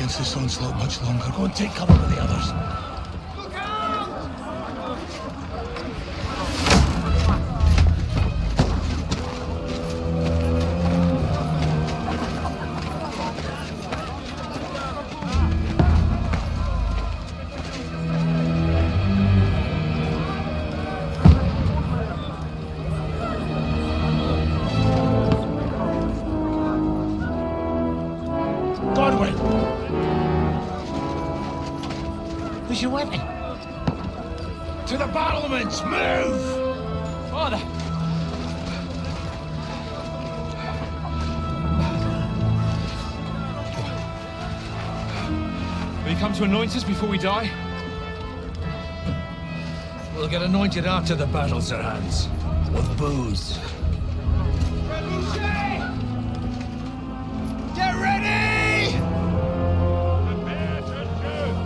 against this onslaught much longer. Go and take cover with the others. Who's your weapon? To the battlements! Move! Father! Will you come to anoint us before we die? We'll get anointed after the battles are hands. With booze. Get ready! Prepare to shoot!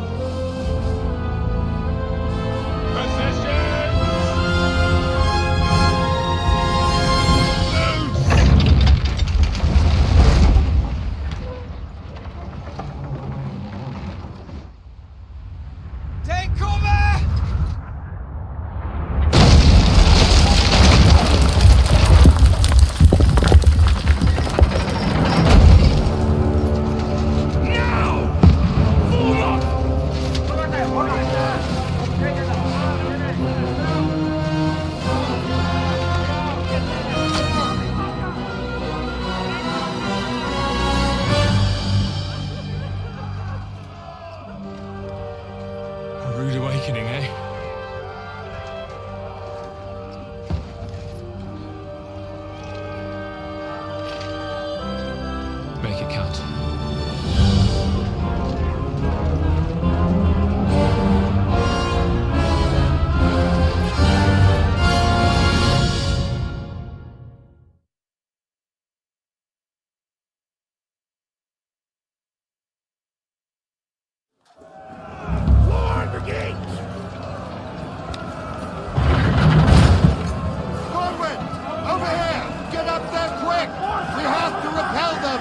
Position! Take cover! A rude awakening, eh? Make it count. War begins! Corwin! Over here! Get up there quick! We have to repel them!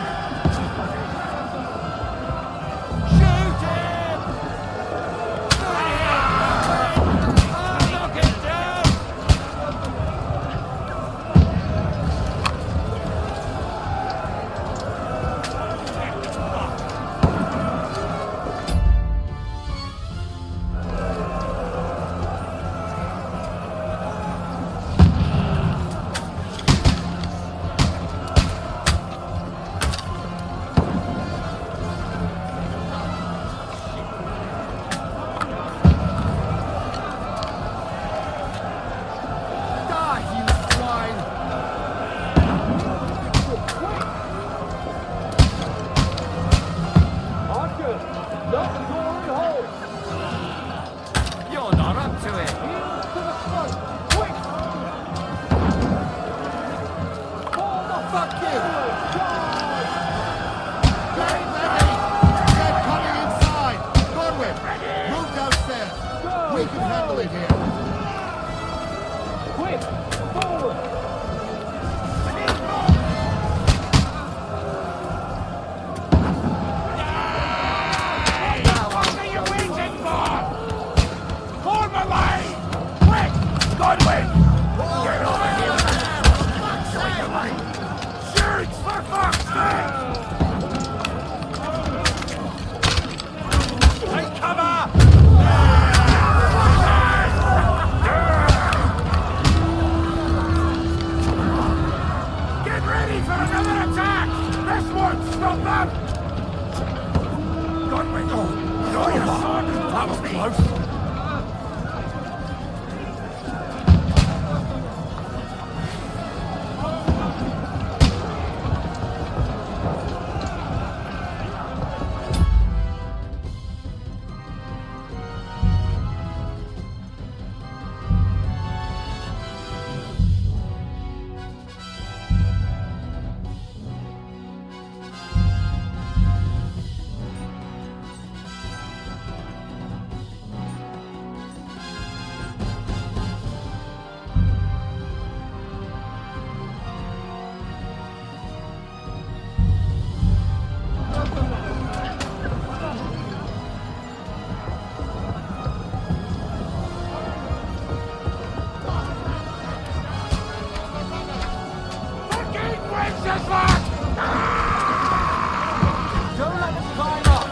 Don't let him climb up!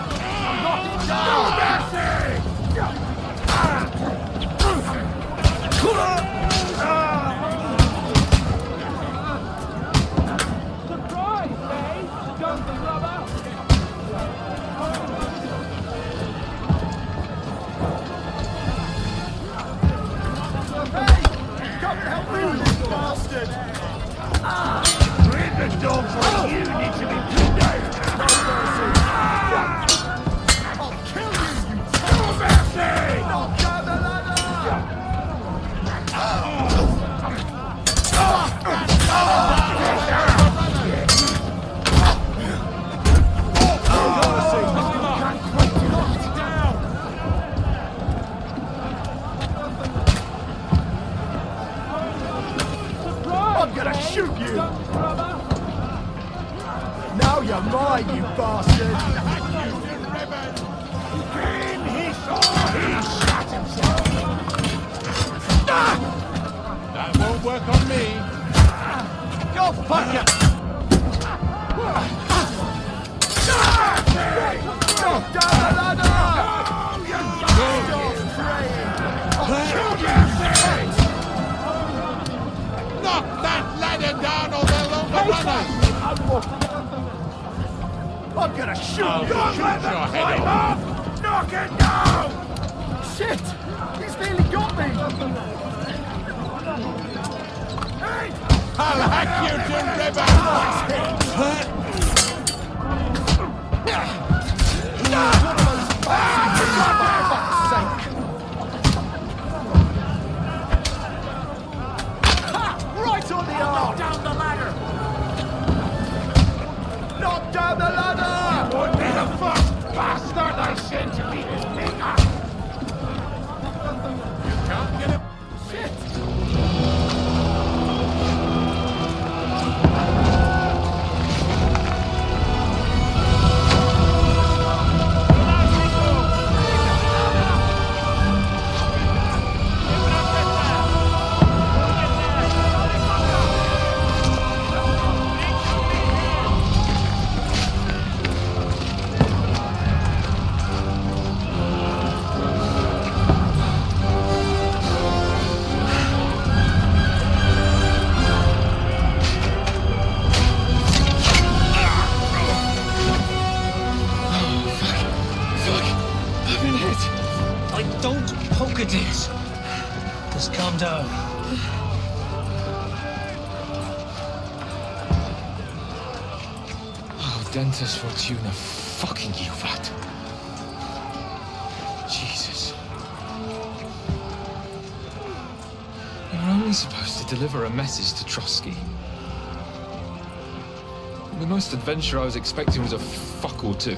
Knock him down! Surprise, eh? Don't be rubber! Hey! Come help me with this bastard! Rid the dogs like you need to be pinned down. I'll kill you, you No mercy! knock down the ladder! I'm gonna shoot you! Now you're mine, you bastard! He shot himself! That won't work on me. Go fuck it! Knock down the ladder! Stop praying! Knock that ladder down or they'll overrun us. I'm gonna shoot I'll you! shoot Don't let your them head climb off. up! Knock it down! Shit! He's nearly got me! Hey! I'll hack you to ribbons. Right on the arm! Down the ladder! Knock down the ladder! Would be the first bastard I sent to meet his maker! Can't get it. Don't poke at it. Just calm down. Oh, Dentist Fortuna, fucking you, that. Jesus. You're only supposed to deliver a message to Trotsky. The most adventure I was expecting was a fuck or two.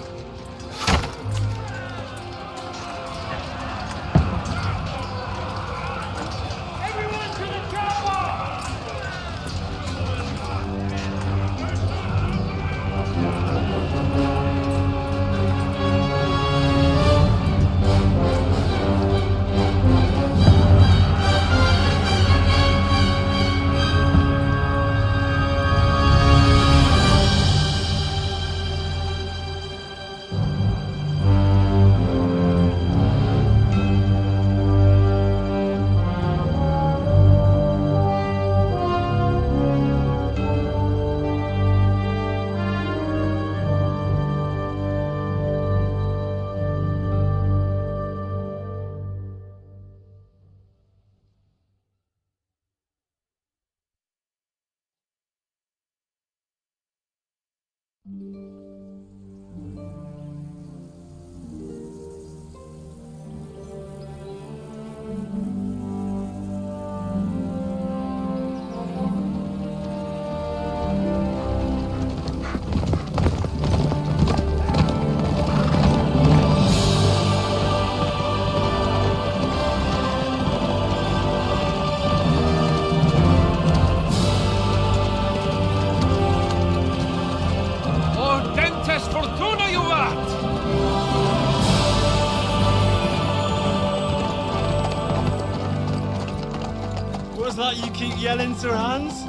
Was that you keep yelling, Sir Hans?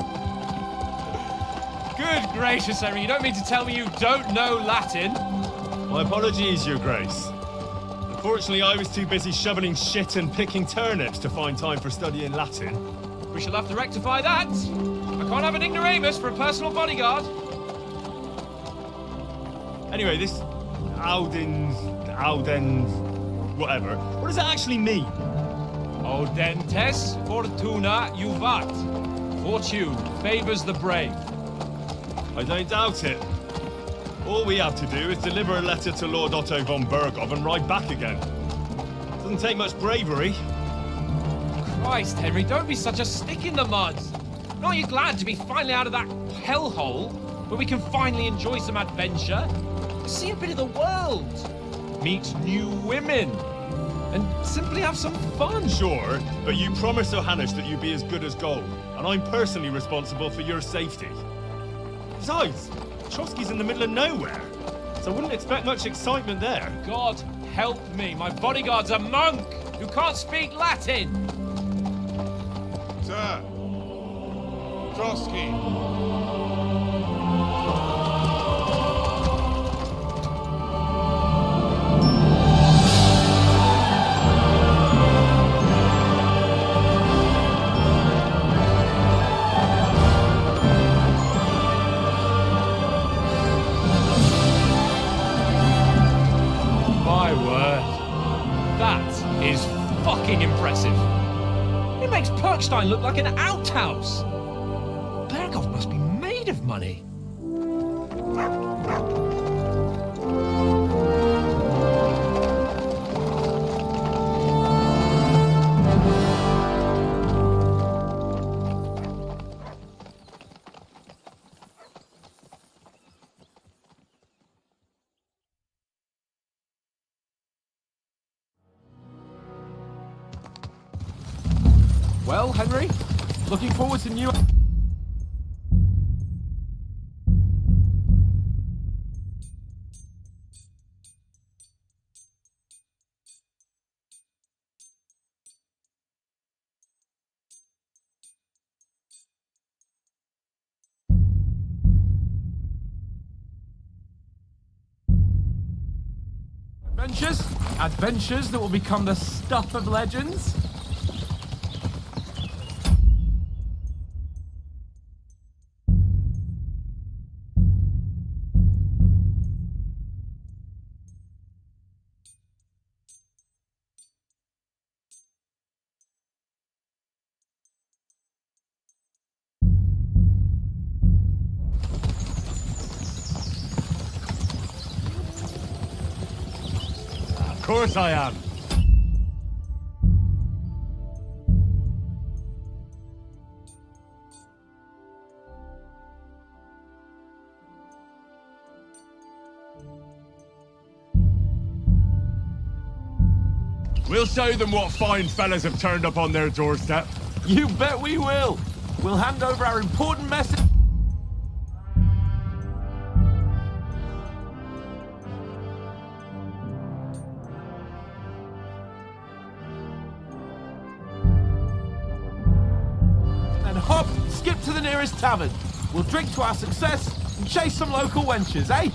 Good gracious, Henry, you don't mean to tell me you don't know Latin? My apologies, Your Grace. Unfortunately, I was too busy shoveling shit and picking turnips to find time for studying Latin. We shall have to rectify that. I can't have an ignoramus for a personal bodyguard. Anyway, this Auden, whatever. What does that actually mean? Audentes fortuna juvat. Fortune favors the brave. I don't doubt it. All we have to do is deliver a letter to Lord Otto von Berghoff and ride back again. Doesn't take much bravery. Christ, Henry, don't be such a stick in the mud. Aren't you glad to be finally out of that hellhole where we can finally enjoy some adventure? See a bit of the world, meet new women, and simply have some fun. Sure, but you promised Johannes that you'd be as good as gold, and I'm personally responsible for your safety. Besides, Trotsky's in the middle of nowhere, so I wouldn't expect much excitement there. God help me, my bodyguard's a monk who can't speak Latin. Sir. Trotsky. My word. That is fucking impressive. It makes Perkstein look like an outhouse. Berghoff must be made of money. Well, Henry, looking forward to new... Adventures that will become the stuff of legends. Of course I am. We'll show them what fine fellas have turned up on their doorstep. You bet we will. We'll hand over our important message. And hop, skip to the nearest tavern. We'll drink to our success and chase some local wenches, eh?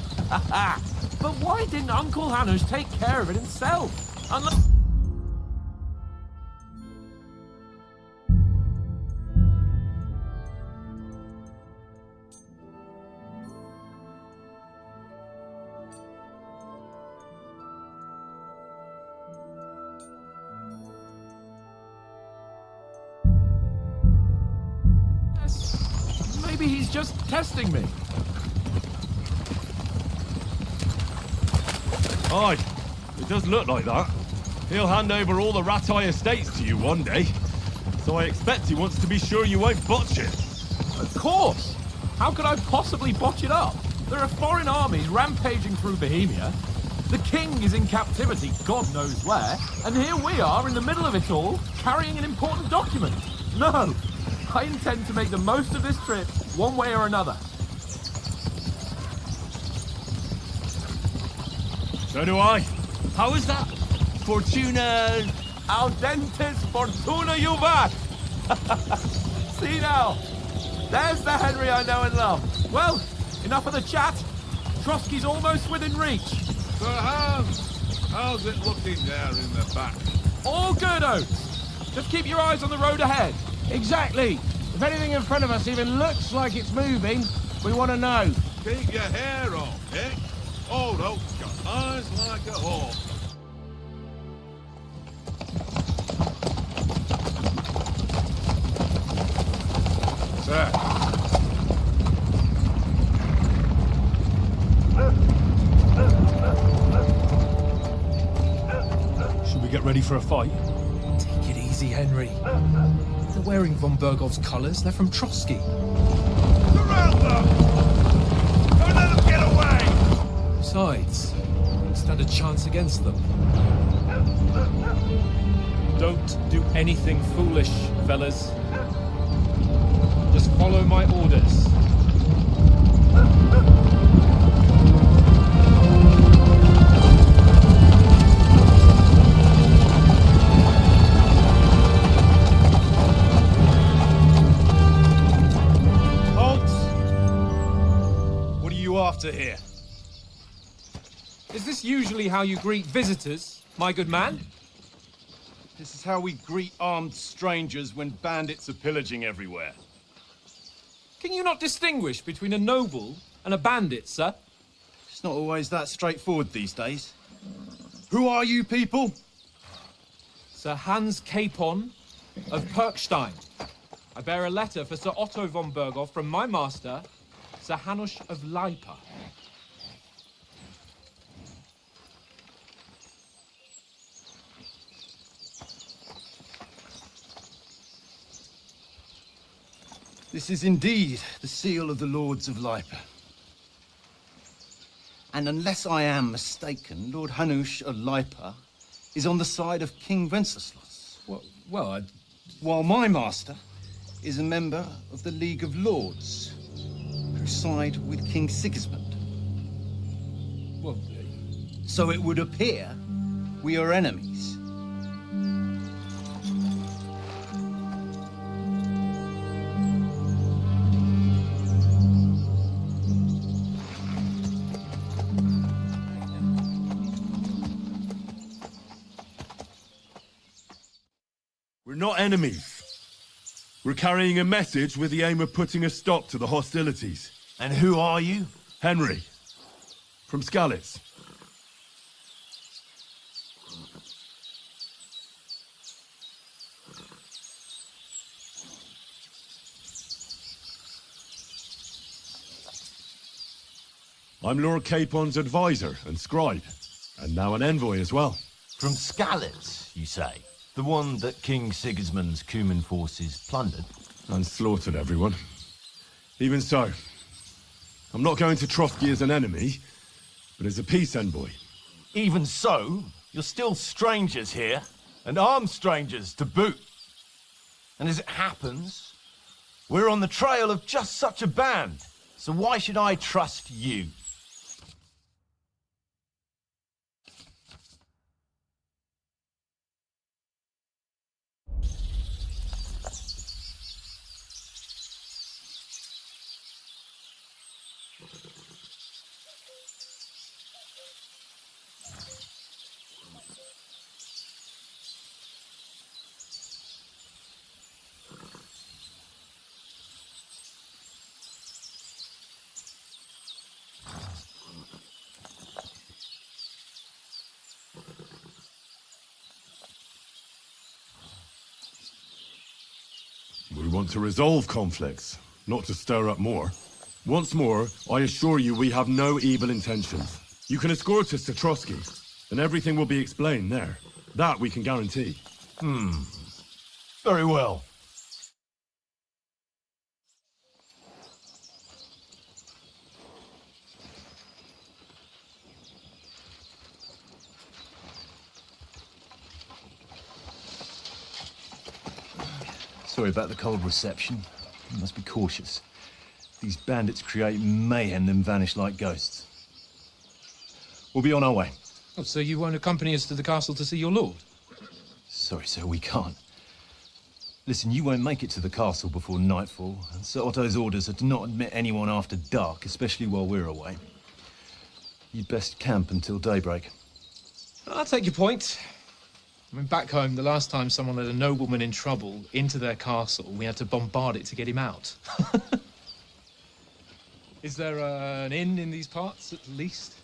But why didn't Uncle Hanush take care of it himself? Unless... Maybe he's just testing me. Aye, it does look like that. He'll hand over all the Ratai estates to you one day. So I expect he wants to be sure you won't botch it. Of course! How could I possibly botch it up? There are foreign armies rampaging through Bohemia. The king is in captivity, God knows where. And here we are in the middle of it all, carrying an important document. No! I intend to make the most of this trip, one way or another. So do I. How is that? Fortuna... Audentes fortuna juvat! See now! There's the Henry I know and love. Well, enough of the chat. Trotsky's almost within reach. Sir Hans, how's it looking there in the back? All good, Oates. Just keep your eyes on the road ahead. Exactly. If anything in front of us even looks like it's moving, we want to know. Keep your hair on, Dick. Old Oak's got eyes like a hawk. Sir. Should we get ready for a fight? Take it easy, Henry. They're wearing von Bergov's colours. They're from Trotsky. Surround them! Don't let them get away! Besides, we stand a chance against them. Don't do anything foolish, fellas. Just follow my orders. After here. Is this usually how you greet visitors, my good man? This is how we greet armed strangers when bandits are pillaging everywhere. Can you not distinguish between a noble and a bandit, sir? It's not always that straightforward these days. Who are you people? Sir Hans Capon of Perkstein. I bear a letter for Sir Otto von Berghoff from my master, Sir Hanush of Leipa. This is indeed the seal of the Lords of Leipa. And unless I am mistaken, Lord Hanush of Leipa is on the side of King Wenceslas. While my master is a member of the League of Lords, who side with King Sigismund. So it would appear we are enemies. We're not enemies. We're carrying a message with the aim of putting a stop to the hostilities. And who are you? Henry, from Skalitz. I'm Lord Capon's advisor and scribe, and now an envoy as well. From Skalitz, you say? The one that King Sigismund's Cuman forces plundered? And slaughtered everyone. Even so, I'm not going to Trotsky as an enemy, but as a peace envoy. Even so, you're still strangers here, and armed strangers to boot. And as it happens, we're on the trail of just such a band, so why should I trust you? We want to resolve conflicts, not to stir up more. Once more, I assure you we have no evil intentions. You can escort us to Trotsky, and everything will be explained there. That we can guarantee. Very well. Sorry about the cold reception. You must be cautious. These bandits create mayhem, then vanish like ghosts. We'll be on our way. Oh, so you won't accompany us to the castle to see your lord? Sorry, sir, we can't. Listen, you won't make it to the castle before nightfall, and Sir Otto's orders are to not admit anyone after dark, especially while we're away. You'd best camp until daybreak. I'll take your point. I mean, back home, the last time someone let a nobleman in trouble into their castle, we had to bombard it to get him out. Is there an inn in these parts, at least?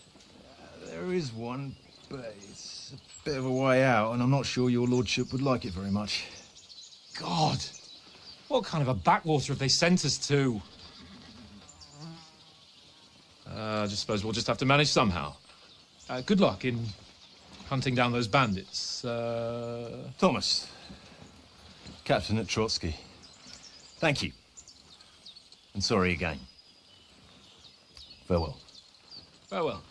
There is one, but it's a bit of a way out, and I'm not sure your lordship would like it very much. God! What kind of a backwater have they sent us to? I just suppose we'll just have to manage somehow. Good luck in hunting down those bandits. Thomas, Captain at Trotsky. Thank you. And sorry again. Farewell. Farewell.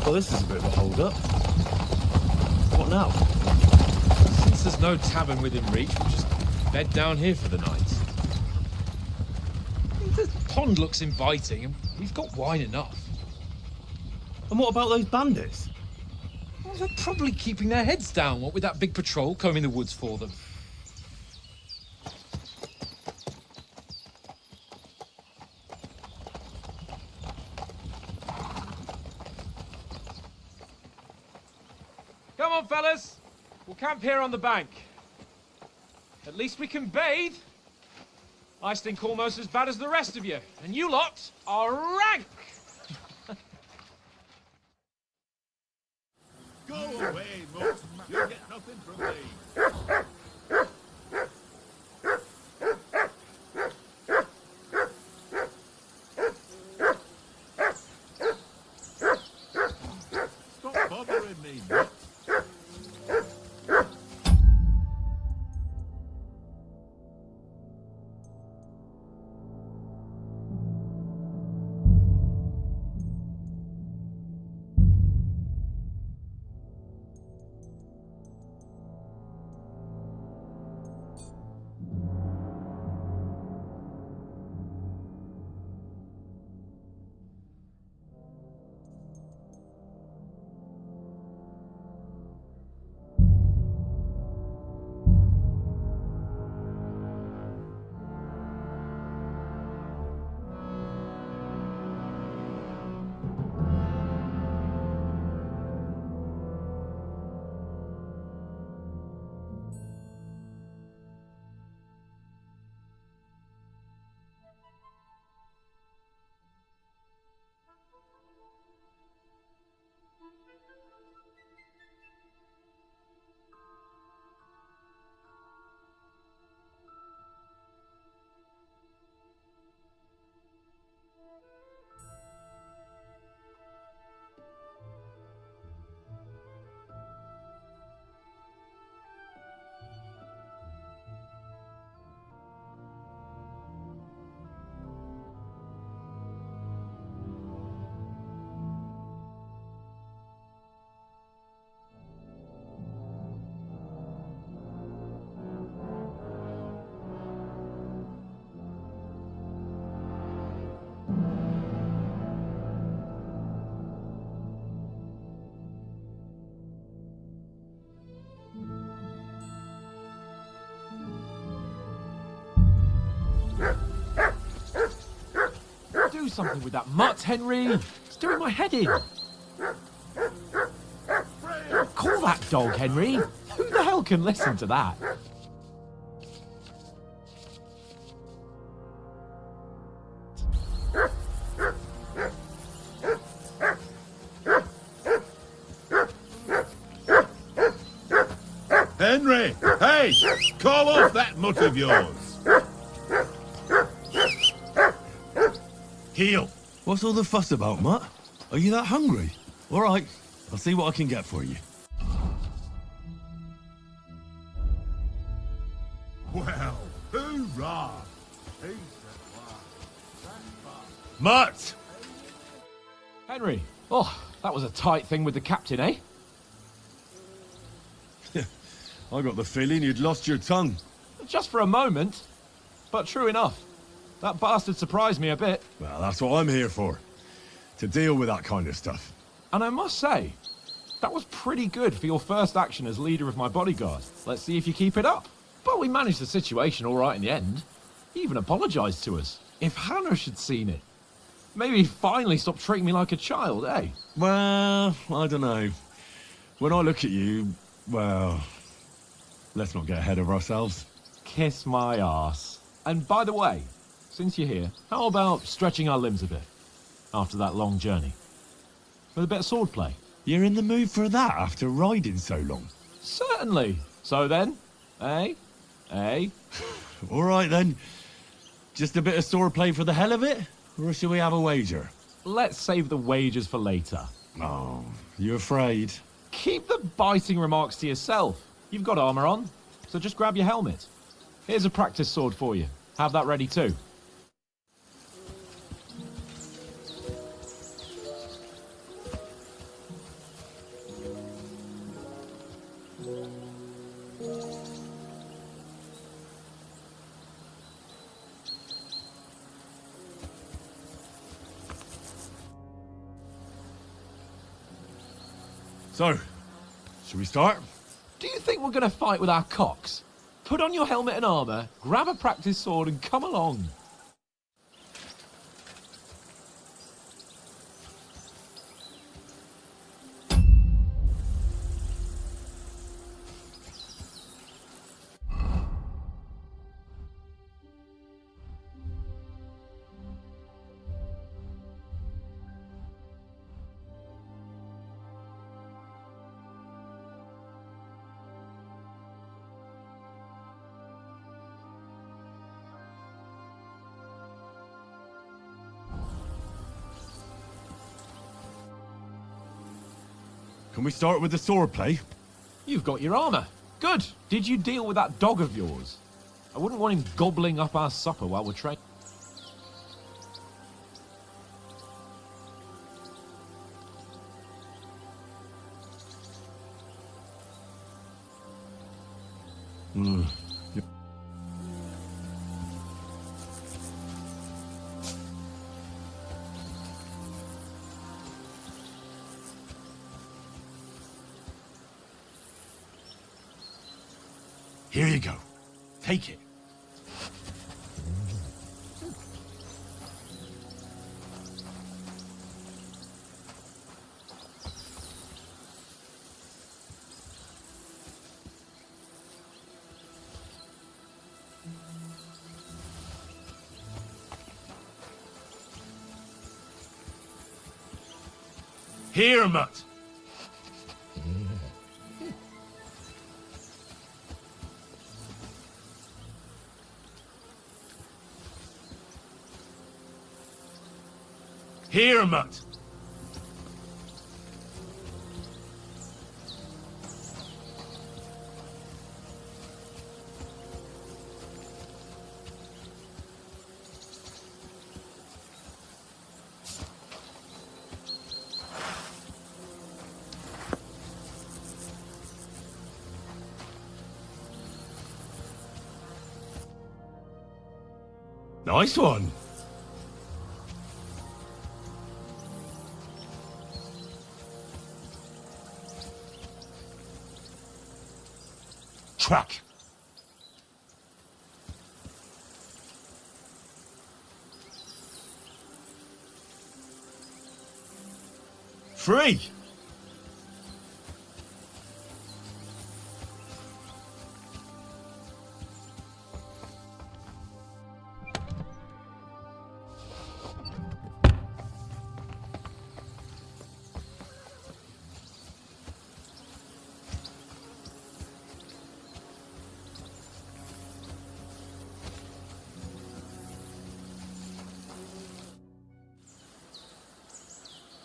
Well, this is a bit of a hold-up. What now? Since there's no tavern within reach, we'll just bed down here for the night. The pond looks inviting, and we've got wine enough. And what about those bandits? Well, they're probably keeping their heads down, what with that big patrol combing the woods for them. Come on, fellas. We'll camp here on the bank. At least we can bathe. I stink almost as bad as the rest of you, and you lot are rank. Go away, Mutt. You'll get nothing from me. Stop bothering me, Mutt. Do something with that mutt, Henry. It's doing my head in. Call that dog, Henry. Who the hell can listen to that? Henry! Hey! Call off that mutt of yours! Heel! What's all the fuss about, Mutt? Are you that hungry? All right, I'll see what I can get for you. Well, hoorah! Mutt! Henry. Oh, that was a tight thing with the captain, eh? I got the feeling you'd lost your tongue. Just for a moment. But true enough. That bastard surprised me a bit. Well, that's what I'm here for. to deal with that kind of stuff. And I must say, that was pretty good for your first action as leader of my bodyguard. Let's see if you keep it up. But we managed the situation all right in the end. He even apologized to us. If Hannah had seen it, maybe he'd finally stop treating me like a child, eh? Well, I don't know. When I look at you, well, let's not get ahead of ourselves. Kiss my arse. And by the way, since you're here, how about stretching our limbs a bit after that long journey? With a bit of swordplay. You're in the mood for that after riding so long? Certainly. So then, eh? Eh? All right then. Just a bit of swordplay for the hell of it? Or shall we have a wager? Let's save the wagers for later. Oh, you afraid? Keep the biting remarks to yourself. You've got armor on, so just grab your helmet. Here's a practice sword for you. Have that ready too. So, should we start? Do you think we're going to fight with our cocks? Put on your helmet and armor, grab a practice sword and come along. Can we start with the swordplay? You've got your armor. Good. Did you deal with that dog of yours? I wouldn't want him gobbling up our supper while we're training. Here you go. Take it. Here, Mutt. Here, Mutt. Nice one. Track. Free.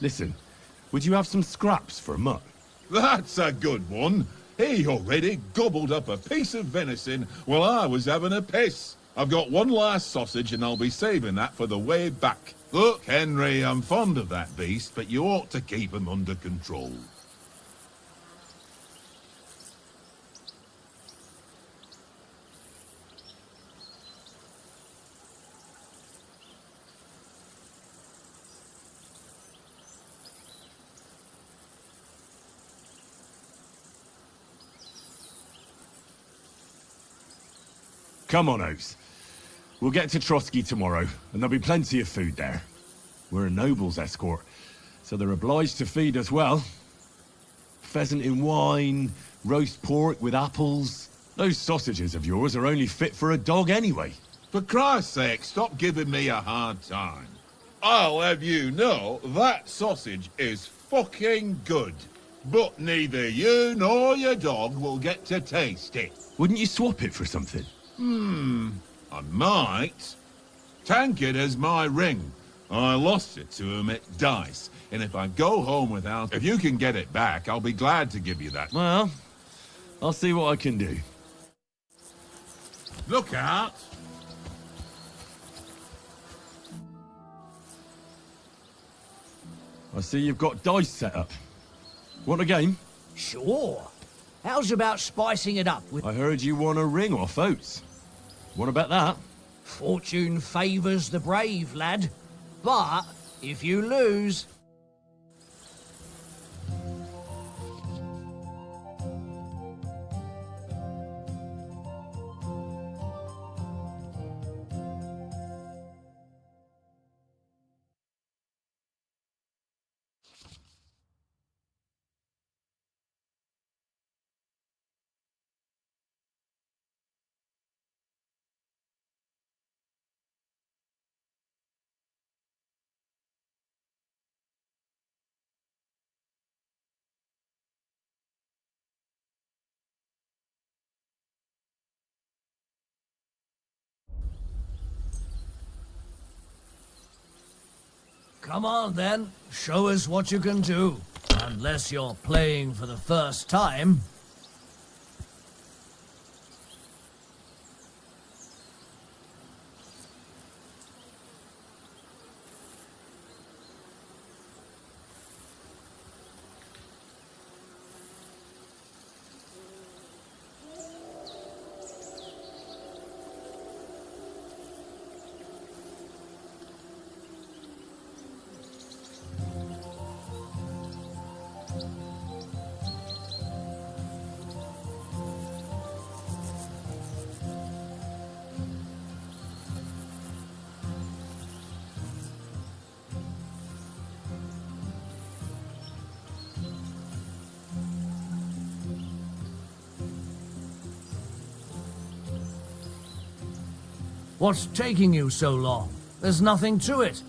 Listen, would you have some scraps for a mutt? That's a good one. He already gobbled up a piece of venison while I was having a piss. I've got one last sausage and I'll be saving that for the way back. Look, Henry, I'm fond of that beast, but you ought to keep him under control. Come on, Oates. We'll get to Trotsky tomorrow, and there'll be plenty of food there. We're a noble's escort, so they're obliged to feed us well. Pheasant in wine, roast pork with apples. Those sausages of yours are only fit for a dog anyway. For Christ's sake, stop giving me a hard time. I'll have you know that sausage is fucking good. But neither you nor your dog will get to taste it. Wouldn't you swap it for something? I might. Tankard has my ring. I lost it to him at dice, and if I go home without... If you can get it back, I'll be glad to give you that. Well, I'll see what I can do. Look out! I see you've got dice set up. Want a game? Sure. How's about spicing it up with... I heard you won a ring off Oates. What about that? Fortune favours the brave, lad. But if you lose... Come on, then. Show us what you can do. Unless you're playing for the first time. What's taking you so long? There's nothing to it.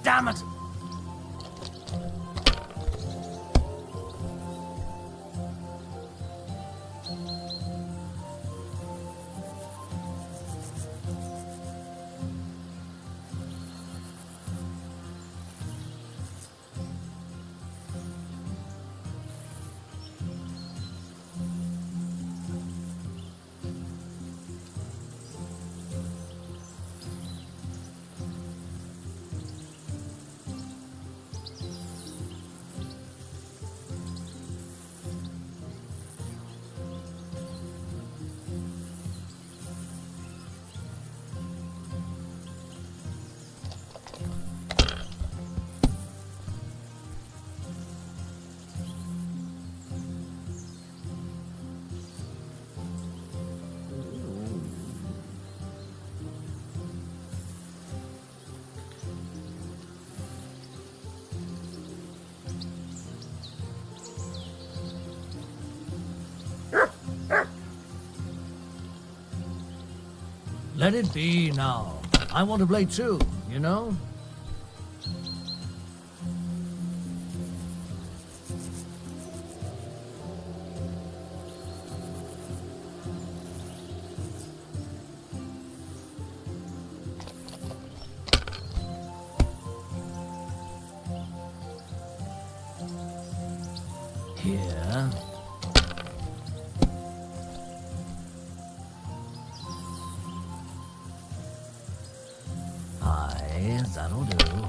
Damn it! Let it be now. I want to play too, you know? Here. Aye, that'll do.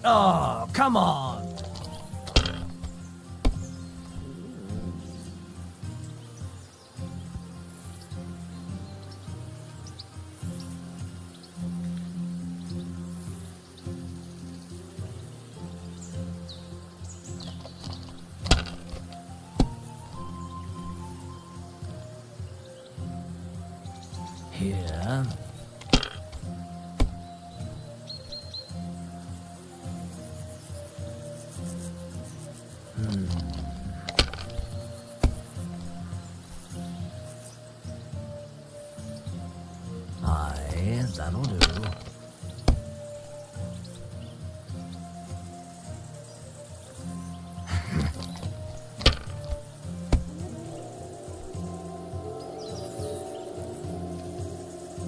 Oh, come on! Here. Aye, that'll do.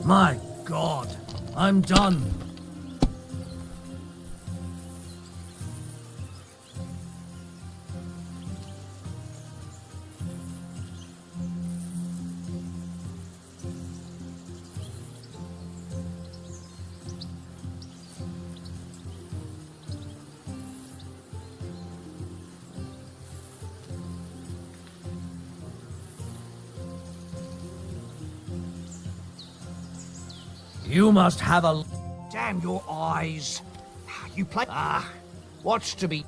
My God, I'm done. You must have a... Damn your eyes. You play... what's to be...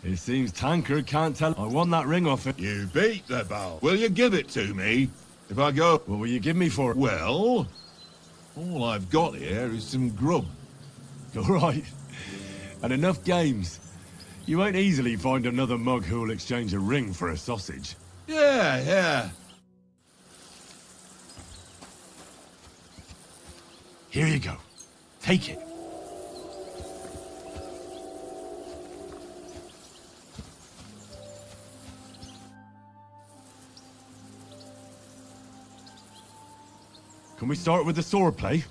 It seems Tankard can't tell. I want that ring off it. You beat the bow. Will you give it to me? If I go... What will you give me for it? Well, all I've got here is some grub. All right. And enough games. You won't easily find another mug who'll exchange a ring for a sausage. Yeah. Here you go. Take it. Can we start with the sword play?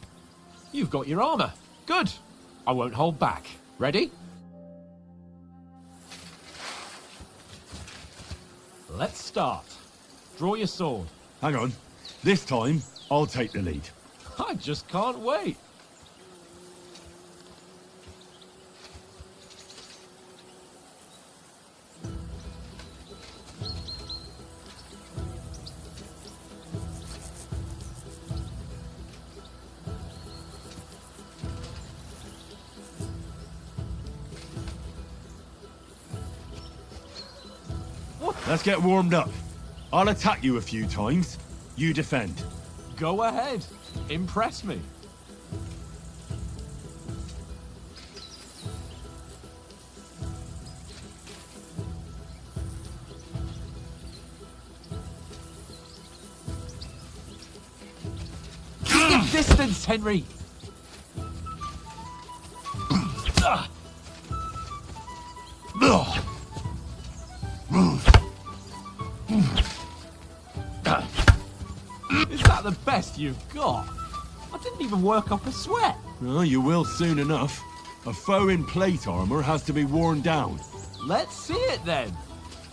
You've got your armor. Good. I won't hold back. Ready? Let's start. Draw your sword. Hang on. This time, I'll take the lead. I just can't wait. Let's get warmed up. I'll attack you a few times. You defend. Go ahead. Impress me. Keep distance, Henry. Is that the best you've got? I didn't even work up a sweat. Oh, you will soon enough. A foe in plate armor has to be worn down. Let's see it then.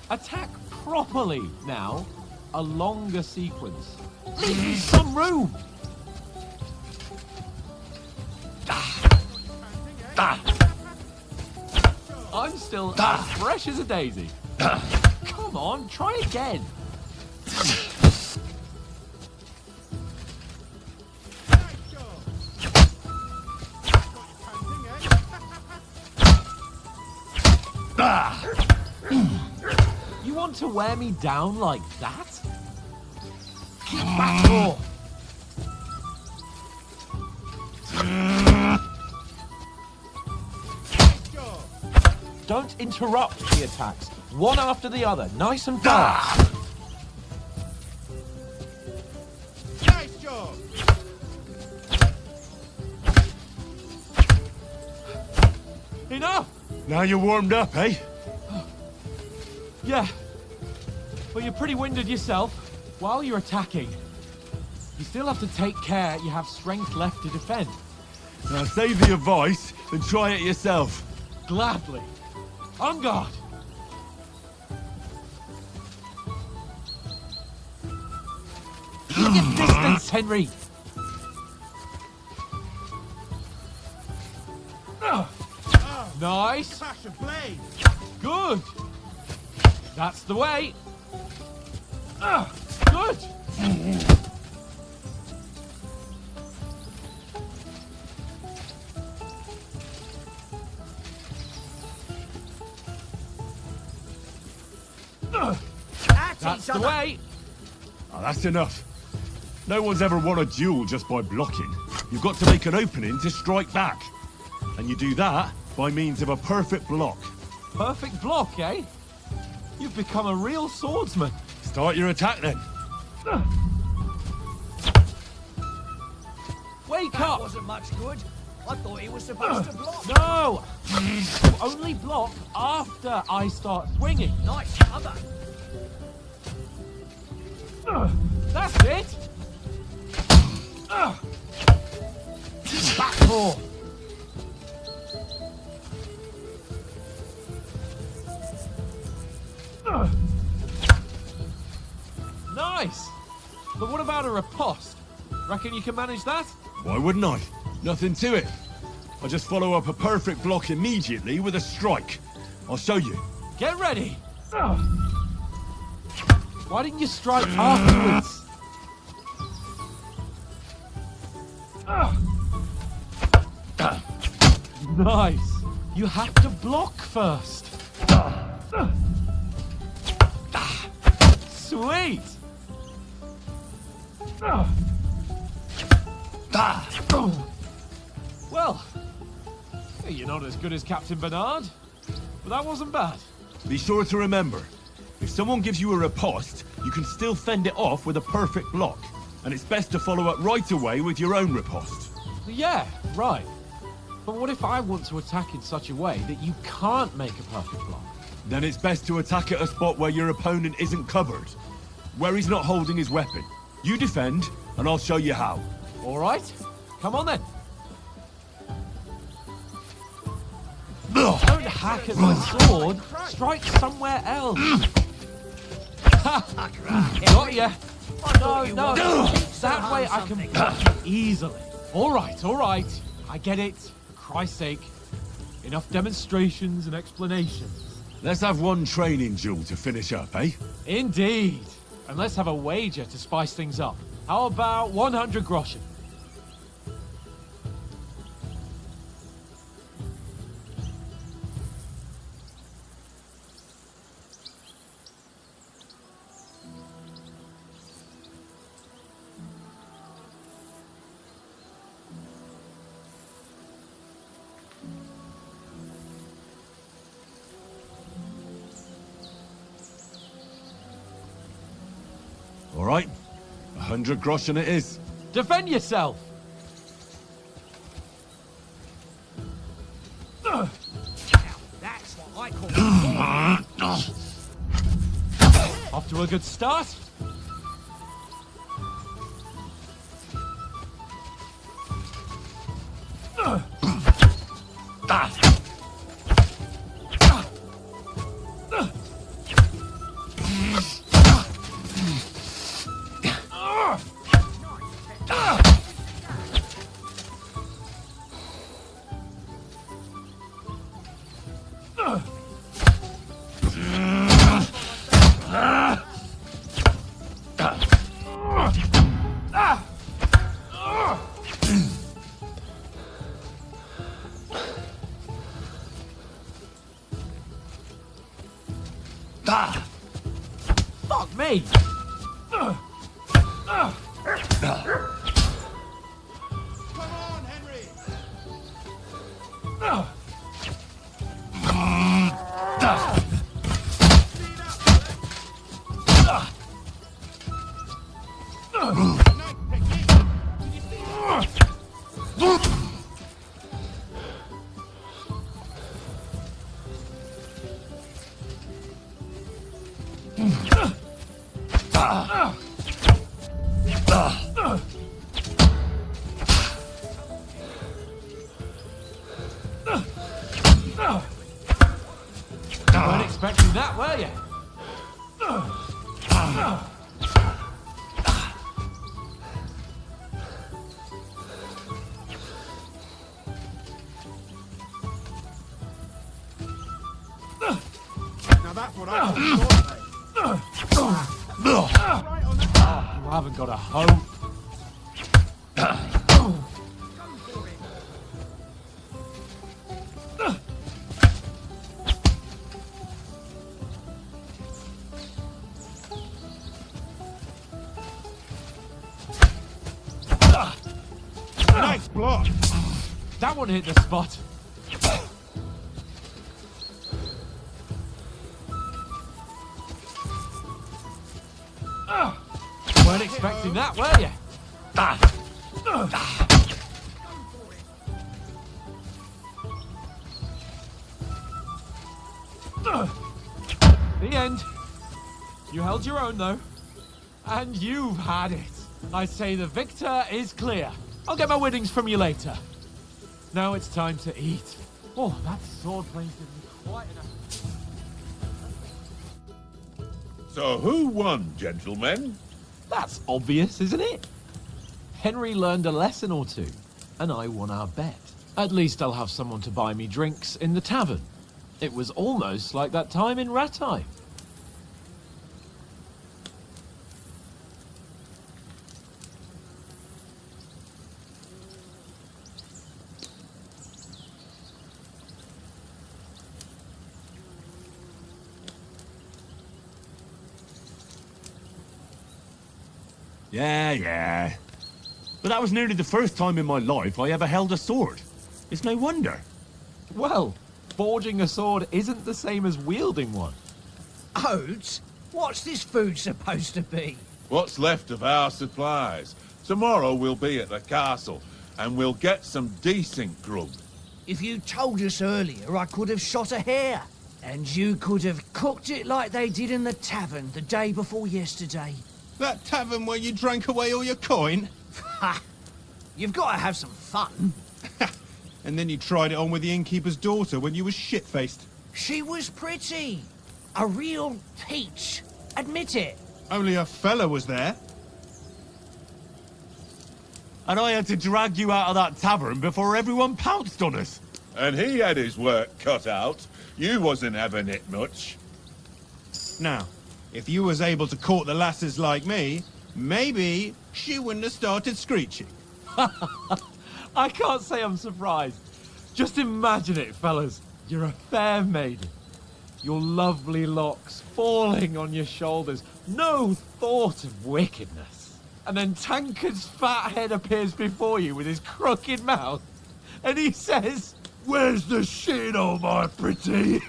Attack properly now. A longer sequence. Leave me some room. I'm still as fresh as a daisy. Come on, try again. You want to wear me down like that? Keep back off. Don't interrupt the attacks. One after the other, nice and fast. Nice job! Enough! Now you're warmed up, eh? Yeah. But you're pretty winded yourself. While you're attacking, you still have to take care you have strength left to defend. Now save the advice and try it yourself. Gladly. On guard! Keep your distance, Henry! Nice! Good! That's the way! Good! That's the way! Oh, that's enough. No one's ever won a duel just by blocking. You've got to make an opening to strike back. And you do that by means of a perfect block. Perfect block, eh? You've become a real swordsman. Start your attack then. Wake That up! wasn't much good. I thought he was supposed to block. No! You only block after I start swinging. Nice cover. That's it! Back four. Nice! But what about a riposte? Reckon you can manage that? Why wouldn't I? Nothing to it. I just follow up a perfect block immediately with a strike. I'll show you. Get ready! Why didn't you strike afterwards? Nice! You have to block first. Sweet! Well, you're not as good as Captain Bernard, but that wasn't bad. Be sure to remember, if someone gives you a riposte, you can still fend it off with a perfect block. And it's best to follow up right away with your own riposte. Yeah, right. But what if I want to attack in such a way that you can't make a perfect block? Then it's best to attack at a spot where your opponent isn't covered. Where he's not holding his weapon. You defend, and I'll show you how. All right, come on then. Don't hack at my sword. Strike somewhere else. Got ya. No. That way I can block easily. All right. I get it. For Christ's sake. Enough demonstrations and explanations. Let's have one training duel to finish up, eh? Indeed. And let's have a wager to spice things up. How about 100 groschen? All right, 100 groschen it is. Defend yourself! That's what I call Off to a good start. Fuck me! Weren't expecting that, were you? Now that's what I You haven't got a hope. Nice block. That one hit the spot. Weren't expecting that, were you? The end. You held your own, though. And you've had it. I say the victor is clear. I'll get my winnings from you later. Now it's time to eat. Oh, that sword blade isn't quite enough. So who won, gentlemen? That's obvious, isn't it? Henry learned a lesson or two, and I won our bet. At least I'll have someone to buy me drinks in the tavern. It was almost like that time in Rattay. Yeah. But that was nearly the first time in my life I ever held a sword. It's no wonder. Well, forging a sword isn't the same as wielding one. Oats? What's this food supposed to be? What's left of our supplies? Tomorrow we'll be at the castle, and we'll get some decent grub. If you told us earlier, I could have shot a hare. And you could have cooked it like they did in the tavern the day before yesterday. That tavern where you drank away all your coin? Ha! You've got to have some fun. And then you tried it on with the innkeeper's daughter when you were shit-faced. She was pretty. A real peach. Admit it. Only a fella was there. And I had to drag you out of that tavern before everyone pounced on us. And he had his work cut out. You wasn't having it much. Now, if you was able to court the lasses like me, maybe she wouldn't have started screeching. I can't say I'm surprised. Just imagine it, fellas. You're a fair maiden. Your lovely locks falling on your shoulders. No thought of wickedness. And then Tankard's fat head appears before you with his crooked mouth. And he says, "Where's the shit, oh my pretty?"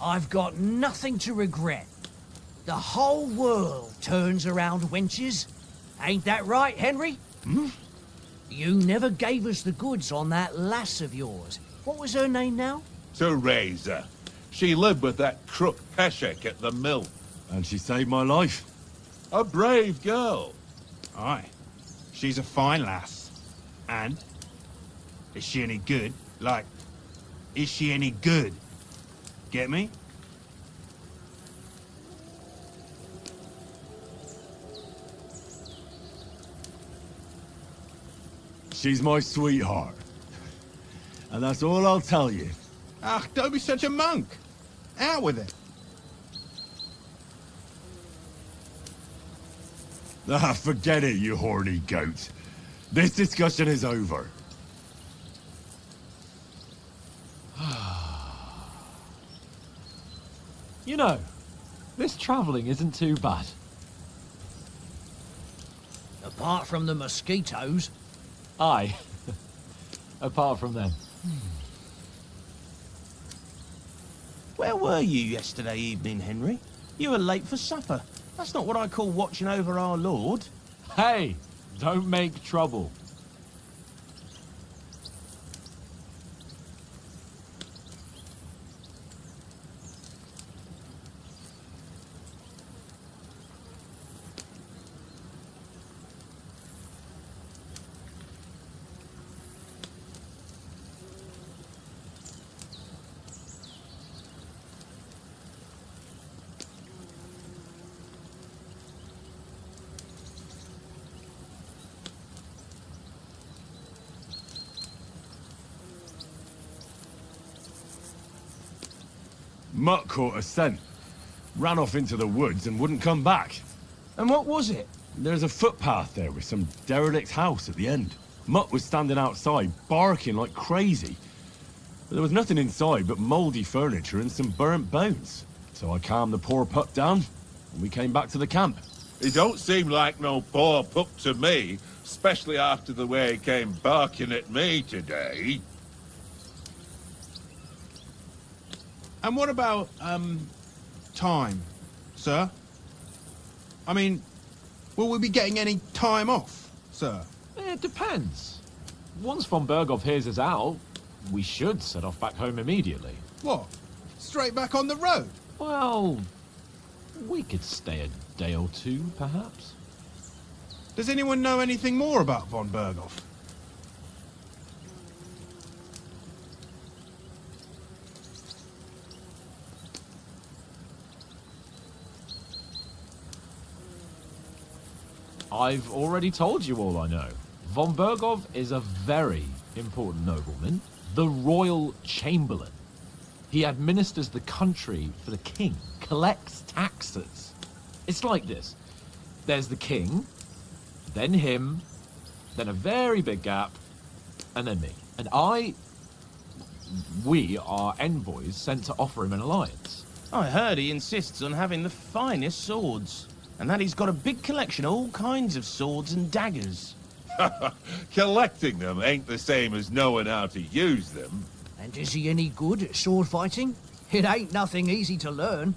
I've got nothing to regret. The whole world turns around wenches. Ain't that right, Henry? Hmm? You never gave us the goods on that lass of yours. What was her name now? Teresa. She lived with that crook Peshek at the mill. And she saved my life. A brave girl. Aye. She's a fine lass. And? Is she any good? Like, is she any good? Get me? She's my sweetheart. And that's all I'll tell you. Ah, don't be such a monk. Out with it. Ah, forget it, you horny goat. This discussion is over. You know, this travelling isn't too bad. Apart from the mosquitoes. Aye. Apart from them. Where were you yesterday evening, Henry? You were late for supper. That's not what I call watching over our Lord. Hey, don't make trouble. Mutt caught a scent, ran off into the woods and wouldn't come back. And what was it? There's a footpath there with some derelict house at the end. Mutt was standing outside, barking like crazy. But there was nothing inside but mouldy furniture and some burnt bones. So I calmed the poor pup down, and we came back to the camp. He don't seem like no poor pup to me, especially after the way he came barking at me today. And what about, time, sir? I mean, will we be getting any time off, sir? It depends. Once von Berghoff hears us out, we should set off back home immediately. What? Straight back on the road? Well, we could stay a day or two, perhaps. Does anyone know anything more about von Berghoff? I've already told you all I know. Von Berghoff is a very important nobleman, the royal chamberlain. He administers the country for the king, collects taxes. It's like this. There's the king, then him, then a very big gap, and then me. And we are envoys sent to offer him an alliance. I heard he insists on having the finest swords, and that he's got a big collection of all kinds of swords and daggers. Collecting them ain't the same as knowing how to use them. And is he any good at sword fighting? It ain't nothing easy to learn.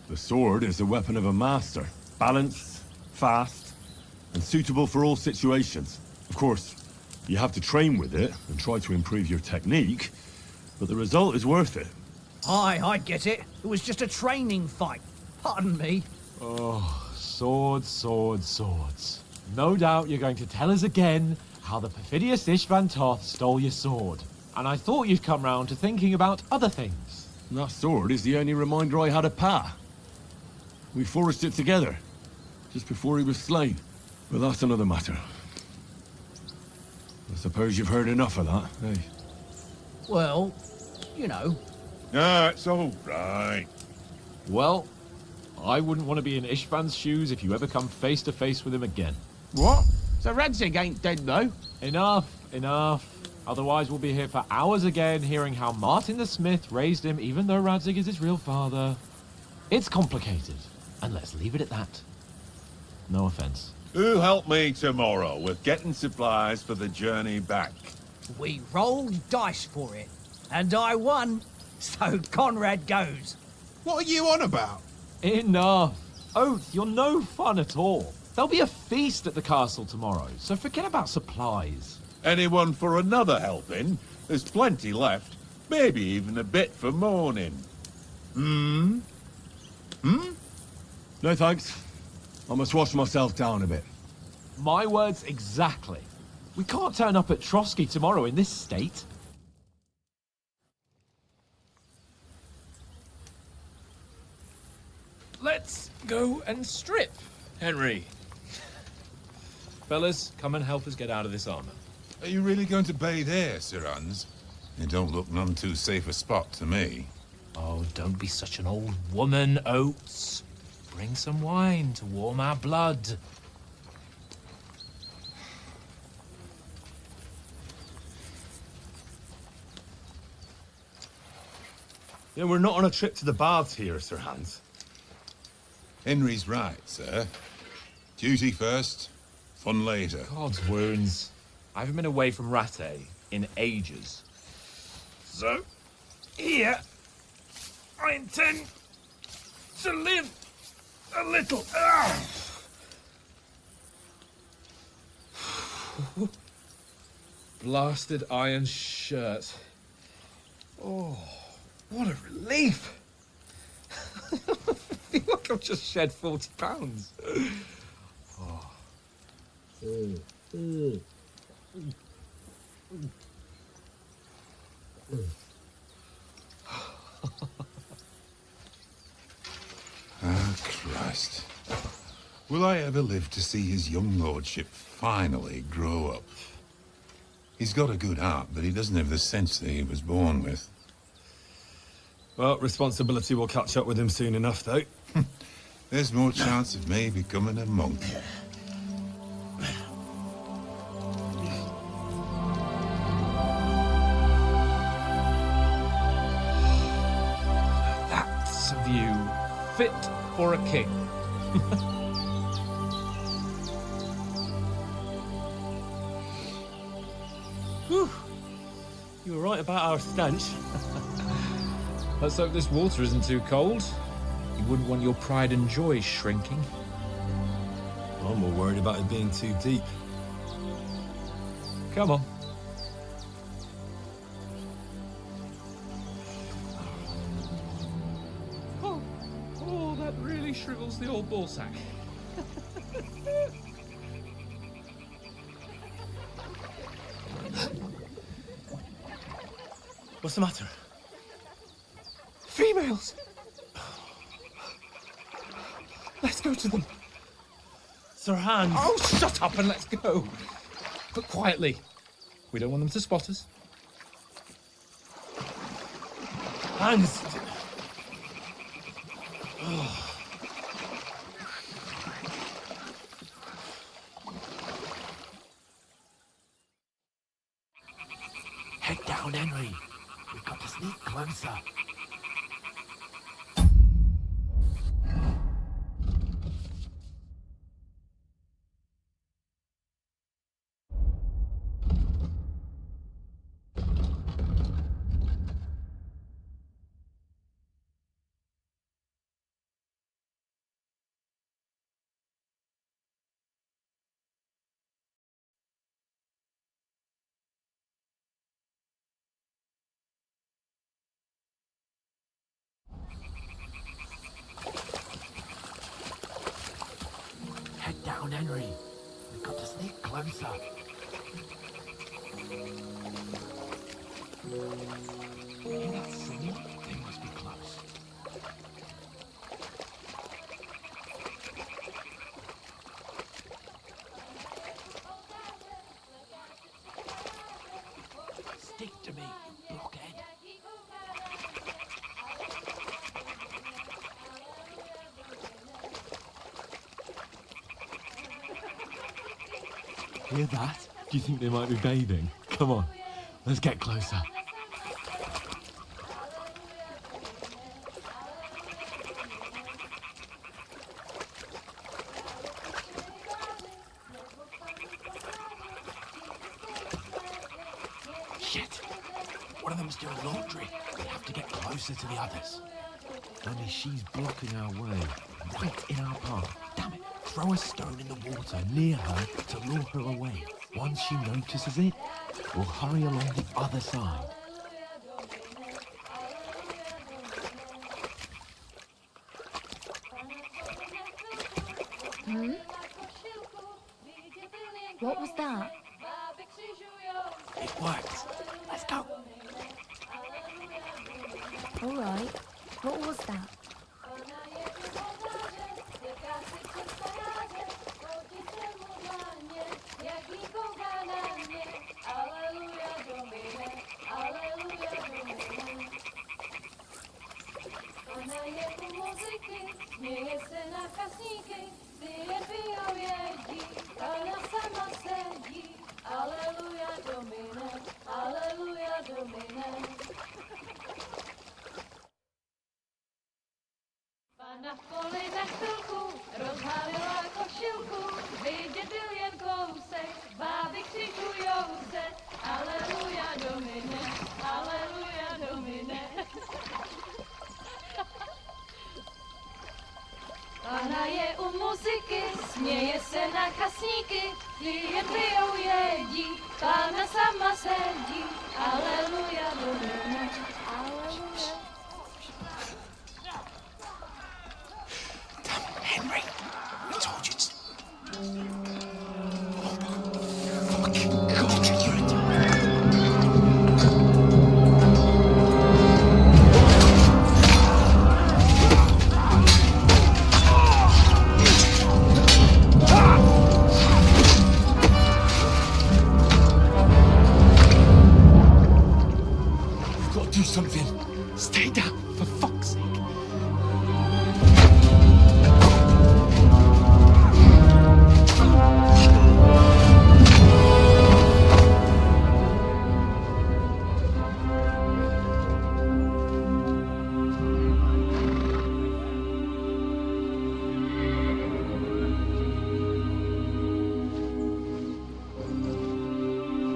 The sword is the weapon of a master. Balanced, fast, and suitable for all situations. Of course, you have to train with it and try to improve your technique, but the result is worth it. Aye, I get it. It was just a training fight. Pardon me. Oh, swords, swords, swords. No doubt you're going to tell us again how the perfidious Ishvan Toth stole your sword. And I thought you'd come round to thinking about other things. And that sword is the only reminder I had of Pa. We forged it together, just before he was slain. But that's another matter. I suppose you've heard enough of that, eh? Well, you know. Ah, it's all right. Well, I wouldn't want to be in Ishvan's shoes if you ever come face to face with him again. What? So Radzig ain't dead, though? Enough, enough. Otherwise we'll be here for hours again hearing how Martin the Smith raised him even though Radzig is his real father. It's complicated, and let's leave it at that. No offense. Who'll help me tomorrow with getting supplies for the journey back? We rolled dice for it, and I won, so Conrad goes. What are you on about? Enough. Oath, you're no fun at all. There'll be a feast at the castle tomorrow, so forget about supplies. Anyone for another helping? There's plenty left. Maybe even a bit for morning. No thanks. I must wash myself down a bit. My words exactly. We can't turn up at Trotsky tomorrow in this state. Let's go and strip, Henry. Fellas, come and help us get out of this armor. Are you really going to bathe here, Sir Hans? It don't look none too safe a spot to me. Oh, don't be such an old woman, Oates. Bring some wine to warm our blood. Yeah, we're not on a trip to the baths here, Sir Hans. Henry's right, sir. Duty first, fun later. God's wounds. I haven't been away from Rattay in ages. So, here, I intend to live a little. Blasted iron shirt. Oh, what a relief! I feel like I've just shed 40 pounds. Oh. Ah, Christ. Will I ever live to see his young lordship finally grow up? He's got a good heart, but he doesn't have the sense that he was born with. Well, responsibility will catch up with him soon enough, though. There's more chance of me becoming a monk. That's a view fit for a king. Whew. You were right about our stench. Let's hope this water isn't too cold. You wouldn't want your pride and joy shrinking. I'm more worried about it being too deep. Come on. Oh, that really shrivels the old ball sack. What's the matter? Females! Let's go to them. Sir Hans. Oh, shut up and let's go. But quietly. We don't want them to spot us. Hans. Head down, Henry. We've got to sneak closer. Head down, Henry. We've got to sneak closer. Hear that singing? They must be close. Stick to me, you blockhead. Hear that? Do you think they might be bathing? Come on, let's get closer. Shit! One of them's doing laundry. We have to get closer to the others. Only she's blocking our way. Right in our path. Damn it. Throw a stone in the water near her to lure her away. Once she notices it, we'll hurry along the other side. What was that? It worked. Let's go. All right. What was that? Pana v poli na chvilku rozhálila košilku, vidět byl jen kousek, báby křičujou se, aleluja domine, aleluja domine. Pána je u muziky, směje se na kasníky, ty jen pijou jedí, Pána sama sedí. Aleluja, dobrou noc, aleluja. Damn, Henry. I told you to... Fucking God, you're a... Do something. Stay down, for fuck's sake.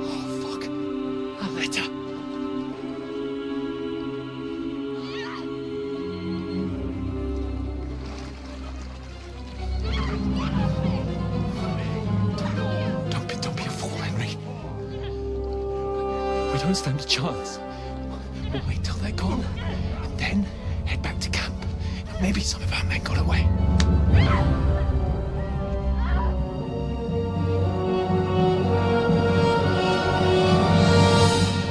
Oh, fuck. A letter. Don't be a fool, Henry. We don't stand a chance. We'll wait till they're gone, and then head back to camp. Maybe some of our men got away.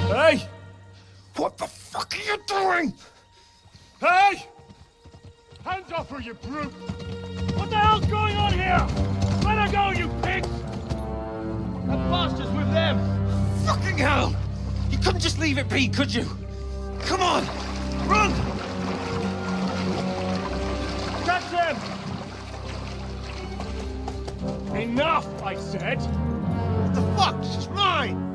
Hey! What the fuck are you doing? Hey! Hands off her, you brute! What the hell's going on here? Let her go, you pigs! That bastard's with them! Fucking hell! You couldn't just leave it be, could you? Come on! Run! Catch them! Enough, I said! What the fuck? She's mine!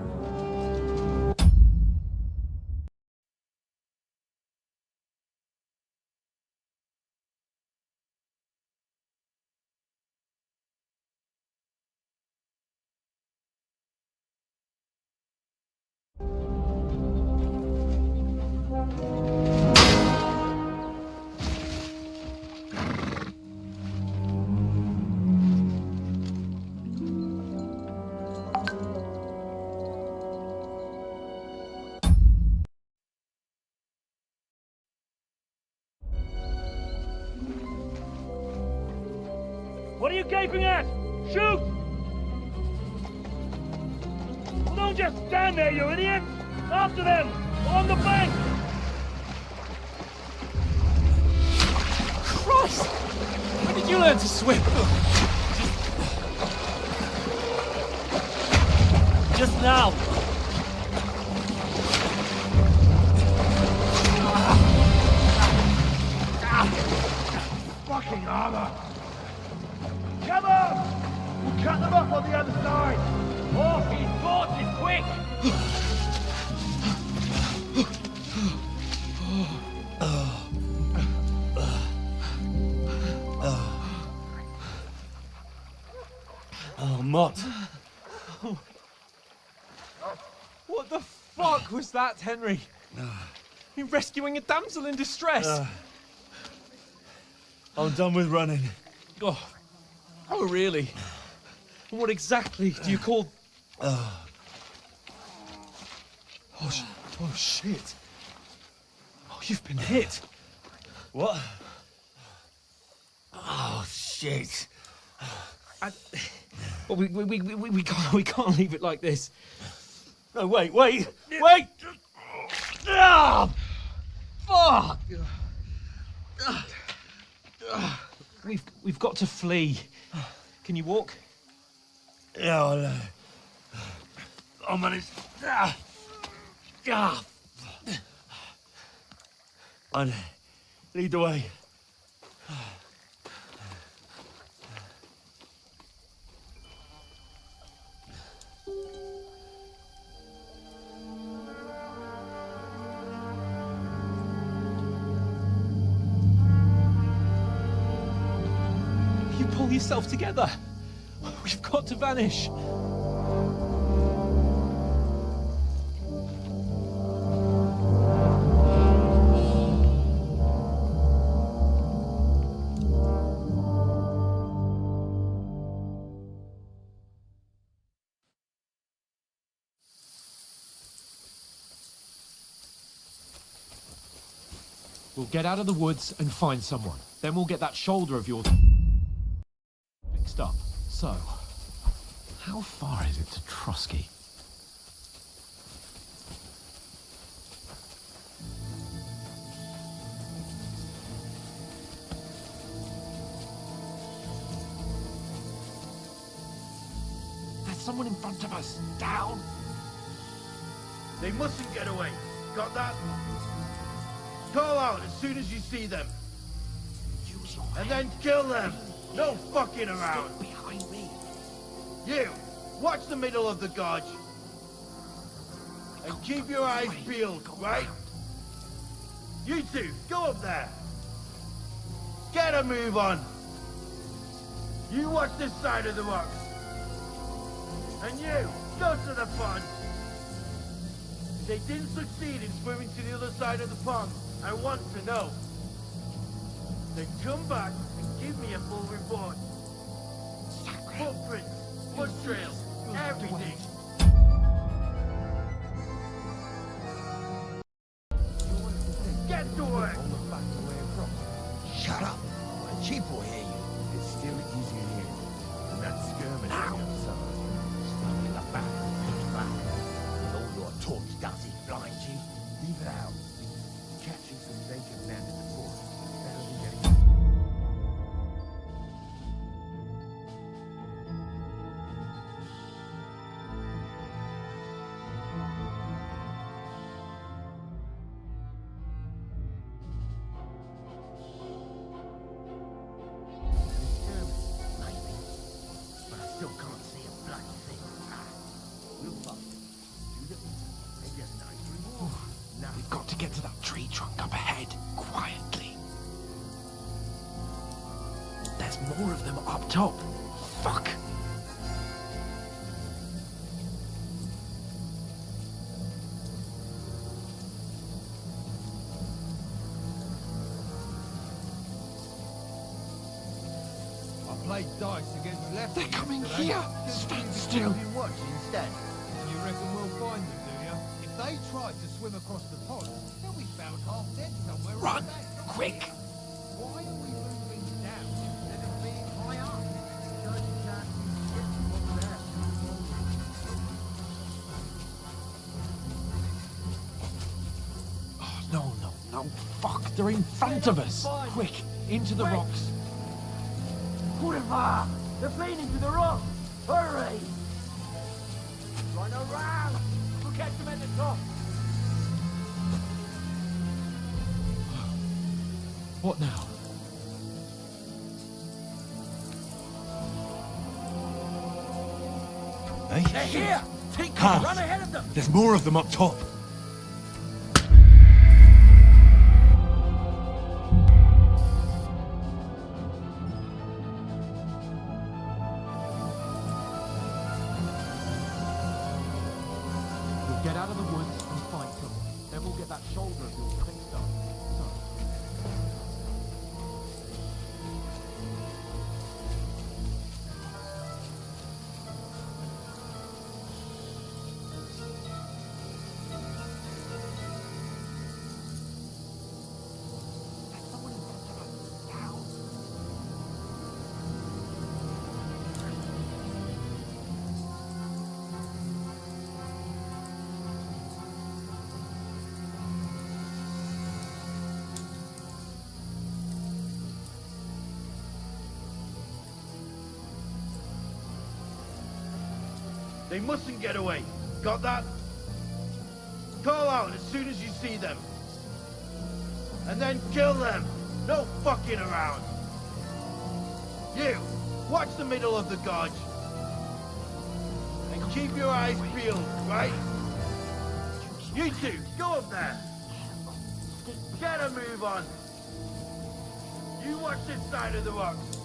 What are you gaping at? Shoot! Well, don't just stand there, you idiot! After them! On the bank! Christ! When did you learn to swim? Just now! Fucking armor! Come on! We'll cut them off on the other side! Off his forces, quick! Oh, Mott. What the fuck was that, Henry? You rescuing a damsel in distress? I'm done with running. Oh, really? And what exactly do you call... Oh, shit. Oh, you've been hit. What? Oh, shit. Well, we can't leave it like this. No, wait! Ah! Fuck! We've got to flee. Can you walk? Yeah, I know. I'll manage. I'd lead the way. You pull yourself together. We've got to vanish. We'll get out of the woods and find someone. Then we'll get that shoulder of yours fixed up. So, how far is it to Trotsky? There's someone in front of us. Down! They mustn't get away. Got that? Call out as soon as you see them. And then kill them. No fucking around. Behind me. You, watch the middle of the gorge. And keep your eyes peeled, right? You two, go up there. Get a move on. You watch this side of the rocks. And you, go to the pond. If they didn't succeed in swimming to the other side of the pond, I want to know. Then come back and give me a full report. Footprints, foot trails, everything. Get to work! Shut up! My chief will hear you. It's still easier here. And that skirmish on the other side. Slowly look back, pitch back. With all your talk, does it blind you? Leave it out. Catching some naked men in the forest. Better than getting... Maybe. But I still can't see a bloody thing. We'll find it. Do the... They get a nice reward. Now We've got to get to that tree trunk up ahead, quietly. There's more of them up top. Fuck! I played dice against left. They're coming here! Stand still! watch instead. You reckon we'll find them, do you? If they tried to swim across the pond, they'll be found half dead somewhere. Run! on the bank. Quick! Why are we moving down instead of being high up? Oh, no. Fuck, they're in front of us! Quick, into the rocks. Kurwa! They're playing into the rock! Hurry! Run around! We'll catch them at the top! What now? Hey? They're here! Take Ah. them! Run ahead of them! There's more of them up top. We'll get out of the woods and find someone. Then we'll get that shoulder of yours fixed up. So, They mustn't get away. Got that? Call out as soon as you see them. And then kill them. No fucking around. You, watch the middle of the gorge. And keep your eyes peeled, right? You two, go up there. Get a move on. You watch this side of the rocks.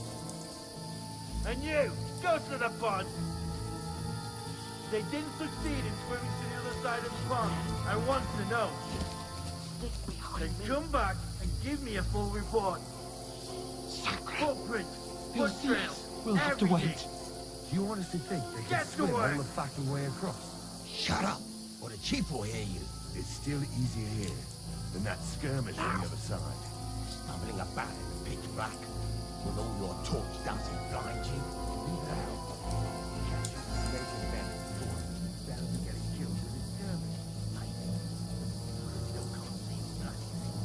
And you, go to the pond. They didn't succeed in swimming to the other side of the pond. I want to know. Then come back and give me a full report. Footprints, foot trails, we'll have to everything. wait. Do you honestly think they Get can to swim work. all the fucking way across? Shut up, or the chief will hear you. It's still easier here than that skirmish on the other side. Stumbling about in the pitch black, with all your torch doesn't blind you. Leave it out. Catch you some naked men before better than getting killed with a skirmish. Maybe. But I still can't see a bloody thing.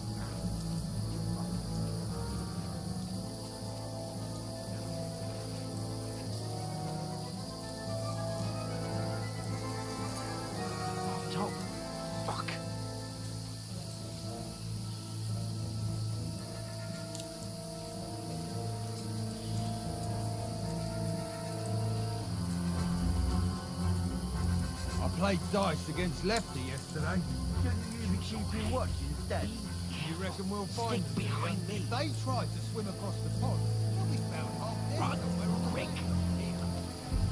Top. Fuck. I played dice against Lefty yesterday. Shouldn't you keep your watch instead? You reckon we'll find them? Behind me. If they try to swim across the pond, they'll be found half dead. Run, somewhere on the quick. beach.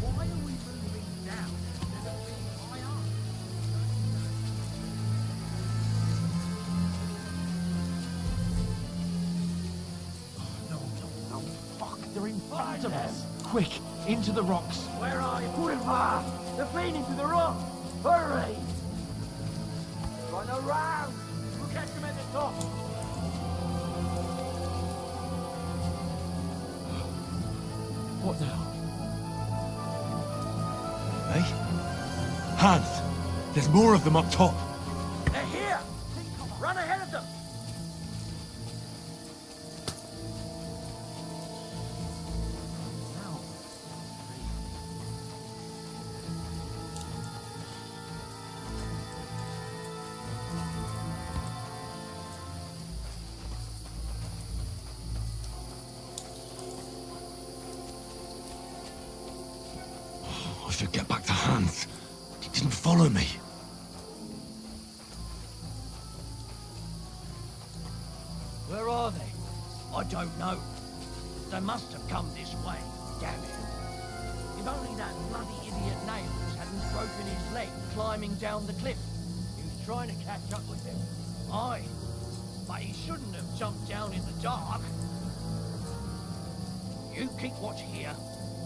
Why are we moving down instead of being high up? Oh, fuck, they're in front of us. Quick, into the rocks. Where are you? Quiver! They're feeding to the rock! Hurry! Run around! We'll catch them at the top! What now? Hey? Hans! There's more of them up top! They're here! Run ahead of them! I should get back to Hans. He didn't follow me. Where are they? I don't know. They must have come this way. Damn it. If only that bloody idiot Nails hadn't broken his leg climbing down the cliff. He was trying to catch up with them. Aye. But he shouldn't have jumped down in the dark. You keep watch here,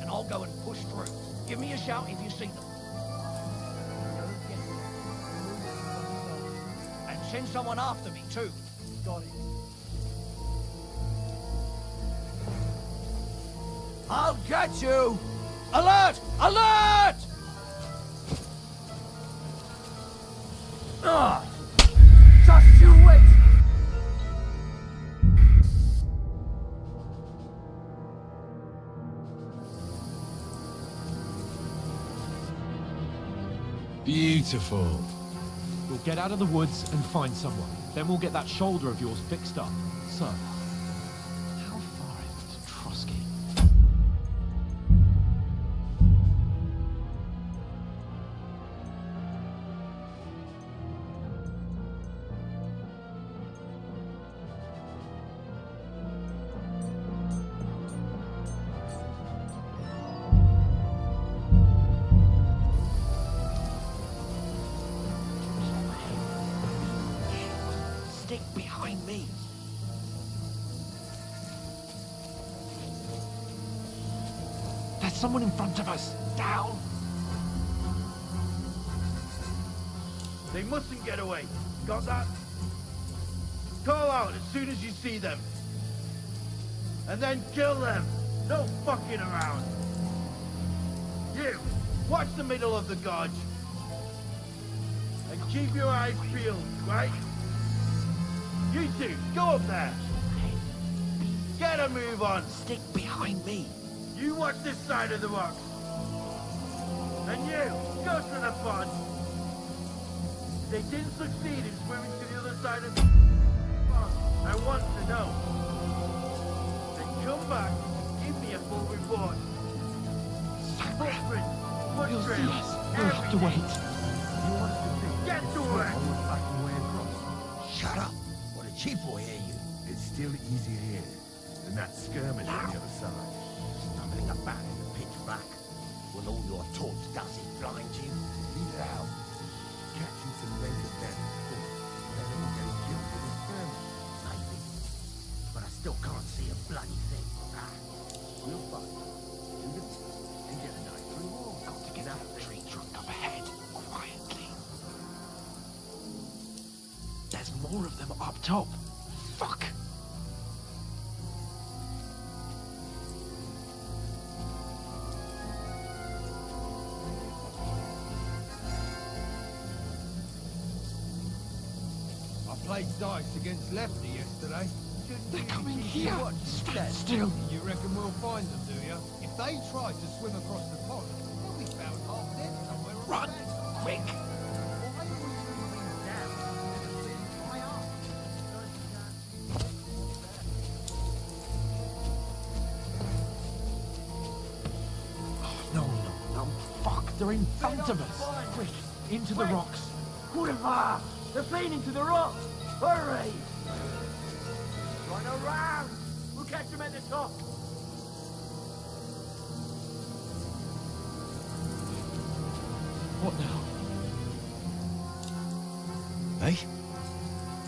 and I'll go and push through. Give me a shout if you see them. And send someone after me, too. Got it. I'll get you! Alert! Alert! Ah! Just you wait! Beautiful. We'll get out of the woods and find someone. Then we'll get that shoulder of yours fixed up. So, how far is it to Trotsky? Stick behind me. There's someone in front of us. Down. They mustn't get away. Got that? Call out as soon as you see them. And then kill them. No fucking around. You, watch the middle of the gorge. And keep your eyes peeled, right? You two, go up there. Get a move on. Stick behind me. You watch this side of the rocks. And you, go to the pond. If they didn't succeed in swimming to the other side of the pond, I want to know. Then come back and give me a full report. Footprints, foot You'll see trails, us. We'll have to wait. You want us to see? Get to work. Back the way across. Shut up, or the chief will hear you. It's still easier here than that skirmish on the other side. Stumbling about in the pitch black, with all your torch doesn't blind you. Leave it out. Catching some naked men before better than getting killed with a skirmish. Maybe. But I still can't see a bloody thing. We'll find do the best and get a nice reward. Got to get out of the tree trunk up ahead, quietly. up top. Fuck. I played dice against Lefty yesterday. They're coming here. Stand still. You reckon we'll find them, do you? If they try to swim across the pond, they'll be found half dead somewhere. Run! Quick! No, fuck, they're in front of us. Quick, into the rocks. Whatever! They're fleeing into the rocks! Hurry! Run around! We'll catch them at the top! What now? Hey?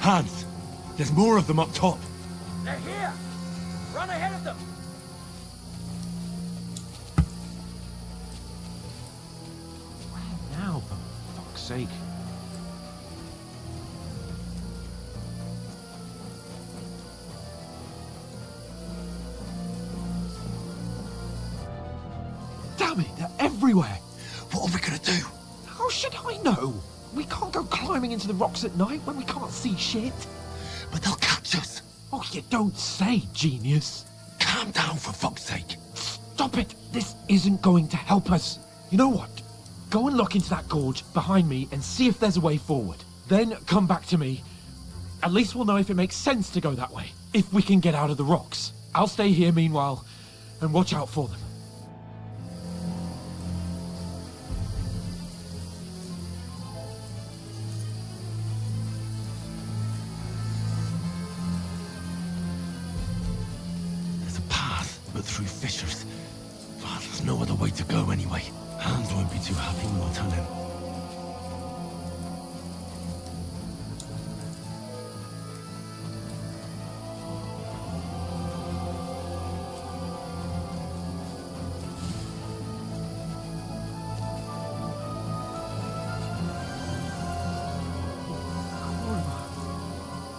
Hans! There's more of them up top! They're here! Run ahead of them! Where now, for fuck's sake? Damn it, they're everywhere! What are we gonna do? How should I know? We can't go climbing into the rocks at night when we can't see shit. But they'll catch us! Oh, you don't say, genius. Calm down, for fuck's sake! Stop it! This isn't going to help us. You know what? Go and look into that gorge behind me and see if there's a way forward. Then come back to me. At least we'll know if it makes sense to go that way. If we can get out of the rocks. I'll stay here meanwhile and watch out for them. But through fissures. Well, there's no other way to go anyway. Hans won't be too happy when I tell him.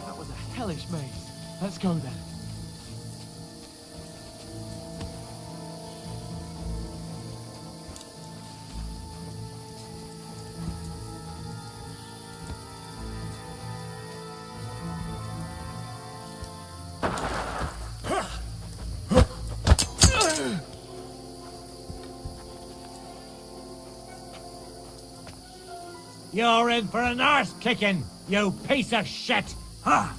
That was a hellish maze. Let's go then. You're in for an arse kicking, you piece of shit! Ha!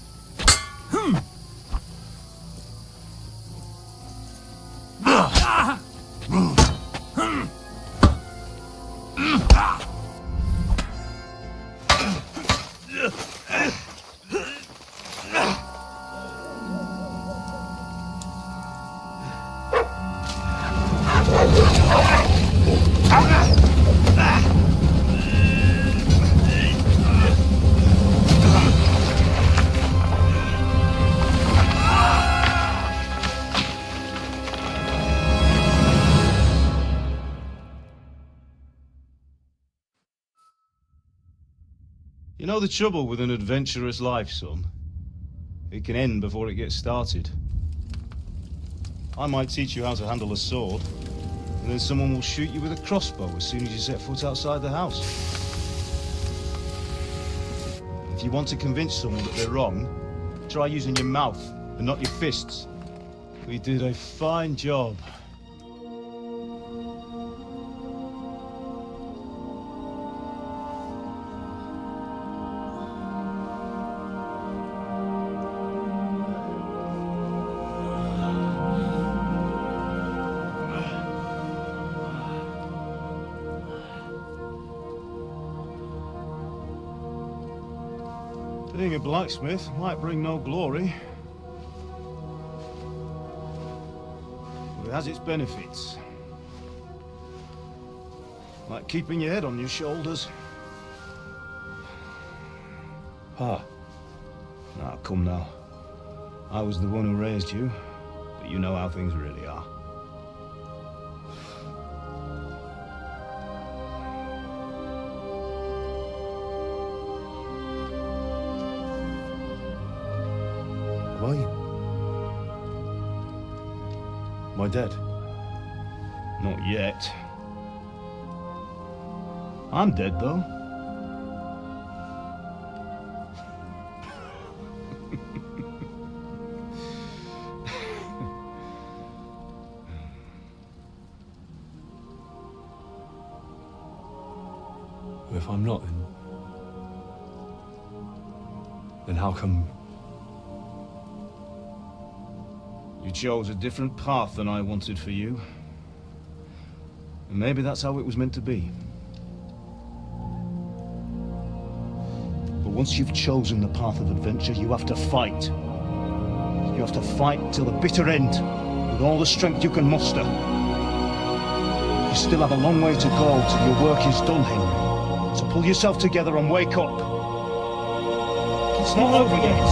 You know the trouble with an adventurous life, son? It can end before it gets started. I might teach you how to handle a sword, and then someone will shoot you with a crossbow as soon as you set foot outside the house. If you want to convince someone that they're wrong, try using your mouth and not your fists. We did a fine job. Being a blacksmith might bring no glory, but it has its benefits. Like keeping your head on your shoulders. Pa. Now, come now. I was the one who raised you, but you know how things really are. are you? Am I dead? Not yet. I'm dead, though. If I'm not, then how come... You chose a different path than I wanted for you. And maybe that's how it was meant to be. But once you've chosen the path of adventure, you have to fight. You have to fight till the bitter end, with all the strength you can muster. You still have a long way to go till your work is done, Henry. So pull yourself together and wake up. It's not over yet.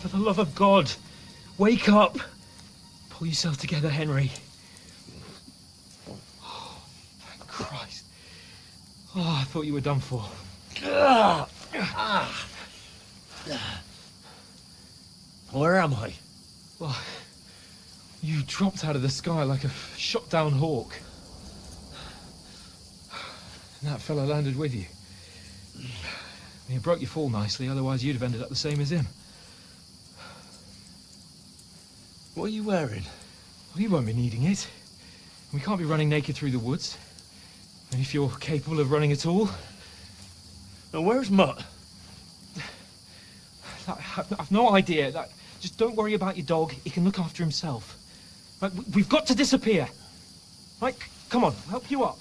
For the love of God, wake up. Pull yourself together, Henry. Oh, thank Christ. Oh, I thought you were done for. Where am I? Well, you dropped out of the sky like a shot down hawk. And that fella landed with you. He broke your fall nicely, otherwise you'd have ended up the same as him. What are you wearing? Well, you won't be needing it. We can't be running naked through the woods. And if you're capable of running at all... Now, where's Mutt? I've no idea. Just don't worry about your dog. He can look after himself. Right, we've got to disappear. Right, come on, I'll help you up.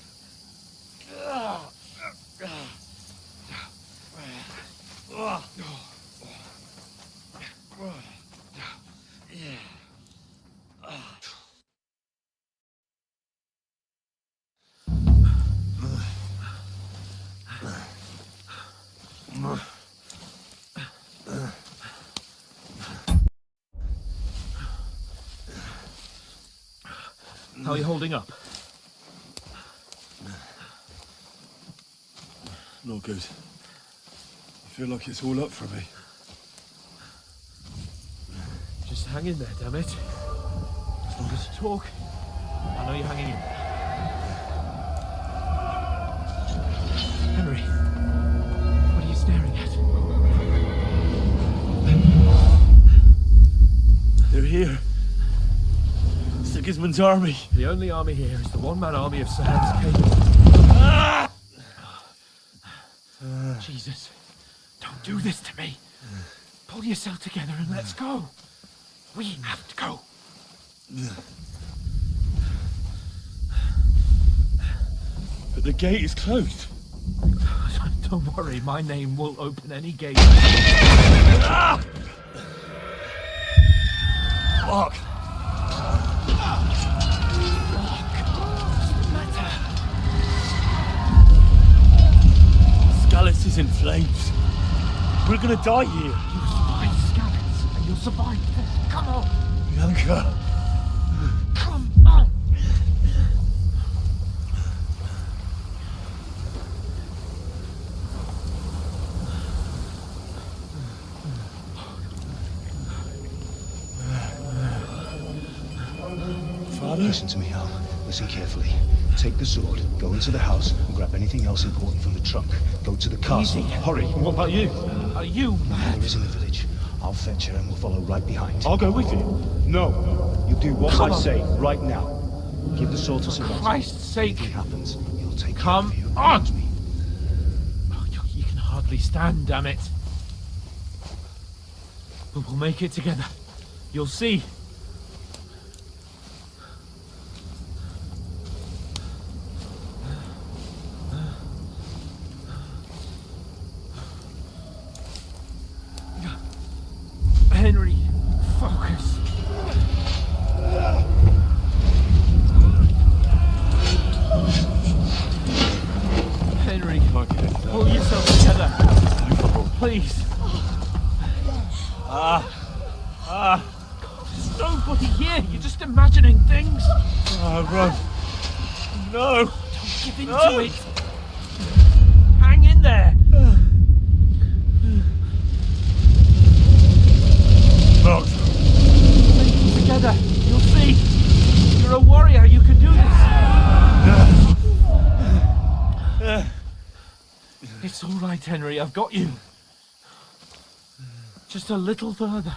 How are you holding up? Not good. I feel like it's all up for me. Just hang in there, damn it. As long as you talk, I know you're hanging in. Henry, what are you staring at? They're here. Sigismund's army. The only army here is the one-man army of Sir Hans Cable. Jesus, don't do this to me. Pull yourself together and let's go. We have to go. But the gate is closed. Don't worry, my name will open any gate. Fuck. Scallis is in flames. We're gonna die here. You'll survive Scallis, and you'll survive this. Come on. Bianca. Come on. Father? Listen to me, Al. Listen carefully. Take the sword, go into the house, and grab anything else important from the trunk. Go to the castle. Easy. Hurry. What about you? Are you mad? There is in the village. I'll fetch her and we'll follow right behind. I'll go with you. No. You do what Come I on. say right now. Give the sword to Sir For Hans. Christ's sake. If it happens, he'll take Come care of you. on. Oh, you can hardly stand, damn it. But we'll make it together. You'll see. Henry, focus. Henry, pull yourself together. Please. There's nobody here. You're just imagining things. Run. No. Don't give in to it. Hang in there. right, Henry, I've got you. Just a little further.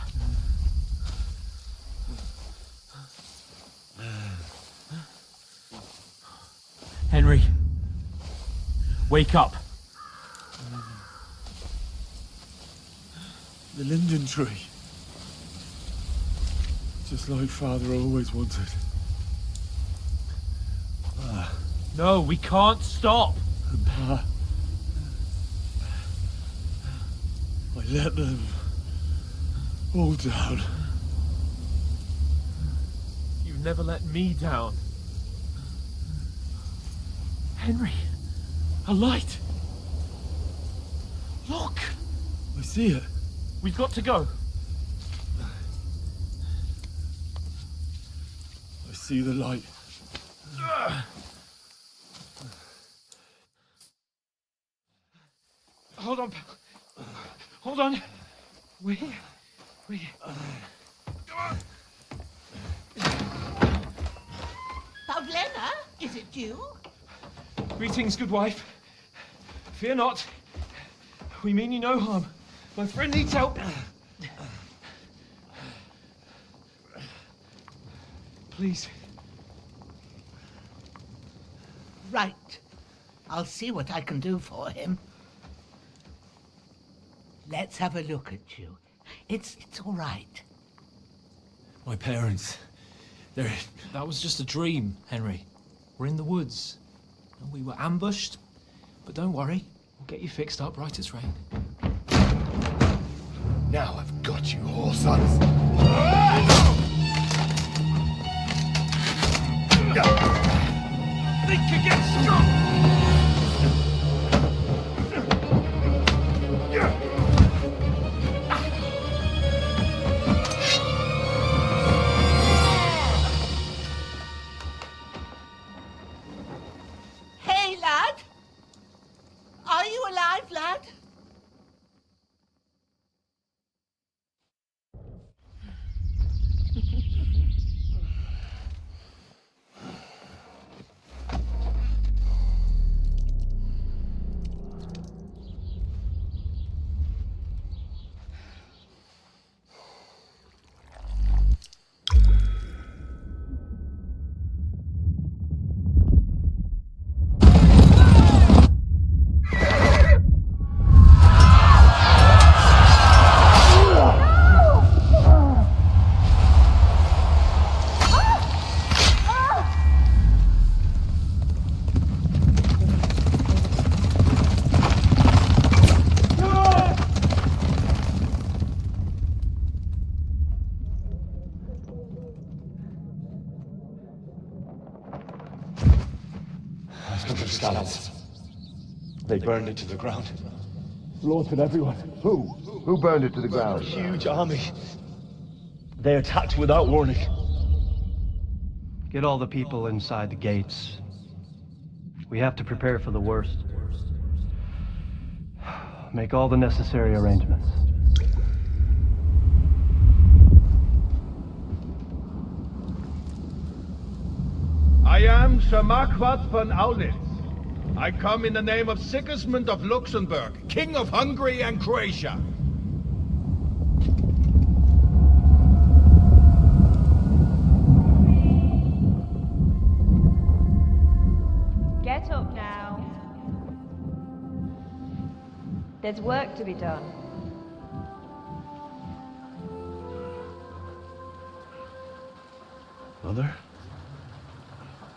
Henry, wake up. The linden tree. Just like Father always wanted. No, we can't stop. Pa, I let them all down. You've never let me down. Henry, a light. Look. I see it. We've got to go. I see the light. Hold on, pal. Hold on. We're here. We're here. Pavlena, is it you? Greetings, good wife. Fear not. We mean you no harm. My friend needs help. Please. Right. I'll see what I can do for him. Let's have a look at you. It's all right. My parents, that was just a dream, Henry. We're in the woods. And we were ambushed, but don't worry. We'll get you fixed up right as rain. Now I've got you, whore sons. Think again, strong. Hey, lad! Are you alive, lad? SELAS. They burned it to the ground. Slaughtered everyone. Who? Who burned it to the ground? A huge army. They attacked without warning. Get all the people inside the gates. We have to prepare for the worst. Make all the necessary arrangements. I am Sir Marquardt von Aulitz. I come in the name of Sigismund of Luxembourg, King of Hungary and Croatia. Get up now. There's work to be done. Mother?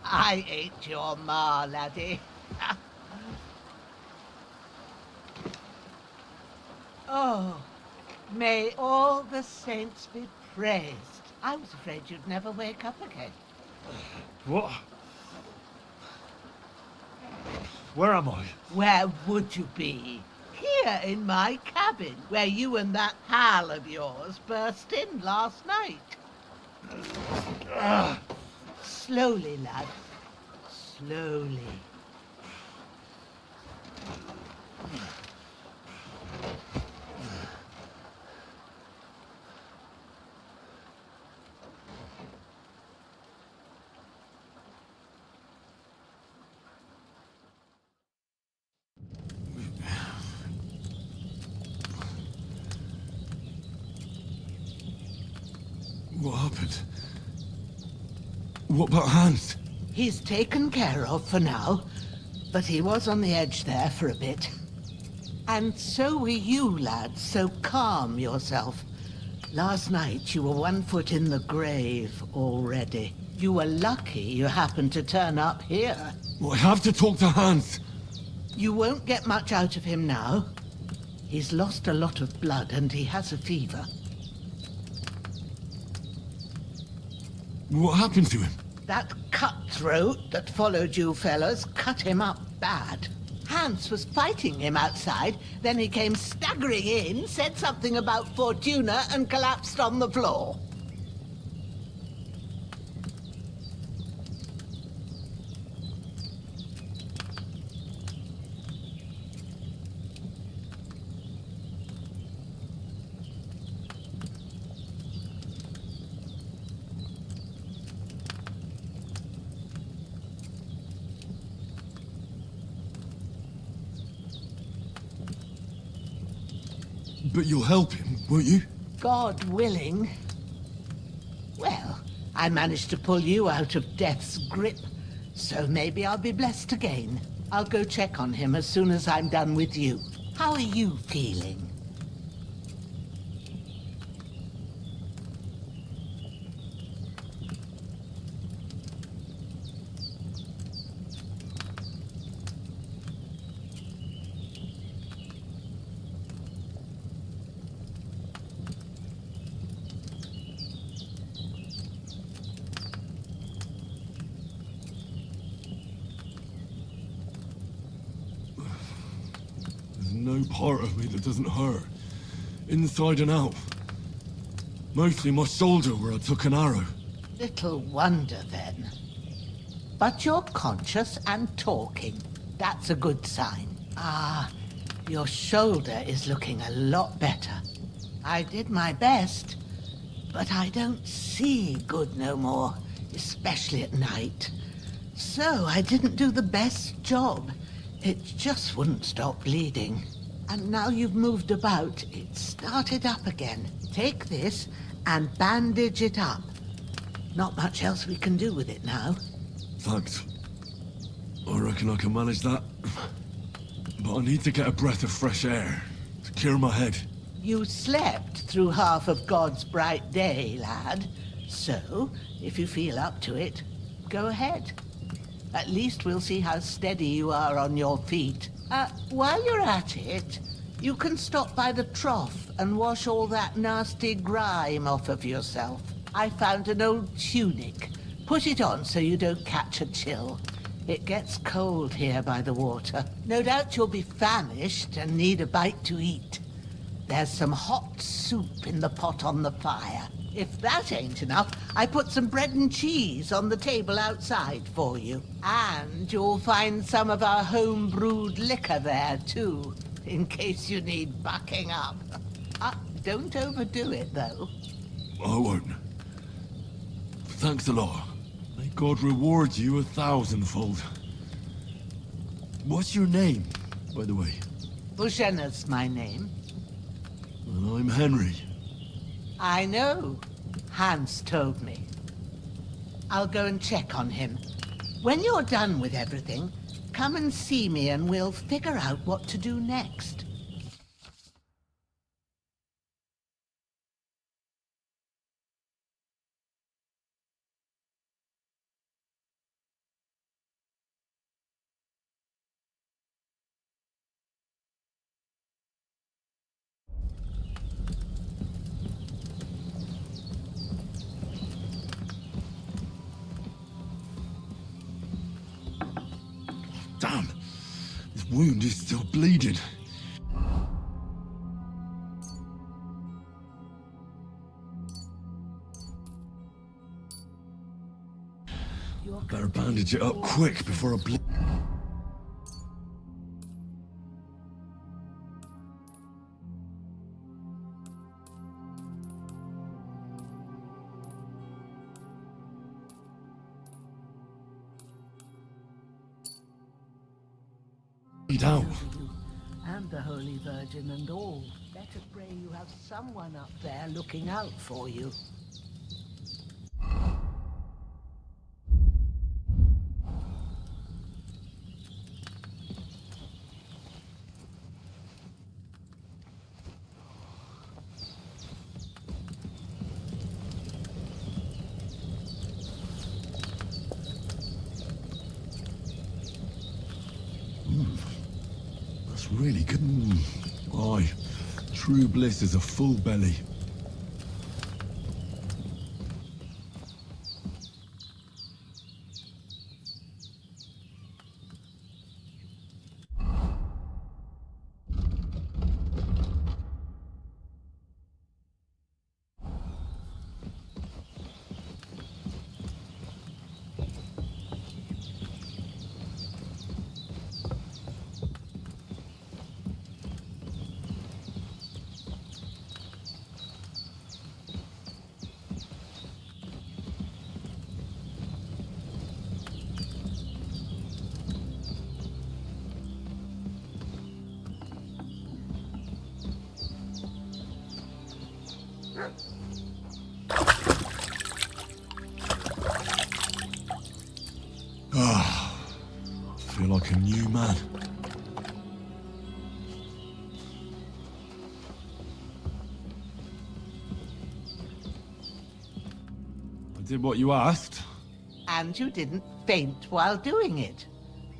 I ain't your ma, laddie. Oh, may all the saints be praised. I was afraid you'd never wake up again. What? Where am I? Where would you be? Here in my cabin, where you and that pal of yours burst in last night. Slowly, lad. Slowly. happened? What about Hans? He's taken care of for now, but he was on the edge there for a bit. And so were you, lads, so calm yourself. Last night you were 1 foot in the grave already. You were lucky you happened to turn up here. Well, I have to talk to Hans. You won't get much out of him now. He's lost a lot of blood and he has a fever. What happened to him? That cutthroat that followed you fellas cut him up bad. Hans was fighting him outside, then he came staggering in, said something about Fortuna, and collapsed on the floor. But you'll help him, won't you? God willing. Well, I managed to pull you out of death's grip, so maybe I'll be blessed again. I'll go check on him as soon as I'm done with you. How are you feeling? No part of me that doesn't hurt. Inside and out. Mostly my shoulder where I took an arrow. Little wonder then. But you're conscious and talking. That's a good sign. Ah, your shoulder is looking a lot better. I did my best, but I don't see good no more, especially at night. So I didn't do the best job. It just wouldn't stop bleeding. And now you've moved about, it started up again. Take this and bandage it up. Not much else we can do with it now. Thanks. I reckon I can manage that. But I need to get a breath of fresh air to clear my head. You slept through half of God's bright day, lad. So, if you feel up to it, go ahead. At least we'll see how steady you are on your feet. While you're at it, you can stop by the trough and wash all that nasty grime off of yourself. I found an old tunic. Put it on so you don't catch a chill. It gets cold here by the water. No doubt you'll be famished and need a bite to eat. There's some hot soup in the pot on the fire. If that ain't enough, I put some bread and cheese on the table outside for you. And you'll find some of our home-brewed liquor there, too, in case you need bucking up. Don't overdo it, though. I won't. Thanks a lot. May God reward you 1,000-fold. What's your name, by the way? Bushena's my name. And I'm Henry. I know. Hans told me. I'll go and check on him. When you're done with everything, come and see me and we'll figure out what to do next. Damn! This wound is still bleeding. Better bandage it up quick before I bleed. Out. And the Holy Virgin and all. Better pray you have someone up there looking out for you. It's really good. Aye, true bliss is a full belly. I feel like a new man. I did what you asked. And you didn't faint while doing it.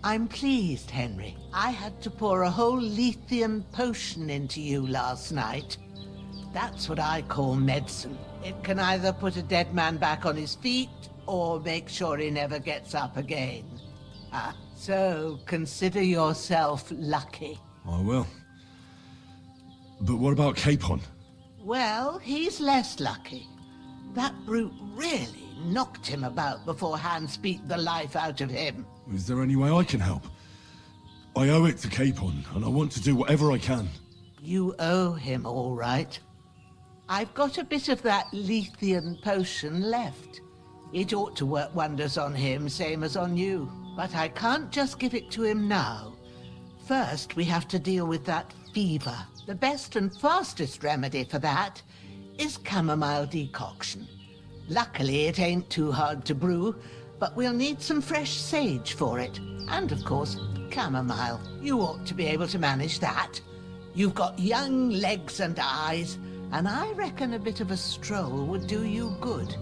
I'm pleased, Henry. I had to pour a whole lithium potion into you last night. That's what I call medicine. It can either put a dead man back on his feet, or make sure he never gets up again. So consider yourself lucky. I will. But what about Capon? Well, he's less lucky. That brute really knocked him about before Hans beat the life out of him. Is there any way I can help? I owe it to Capon, and I want to do whatever I can. You owe him, all right. I've got a bit of that lithium potion left. It ought to work wonders on him, same as on you. But I can't just give it to him now. First, we have to deal with that fever. The best and fastest remedy for that is chamomile decoction. Luckily, it ain't too hard to brew, but we'll need some fresh sage for it. And, of course, chamomile. You ought to be able to manage that. You've got young legs and eyes, and I reckon a bit of a stroll would do you good.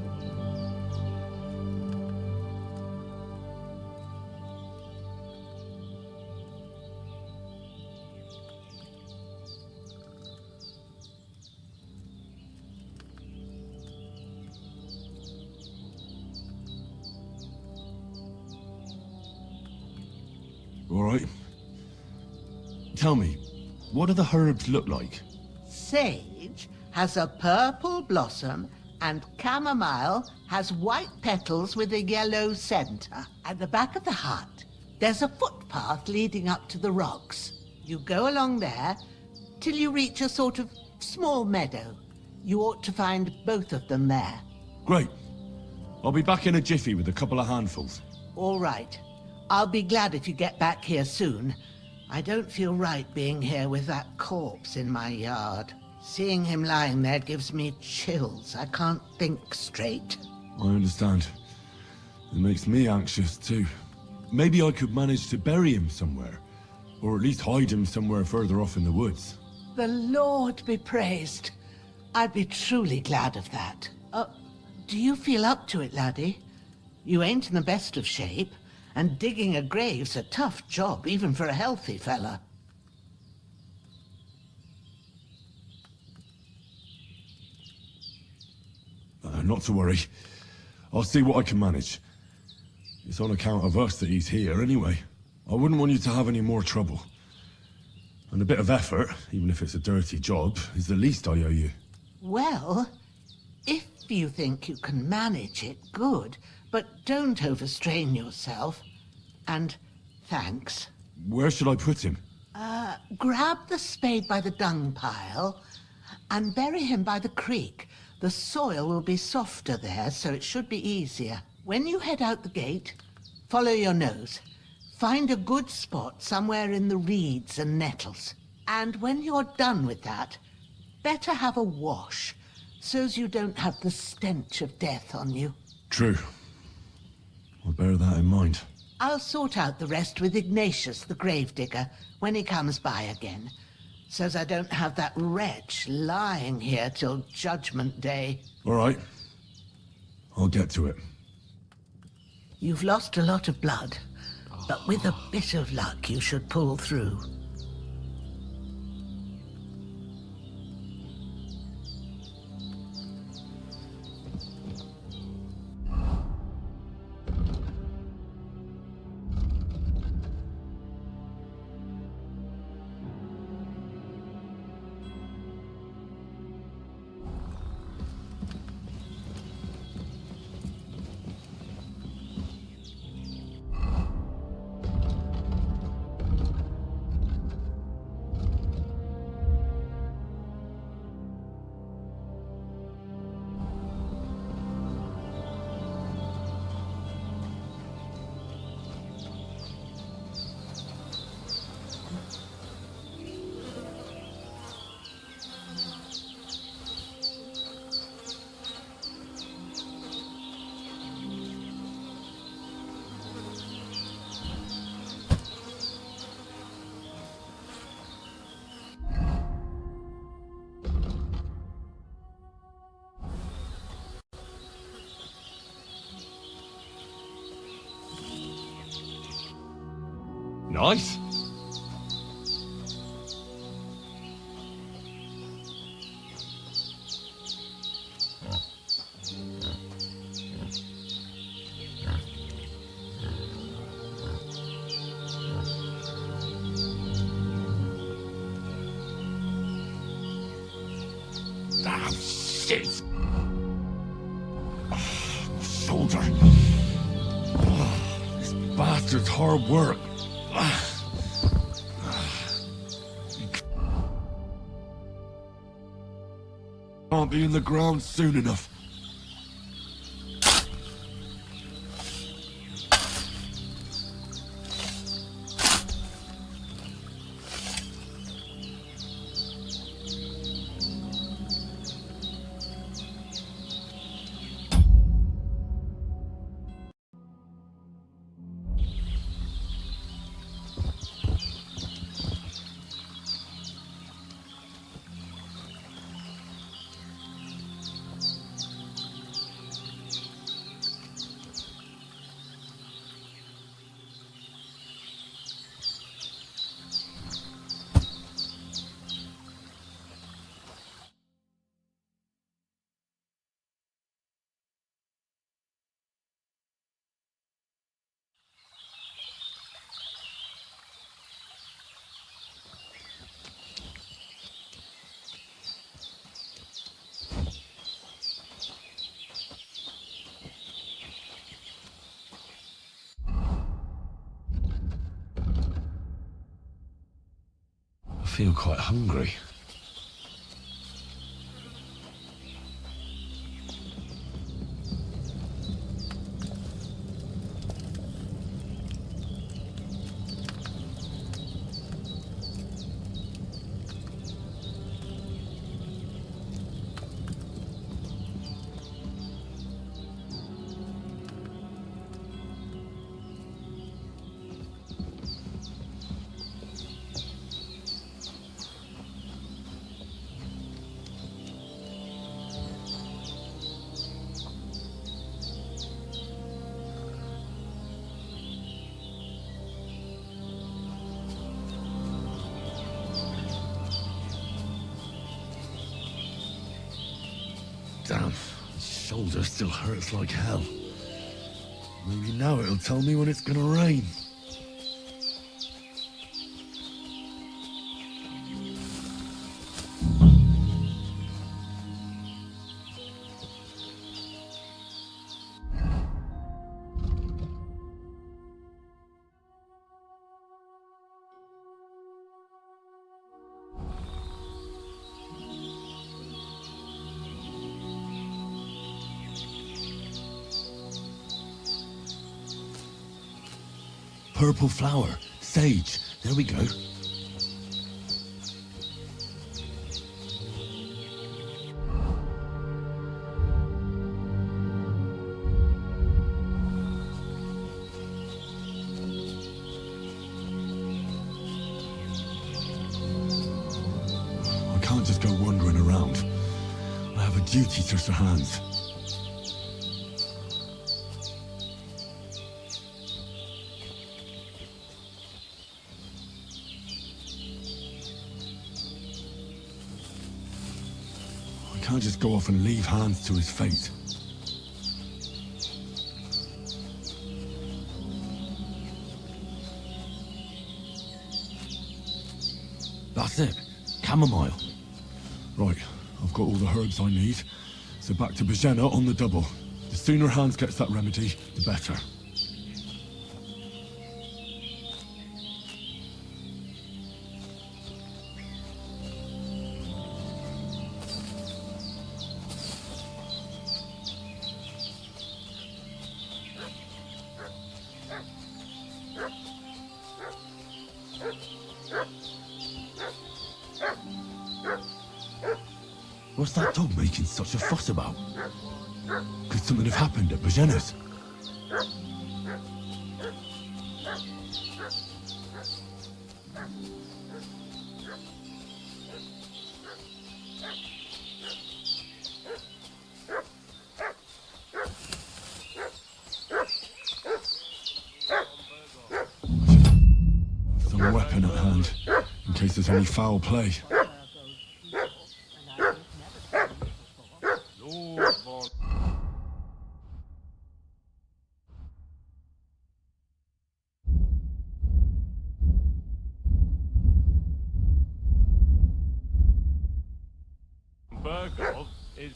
All right. Tell me, what do the herbs look like? Sage has a purple blossom, and chamomile has white petals with a yellow center. At the back of the hut, there's a footpath leading up to the rocks. You go along there till you reach a sort of small meadow. You ought to find both of them there. Great. I'll be back in a jiffy with a couple of handfuls. All right. I'll be glad if you get back here soon. I don't feel right being here with that corpse in my yard. Seeing him lying there gives me chills. I can't think straight. I understand. It makes me anxious too. Maybe I could manage to bury him somewhere. Or at least hide him somewhere further off in the woods. The Lord be praised. I'd be truly glad of that. Do you feel up to it, laddie? You ain't in the best of shape, and digging a grave's a tough job, even for a healthy fella. Not to worry. I'll see what I can manage. It's on account of us that he's here anyway. I wouldn't want you to have any more trouble. And a bit of effort, even if it's a dirty job, is the least I owe you. Well, if you think you can manage it, good. But don't overstrain yourself. And thanks. Where should I put him? Grab the spade by the dung pile and bury him by the creek. The soil will be softer there, so it should be easier. When you head out the gate, follow your nose. Find a good spot somewhere in the reeds and nettles. And when you're done with that, better have a wash, so's you don't have the stench of death on you. True. I'll bear that in mind. I'll sort out the rest with Ignatius, the gravedigger, when he comes by again, so's I don't have that wretch lying here till Judgment Day. All right. I'll get to it. You've lost a lot of blood, but with a bit of luck you should pull through. Nice. Ah, shit! Shoulder. This bastard's hard work. Can't be in the ground soon enough. I feel quite hungry. Damn, my shoulder still hurts like hell. Maybe now it'll tell me when it's gonna rain. Purple flower, sage, there we go. I can't just go wandering around. I have a duty to Sir Hans. I can't just go off and leave Hans to his fate. That's it. Chamomile. Right, I've got all the herbs I need. So back to Bajena on the double. The sooner Hans gets that remedy, the better. What's that dog making such a fuss about? Could something have happened at Bajena's? some weapon at hand, in case there's any foul play. Bergov is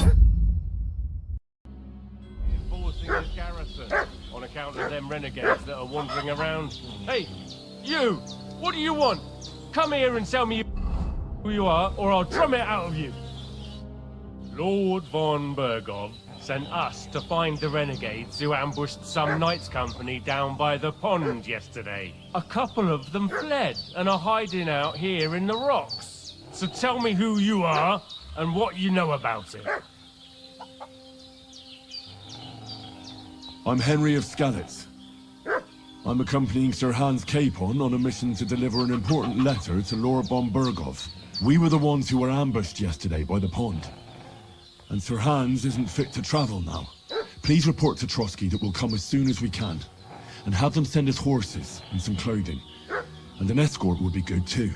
enforcing his garrison on account of them renegades that are wandering around. Hey, you! What do you want? Come here and tell me who you are, or I'll drum it out of you. Lord von Bergov sent us to find the renegades who ambushed some knights company down by the pond yesterday. A couple of them fled and are hiding out here in the rocks. So tell me who you are and what you know about it. I'm Henry of Skalitz. I'm accompanying Sir Hans Capon on a mission to deliver an important letter to Lord von Bergov. We were the ones who were ambushed yesterday by the pond. And Sir Hans isn't fit to travel now. Please report to Trotsky that we'll come as soon as we can. And have them send us horses and some clothing. And an escort would be good too.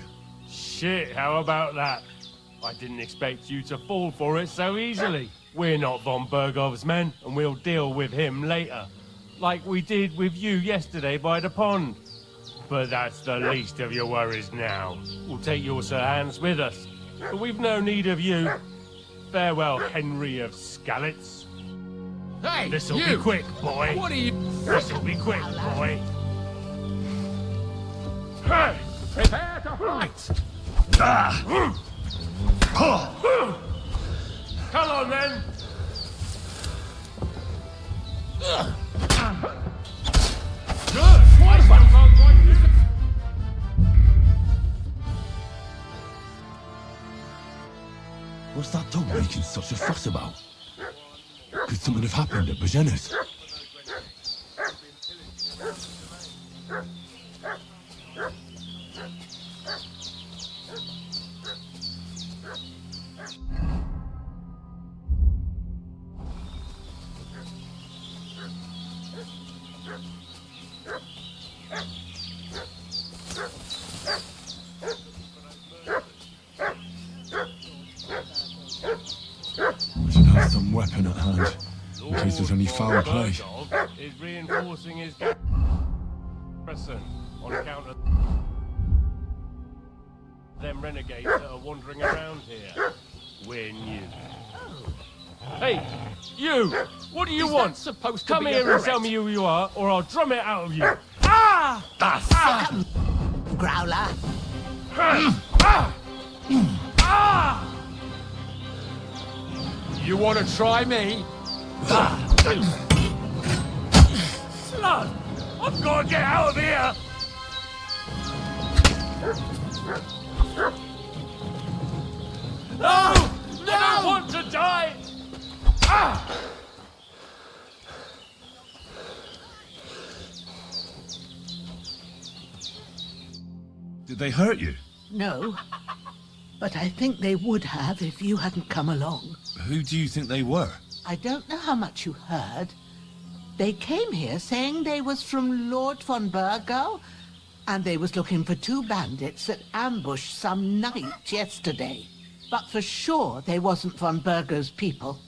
Shit, how about that? I didn't expect you to fall for it so easily. We're not von Bergov's men, and we'll deal with him later. Like we did with you yesterday by the pond. But that's the least of your worries now. We'll take your Sir Hans with us. But we've no need of you. Farewell, Henry of Skalitz. Hey, This'll you! be quick, boy. What are you... This'll be quick, boy. Prepare to fight! Come on, then. Good! What about... What's that dog making such a fuss about? Could something have happened at Bajena's? We should have some weapon at hand, in case there's any foul play. Is reinforcing his garrison on account of them renegades that are wandering around here. We're new. Hey, you! What do you want? Supposed to Come be here a and tell threat? me who you are, or I'll drum it out of you. Ah! Come, Growler. You want to try me? Slug! I've got to get out of here! No! I don't want to die! Did they hurt you? No, but I think they would have if you hadn't come along. Who do you think they were? I don't know how much you heard. They came here saying they was from Lord von Bergo, and they was looking for two bandits that ambushed some knight yesterday. But for sure they wasn't von Bergo's people.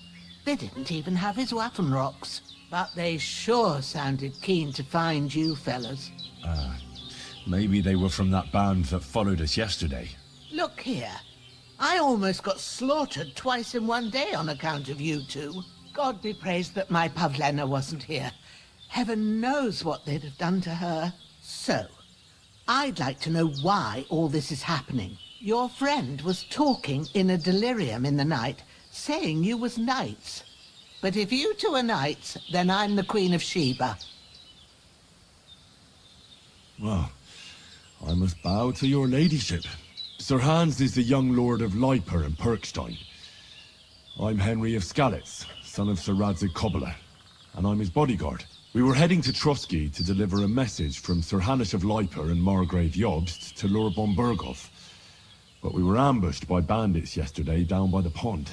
They didn't even have his Waffenrocks. But they sure sounded keen to find you fellas. Maybe they were from that band that followed us yesterday. Look here. I almost got slaughtered twice in one day on account of you two. God be praised that my Pavlena wasn't here. Heaven knows what they'd have done to her. So, I'd like to know why all this is happening. Your friend was talking in a delirium in the night, saying you was knights. But if you two are knights, then I'm the Queen of Sheba. Well, I must bow to your ladyship. Sir Hans is the young lord of Leiper and Perkstein. I'm Henry of Skalitz, son of Sir Radzig Kobyla, and I'm his bodyguard. We were heading to Trotsky to deliver a message from Sir Hanish of Leiper and Margrave Jobst to Lord von Bergov. But we were ambushed by bandits yesterday down by the pond,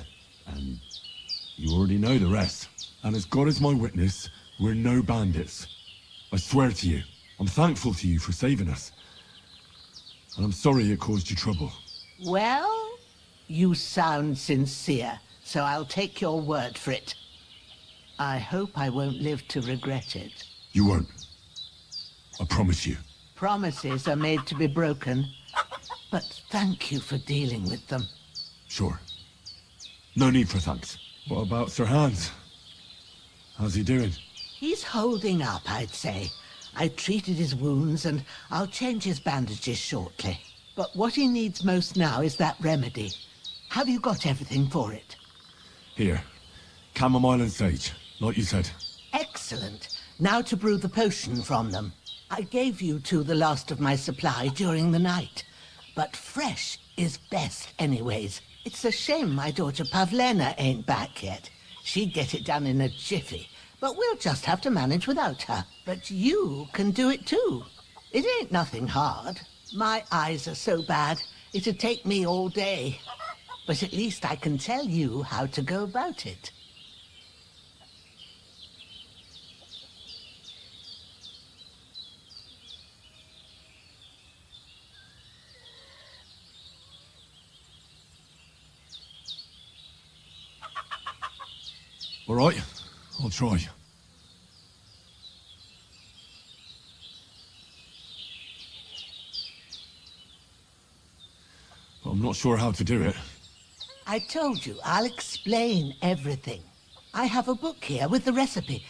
and you already know the rest. And as God is my witness, we're no bandits. I swear to you, I'm thankful to you for saving us. And I'm sorry it caused you trouble. Well, you sound sincere, so I'll take your word for it. I hope I won't live to regret it. You won't. I promise you. Promises are made to be broken, but thank you for dealing with them. Sure. No need for thanks. What about Sir Hans? How's he doing? He's holding up, I'd say. I treated his wounds and I'll change his bandages shortly. But what he needs most now is that remedy. Have you got everything for it? Here. Chamomile and sage, like you said. Excellent. Now to brew the potion from them. I gave you two the last of my supply during the night. But fresh is best anyways. It's a shame my daughter Pavlena ain't back yet. She'd get it done in a jiffy. But we'll just have to manage without her. But you can do it too. It ain't nothing hard. My eyes are so bad, it'd take me all day. But at least I can tell you how to go about it. All right, I'll try. But I'm not sure how to do it. I told you, I'll explain everything. I have a book here with the recipe,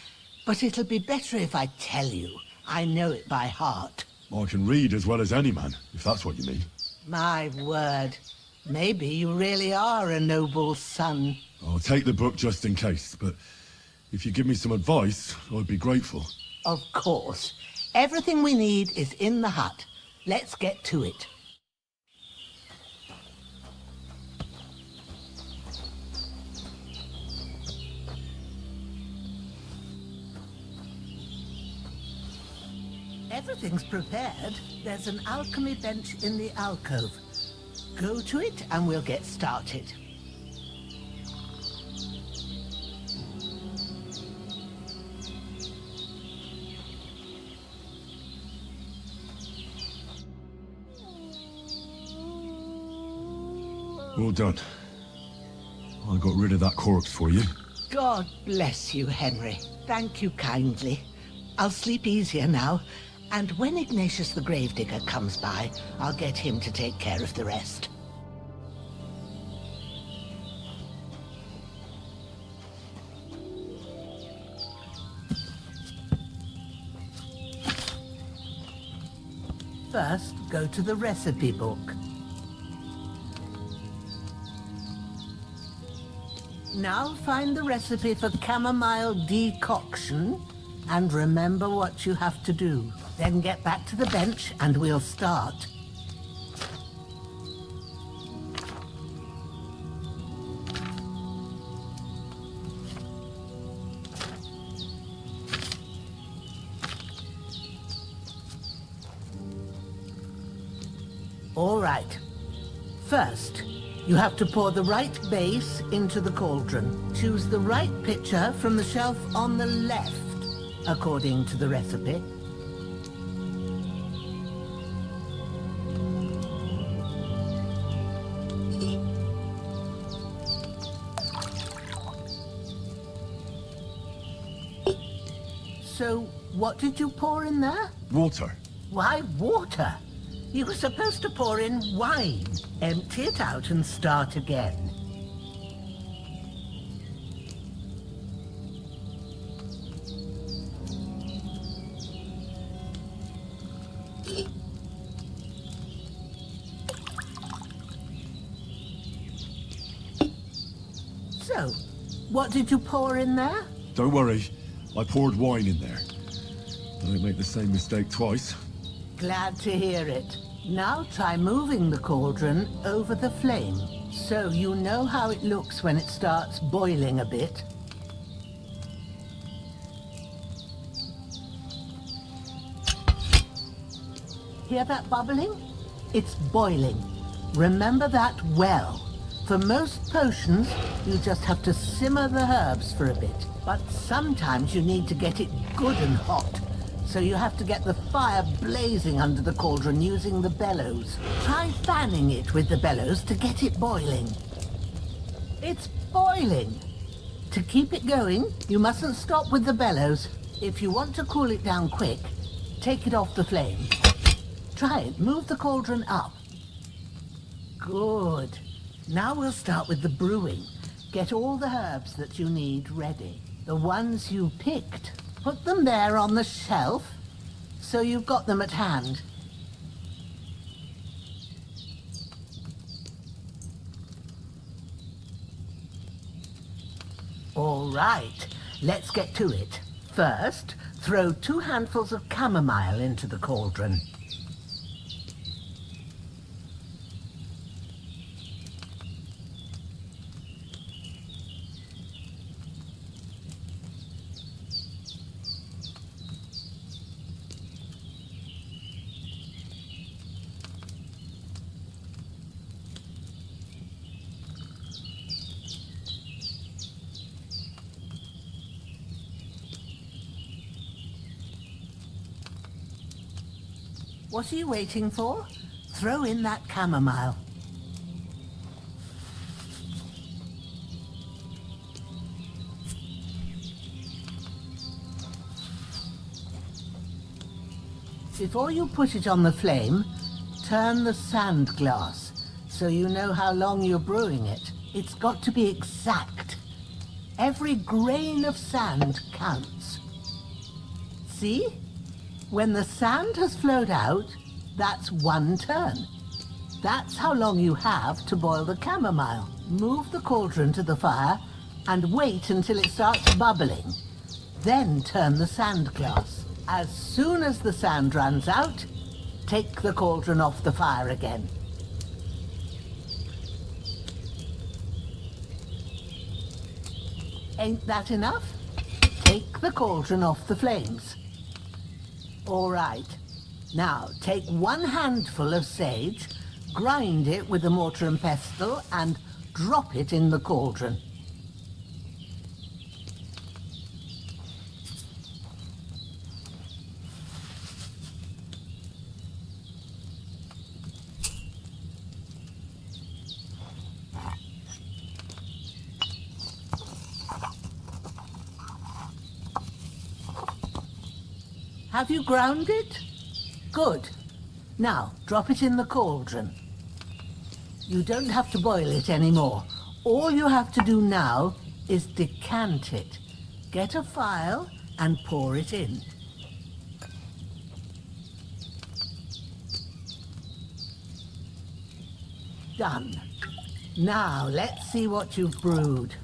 but it'll be better if I tell you. I know it by heart. I can read as well as any man, if that's what you mean. My word. Maybe you really are a noble son. I'll take the book just in case, but if you give me some advice, I'd be grateful. Of course. Everything we need is in the hut. Let's get to it. Everything's prepared. There's an alchemy bench in the alcove. Go to it and we'll get started. Well done. I got rid of that corpse for you. God bless you, Henry. Thank you kindly. I'll sleep easier now. And when Ignatius the Gravedigger comes by, I'll get him to take care of the rest. First, go to the recipe book. Now find the recipe for chamomile decoction and remember what you have to do. Then get back to the bench and we'll start. All right. First, you have to pour the right base into the cauldron. Choose the right pitcher from the shelf on the left, according to the recipe. So, what did you pour in there? Water. Why water? You were supposed to pour in wine. Empty it out and start again. So, what did you pour in there? Don't worry, I poured wine in there. Don't make the same mistake twice. Glad to hear it. Now try moving the cauldron over the flame, so you know how it looks when it starts boiling a bit. Hear that bubbling? It's boiling. Remember that well. For most potions, you just have to simmer the herbs for a bit. But sometimes you need to get it good and hot. so you have to get the fire blazing under the cauldron using the bellows. Try fanning it with the bellows to get it boiling. It's boiling! To keep it going, you mustn't stop with the bellows. If you want to cool it down quick, take it off the flame. Try it. Move the cauldron up. Good. Now we'll start with the brewing. Get all the herbs that you need ready. The ones you picked. Put them there on the shelf, so you've got them at hand. All right, let's get to it. First, throw 2 handfuls of chamomile into the cauldron. What are you waiting for? Throw in that chamomile. Before you put it on the flame, turn the sand glass so you know how long you're brewing it. It's got to be exact. Every grain of sand counts. See? When the sand has flowed out, that's 1 turn. That's how long you have to boil the chamomile. Move the cauldron to the fire and wait until it starts bubbling. Then turn the sand glass. As soon as the sand runs out, take the cauldron off the fire again. Ain't that enough? Take the cauldron off the flames. All right. Now, take 1 handful of sage, grind it with a mortar and pestle, and drop it in the cauldron. Have you ground it? Good. Now, drop it in the cauldron. You don't have to boil it anymore. All you have to do now is decant it. Get a phial and pour it in. Done. Now, let's see what you've brewed.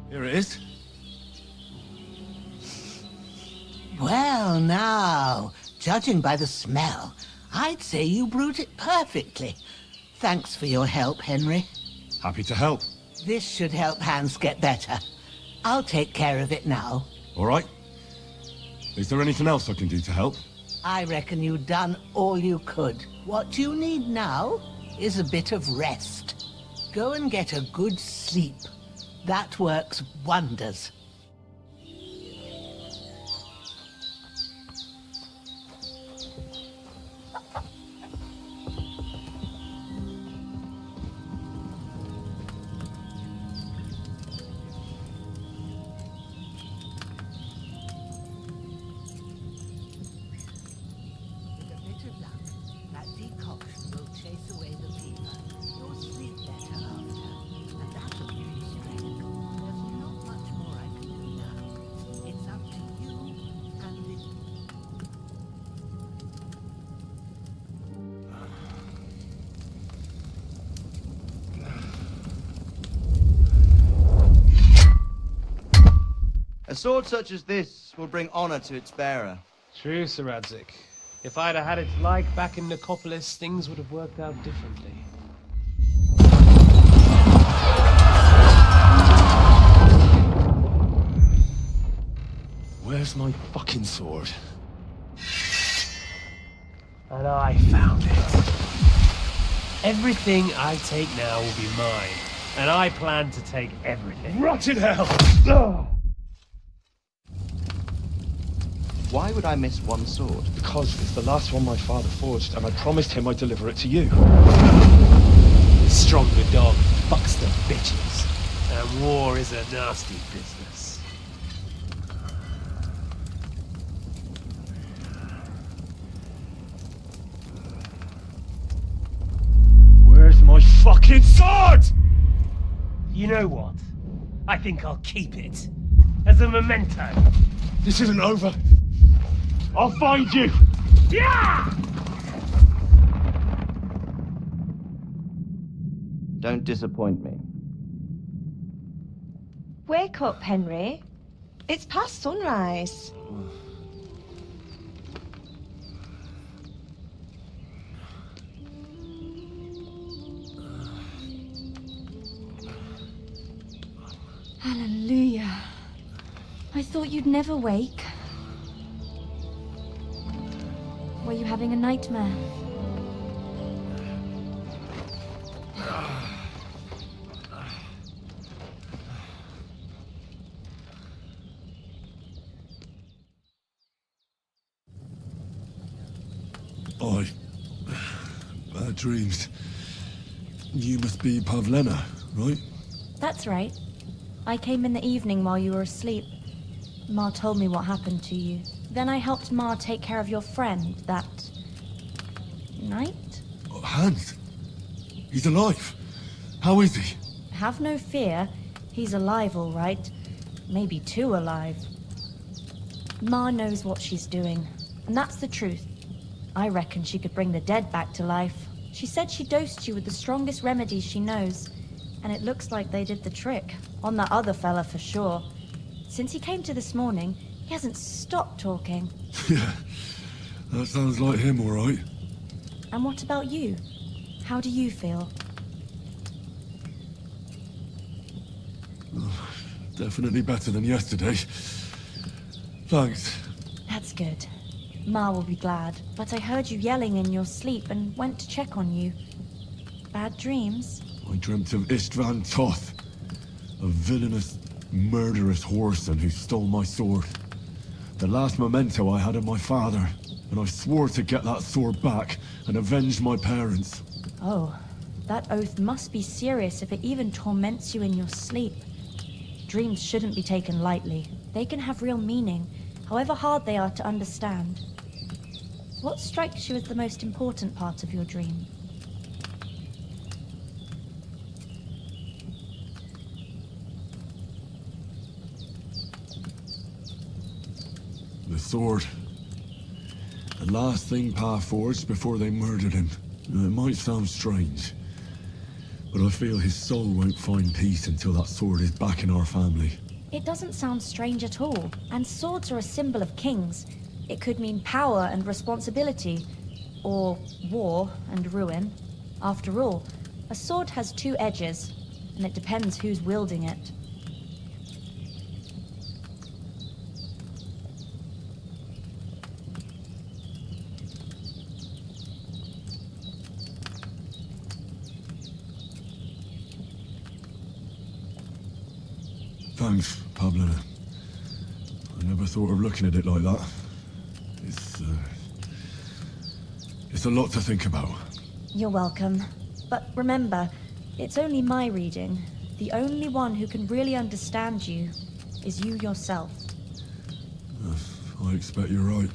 Here it is. Well, now, judging by the smell, I'd say you brewed it perfectly. Thanks for your help, Henry. Happy to help. This should help Hans get better. I'll take care of it now. All right. Is there anything else I can do to help? I reckon you've done all you could. What you need now is a bit of rest. Go and get a good sleep. That works wonders. A sword such as this will bring honor to its bearer. True, Sir Radzik. If I'd have had its like back in Nicopolis, things would have worked out differently. Where's my fucking sword? And I found it. Everything I take now will be mine. And I plan to take everything. Rot in hell! Why would I miss one sword? Because it's the last one my father forged, and I promised him I'd deliver it to you. Stronger dog fucks the bitches. And war is a nasty business. Where's my fucking sword? You know what? I think I'll keep it. As a memento. This isn't over. I'll find you! Yeah! Don't disappoint me. Wake up, Henry. It's past sunrise. Hallelujah. I thought you'd never wake. Were you having a nightmare? Bad dreams. You must be Pavlena, right? That's right. I came in the evening while you were asleep. Ma told me what happened to you. Then I helped Ma take care of your friend that night? Hans? He's alive. How is he? Have no fear. He's alive, all right. Maybe too alive. Ma knows what she's doing, and that's the truth. I reckon she could bring the dead back to life. She said she dosed you with the strongest remedies she knows, and it looks like they did the trick. On that other fella for sure. Since he came to this morning, he hasn't stopped talking. Yeah, that sounds like him, all right. And what about you? How do you feel? Definitely better than yesterday. Thanks. That's good. Ma will be glad, but I heard you yelling in your sleep and went to check on you. Bad dreams? I dreamt of Istvan Toth, a villainous, murderous whoreson who stole my sword. The last memento I had of my father, and I swore to get that sword back and avenge my parents. Oh, that oath must be serious if it even torments you in your sleep. Dreams shouldn't be taken lightly. They can have real meaning, however hard they are to understand. What strikes you as the most important part of your dream? The sword. The last thing Pa forged before they murdered him. Now, it might sound strange, but I feel his soul won't find peace until that sword is back in our family. It doesn't sound strange at all, and swords are a symbol of kings. It could mean power and responsibility, or war and ruin. After all, a sword has two edges, and it depends who's wielding it. Thanks, Pavlena. I never thought of looking at it like that. It's a lot to think about. You're welcome. But remember, it's only my reading. The only one who can really understand you is you yourself. I expect you're right.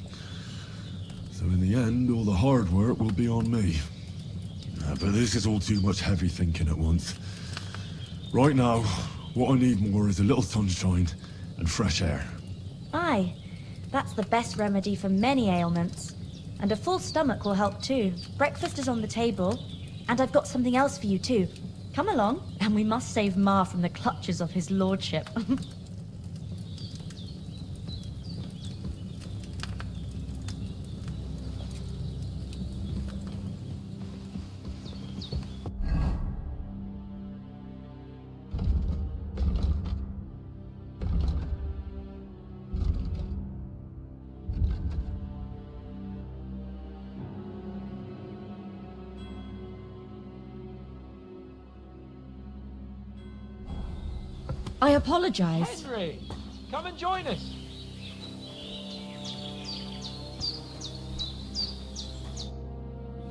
So in the end, all the hard work will be on me. But this is all too much heavy thinking at once. Right now, what I need more is a little sunshine and fresh air. Aye, that's the best remedy for many ailments. And a full stomach will help too. Breakfast is on the table, and I've got something else for you too. Come along, and we must save Ma from the clutches of his lordship. I apologize. Henry, come and join us.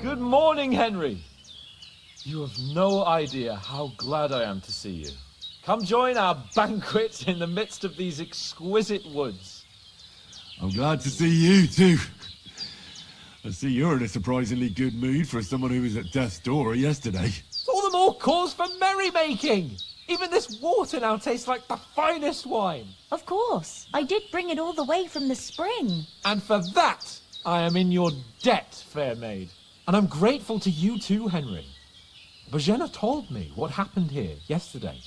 Good morning, Henry. You have no idea how glad I am to see you. Come join our banquet in the midst of these exquisite woods. I'm glad to see you too. I see you're in a surprisingly good mood for someone who was at death's door yesterday. All the more cause for merrymaking. Even this water now tastes like the finest wine. Of course. I did bring it all the way from the spring. And for that, I am in your debt, fair maid. And I'm grateful to you too, Henry. Bojena told me what happened here yesterday.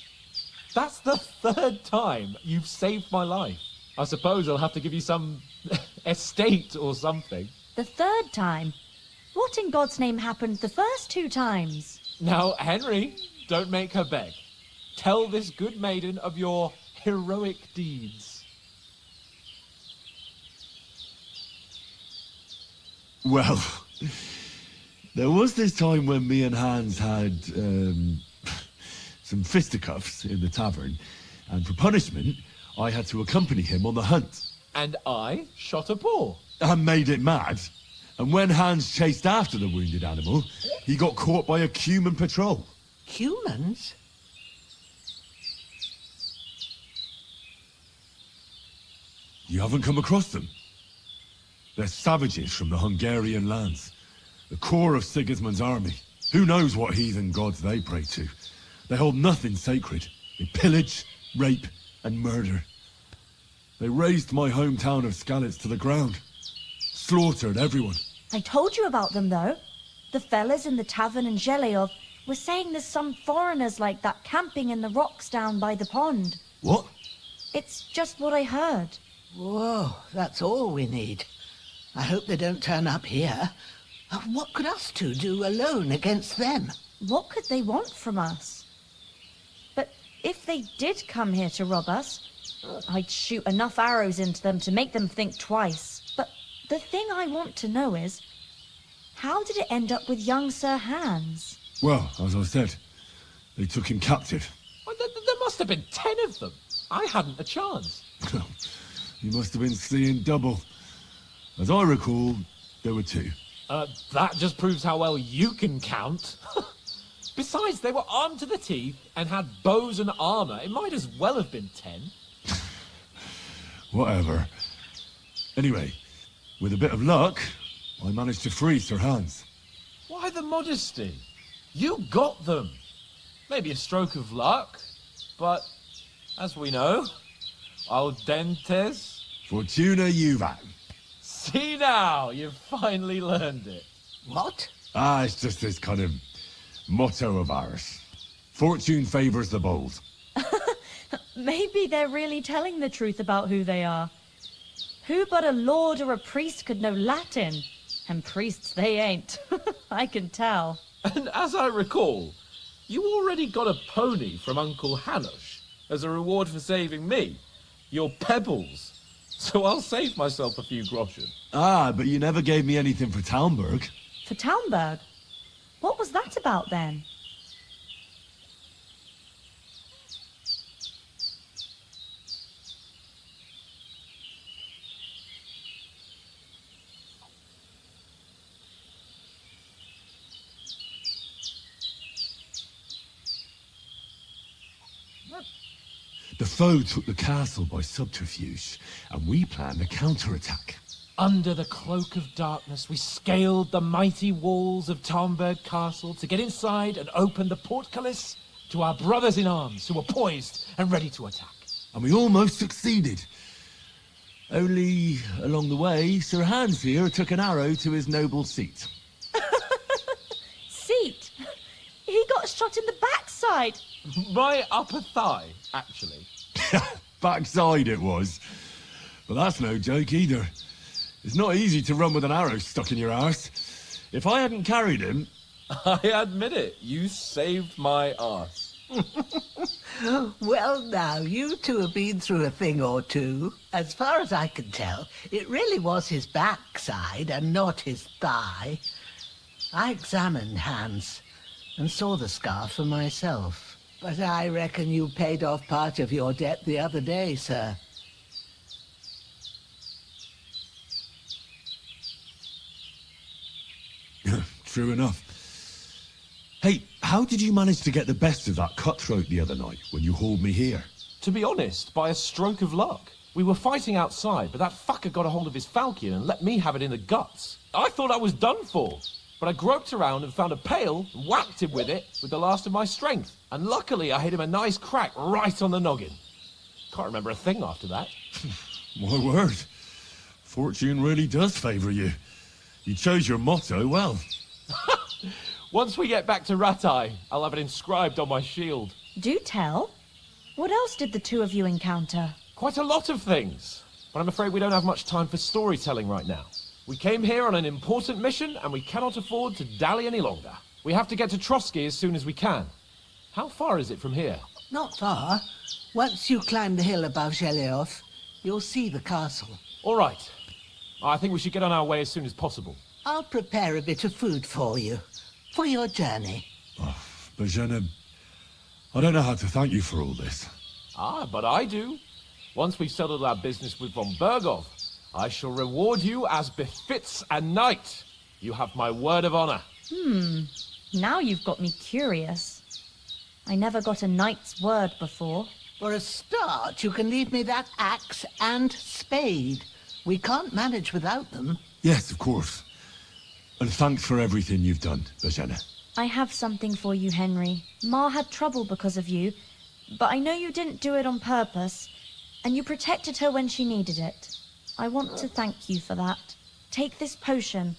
That's the 3rd time you've saved my life. I suppose I'll have to give you some estate or something. The 3rd time? What in God's name happened the first 2 times? Now, Henry, don't make her beg. Tell this good maiden of your heroic deeds. Well, there was this time when me and Hans had some fisticuffs in the tavern, and for punishment, I had to accompany him on the hunt. And I shot a boar. And made it mad. And when Hans chased after the wounded animal, he got caught by a human patrol. Humans? You haven't come across them? They're savages from the Hungarian lands. The core of Sigismund's army. Who knows what heathen gods they pray to? They hold nothing sacred. They pillage, rape, and murder. They razed my hometown of Skalitz to the ground. Slaughtered everyone. I told you about them, though. The fellas in the tavern in Zheleyov were saying there's some foreigners like that camping in the rocks down by the pond. What? It's just what I heard. Whoa, that's all we need. I hope they don't turn up here. What could us two do alone against them? What could they want from us? But if they did come here to rob us, I'd shoot enough arrows into them to make them think twice. But the thing I want to know is, how did it end up with young Sir Hans? Well, as I said, they took him captive. Well, there must have been 10 of them. I hadn't a chance. You must have been seeing double. As I recall, there were 2. That just proves how well you can count. Besides, they were armed to the teeth and had bows and armor. It might as well have been 10. Whatever. Anyway, with a bit of luck, I managed to free Sir Hans. Why the modesty? You got them. Maybe a stroke of luck, but as we know, al dentes. Fortuna juvat. See now, you've finally learned it. What? It's just this kind of motto of ours. Fortune favors the bold. Maybe they're really telling the truth about who they are. Who but a lord or a priest could know Latin? And priests they ain't. I can tell. And as I recall, you already got a pony from Uncle Hanush as a reward for saving me. Your pebbles. So I'll save myself a few groschen. But you never gave me anything for Talmberg. For Talmberg? What was that about then? The foe took the castle by subterfuge, and we planned a counterattack. Under the cloak of darkness, we scaled the mighty walls of Talmberg Castle to get inside and open the portcullis to our brothers in arms who were poised and ready to attack. And we almost succeeded. Only, along the way, Sir Hans here took an arrow to his noble seat. Seat? He got shot in the backside. My upper thigh, actually. Backside it was. But that's no joke either. It's not easy to run with an arrow stuck in your arse. If I hadn't carried him... I admit it, you saved my arse. Well, now, you two have been through a thing or two. As far as I can tell, it really was his backside and not his thigh. I examined Hans and saw the scar for myself. But I reckon you paid off part of your debt the other day, sir. True enough. Hey, how did you manage to get the best of that cutthroat the other night when you hauled me here? To be honest, by a stroke of luck. We were fighting outside, but that fucker got a hold of his falcon and let me have it in the guts. I thought I was done for, but I groped around and found a pail and whacked him with it with the last of my strength. And luckily I hit him a nice crack right on the noggin. Can't remember a thing after that. My word. Fortune really does favour you. You chose your motto well. Once we get back to Ratai, I'll have it inscribed on my shield. Do tell. What else did the two of you encounter? Quite a lot of things, but I'm afraid we don't have much time for storytelling right now. We came here on an important mission, and we cannot afford to dally any longer. We have to get to Trotsky as soon as we can. How far is it from here? Not far. Once you climb the hill above Zhelioth, you'll see the castle. All right. I think we should get on our way as soon as possible. I'll prepare a bit of food for you, for your journey. Oh, Bajena, I don't know how to thank you for all this. Ah, but I do. Once we've settled our business with von Bergov, I shall reward you as befits a knight. You have my word of honor. Now you've got me curious. I never got a knight's word before. For a start, you can leave me that axe and spade. We can't manage without them. Yes, of course. And thanks for everything you've done, Bajena. I have something for you, Henry. Ma had trouble because of you, but I know you didn't do it on purpose, and you protected her when she needed it. I want to thank you for that. Take this potion.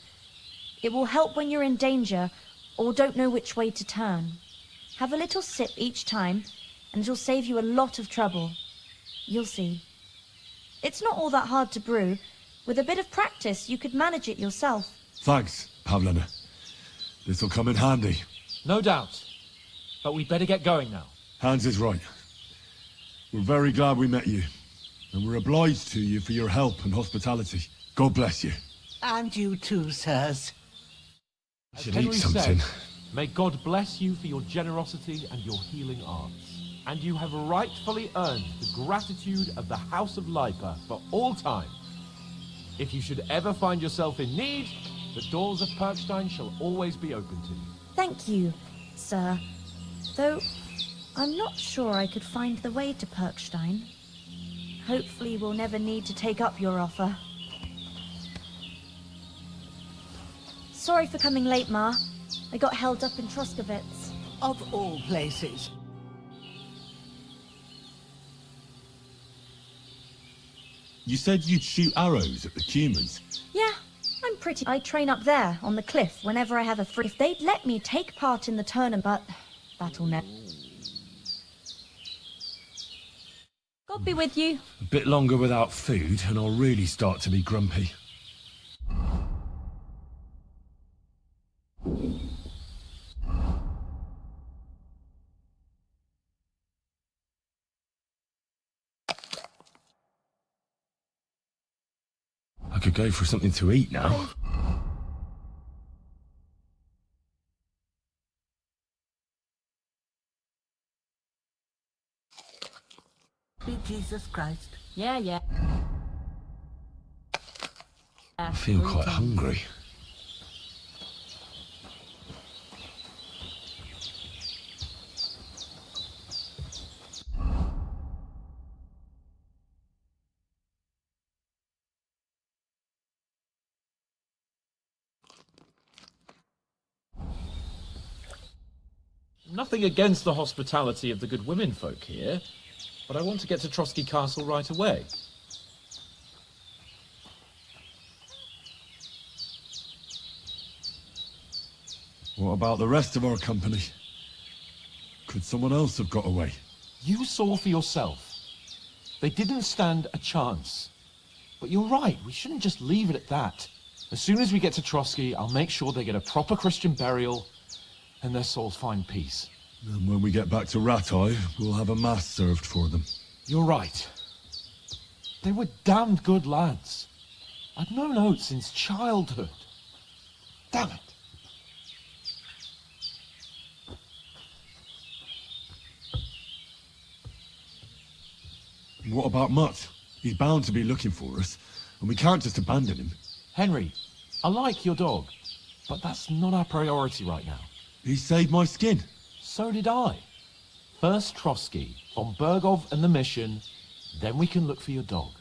It will help when you're in danger or don't know which way to turn. Have a little sip each time, and it'll save you a lot of trouble. You'll see. It's not all that hard to brew. With a bit of practice, you could manage it yourself. Thanks, Pavlena. This'll come in handy. No doubt. But we'd better get going now. Hans is right. We're very glad we met you. And we're obliged to you for your help and hospitality. God bless you. And you too, sirs. As Should Henry eat something. said, may God bless you for your generosity and your healing arts. And you have rightfully earned the gratitude of the House of Lipa for all time. If you should ever find yourself in need, the doors of Perkstein shall always be open to you. Thank you, sir. Though, I'm not sure I could find the way to Perkstein. Hopefully we'll never need to take up your offer. Sorry for coming late, Ma. I got held up in Troskovitz. Of all places. You said you'd shoot arrows at the humans. Yeah, I'm pretty... I train up there, on the cliff, whenever I have a free... If they'd let me take part in the tournament, but... that'll never... God be with you. A bit longer without food, and I'll really start to be grumpy. I could go for something to eat now. Be Jesus Christ. Yeah. I feel quite hungry. Nothing against the hospitality of the good women folk here, but I want to get to Trotsky Castle right away. What about the rest of our company? Could someone else have got away? You saw for yourself. They didn't stand a chance. But you're right, we shouldn't just leave it at that. As soon as we get to Trotsky, I'll make sure they get a proper Christian burial and their souls find peace. And when we get back to Ratai, we'll have a mass served for them. You're right. They were damned good lads. I've known Oates since childhood. Damn it. What about Mutt? He's bound to be looking for us, and we can't just abandon him. Henry, I like your dog, but that's not our priority right now. He saved my skin. So did I. First Trotsky, von Bergov and the mission, then we can look for your dog.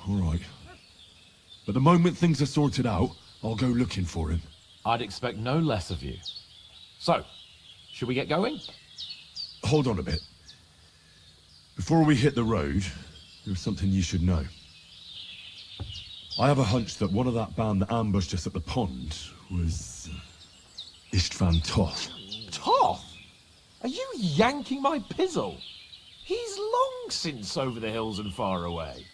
All right. But the moment things are sorted out, I'll go looking for him. I'd expect no less of you. So, should we get going? Hold on a bit. Before we hit the road, there's something you should know. I have a hunch that one of that band that ambushed us at the pond was Istvan Toth. Toth? Are you yanking my pizzle? He's long since over the hills and far away.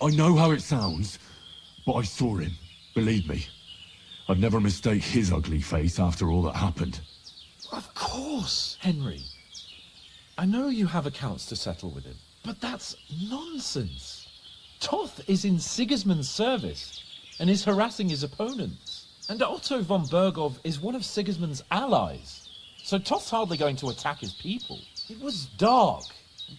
I know how it sounds, but I saw him. Believe me. I'd never mistake his ugly face after all that happened. Of course, Henry. I know you have accounts to settle with him, but that's nonsense. Toth is in Sigismund's service and is harassing his opponents. And Otto von Bergov is one of Sigismund's allies. So Toth's hardly going to attack his people. It was dark.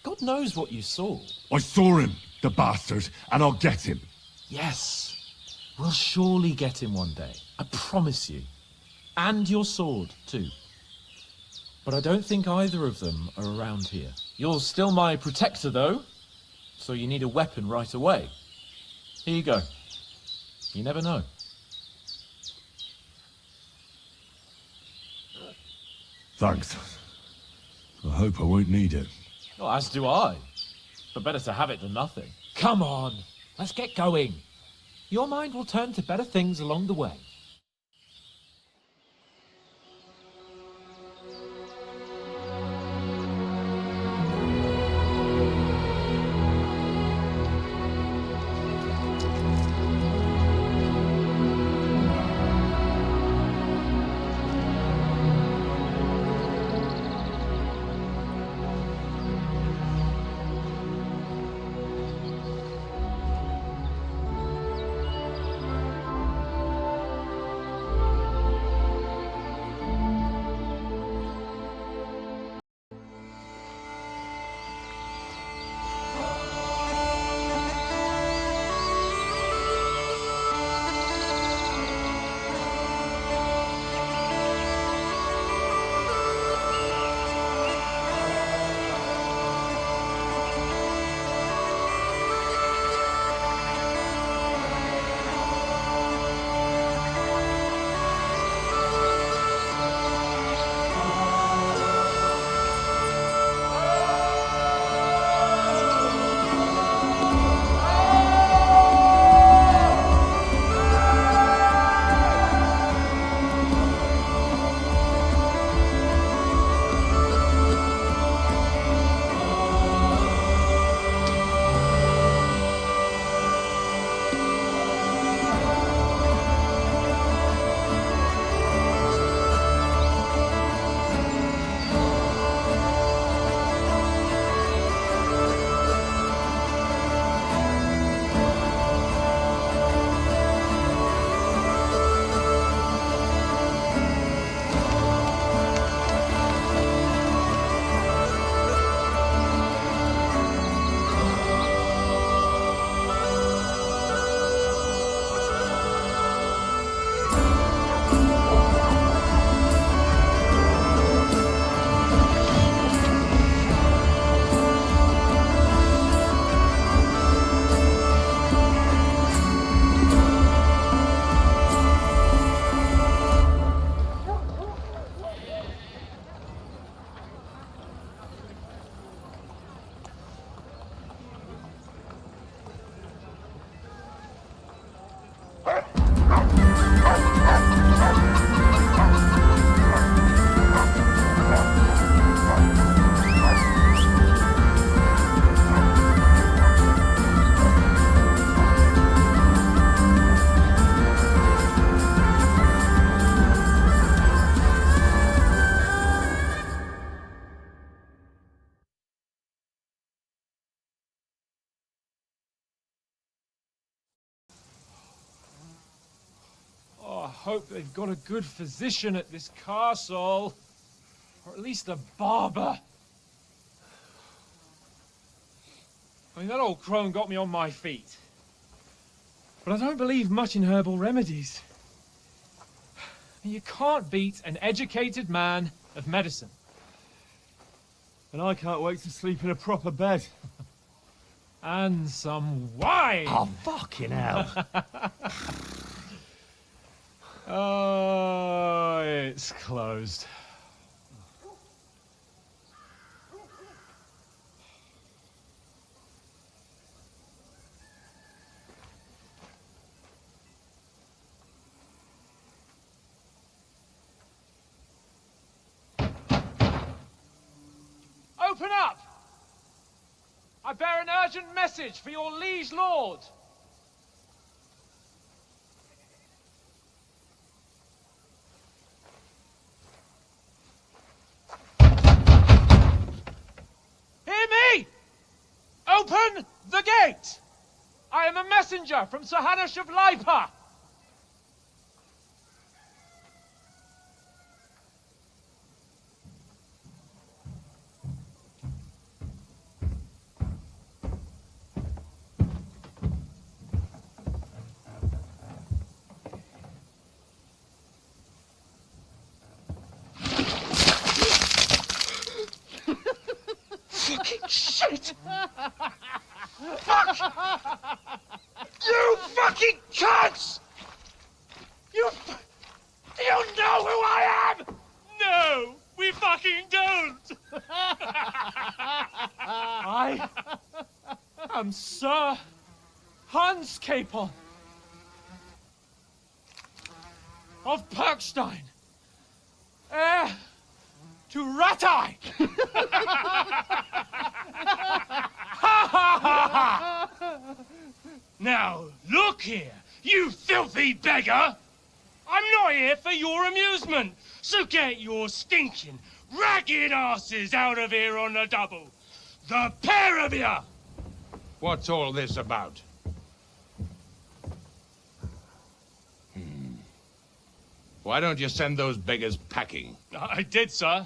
God knows what you saw. I saw him, the bastard, and I'll get him. Yes. We'll surely get him one day. I promise you. And your sword, too. But I don't think either of them are around here. You're still my protector, though, so you need a weapon right away. Here you go. You never know. Thanks. I hope I won't need it. Well, as do I. But better to have it than nothing. Come on, let's get going. Your mind will turn to better things along the way. hope they've got a good physician at this castle. Or at least a barber. I mean, that old crone got me on my feet. But I don't believe much in herbal remedies. You can't beat an educated man of medicine. And I can't wait to sleep in a proper bed. And some wine! Oh, fucking hell. Oh, it's closed. Open up! I bear an urgent message for your liege lord. Hear me! Open the gate! I am a messenger from Sir Hanush of Lipa. Fucking shit! Fuck! You fucking cunts! Do you know who I am? No, we fucking don't! I am Sir Hans Capon of Perkstein, heir to Ratai! Now, look here, you filthy beggar! I'm not here for your amusement, so get your stinking, ragged asses out of here on the double. The pair of you! What's all this about? Why don't you send those beggars packing? I did, sir.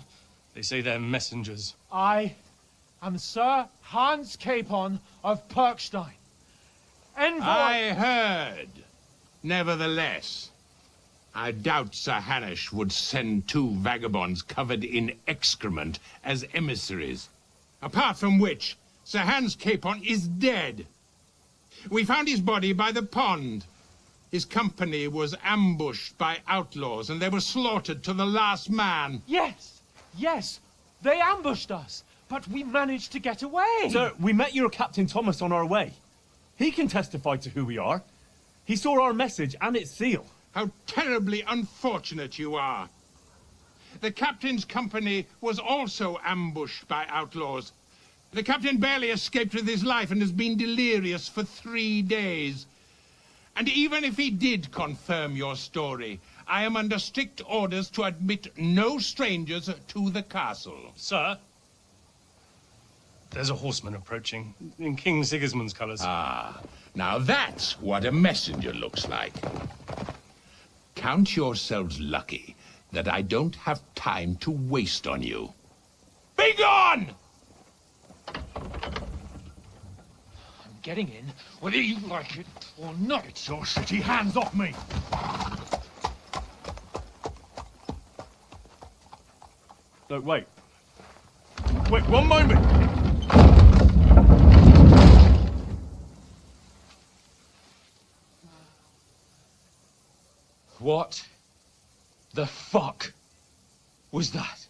They say they're messengers. I am Sir Hans Capon of Perkstein. Envoy... I heard. Nevertheless, I doubt Sir Hanush would send two vagabonds covered in excrement as emissaries. Apart from which, Sir Hans Capon is dead. We found his body by the pond. His company was ambushed by outlaws, and they were slaughtered to the last man. Yes, yes, they ambushed us, but we managed to get away. Sir, we met your Captain Thomas on our way. He can testify to who we are. He saw our message and its seal. How terribly unfortunate you are. The captain's company was also ambushed by outlaws. The captain barely escaped with his life and has been delirious for 3 days. And even if he did confirm your story, I am under strict orders to admit no strangers to the castle. Sir, there's a horseman approaching in King Sigismund's colours. Ah, now that's what a messenger looks like. Count yourselves lucky that I don't have time to waste on you. Be gone! I'm getting in, whether you like it or not. Get your shitty hands off me! No, wait. Wait, one moment! What the fuck was that?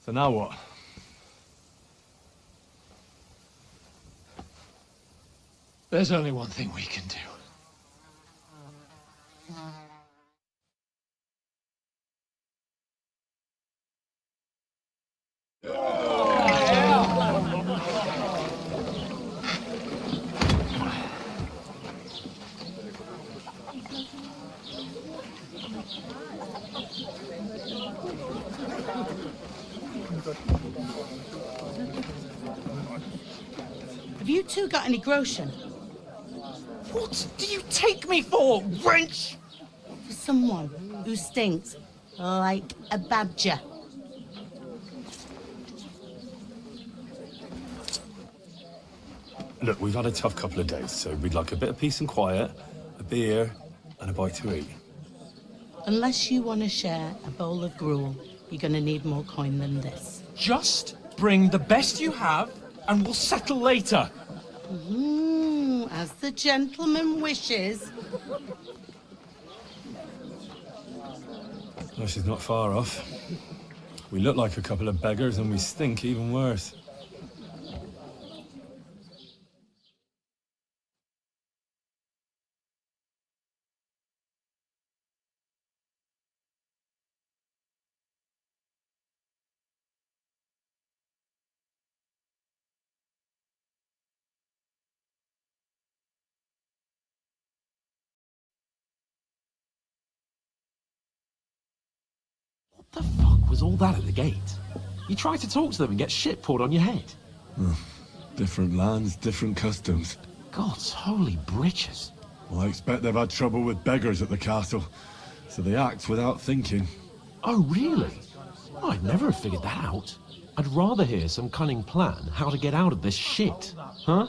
So now what? There's only one thing we can do. Have you two got any groschen? What do you take me for, wench? For someone who stinks like a badger. Look, we've had a tough couple of days, so we'd like a bit of peace and quiet, a beer, and a bite to eat. Unless you want to share a bowl of gruel, you're going to need more coin than this. Just bring the best you have, and we'll settle later. As the gentleman wishes. Well, she's not far off. We look like a couple of beggars, and we stink even worse. What the fuck was all that at the gate? You try to talk to them and get shit poured on your head. Different lands, different customs. God's holy britches. Well, I expect they've had trouble with beggars at the castle, so they act without thinking. Oh, really? Oh, I'd never have figured that out. I'd rather hear some cunning plan how to get out of this shit. Huh?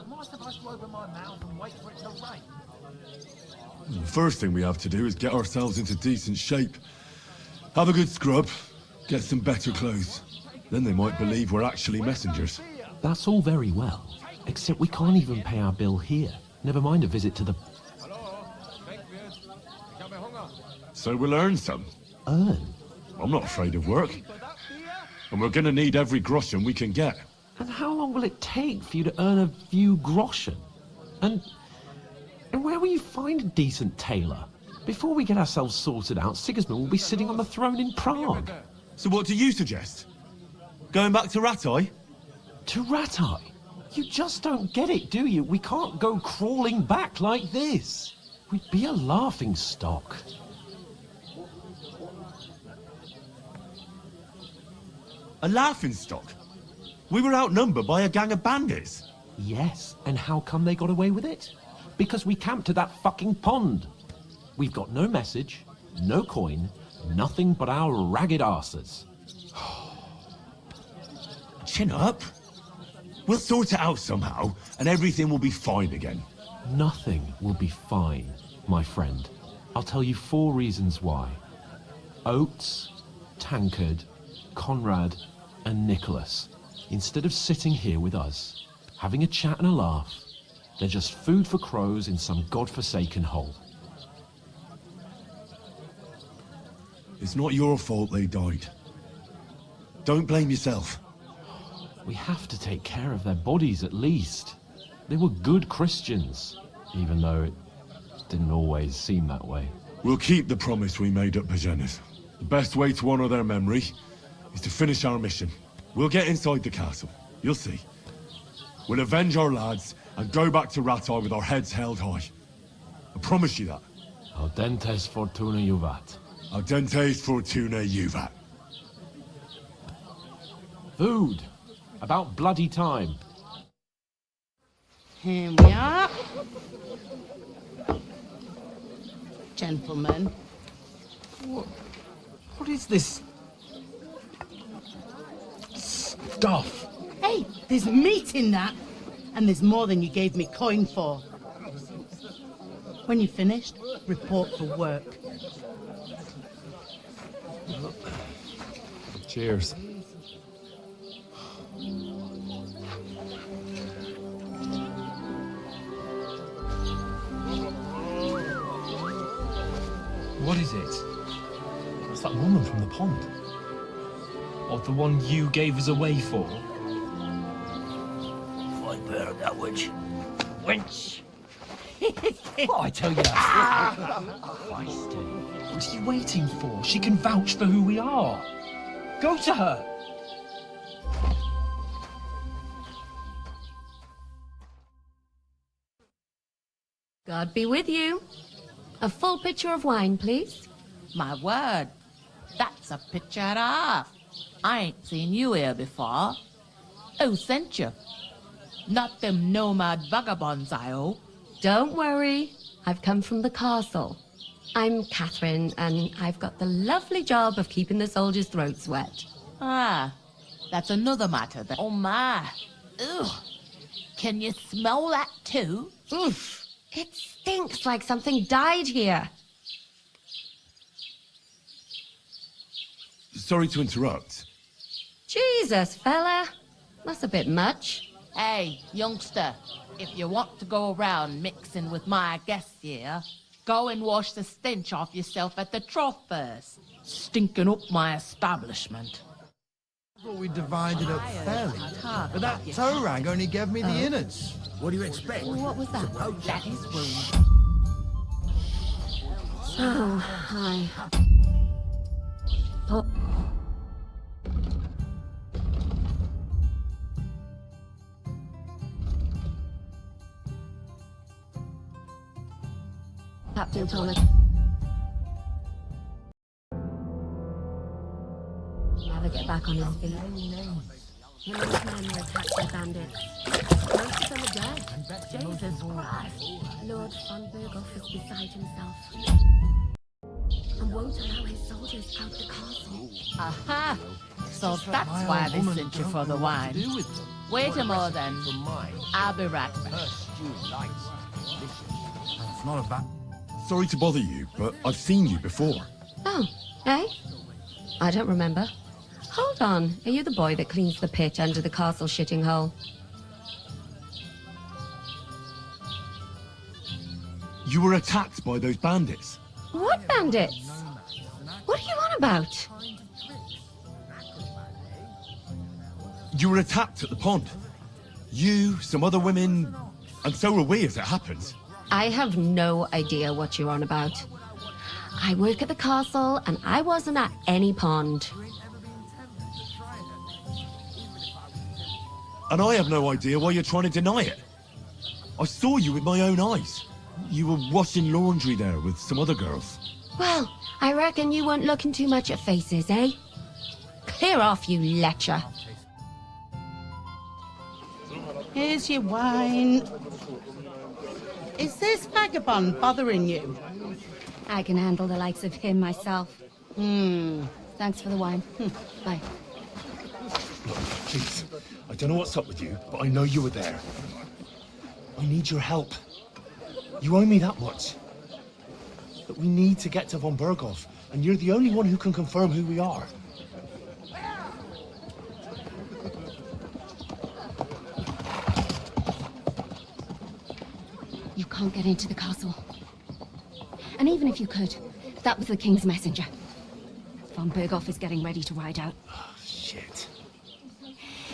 The first thing we have to do is get ourselves into decent shape. Have a good scrub, get some better clothes. Then they might believe we're actually messengers. That's all very well, except we can't even pay our bill here. Never mind a visit to the... So we'll earn some. Earn? I'm not afraid of work. And we're gonna need every groschen we can get. And how long will it take for you to earn a few groschen? And where will you find a decent tailor? Before we get ourselves sorted out, Sigismund will be sitting on the throne in Prague. So what do you suggest? Going back to Ratai? To Ratai? You just don't get it, do you? We can't go crawling back like this. We'd be a laughing stock. A laughing stock? We were outnumbered by a gang of bandits. Yes, and how come they got away with it? Because we camped at that fucking pond. We've got no message, no coin, nothing but our ragged arses. Chin up. We'll sort it out somehow, and everything will be fine again. Nothing will be fine, my friend. I'll tell you 4 reasons why. Oates, Tankard, Conrad, and Nicholas, instead of sitting here with us, having a chat and a laugh, they're just food for crows in some godforsaken hole. It's not your fault they died. Don't blame yourself. We have to take care of their bodies at least. They were good Christians, even though it didn't always seem that way. We'll keep the promise we made at Pagenis. The best way to honor their memory is to finish our mission. We'll get inside the castle. You'll see. We'll avenge our lads and go back to Ratai with our heads held high. I promise you that. Audentes fortuna juvat. Audentes fortuna juvat. Food. About bloody time. Here we are. Gentlemen. What is this stuff? Hey, there's meat in that. And there's more than you gave me coin for. When you're finished, report for work. Cheers. What is it? It's that woman from the pond. Or the one you gave us away for. I bear that witch. Wench! What I tell you? What are you waiting for? She can vouch for who we are. Go to her. God be with you. A full pitcher of wine, please. My word, that's a pitcher and a half. I ain't seen you here before. Who sent you? Not them nomad vagabonds, I hope. Don't worry. I've come from the castle. I'm Catherine, and I've got the lovely job of keeping the soldiers' throats wet. Ah, that's another matter then. Oh my. Ugh. Can you smell that too? Oof. It stinks like something died here. Sorry to interrupt. Jesus, fella. That's a bit much. Hey, youngster, if you want to go around mixing with my guests here, go and wash the stench off yourself at the trough first. Stinking up my establishment. I thought we divided up fairly, but that toe rag only gave me the innards. What do you expect? What was that? That is rude. Oh, hi. Oh. Captain Thomas. Never get back on his feet. Him and his men were attacked by bandits. Most of them are dead. Jesus Christ. Lord von Berghoff is beside himself. And won't allow his soldiers out the castle. Aha! So that's why they sent you for the wine. Wait a moment then. I'll be right back. It's not a bad... Sorry to bother you, but I've seen you before. Oh, eh? I don't remember. Hold on. Are you the boy that cleans the pit under the castle shitting hole? You were attacked by those bandits. What bandits? What are you on about? You were attacked at the pond. You, some other women, and so were we as it happened. I have no idea what you're on about. I work at the castle, and I wasn't at any pond. And I have no idea why you're trying to deny it. I saw you with my own eyes. You were washing laundry there with some other girls. Well, I reckon you weren't looking too much at faces, eh? Clear off, you lecher. Here's your wine. Is this vagabond bothering you? I can handle the likes of him myself. Thanks for the wine. Bye. Look, please, I don't know what's up with you, but I know you were there. I need your help. You owe me that much. But we need to get to von Berghoff, and you're the only one who can confirm who we are. You can't get into the castle. And even if you could, that was the King's messenger. Von Berghoff is getting ready to ride out. Oh, shit.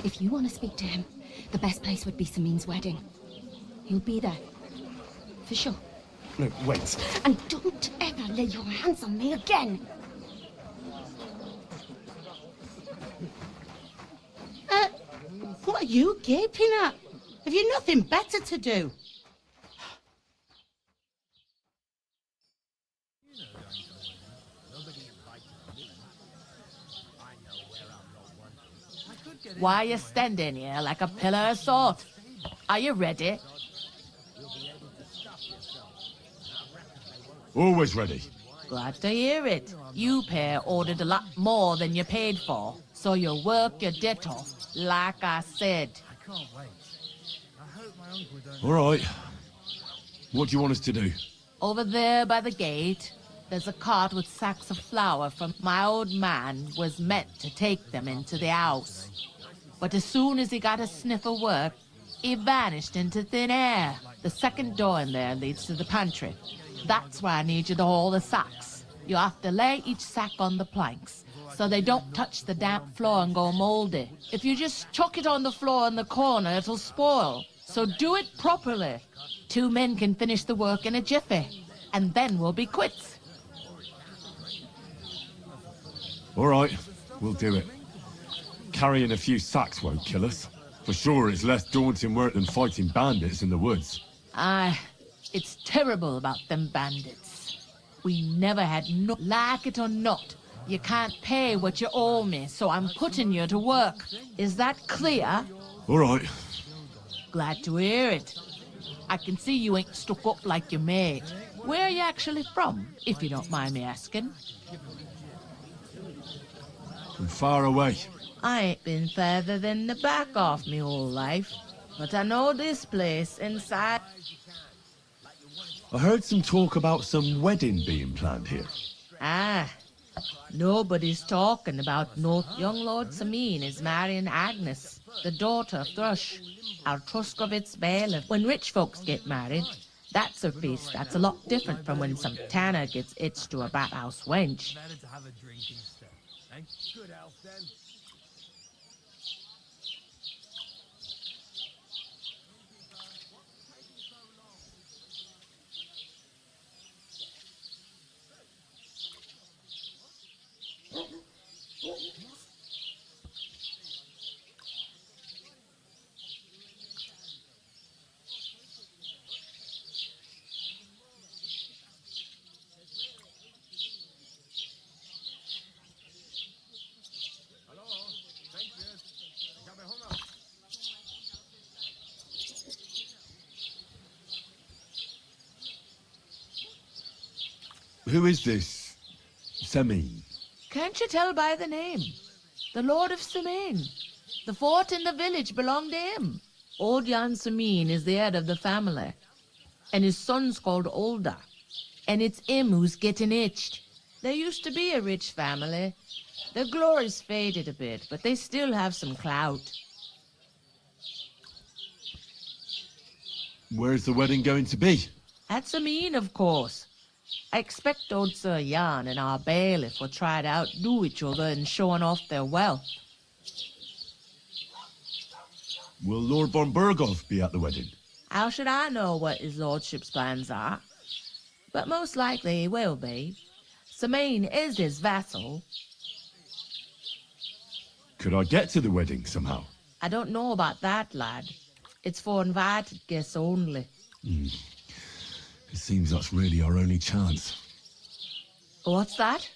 If you want to speak to him, the best place would be Samin's wedding. He'll be there. For sure. No, wait. And don't ever lay your hands on me again! What are you gaping at? Have you nothing better to do? Why are you standing here like a pillar of salt? Are you ready? Always ready. Glad to hear it. You pair ordered a lot more than you paid for, so you work your debt off, like I said. All right. What do you want us to do? Over there by the gate, there's a cart with sacks of flour from my old man was meant to take them into the house. But as soon as he got a sniff of work, he vanished into thin air. The second door in there leads to the pantry. That's where I need you to haul the sacks. You have to lay each sack on the planks, so they don't touch the damp floor and go moldy. If you just chuck it on the floor in the corner, it'll spoil. So do it properly. 2 men can finish the work in a jiffy, and then we'll be quits. All right, we'll do it. Carrying a few sacks won't kill us. For sure, it's less daunting work than fighting bandits in the woods. Aye, it's terrible about them bandits. We never had no... Like it or not, you can't pay what you owe me, so I'm putting you to work. Is that clear? All right. Glad to hear it. I can see you ain't stuck up like your mate. Where are you actually from, if you don't mind me asking? From far away. I ain't been further than the back of me whole life, but I know this place inside. I heard some talk about some wedding being planned here. Ah, nobody's talking about no young Lord Samine is marrying Agnes, the daughter of Thrush, our Truskovitz bailiff. When rich folks get married, that's a feast that's a lot different from when some tanner gets hitched to a bathhouse wench. Good health, then. Who is this Samine? Can't you tell by the name? The Lord of Samine. The fort in the village belonged to him. Old Jan Samine is the head of the family, and his son's called Olda, and it's him who's getting itched. There used to be a rich family. Their glory's faded a bit, but they still have some clout. Where's the wedding going to be? At Samine, of course. I expect old Sir Jan and our bailiff will try to outdo each other in showing off their wealth. Will Lord von Burgov be at the wedding? How should I know what his lordship's plans are? But most likely he will be. Samine is his vassal. Could I get to the wedding somehow? I don't know about that, lad. It's for invited guests only. It seems that's really our only chance. What's that?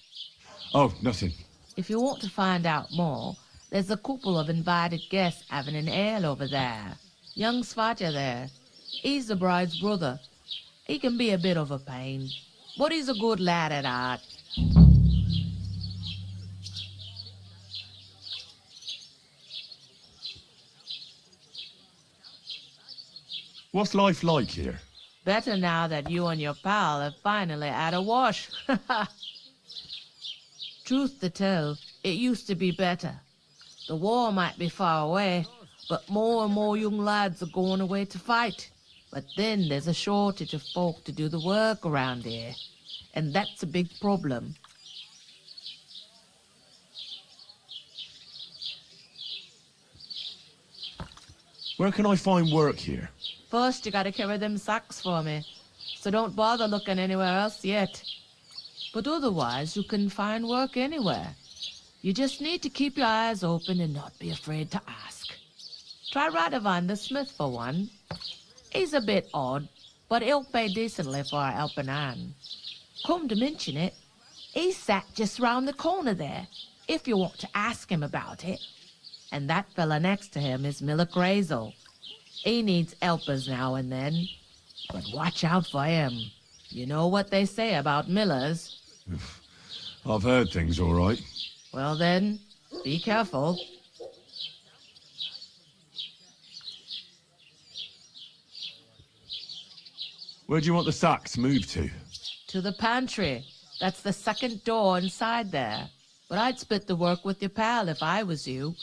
Oh, nothing. If you want to find out more, there's a couple of invited guests having an ale over there. Young Svatja there. He's the bride's brother. He can be a bit of a pain, but he's a good lad at heart. What's life like here? Better now that you and your pal have finally had a wash. Truth to tell, it used to be better. The war might be far away, but more and more young lads are going away to fight. But then there's a shortage of folk to do the work around here, and that's a big problem. Where can I find work here? First, you gotta carry them sacks for me, so don't bother looking anywhere else yet. But otherwise, you can find work anywhere. You just need to keep your eyes open and not be afraid to ask. Try Radovan the smith for one. He's a bit odd, but he'll pay decently for a helping hand. Come to mention it, he's sat just round the corner there, if you want to ask him about it. And that fella next to him is Miller Grazel. He needs helpers now and then, but watch out for him. You know what they say about Millers. I've heard things all right. Well then, be careful. Where do you want the sacks moved to? To the pantry. That's the second door inside there. But I'd split the work with your pal if I was you,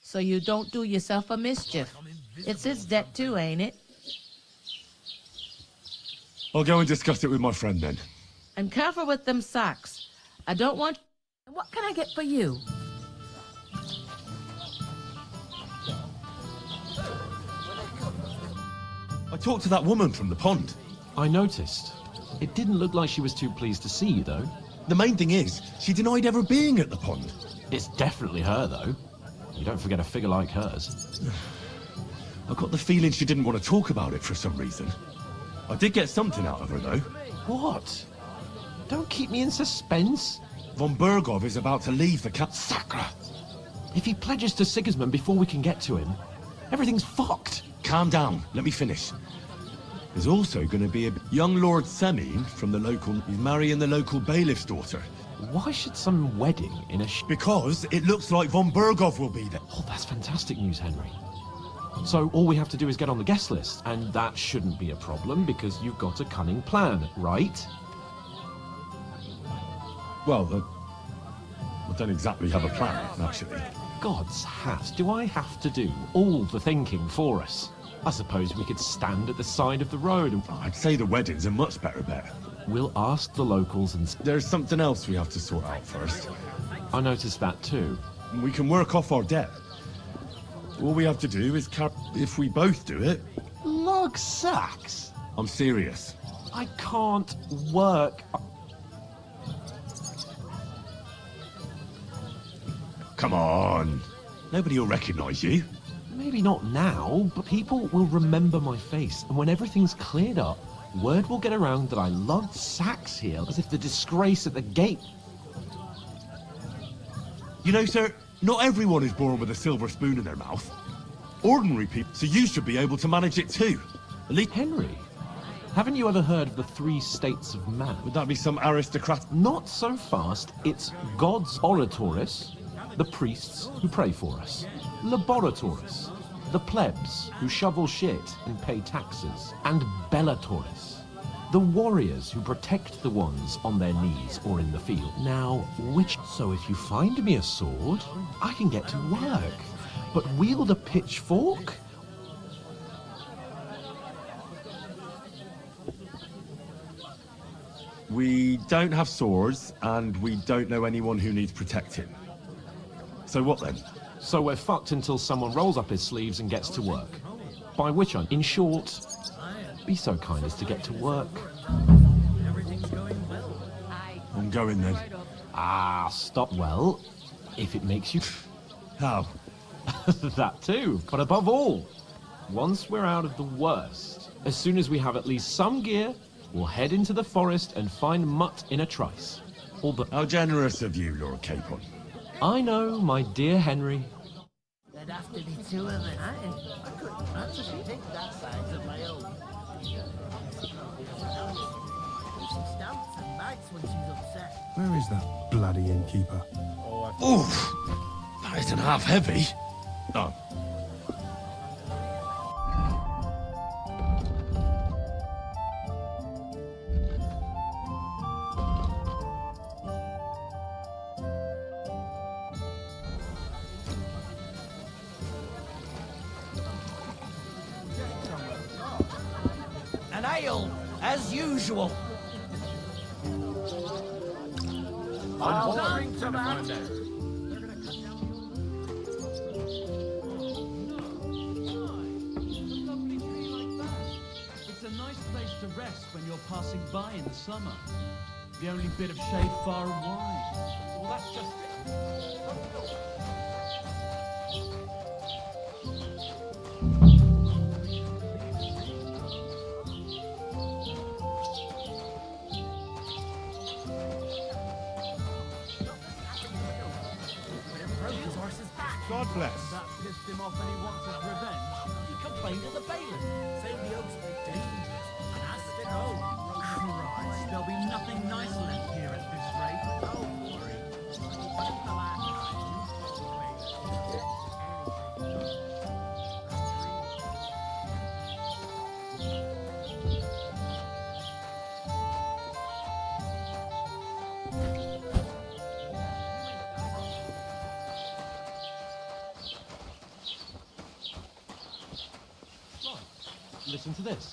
so you don't do yourself a mischief. It's his debt too, ain't it? I'll go and discuss it with my friend then. And careful with them sacks. I don't want... What can I get for you? I talked to that woman from the pond. I noticed. It didn't look like she was too pleased to see you, though. The main thing is, she denied ever being at the pond. It's definitely her, though. You don't forget a figure like hers. I got the feeling she didn't want to talk about it for some reason. I did get something out of her, though. What? Don't keep me in suspense. Von Burgov is about to leave the camp. Sacra! If he pledges to Sigismund before we can get to him, everything's fucked. calm down. Let me finish. There's also going to be a young Lord Semine from the local... He's marrying the local bailiff's daughter. Why should some wedding in a... Because it looks like von Berghoff will be there. Oh, that's fantastic news, Henry. So all we have to do is get on the guest list, and that shouldn't be a problem because you've got a cunning plan, right? Well, I don't exactly have a plan, actually. God's hat, do I have to do all the thinking for us? I suppose we could stand at the side of the road and... I'd say the wedding's a much better bet. We'll ask the locals and... There's something else we have to sort out first. I noticed that too. We can work off our debt. All we have to do is if we both do it... Lug sacks? I'm serious. I can't work... Come on. Nobody will recognise you. Maybe not now, but people will remember my face, and when everything's cleared up, word will get around that I lugged sacks here as if the disgrace at the gate... You know, sir, not everyone is born with a silver spoon in their mouth. Ordinary people, so you should be able to manage it too. At least... Henry, haven't you ever heard of the 3 states of man? Would that be some aristocrat? Not so fast. It's God's oratoris, the priests who pray for us, laboratoris, the plebs who shovel shit and pay taxes, and bellatoris, the warriors who protect the ones on their knees or in the field. Now, which... So if you find me a sword, I can get to work, but wield a pitchfork? We don't have swords, and we don't know anyone who needs protecting. So what then? So we're fucked until someone rolls up his sleeves and gets to work. By which I'm, in short, be so kind as to get to work. I'm going then. Ah, stop. Well, if it makes you... How? That too, but above all, once we're out of the worst, as soon as we have at least some gear, we'll head into the forest and find Mutt in a trice. How generous of you, Lord Capon. I know, my dear Henry. There'd have to be 2 of us. I couldn't actually think that size of my own. She stamps and bites when she's upset. Where is that bloody innkeeper? Oof! That isn't half heavy. Oh. An ale, as usual. It's a nice place to rest when you're passing by in the summer. The only bit of shade far and wide. Well, that's just it. God bless. That pissed him off and he wants his revenge. He complained to the bailiff. Said the oaks were dangerous and asked it home. Christ, there'll be nothing nice left here at this rate. Don't worry. Listen to this.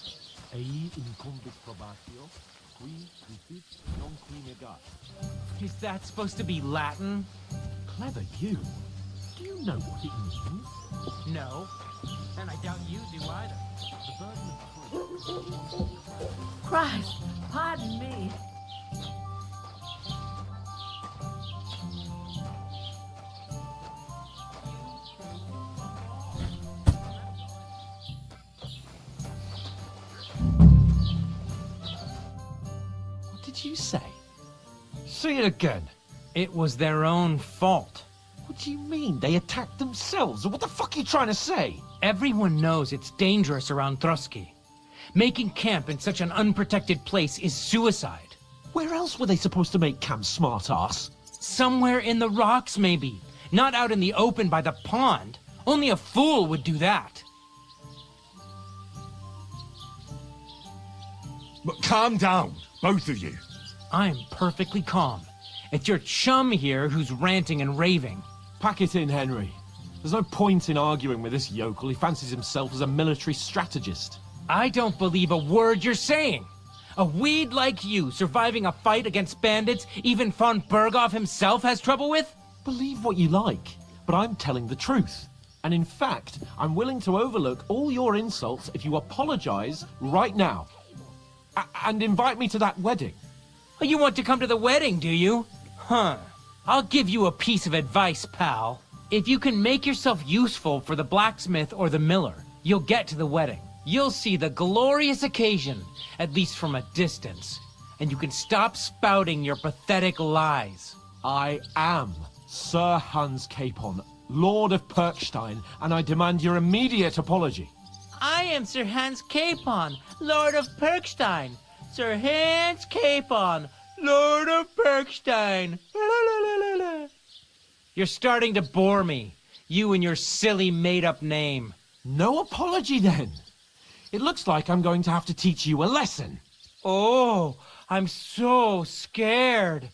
Is that supposed to be Latin? Clever you. Do you know what it means? No. And I doubt you do either. The burden of Christ, pardon me. What did you say? Say it again. It was their own fault. What do you mean? They attacked themselves? Or what the fuck are you trying to say? Everyone knows it's dangerous around Trotsky. Making camp in such an unprotected place is suicide. Where else were they supposed to make camp, smart-ass? Somewhere in the rocks, maybe. Not out in the open by the pond. Only a fool would do that. But calm down, both of you. I'm perfectly calm. It's your chum here who's ranting and raving. Pack it in, Henry. There's no point in arguing with this yokel. He fancies himself as a military strategist. I don't believe a word you're saying. A weed like you surviving a fight against bandits even von Berghoff himself has trouble with? Believe what you like, but I'm telling the truth. And in fact, I'm willing to overlook all your insults if you apologize right now. And invite me to that wedding. Oh, you want to come to the wedding, do you? Huh. I'll give you a piece of advice, pal. If you can make yourself useful for the blacksmith or the miller, you'll get to the wedding. You'll see the glorious occasion, at least from a distance. And you can stop spouting your pathetic lies. I am Sir Hans Capon, Lord of Perkstein, and I demand your immediate apology. I am Sir Hans Capon, Lord of Perkstein. Sir Hans Capon, Lord of Perkstein. You're starting to bore me. You and your silly made-up name. No apology, then. It looks like I'm going to have to teach you a lesson. Oh, I'm so scared.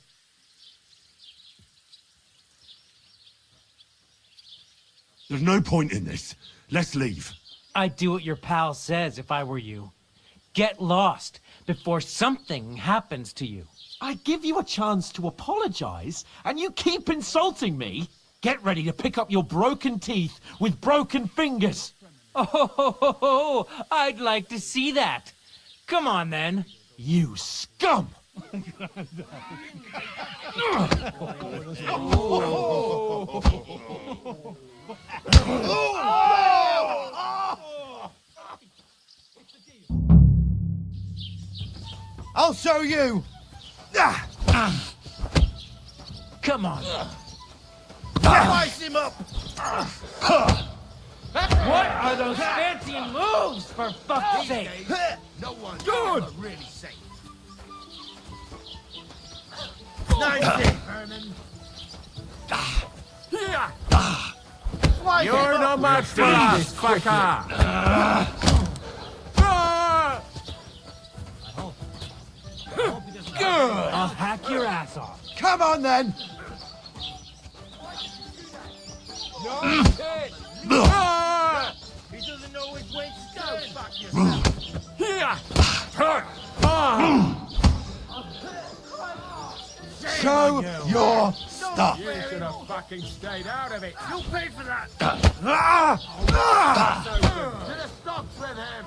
There's no point in this. Let's leave. I'd do what your pal says if I were you. Get lost before something happens to you. I give you a chance to apologize, and you keep insulting me. Get ready to pick up your broken teeth with broken fingers. Oh, I'd like to see that. Come on, then. You scum! I'll show you! Come on. Slice him up! What are those fancy moves, for fuck's sake? No one's Good. ever really safe. Nice hit, Vernon. You're no match for us, fucker! Good. I'll hack your ass off. Come on, then! No shit! He doesn't know which way to go, fuck yourself. Here! Show your stuff! You should have fucking stayed out of it. You'll pay for that! To the stocks with him!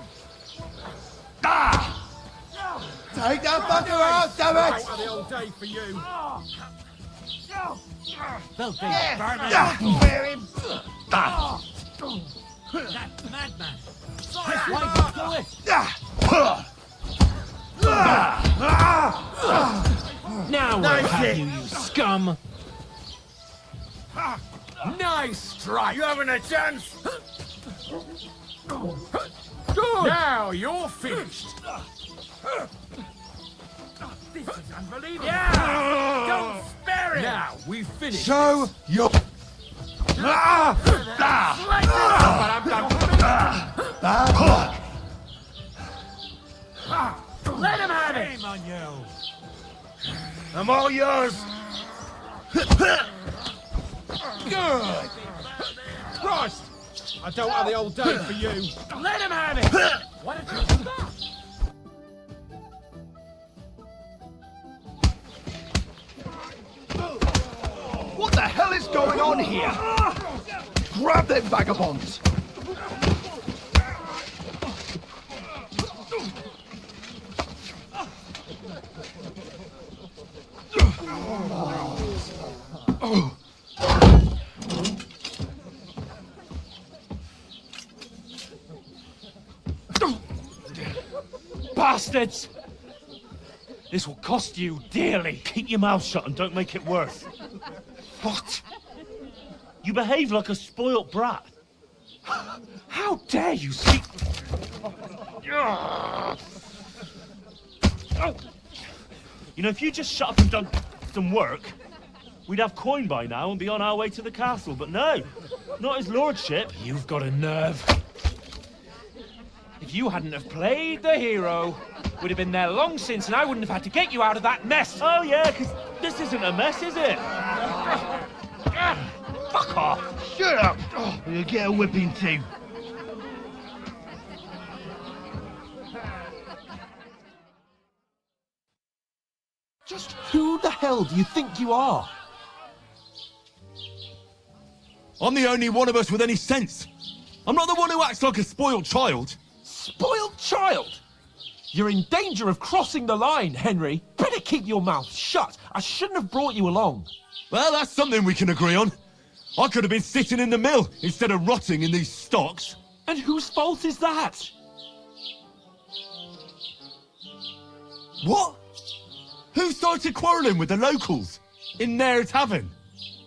Take that fucker out, damn Out it! of the old day for you. Filthy Yeah. vermin. Wear him! That madman. Why do it? Now we'll have you, you scum. Nice strike! You having a chance? Good! Now you're finished! This is unbelievable. Yeah! Don't spare him. Now we've finished. Show your... Bad luck. Let him have it. Shame on you. I'm all yours. Good! Christ! I don't have the old day for you. Let him have it. Why don't you do that? What the hell is going on here? Grab them vagabonds! Bastards! This will cost you dearly. Keep your mouth shut and don't make it worse. What? You behave like a spoilt brat. How dare you speak... You know, if you just shut up and done some work, we'd have coin by now and be on our way to the castle. But no, not his lordship. You've got a nerve. If you hadn't have played the hero, we'd have been there long since and I wouldn't have had to get you out of that mess. Oh yeah, because this isn't a mess, is it? Fuck off. Shut up! You'll get a whipping too. Just who the hell do you think you are? I'm the only one of us with any sense. I'm not the one who acts like a spoiled child. Spoiled child? You're in danger of crossing the line, Henry. Better keep your mouth shut. I shouldn't have brought you along. Well, that's something we can agree on. I could have been sitting in the mill instead of rotting in these stocks. And whose fault is that? What? Who started quarrelling with the locals in their tavern?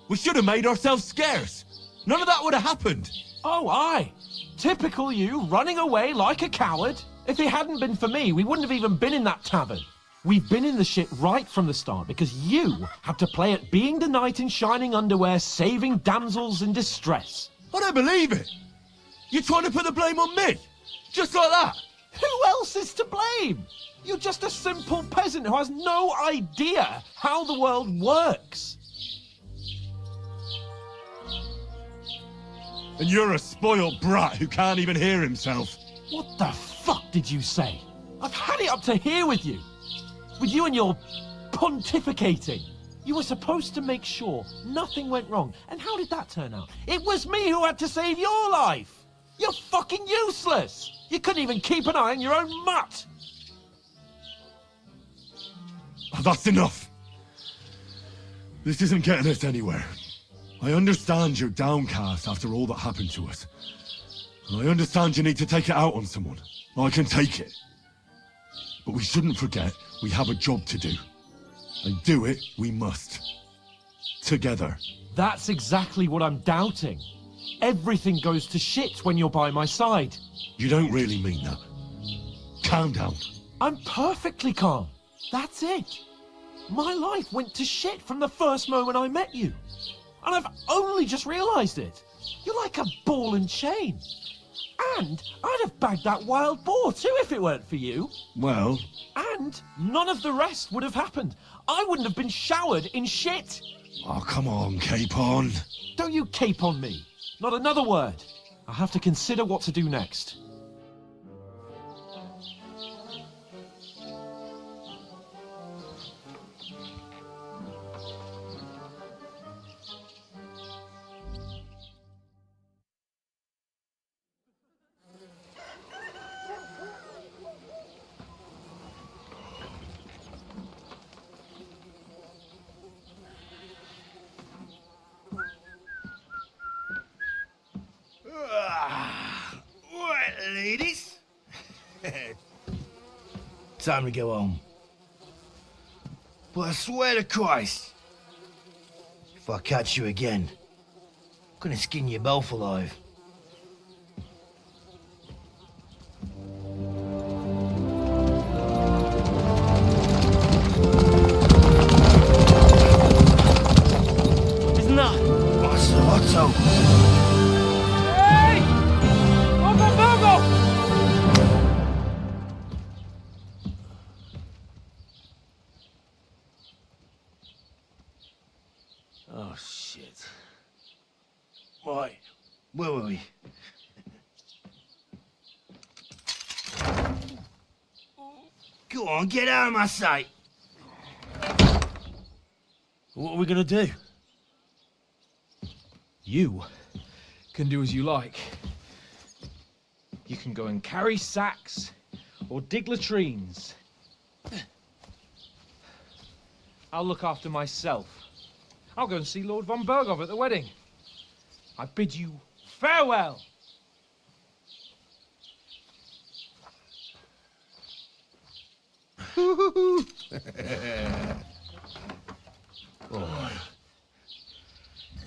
We should have made ourselves scarce. None of that would have happened. Oh, aye. Typical you, running away like a coward. If it hadn't been for me, we wouldn't have even been in that tavern. We've been in the shit right from the start because you had to play at being the knight in shining underwear, saving damsels in distress. I don't believe it. You're trying to put the blame on me? Just like that? Who else is to blame? You're just a simple peasant who has no idea how the world works. And you're a spoiled brat who can't even hear himself. What the fuck did you say? I've had it up to here with you. With you and your pontificating. You were supposed to make sure nothing went wrong. And how did that turn out? It was me who had to save your life. You're fucking useless. You couldn't even keep an eye on your own mutt. Oh, that's enough. This isn't getting us anywhere. I understand you're downcast after all that happened to us. And I understand you need to take it out on someone. I can take it. But we shouldn't forget we have a job to do. And do it we must. Together. That's exactly what I'm doubting. Everything goes to shit when you're by my side. You don't really mean that. Calm down. I'm perfectly calm. That's it. My life went to shit from the first moment I met you. And I've only just realised it. You're like a ball and chain. And I'd have bagged that wild boar too if it weren't for you. Well... And none of the rest would have happened. I wouldn't have been showered in shit. Oh, come on, Capon. Don't you cape on me. Not another word. I'll have to consider what to do next. Right, ladies. Time to go home. But I swear to Christ, if I catch you again, I'm gonna skin you both alive. Isn't that Otto? Hey! Ogo! Oh, shit. Right, where were we? Go on, get out of my sight. What are we gonna do? You can do as you like. You can go and carry sacks or dig latrines. I'll look after myself. I'll go and see Lord von Berghoff at the wedding. I bid you farewell. Oh.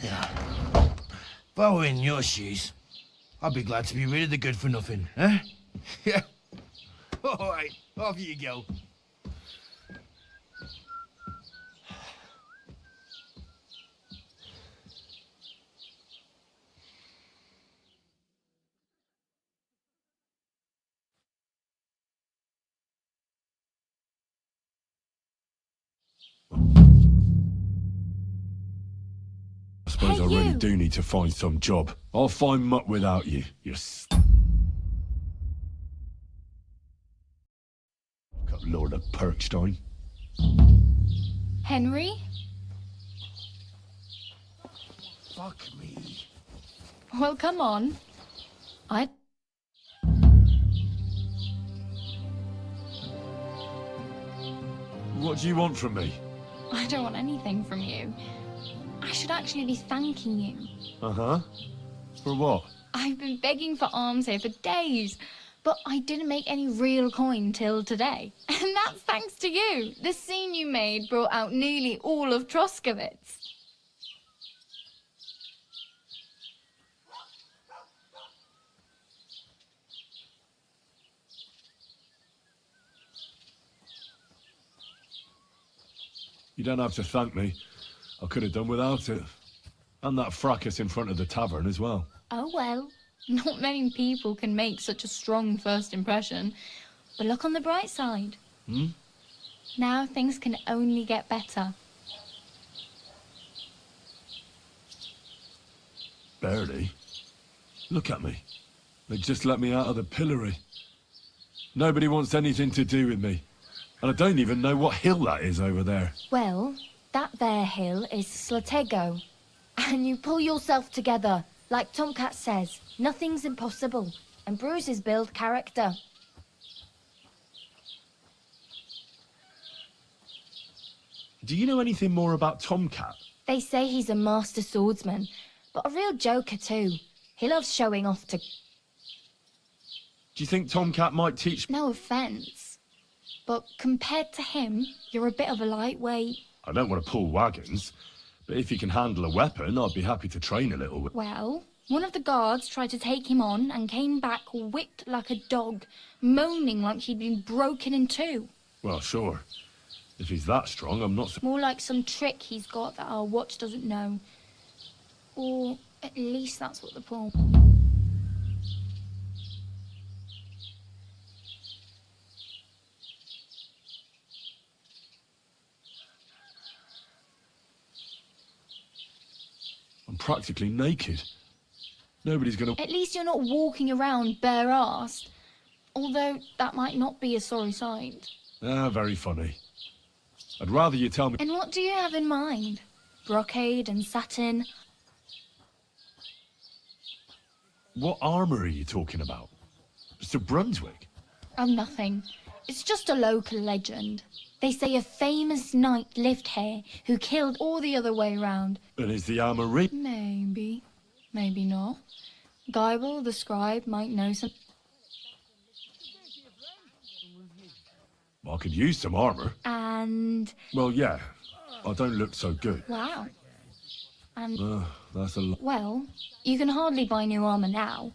Yeah. If I were in your shoes, I'd be glad to be rid of the good for nothing, eh? Yeah. All right, off you go. I suppose Hey, I really you. do need to find some job. I'll find muck without you. Lord of Perkstein. Henry? Fuck me. Well, come on. What do you want from me? I don't want anything from you. I should actually be thanking you. Uh-huh. For what? I've been begging for alms here for days, but I didn't make any real coin till today. And that's thanks to you. The scene you made brought out nearly all of Troskowitz. You don't have to thank me. I could have done without it. And that fracas in front of the tavern as well. Oh well, not many people can make such a strong first impression. But look on the bright side. Now things can only get better. Barely. Look at me. They just let me out of the pillory. Nobody wants anything to do with me. And I don't even know what hill that is over there. Well, that there hill is Slatego. And you pull yourself together. Like Tomcat says, nothing's impossible. And bruises build character. Do you know anything more about Tomcat? They say he's a master swordsman, but a real joker too. He loves showing off to... Do you think Tomcat might teach... No offence. But compared to him, you're a bit of a lightweight. I don't want to pull wagons, but if he can handle a weapon, I'd be happy to train a little. Well, one of the guards tried to take him on and came back whipped like a dog, moaning like he'd been broken in two. Well, sure. If he's that strong, I'm not... More like some trick he's got that our watch doesn't know. Or at least that's what the poor... I'm practically naked. Nobody's gonna... At least you're not walking around bare-assed. Although that might not be a sorry sight. Ah, very funny. I'd rather you tell me... And what do you have in mind? Brocade and satin? What armour are you talking about? Mr. Brunswick? Oh, nothing. It's just a local legend. They say a famous knight lived here who killed all the other way round. And is the armour rich? Maybe. Maybe not. Geibel, the scribe, might know some... I could use some armour. And... Well, yeah. I don't look so good. Wow. And... That's a lot. Well, you can hardly buy new armour now.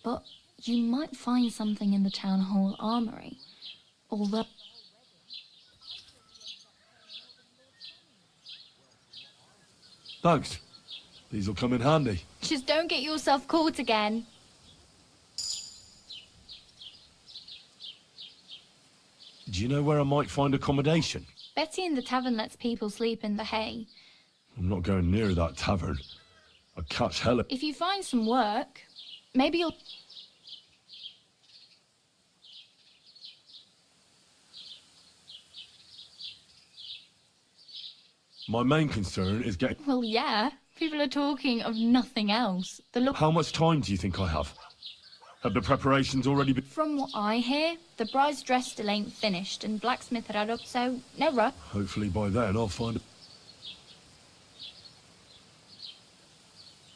But you might find something in the town hall armoury. Although... Thanks. These'll come in handy. Just don't get yourself caught again. Do you know where I might find accommodation? Betty in the tavern lets people sleep in the hay. I'm not going near that tavern. I'd catch hell. If you find some work, maybe you'll... My main concern is getting... Well, yeah. People are talking of nothing else. The look... How much time do you think I have? Have the preparations already been... From what I hear, the bride's dress still ain't finished and blacksmith had up, so no rush. Hopefully by then I'll find...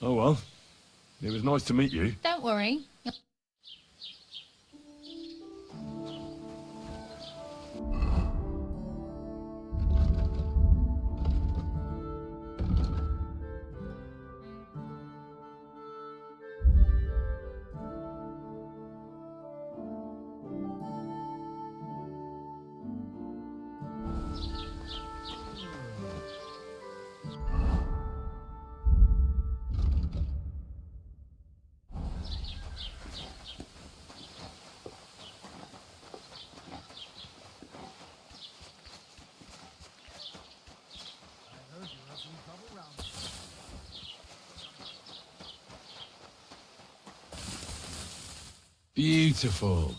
Oh well. It was nice to meet you. Don't worry. Beautiful.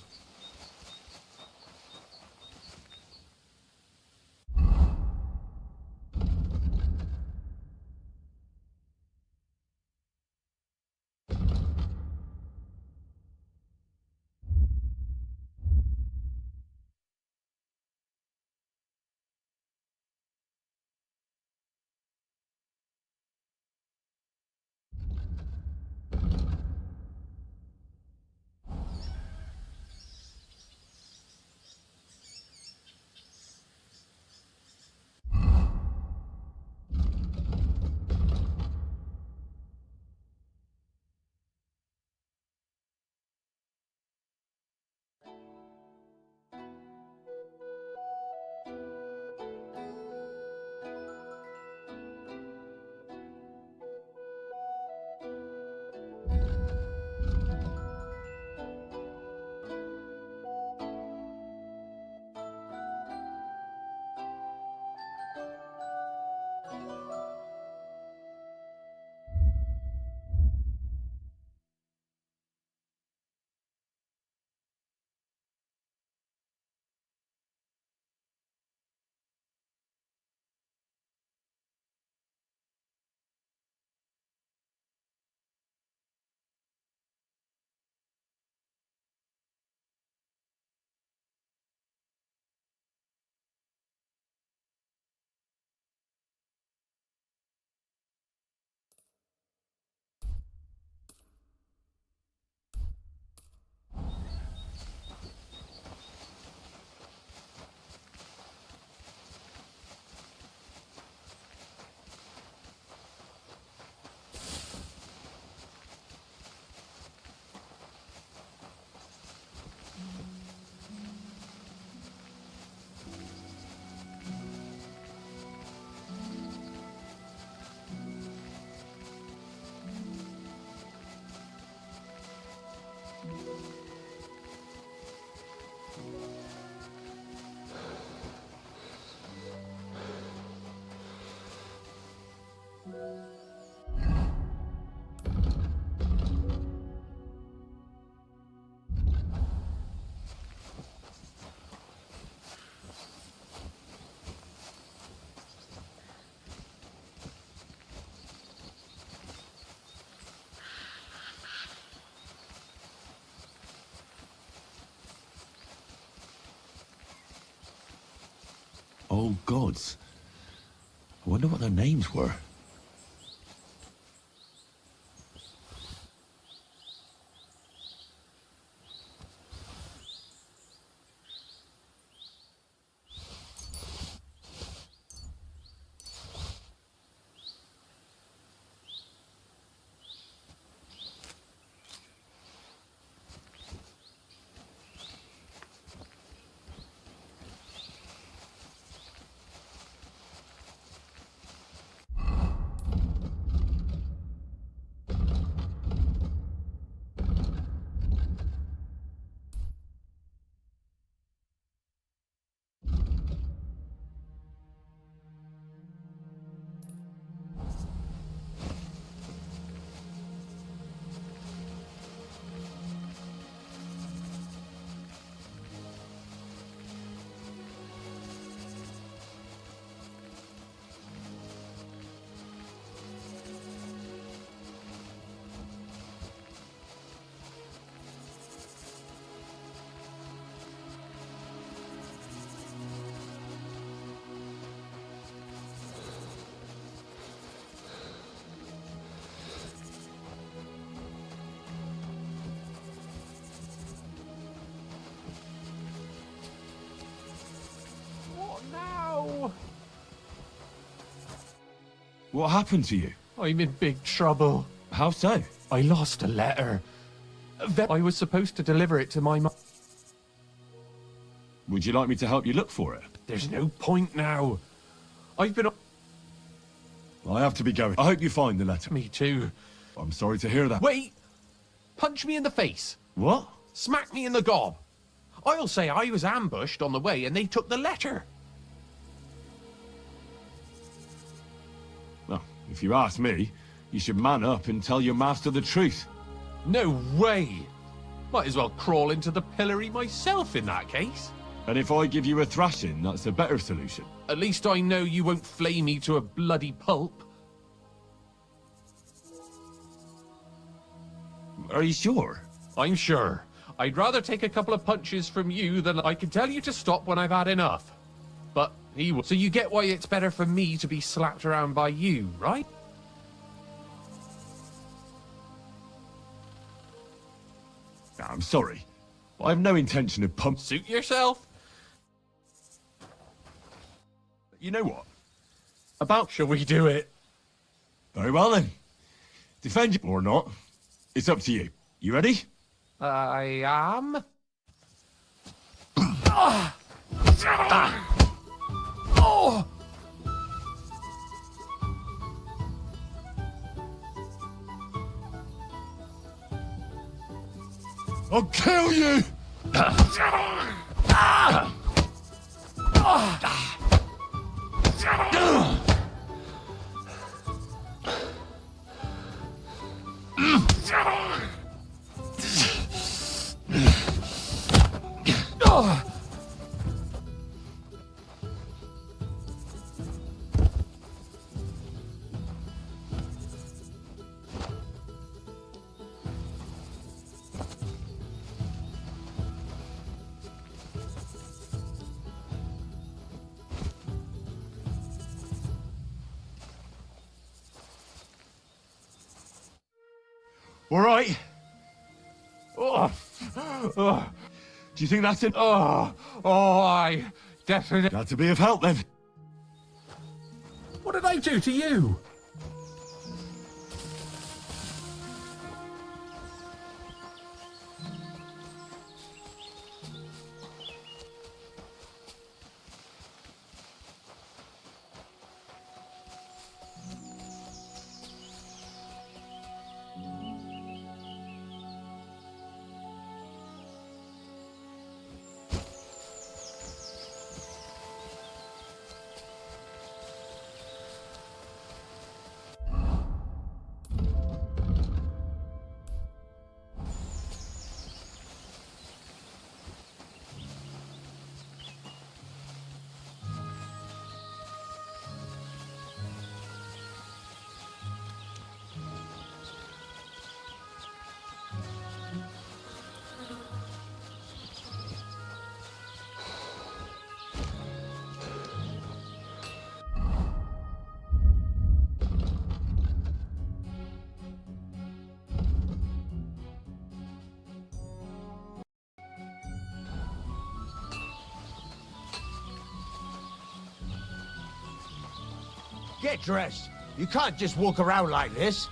Oh, gods. I wonder what their names were. What happened to you? I'm in big trouble. How so? I lost a letter. I was supposed to deliver it to my mum. Would you like me to help you look for it? There's no point now. I've been... I have to be going. I hope you find the letter. Me too. I'm sorry to hear that. Wait! Punch me in the face. What? Smack me in the gob. I'll say I was ambushed on the way and they took the letter. Well, if you ask me, you should man up and tell your master the truth. No way! Might as well crawl into the pillory myself in that case. And if I give you a thrashing, that's a better solution. At least I know you won't flay me to a bloody pulp. Are you sure? I'm sure. I'd rather take a couple of punches from you than I can tell you to stop when I've had enough. But he will. So you get why it's better for me to be slapped around by you, right? I'm sorry. I have no intention of pump. Suit yourself. You know what? About. Shall we do it? Very well then. Defend you or not. It's up to you. You ready? I am. Oh! I'll kill you! All right. Oh. Oh. Do you think that's it? Oh, I definitely. Glad to be of help then. What did I do to you? Get dressed. You can't just walk around like this.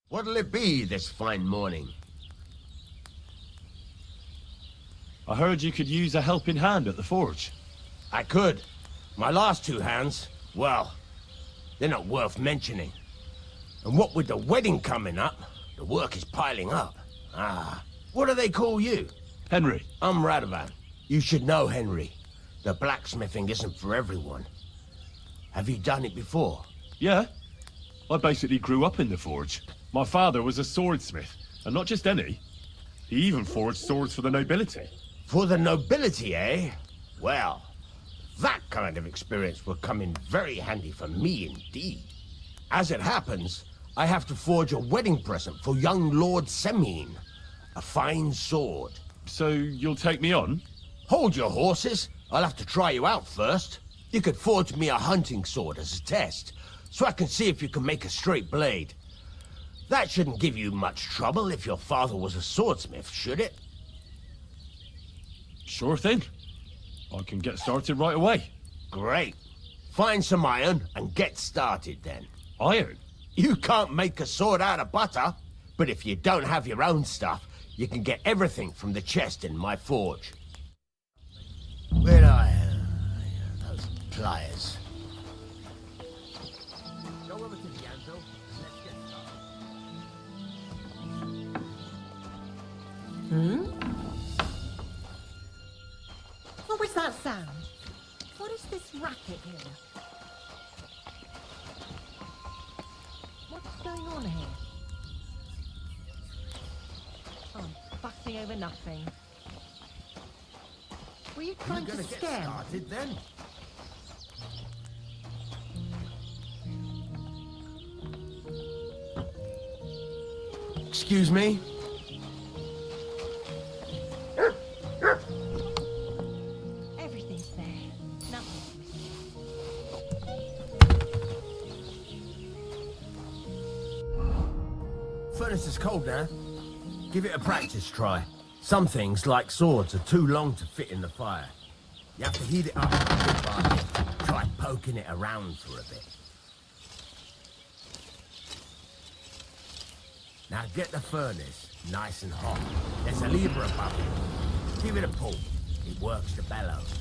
What'll it be this fine morning? I heard you could use a helping hand at the forge. I could. My last two hands, well, they're not worth mentioning. And what with the wedding coming up, the work is piling up. Ah, what do they call you? Henry. I'm Radovan. You should know, Henry. The blacksmithing isn't for everyone. Have you done it before? Yeah. I basically grew up in the forge. My father was a swordsmith, and not just any. He even forged swords for the nobility. For the nobility, eh? Well, that kind of experience will come in very handy for me indeed. As it happens, I have to forge a wedding present for young Lord Semine. A fine sword. So you'll take me on? Hold your horses. I'll have to try you out first. You could forge me a hunting sword as a test, so I can see if you can make a straight blade. That shouldn't give you much trouble if your father was a swordsmith, should it? Sure thing. I can get started right away. Great. Find some iron and get started then. Iron? You can't make a sword out of butter, but if you don't have your own stuff, you can get everything from the chest in my forge. Where are those pliers? Go over to the anvil and let's get started. What was that sound? What is this racket here? What's going on here? I'm fussing over nothing. Were you trying to get scare me? started then? Excuse me? Everything's there. Nothing's missing. Furnace is cold now. Give it a practice try. Some things, like swords, are too long to fit in the fire. You have to heat it up bit by bit. Try poking it around for a bit. Now get the furnace nice and hot. There's a lever above it. Give it a pull. It works the bellows.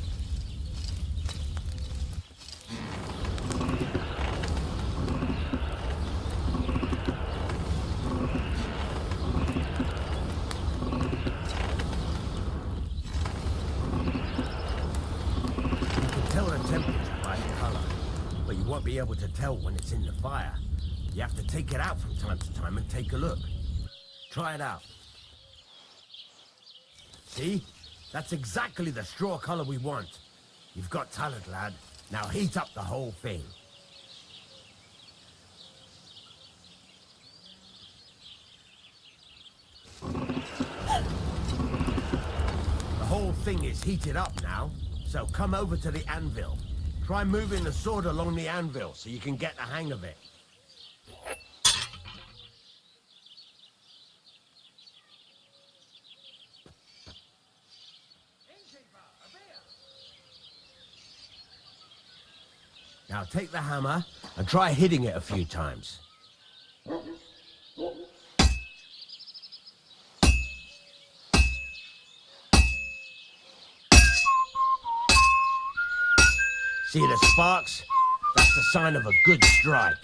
Be able to tell when it's in the fire. You have to take it out from time to time and take a look. Try it out. See? That's exactly the straw color we want. You've got talent, lad. Now heat up the whole thing. The whole thing is heated up now, so come over to the anvil. Try moving the sword along the anvil so you can get the hang of it. Now take the hammer and try hitting it a few times. See the sparks? That's the sign of a good strike.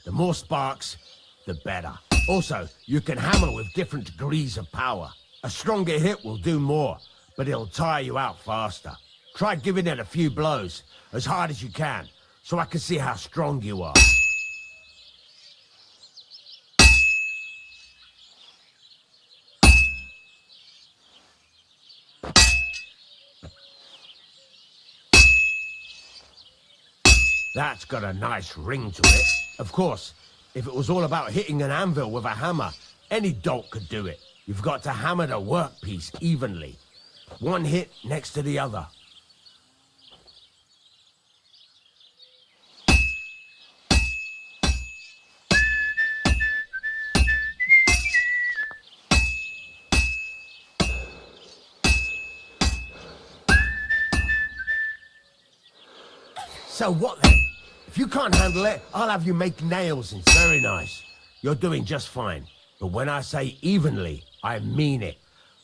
The more sparks, the better. Also, you can hammer with different degrees of power. A stronger hit will do more, but it'll tire you out faster. Try giving it a few blows, as hard as you can, so I can see how strong you are. That's got a nice ring to it. Of course, if it was all about hitting an anvil with a hammer, any dolt could do it. You've got to hammer the workpiece evenly. One hit next to the other. So what then? If you can't handle it, I'll have you make nails. It's very nice. You're doing just fine. But when I say evenly, I mean it.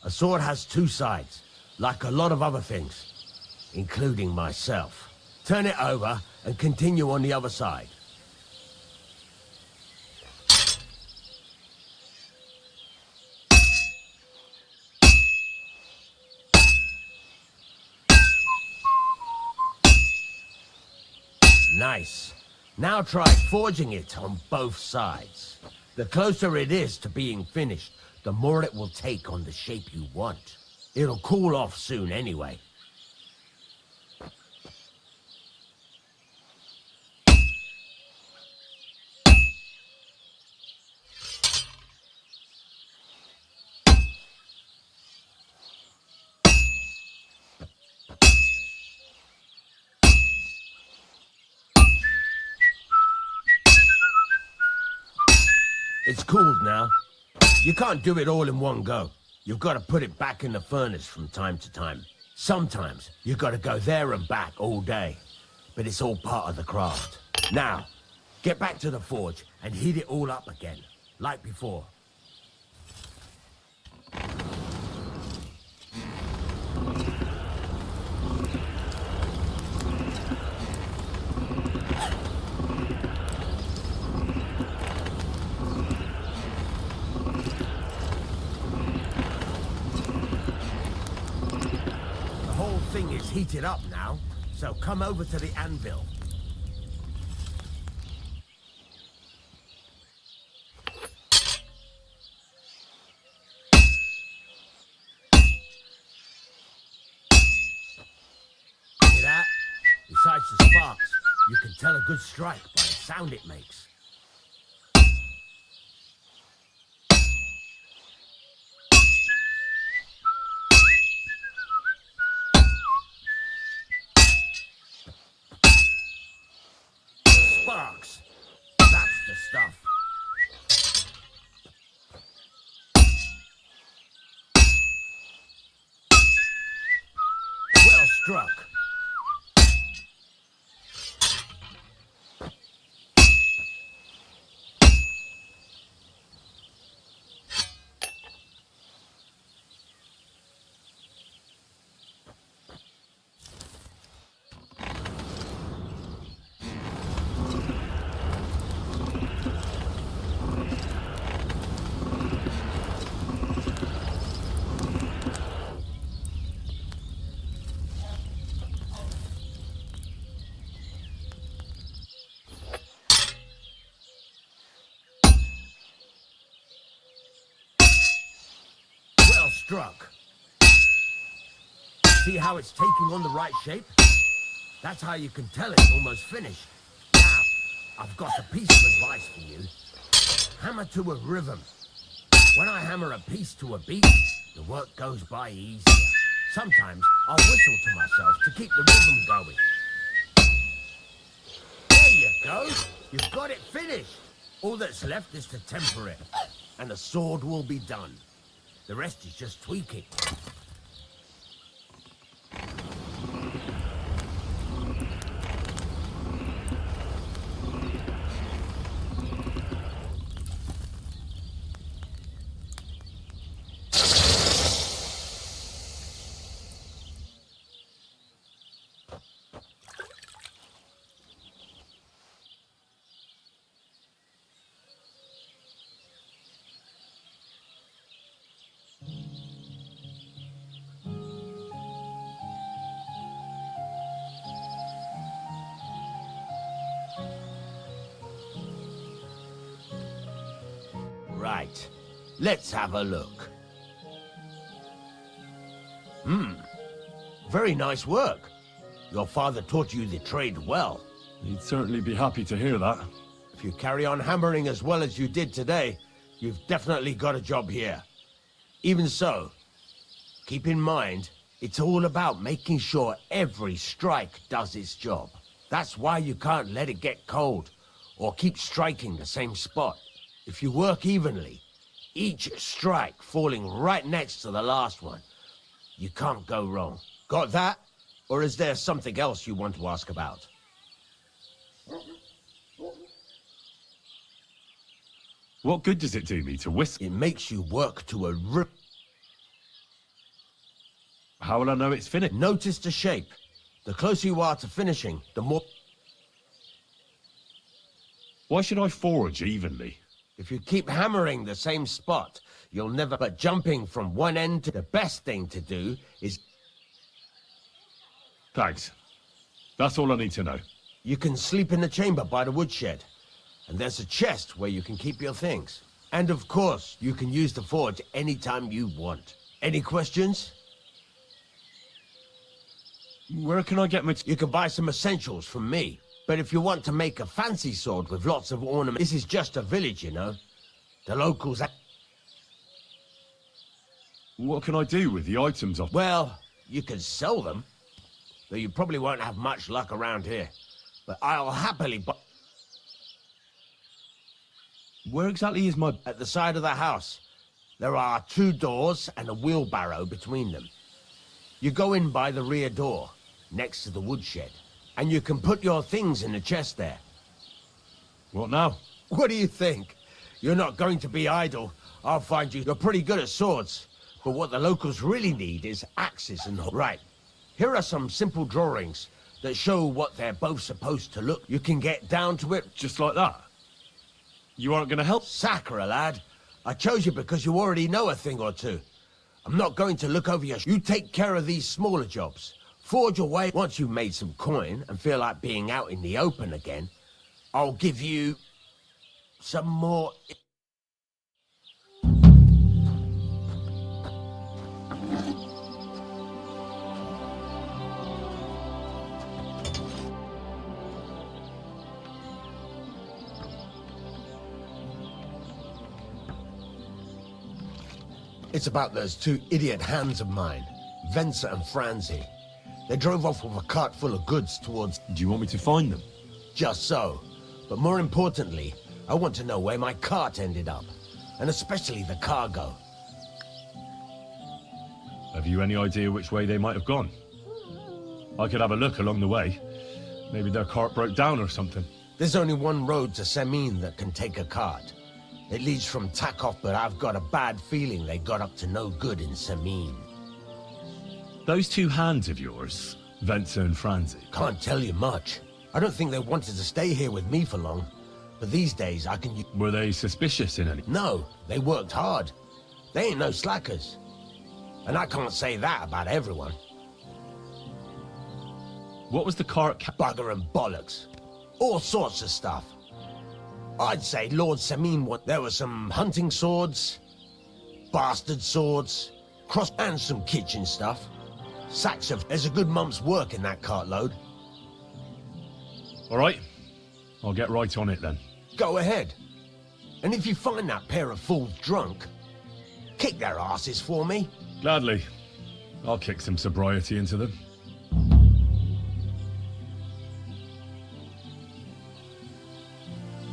A sword has two sides, like a lot of other things, including myself. Turn it over and continue on the other side. Nice. Now try forging it on both sides. The closer it is to being finished, the more it will take on the shape you want. It'll cool off soon anyway. It's cooled now. You can't do it all in one go. You've got to put it back in the furnace from time to time. Sometimes you've got to go there and back all day. But it's all part of the craft. Now, get back to the forge and heat it all up again, like before. Thing is heated up now, so come over to the anvil. Hear that? Besides the sparks, you can tell a good strike by the sound it makes. Sparks. That's the stuff. Well struck. Struck. See how it's taking on the right shape? That's how you can tell it's almost finished. Now, I've got a piece of advice for you. Hammer to a rhythm. When I hammer a piece to a beat, the work goes by easier. Sometimes I'll whistle to myself to keep the rhythm going. There you go. You've got it finished. All that's left is to temper it, and the sword will be done. The rest is just tweaking. Right, let's have a look. Very nice work. Your father taught you the trade well. He'd certainly be happy to hear that. If you carry on hammering as well as you did today, you've definitely got a job here. Even so, keep in mind, it's all about making sure every strike does its job. That's why you can't let it get cold, or keep striking the same spot. If you work evenly, each strike falling right next to the last one, you can't go wrong. Got that? Or is there something else you want to ask about? What good does it do me to whisk? It makes you work to a rip. How will I know it's finished? Notice the shape. The closer you are to finishing, the more... Why should I forge evenly? If you keep hammering the same spot, you'll never... But jumping from one end to the best thing to do is... Thanks. That's all I need to know. You can sleep in the chamber by the woodshed. And there's a chest where you can keep your things. And of course, you can use the forge anytime you want. Any questions? Where can I get my... You can buy some essentials from me. But if you want to make a fancy sword with lots of ornaments... This is just a village, you know. The locals... What can I do with the items I've... Well, you can sell them. Though you probably won't have much luck around here. But I'll happily buy... Where exactly is my... At the side of the house. There are 2 doors and a wheelbarrow between them. You go in by the rear door, next to the woodshed, and you can put your things in the chest there. What now? What do you think? You're not going to be idle. I'll find you. You're pretty good at swords. But what the locals really need is axes and... Right. Here are some simple drawings that show what they're both supposed to look. You can get down to it. Just like that? You aren't going to help? Sacre, lad. I chose you because you already know a thing or two. I'm not going to look over your... You take care of these smaller jobs. Forge away. Once you've made some coin and feel like being out in the open again, I'll give you some more... It's about those 2 idiot hands of mine, Venser and Franzi. They drove off with a cart full of goods towards... Do you want me to find them? Just so. But more importantly, I want to know where my cart ended up. And especially the cargo. Have you any idea which way they might have gone? I could have a look along the way. Maybe their cart broke down or something. There's only one road to Semin that can take a cart. It leads from Takov, but I've got a bad feeling they got up to no good in Semin. Those 2 hands of yours, Venser and Franzi. Can't tell you much. I don't think they wanted to stay here with me for long. But these days I can... Were they suspicious in any? No, they worked hard. They ain't no slackers. And I can't say that about everyone. What was the cart... Bugger and bollocks. All sorts of stuff. I'd say Lord Semin, there were some hunting swords, bastard swords, cross and some kitchen stuff. Sacks of... There's a good month's work in that cartload. All right. I'll get right on it then. Go ahead. And if you find that pair of fools drunk, kick their asses for me. Gladly. I'll kick some sobriety into them.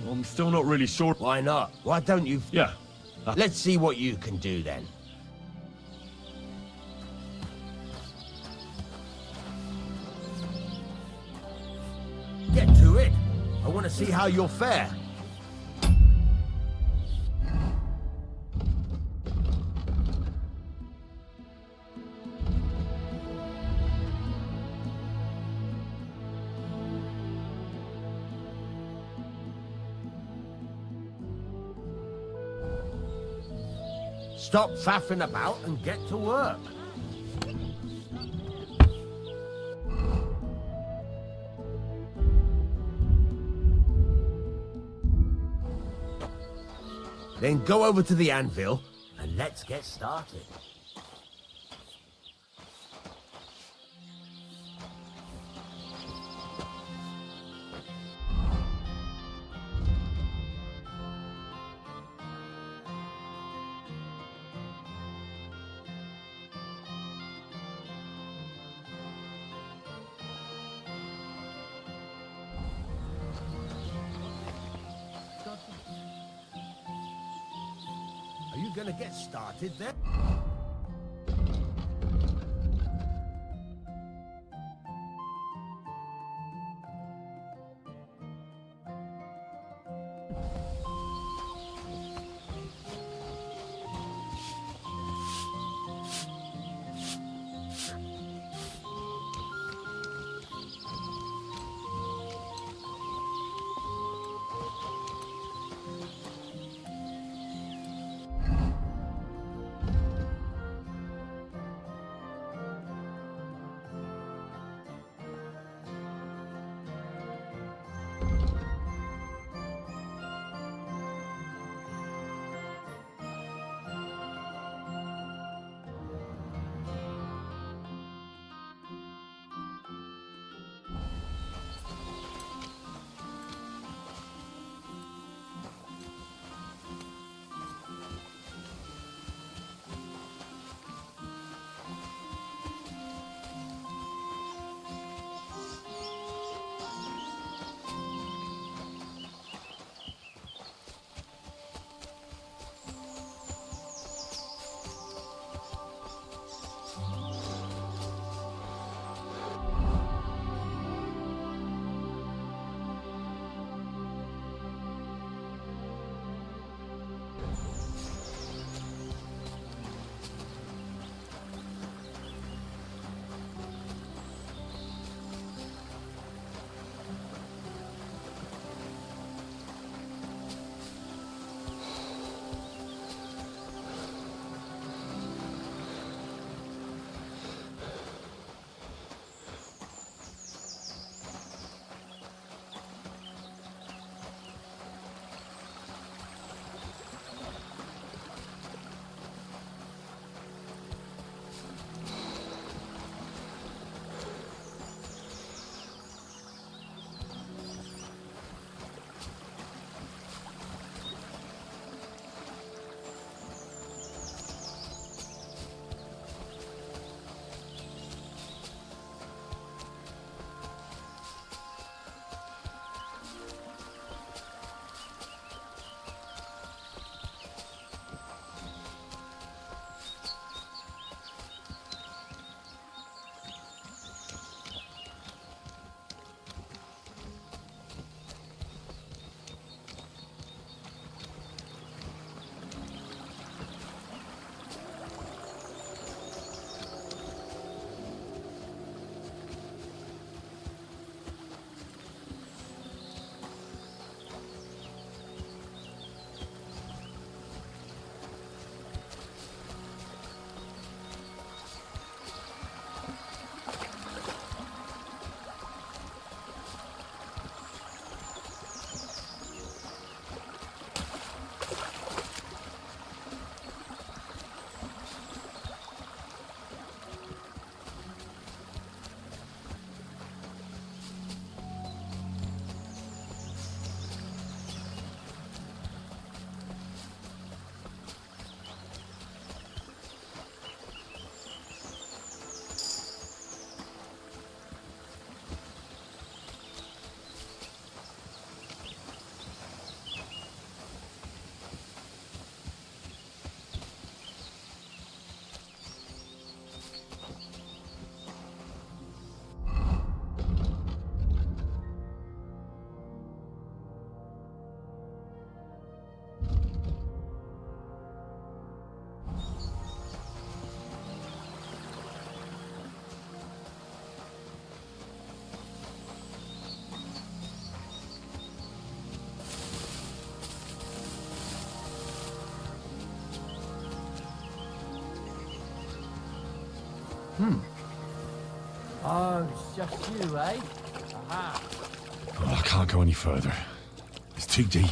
I'm still not really sure. Why not? Why don't you... Yeah. Let's see what you can do then. Get to it. I want to see how you'll fare. Stop faffing about and get to work. Then go over to the anvil and let's get started. Are you gonna get started then? Oh, it's just you, eh? Aha. Oh, I can't go any further. It's too deep.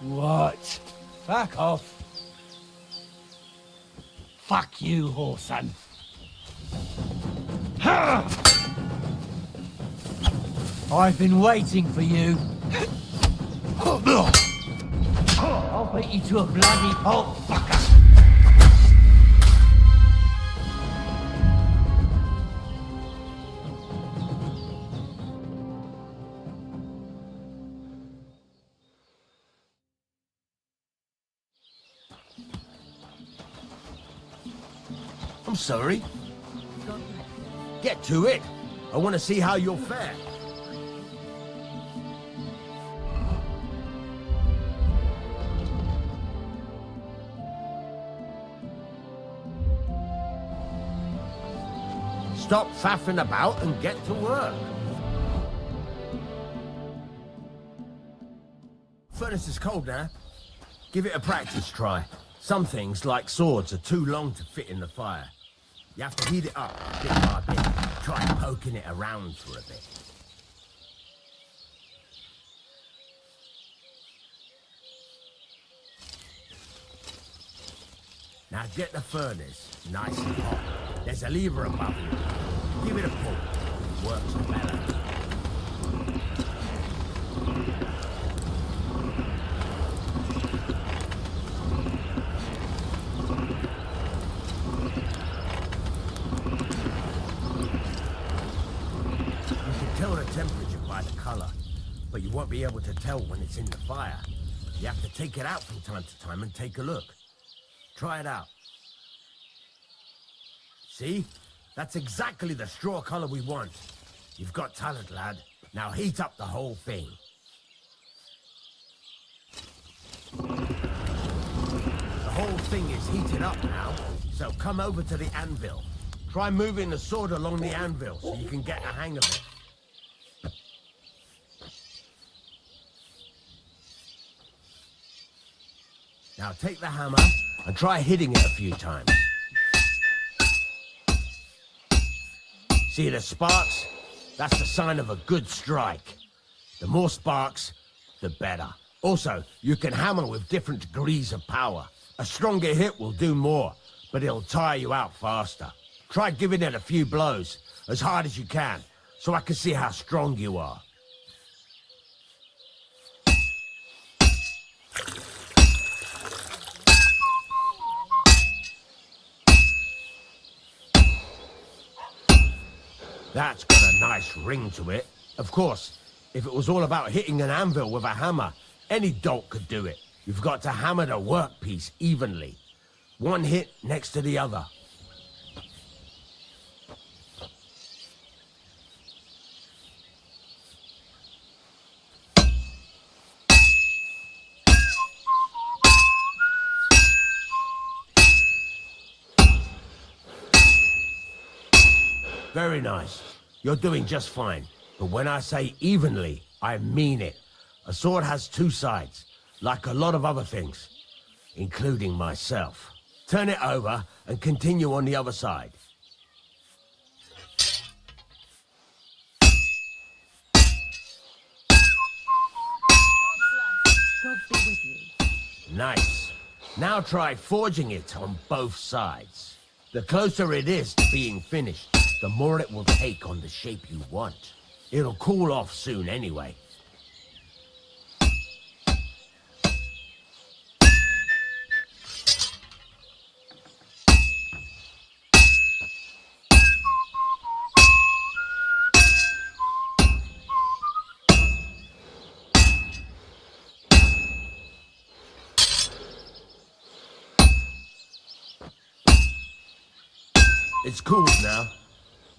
What? Fuck off. Fuck you, whoreson. I've been waiting for you. I'll beat you to a bloody pulp, fucker. I'm sorry. Get to it. I want to see how you'll fare. stop faffing about and get to work. Furnace is cold now. Give it a practice try. Some things, like swords, are too long to fit in the fire. You have to heat it up bit by bit. Try poking it around for a bit. Now get the furnace nice and hot. There's a lever above you. Give it a pull. It works better. You can tell the temperature by the color, but you won't be able to tell when it's in the fire. You have to take it out from time to time and take a look. Try it out. See? That's exactly the straw color we want. You've got talent, lad. Now heat up the whole thing. The whole thing is heated up now, so come over to the anvil. Try moving the sword along the anvil so you can get a hang of it. Now take the hammer and try hitting it a few times. See the sparks? That's the sign of a good strike. The more sparks, the better. Also, you can hammer with different degrees of power. A stronger hit will do more, but it'll tire you out faster. Try giving it a few blows, as hard as you can, so I can see how strong you are. That's got a nice ring to it. Of course, if it was all about hitting an anvil with a hammer, any dolt could do it. You've got to hammer the workpiece evenly. One hit next to the other. Very nice. You're doing just fine. But when I say evenly, I mean it. A sword has two sides, like a lot of other things, including myself. Turn it over and continue on the other side. God be with you. Nice. Now try forging it on both sides. The closer it is to being finished, the more it will take on the shape you want. It'll cool off soon anyway. It's cooled now.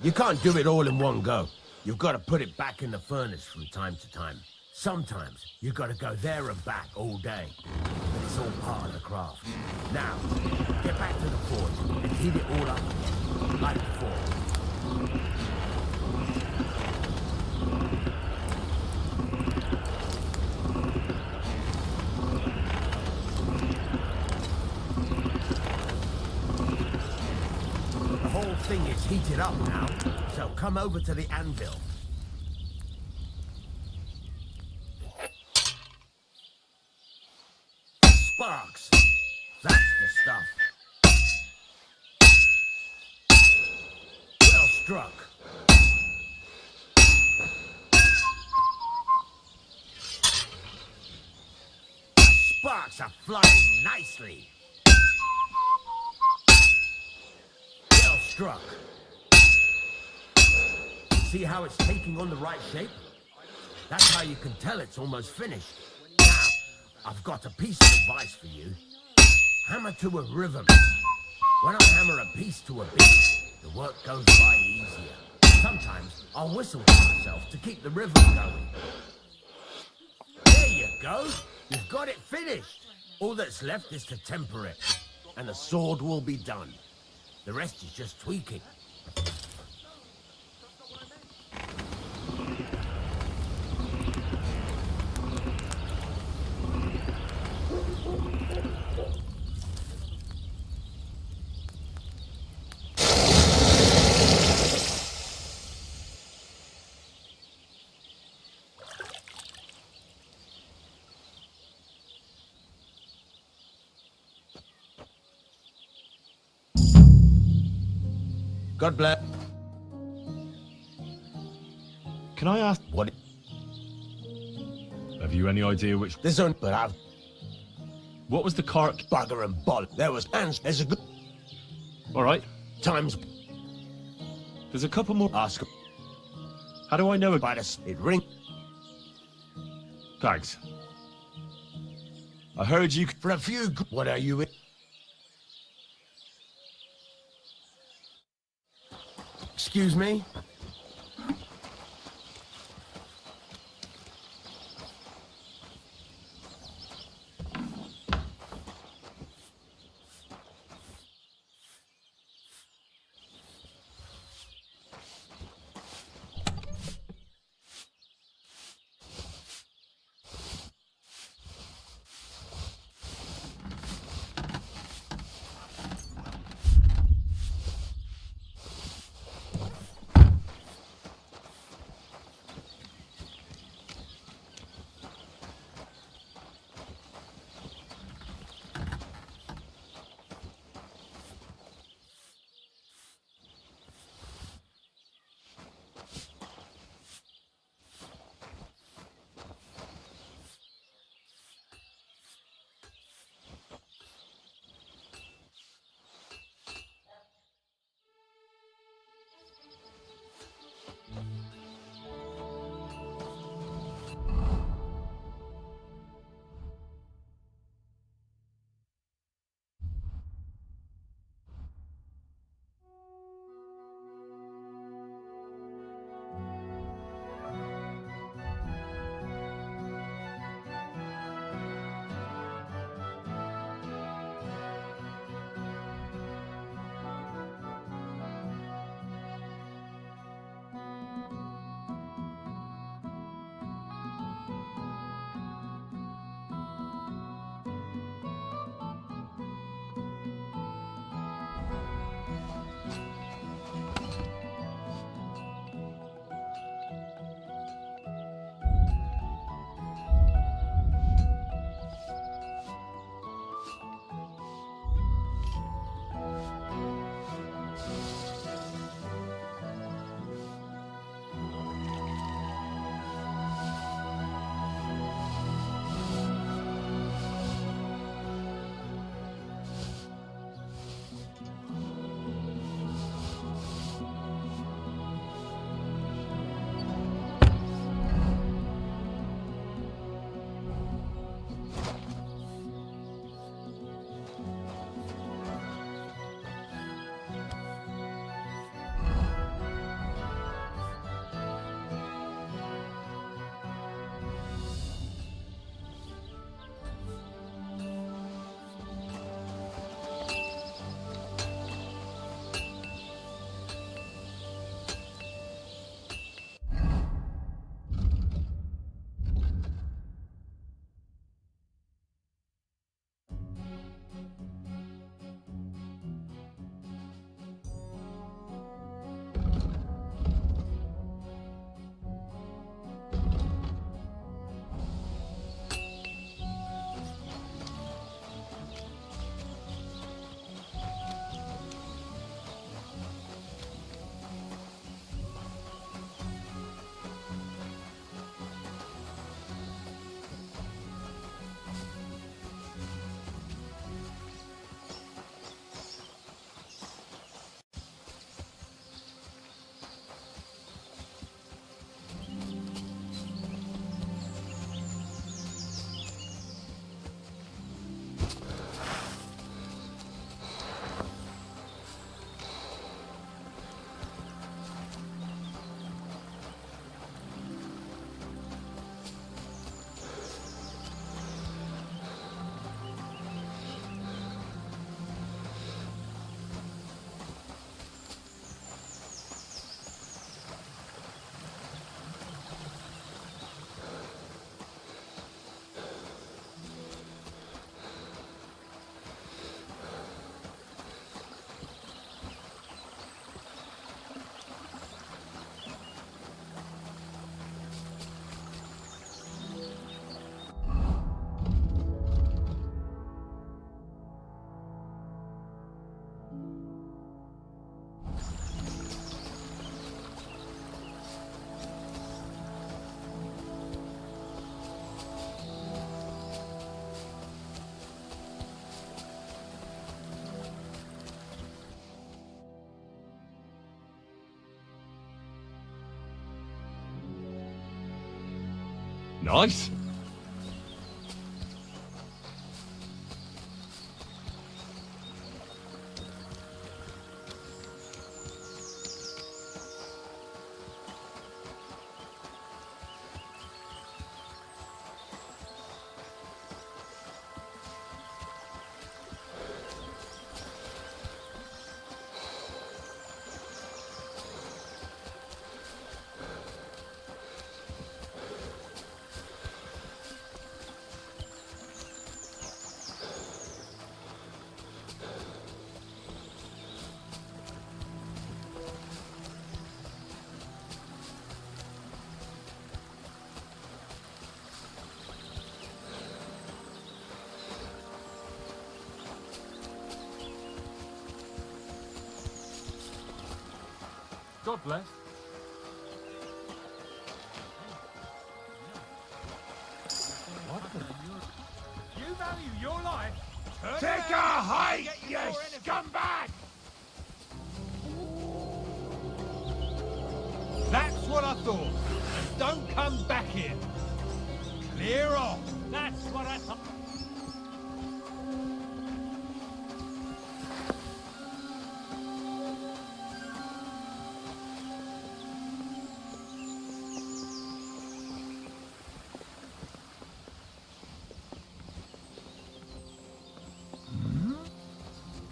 You can't do it all in one go. You've got to put it back in the furnace from time to time. Sometimes you've got to go there and back all day. But it's all part of the craft. Now, get back to the forge and heat it all up again, like before. Thing is heated up now, so come over to the anvil. Sparks! That's the stuff. Well struck. Sparks are flying nicely. Struck. See how it's taking on the right shape? That's how you can tell it's almost finished. Now, I've got a piece of advice for you. Hammer to a rhythm. When I hammer a piece to a beat, the work goes by easier. Sometimes I'll whistle to myself to keep the rhythm going. There you go. You've got it finished. All that's left is to temper it, and the sword will be done. The rest is just tweaking. God bless. Can I ask... What? Have you any idea which... There's only... But I've... What was the car... Bugger and boll. There was... And there's a good... All right. Times... There's a couple more... Ask... How do I know By the... It ring... Thanks. I heard you... For a few... What are you in? Excuse me? Nice. God bless. You value your life? Take a hike, you scumbag! That's what I thought. And don't come back here. Clear off. That's what I thought.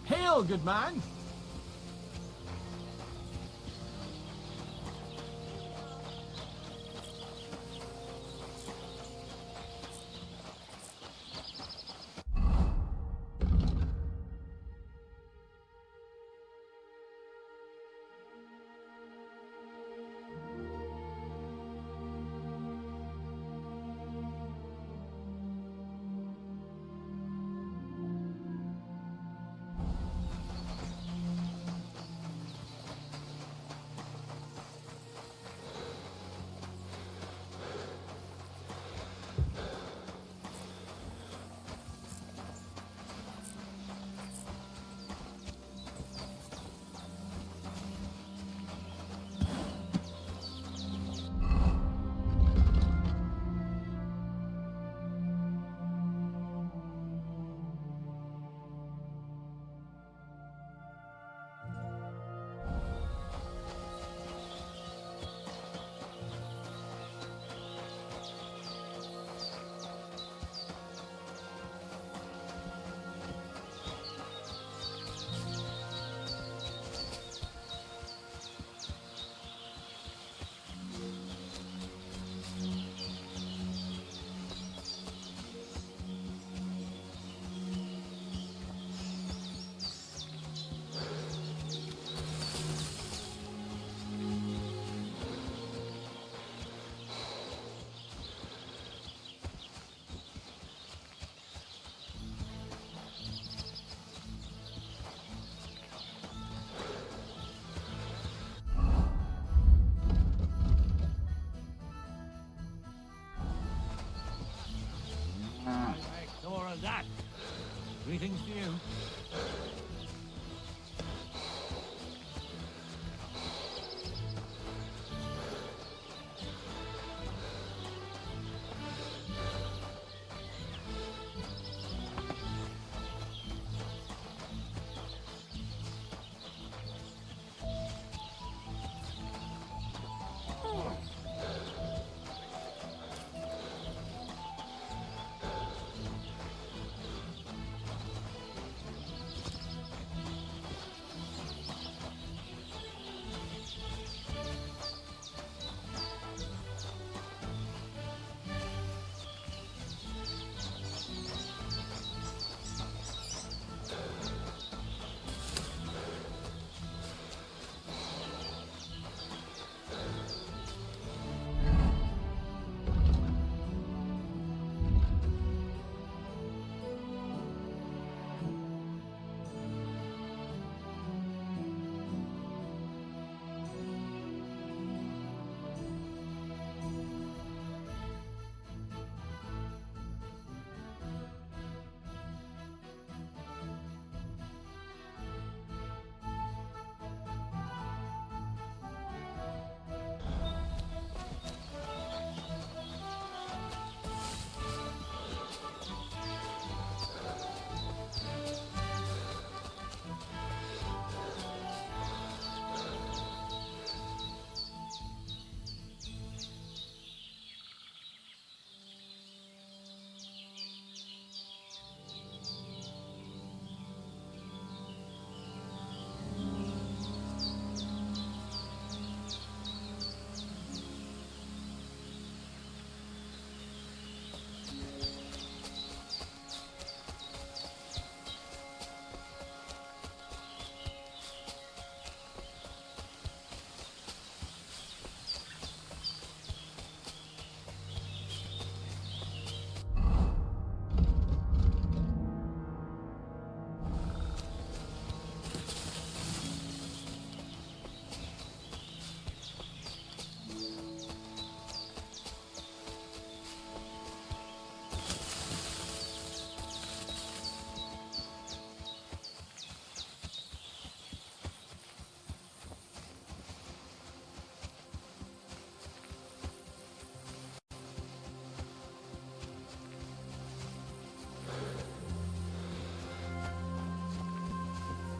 Hail, good man. More of that. Greetings to you.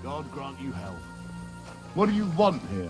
God grant you health. What do you want here?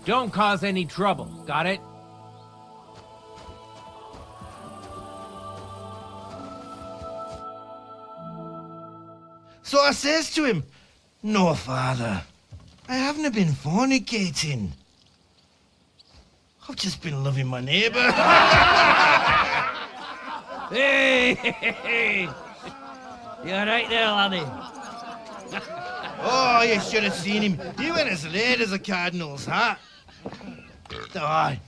Don't cause any trouble, got it? So I says to him, "No, father, I haven't been fornicating. I've just been loving my neighbour." Hey! You alright there, laddie? Oh, you should have seen him. He went as red as a cardinal's hat. Aye.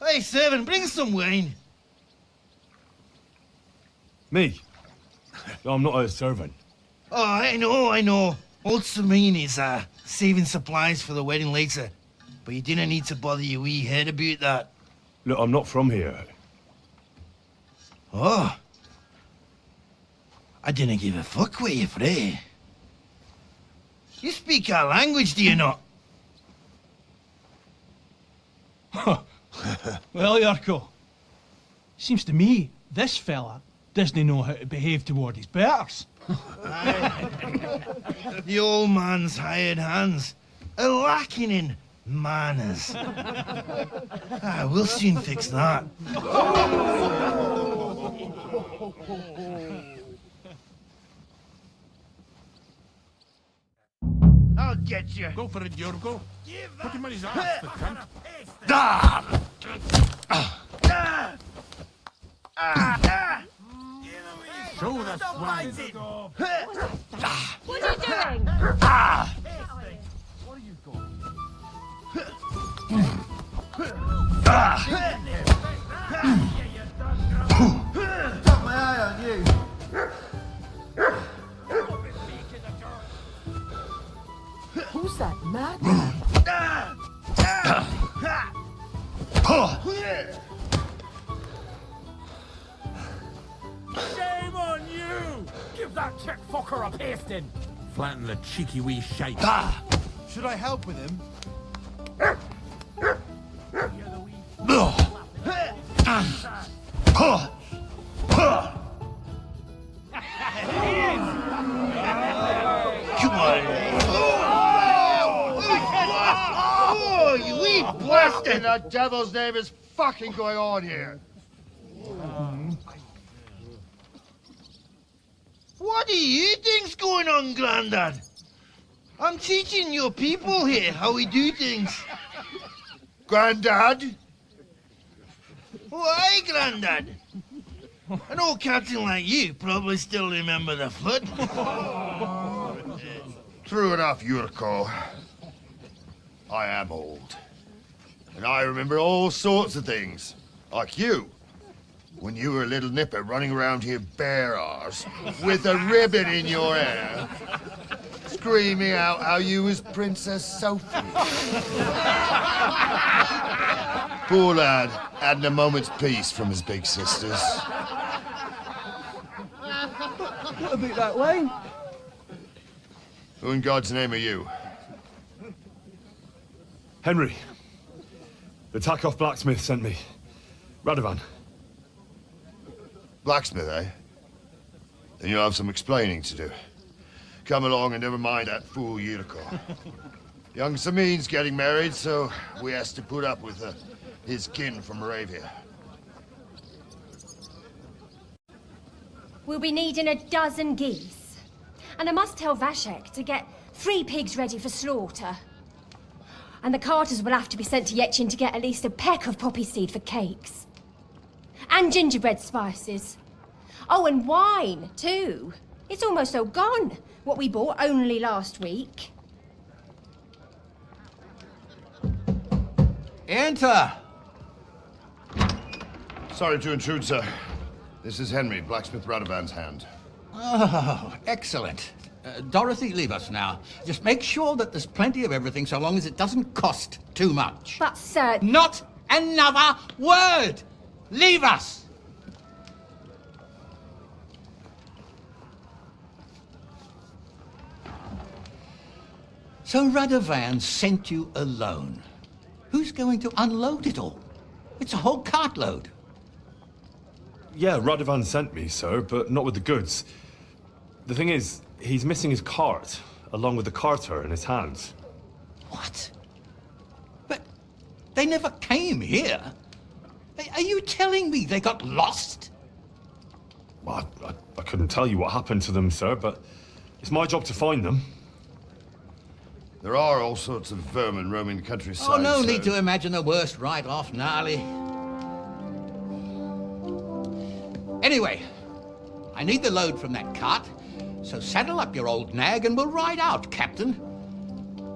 Hey, servant, bring some wine. Me? I'm not a servant. Oh, I know. Old Serene is saving supplies for the wedding later. But you didn't need to bother your wee head about that. Look, I'm not from here. Oh. I didn't give a fuck what you pray. You speak our language, do you not? Well, Yarko, seems to me this fella doesn't know how to behave toward his betters. The old man's hired hands are lacking in manners. We'll soon fix that. I'll get you. Go for it, Yorgo. Put him on his ass, the cunt. Show the swag. What are you doing? What are you going? Got my eye on you. Who's that madman? Shame on you! Give that check fucker a pasting! Flatten the cheeky wee shape. Should I help with him? Come on. Oh, you wee What in the devil's name is fucking going on here? What do you think's going on, Grandad? I'm teaching your people here how we do things. Grandad? Why, Grandad? An old captain like you probably still remember the flood. True enough, Yurko. I am old. And I remember all sorts of things. Like you. When you were a little nipper running around here bare arse, with a ribbon in your hair, screaming out how you was Princess Sophie. Poor lad, hadn't a moment's peace from his big sisters. What about that wine? Who in God's name are you? Henry. The Takeoff blacksmith sent me. Radovan. Blacksmith, eh? Then you'll have some explaining to do. Come along and never mind that fool Yurko. Young Samin's getting married, so we has to put up with his kin from Moravia. We'll be needing 12 geese. And I must tell Vashek to get 3 pigs ready for slaughter. And the carters will have to be sent to Yetchin to get at least a peck of poppy seed for cakes. And gingerbread spices. Oh, and wine, too. It's almost all gone, what we bought only last week. Enter! Sorry to intrude, sir. This is Henry, blacksmith Radovan's hand. Oh, excellent. Dorothy, leave us now. Just make sure that there's plenty of everything so long as it doesn't cost too much. But, sir... Not another word! Leave us! So Radovan sent you alone. Who's going to unload it all? It's a whole cartload. Yeah, Radovan sent me, sir, but not with the goods. The thing is, he's missing his cart, along with the carter in his hands. What? But they never came here. Are you telling me they got lost? Well, I couldn't tell you what happened to them, sir, but it's my job to find them. There are all sorts of vermin roaming the countryside. Oh, no so... need to imagine the worst right off, Gnarly. Anyway, I need the load from that cart, so saddle up your old nag and we'll ride out, Captain.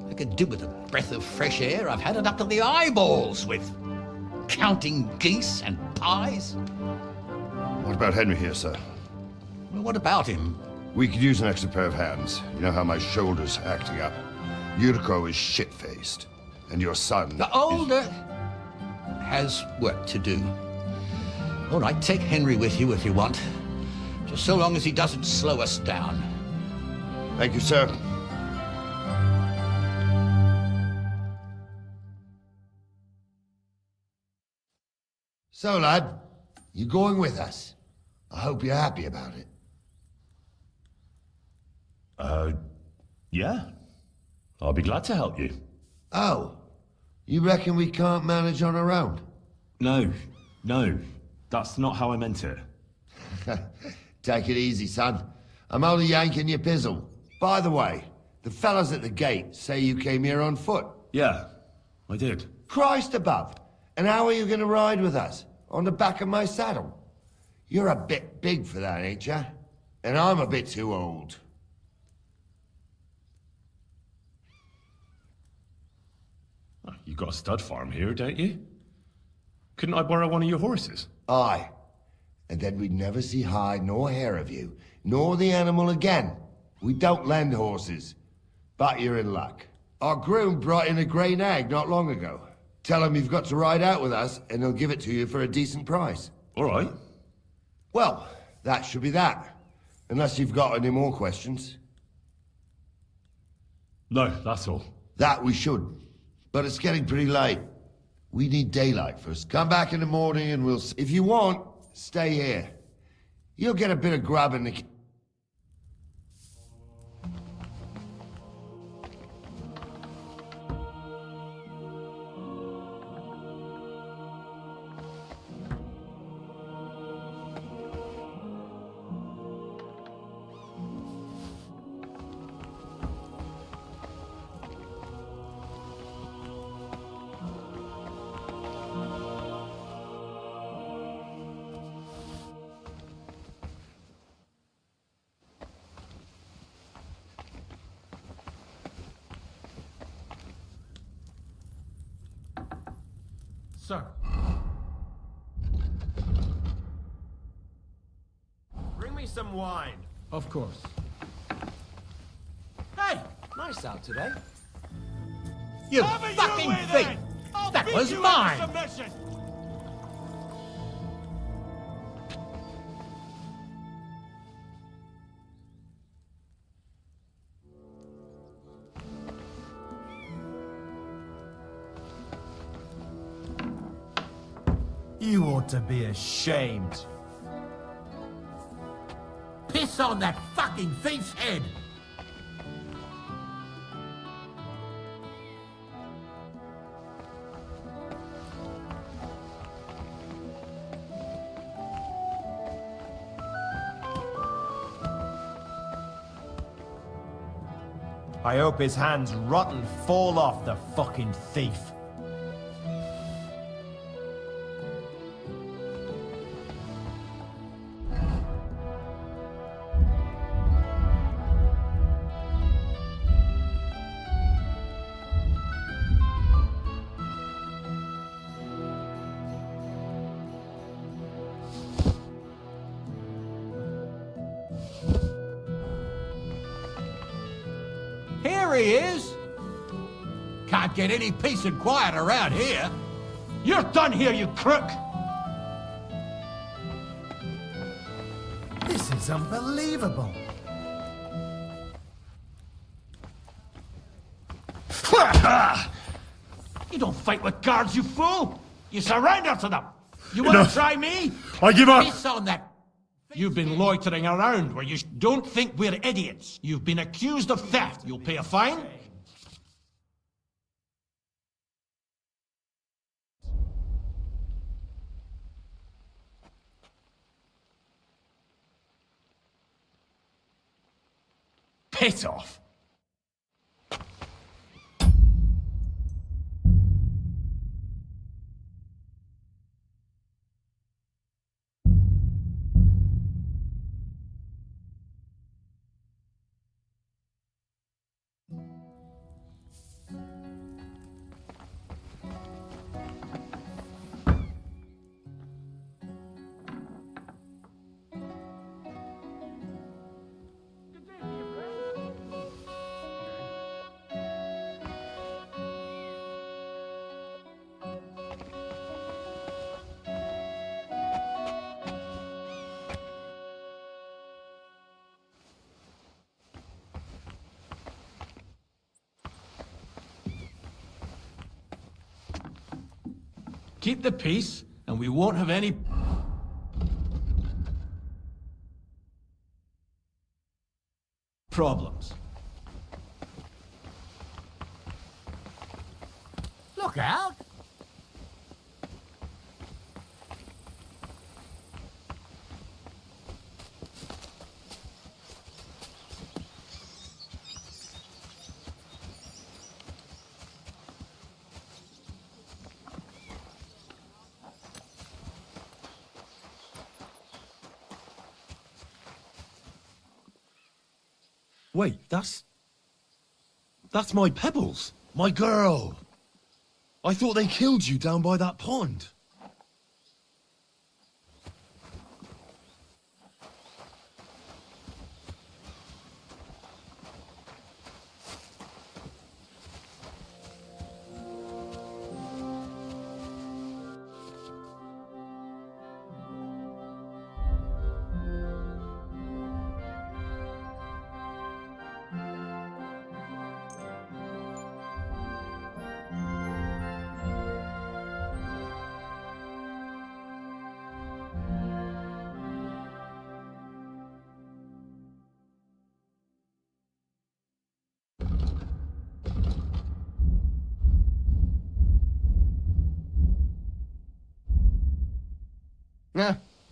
I could do with a breath of fresh air. I've had it up to the eyeballs with counting geese and pies. What about Henry here, sir? Well, what about him? We could use an extra pair of hands. You know how my shoulder's acting up. Yuriko is shit-faced, and your son The older has work to do. All right, take Henry with you if you want. Just so long as he doesn't slow us down. Thank you, sir. So, lad, you going with us? I hope you're happy about it. Yeah. I'll be glad to help you. Oh, you reckon we can't manage on our own? No. That's not how I meant it. Take it easy, son. I'm only yanking your pizzle. By the way, the fellas at the gate say you came here on foot. Yeah, I did. Christ above. And how are you going to ride with us? On the back of my saddle? You're a bit big for that, ain't ya? And I'm a bit too old. You got a stud farm here, don't you? Couldn't I borrow one of your horses? Aye. And then we'd never see hide nor hair of you, nor the animal again. We don't lend horses. But you're in luck. Our groom brought in a grey nag not long ago. Tell him you've got to ride out with us, and he'll give it to you for a decent price. All right. Well, that should be that. Unless you've got any more questions. No, that's all. That we should. But it's getting pretty late. We need daylight first. Come back in the morning and we'll... If you want, stay here. You'll get a bit of grub in the... Sir. Bring me some wine. Of course. Hey, nice out today. You fucking thief! That was mine! You ought to be ashamed. Piss on that fucking thief's head! I hope his hands rot and fall off, the fucking thief. Here he is! Can't get any peace and quiet around here. You're done here, you crook! This is unbelievable. You don't fight with guards, you fool! You surrender to them! You want to try me? I give up! Piss on that! You've been loitering around where you don't think we're idiots. You've been accused of theft. You'll pay a fine. Piss off! Keep the peace, and we won't have any... problems. Look out! Wait, that's my Pebbles, my girl. I thought they killed you down by that pond.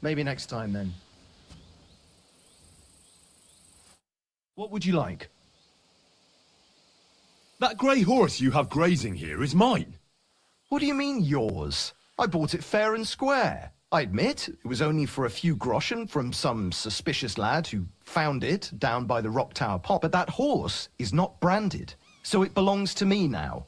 Maybe next time then. What would you like? That grey horse you have grazing here is mine. What do you mean, yours? I bought it fair and square. I admit, it was only for a few groschen from some suspicious lad who found it down by the Rock Tower Pop, but that horse is not branded, so it belongs to me now.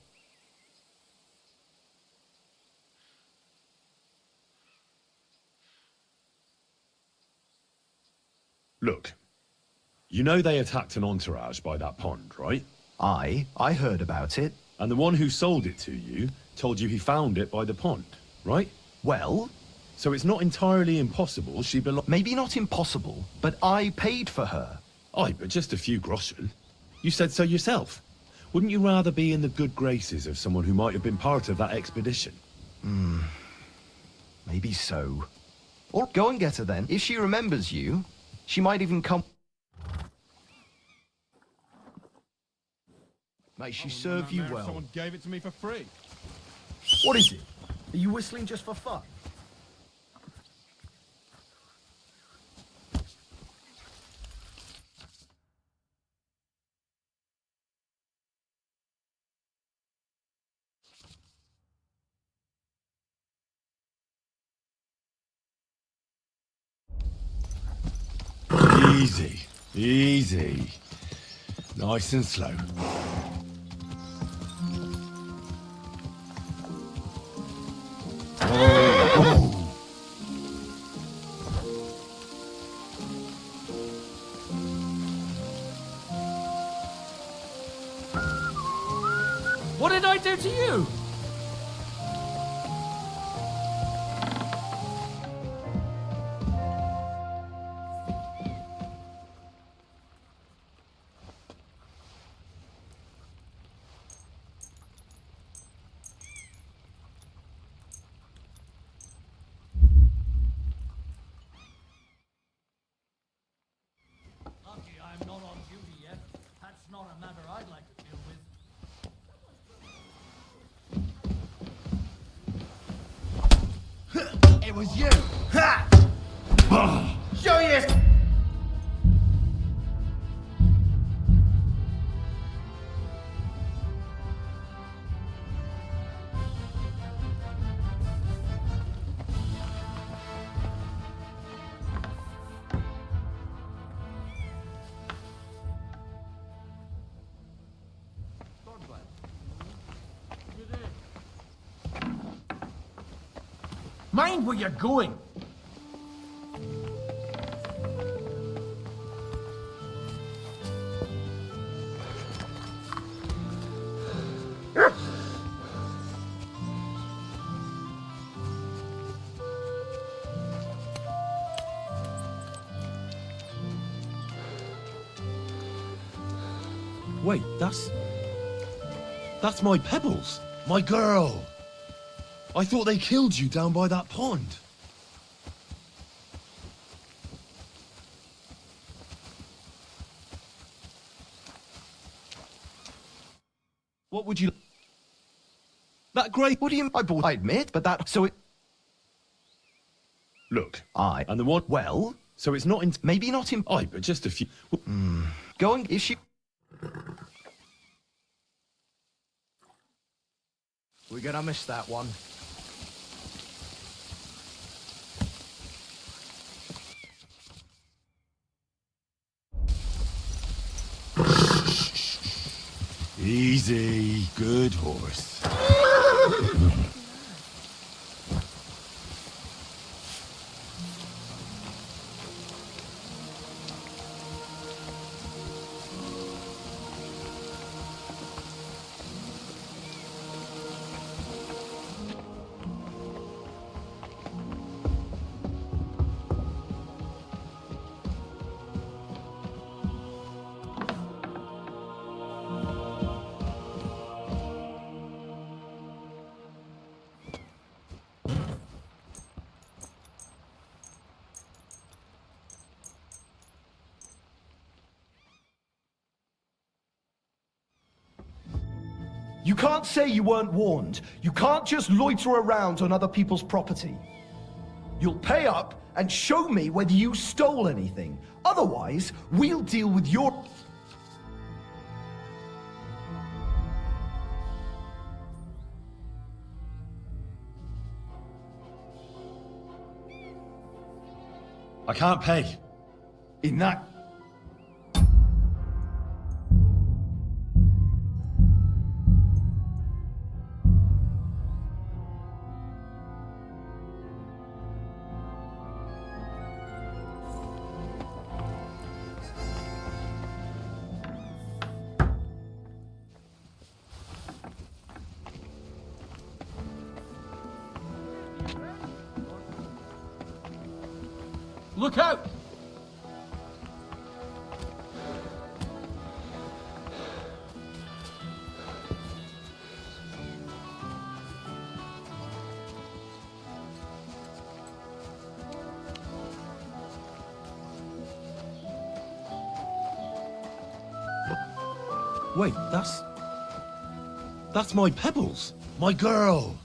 Look, you know they attacked an entourage by that pond, right? I heard about it. And the one who sold it to you told you he found it by the pond, right? Well... So it's not entirely impossible she belonged... Maybe not impossible, but I paid for her. Aye, but just a few groschen. You said so yourself. Wouldn't you rather be in the good graces of someone who might have been part of that expedition? Maybe so. Or go and get her then. If she remembers you, she might even come... May she serve you well. Someone gave it to me for free. What is it? Are you whistling just for fun? Easy, easy. Nice and slow. What did I do to you? I'm not on duty yet. That's not a matter I'd like to deal with. It was you! Ha! Show you this! Mind where you're going. Wait, that's my Pebbles, my girl. I thought they killed you down by that pond. What would you... That great... What do you... I admit, but that... So it... Look, I... And the one... Well... So it's not in... Maybe not in... but just a few... Going... If she... We're gonna miss that one. Easy, good horse. You can't say you weren't warned. You can't just loiter around on other people's property. You'll pay up and show me whether you stole anything. Otherwise, we'll deal with your... I can't pay. In that... Look out! Wait, that's my Pebbles, my girl.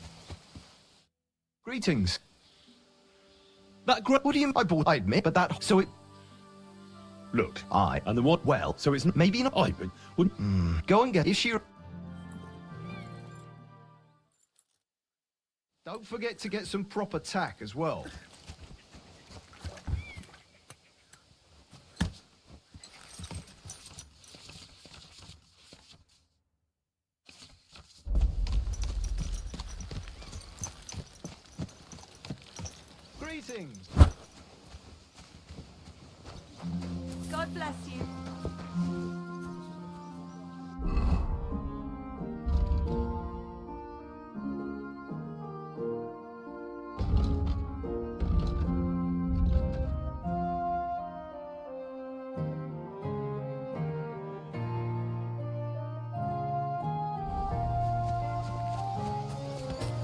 Greetings. That What do you... I admit, but that... So it... Look, And the what? Well, so it's maybe not... but wouldn't... Go and get... If she... Don't forget to get some proper tack as well. Greetings. God bless you.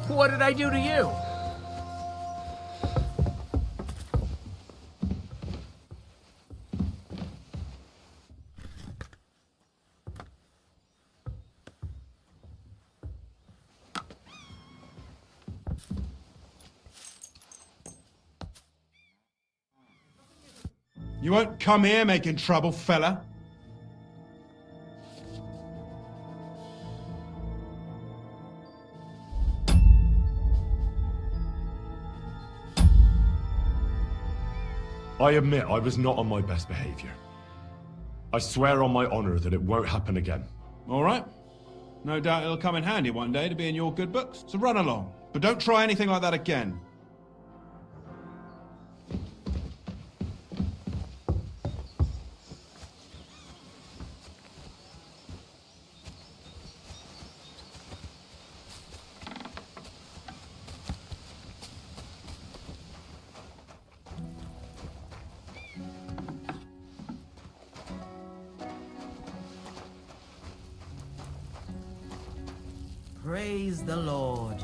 What did I do to you? You won't come here making trouble, fella. I admit I was not on my best behavior. I swear on my honor that it won't happen again. All right. No doubt it'll come in handy one day to be in your good books. So run along. But don't try anything like that again. Praise the Lord.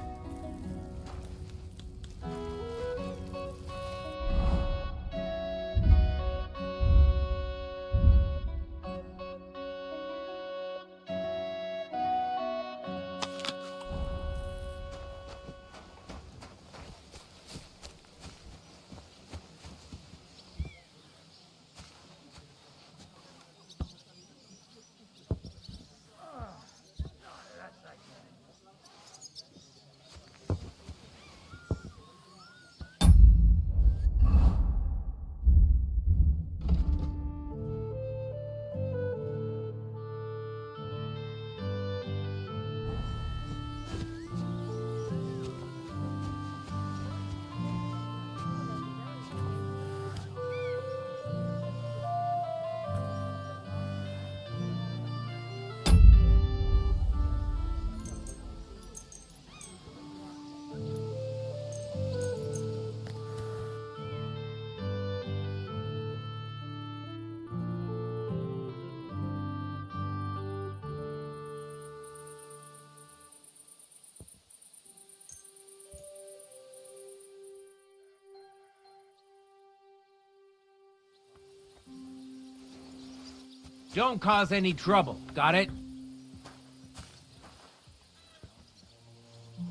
Don't cause any trouble, got it?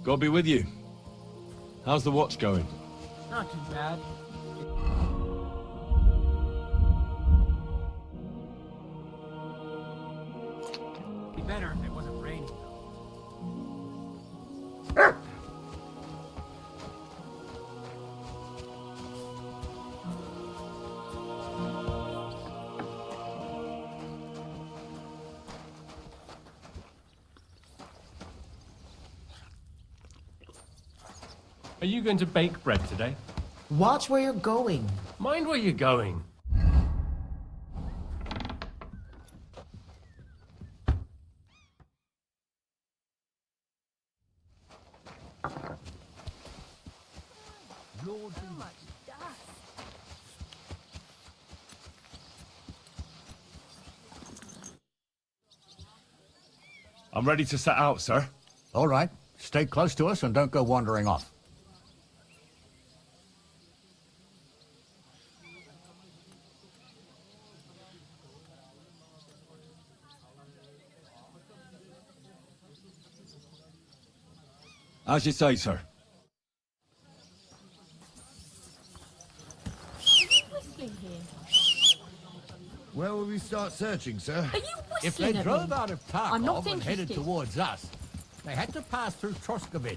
God be with you. How's the watch going? Not too bad. Be better if it wasn't raining. Are you going to bake bread today? Watch where you're going. Mind where you're going. Lord, too much dust. I'm ready to set out, sir. All right. Stay close to us and don't go wandering off. As you say, sir. Whistling here. Where will we start searching, sir? Are you If they whistling at drove me? out of I'm not Tarkov and headed interested. towards us, they had to pass through Troskowitz.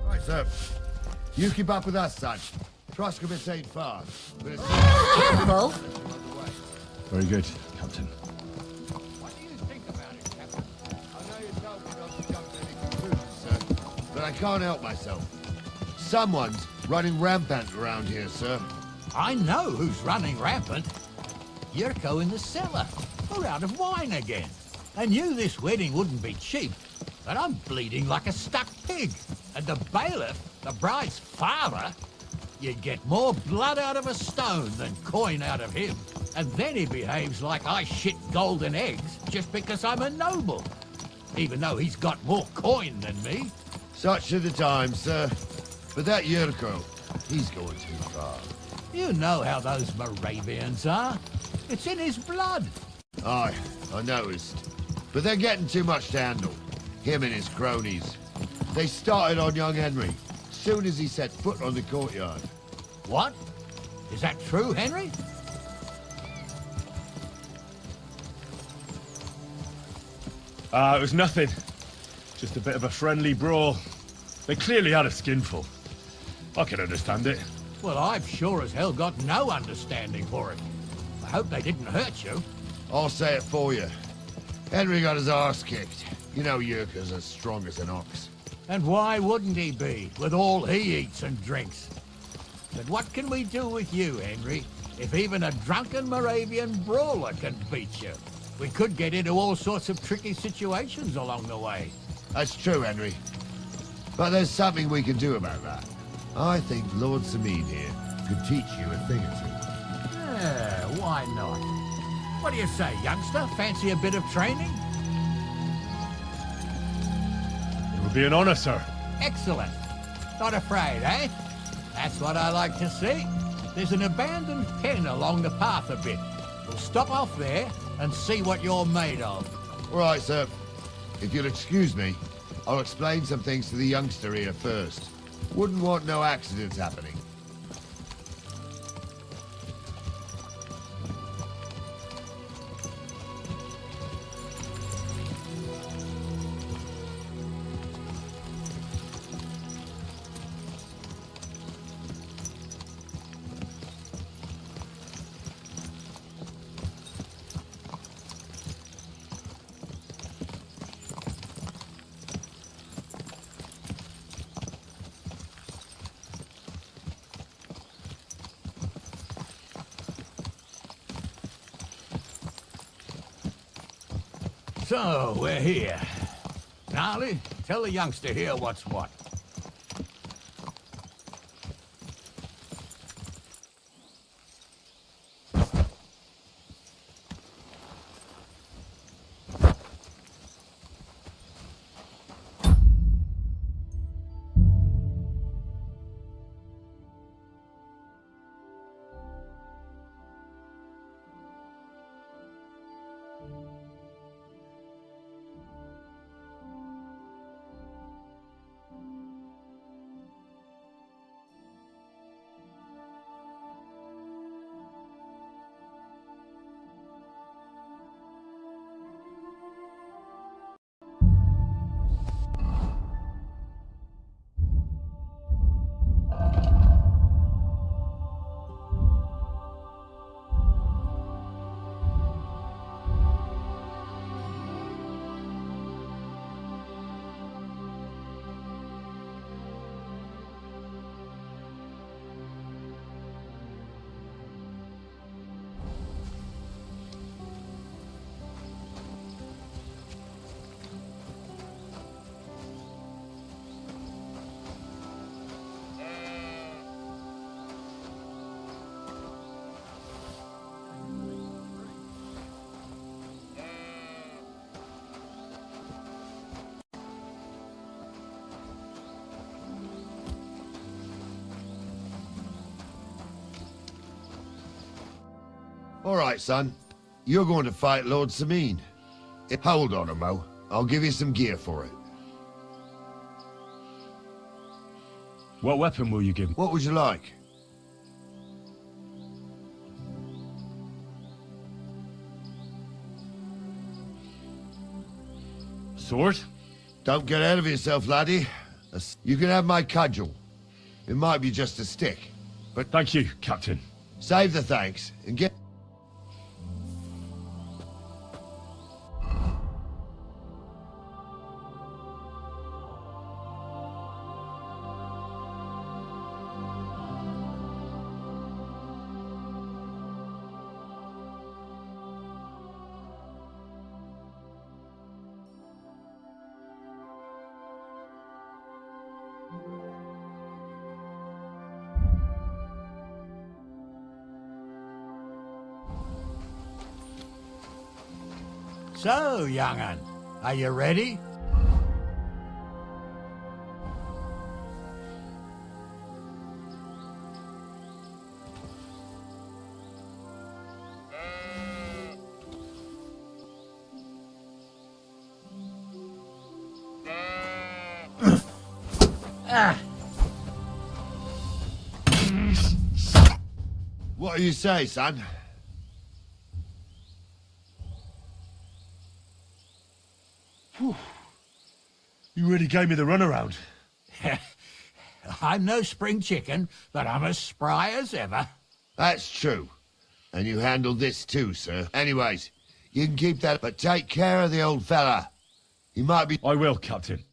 Right, sir. You keep up with us, son. Troskowitz ain't far. But it's... Careful! Very good, Captain. What do you think about it, Captain? I know you told me not to jump to any conclusions, sir. But I can't help myself. Someone's running rampant around here, sir. I know who's running rampant. Yurko in the cellar. We're out of wine again. I knew this wedding wouldn't be cheap, but I'm bleeding like a stuck pig. And the bailiff, the bride's father, you'd get more blood out of a stone than coin out of him. And then he behaves like I shit golden eggs just because I'm a noble. Even though he's got more coin than me. Such are the times, sir. But that Yurko, he's going too far. You know how those Moravians are. It's in his blood. Aye, I noticed. But they're getting too much to handle. Him and his cronies. They started on young Henry, soon as he set foot on the courtyard. What? Is that true, Henry? It was nothing. Just a bit of a friendly brawl. They clearly had a skinful. I can understand it. Well, I've sure as hell got no understanding for it. I hope they didn't hurt you. I'll say it for you. Henry got his arse kicked. You know Yurka's as strong as an ox. And why wouldn't he be, with all he eats and drinks? But what can we do with you, Henry, if even a drunken Moravian brawler can beat you? We could get into all sorts of tricky situations along the way. That's true, Henry. But there's something we can do about that. I think Lord Sameen here could teach you a thing or two. Yeah, why not? What do you say, youngster? Fancy a bit of training? It would be an honor, sir. Excellent. Not afraid, eh? That's what I like to see. There's an abandoned pen along the path a bit. We'll stop off there and see what you're made of. All right, sir. If you'll excuse me, I'll explain some things to the youngster here first. Wouldn't want no accidents happening. So, we're here. Gnarly, tell the youngster here what's what. All right, son. You're going to fight Lord Sameen. Hold on, Mo. I'll give you some gear for it. What weapon will you give me? What would you like? Sword? Don't get ahead of yourself, laddie. You can have my cudgel. It might be just a stick, but... Thank you, Captain. Save the thanks, and get... So, young'un, are you ready? What do you say, son? You really gave me the runaround. I'm no spring chicken, but I'm as spry as ever. That's true. And you handled this too, sir. Anyways, you can keep that, but take care of the old fella. He might be... I will, Captain.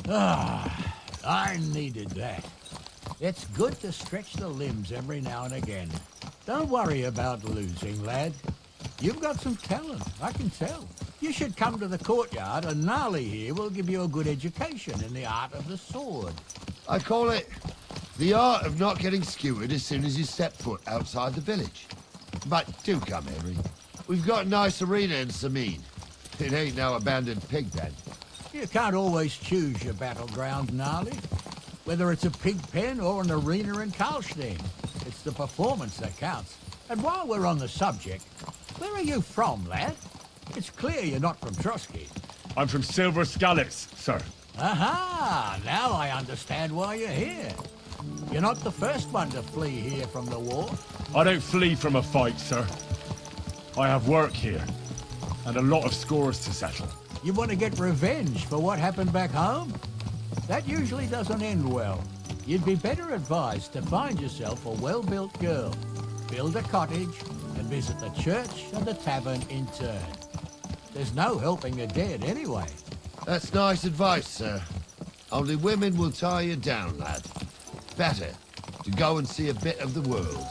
Ah, I needed that. It's good to stretch the limbs every now and again. Don't worry about losing, lad. You've got some talent, I can tell. You should come to the courtyard and Gnarly here will give you a good education in the art of the sword. I call it the art of not getting skewered as soon as you step foot outside the village. But do come, Henry. We've got a nice arena in Sameen. It ain't no abandoned pig pen. You can't always choose your battleground, Gnarly. Whether it's a pig pen or an arena in Karlstein, it's the performance that counts. And while we're on the subject, where are you from, lad? It's clear you're not from Trotsky. I'm from Silver Scallops, sir. Aha! Now I understand why you're here. You're not the first one to flee here from the war. I don't flee from a fight, sir. I have work here, and a lot of scores to settle. You want to get revenge for what happened back home? That usually doesn't end well. You'd be better advised to find yourself a well-built girl, build a cottage, and visit the church and the tavern in turn. There's no helping the dead anyway. That's nice advice, sir. Only women will tie you down, lad. Better to go and see a bit of the world.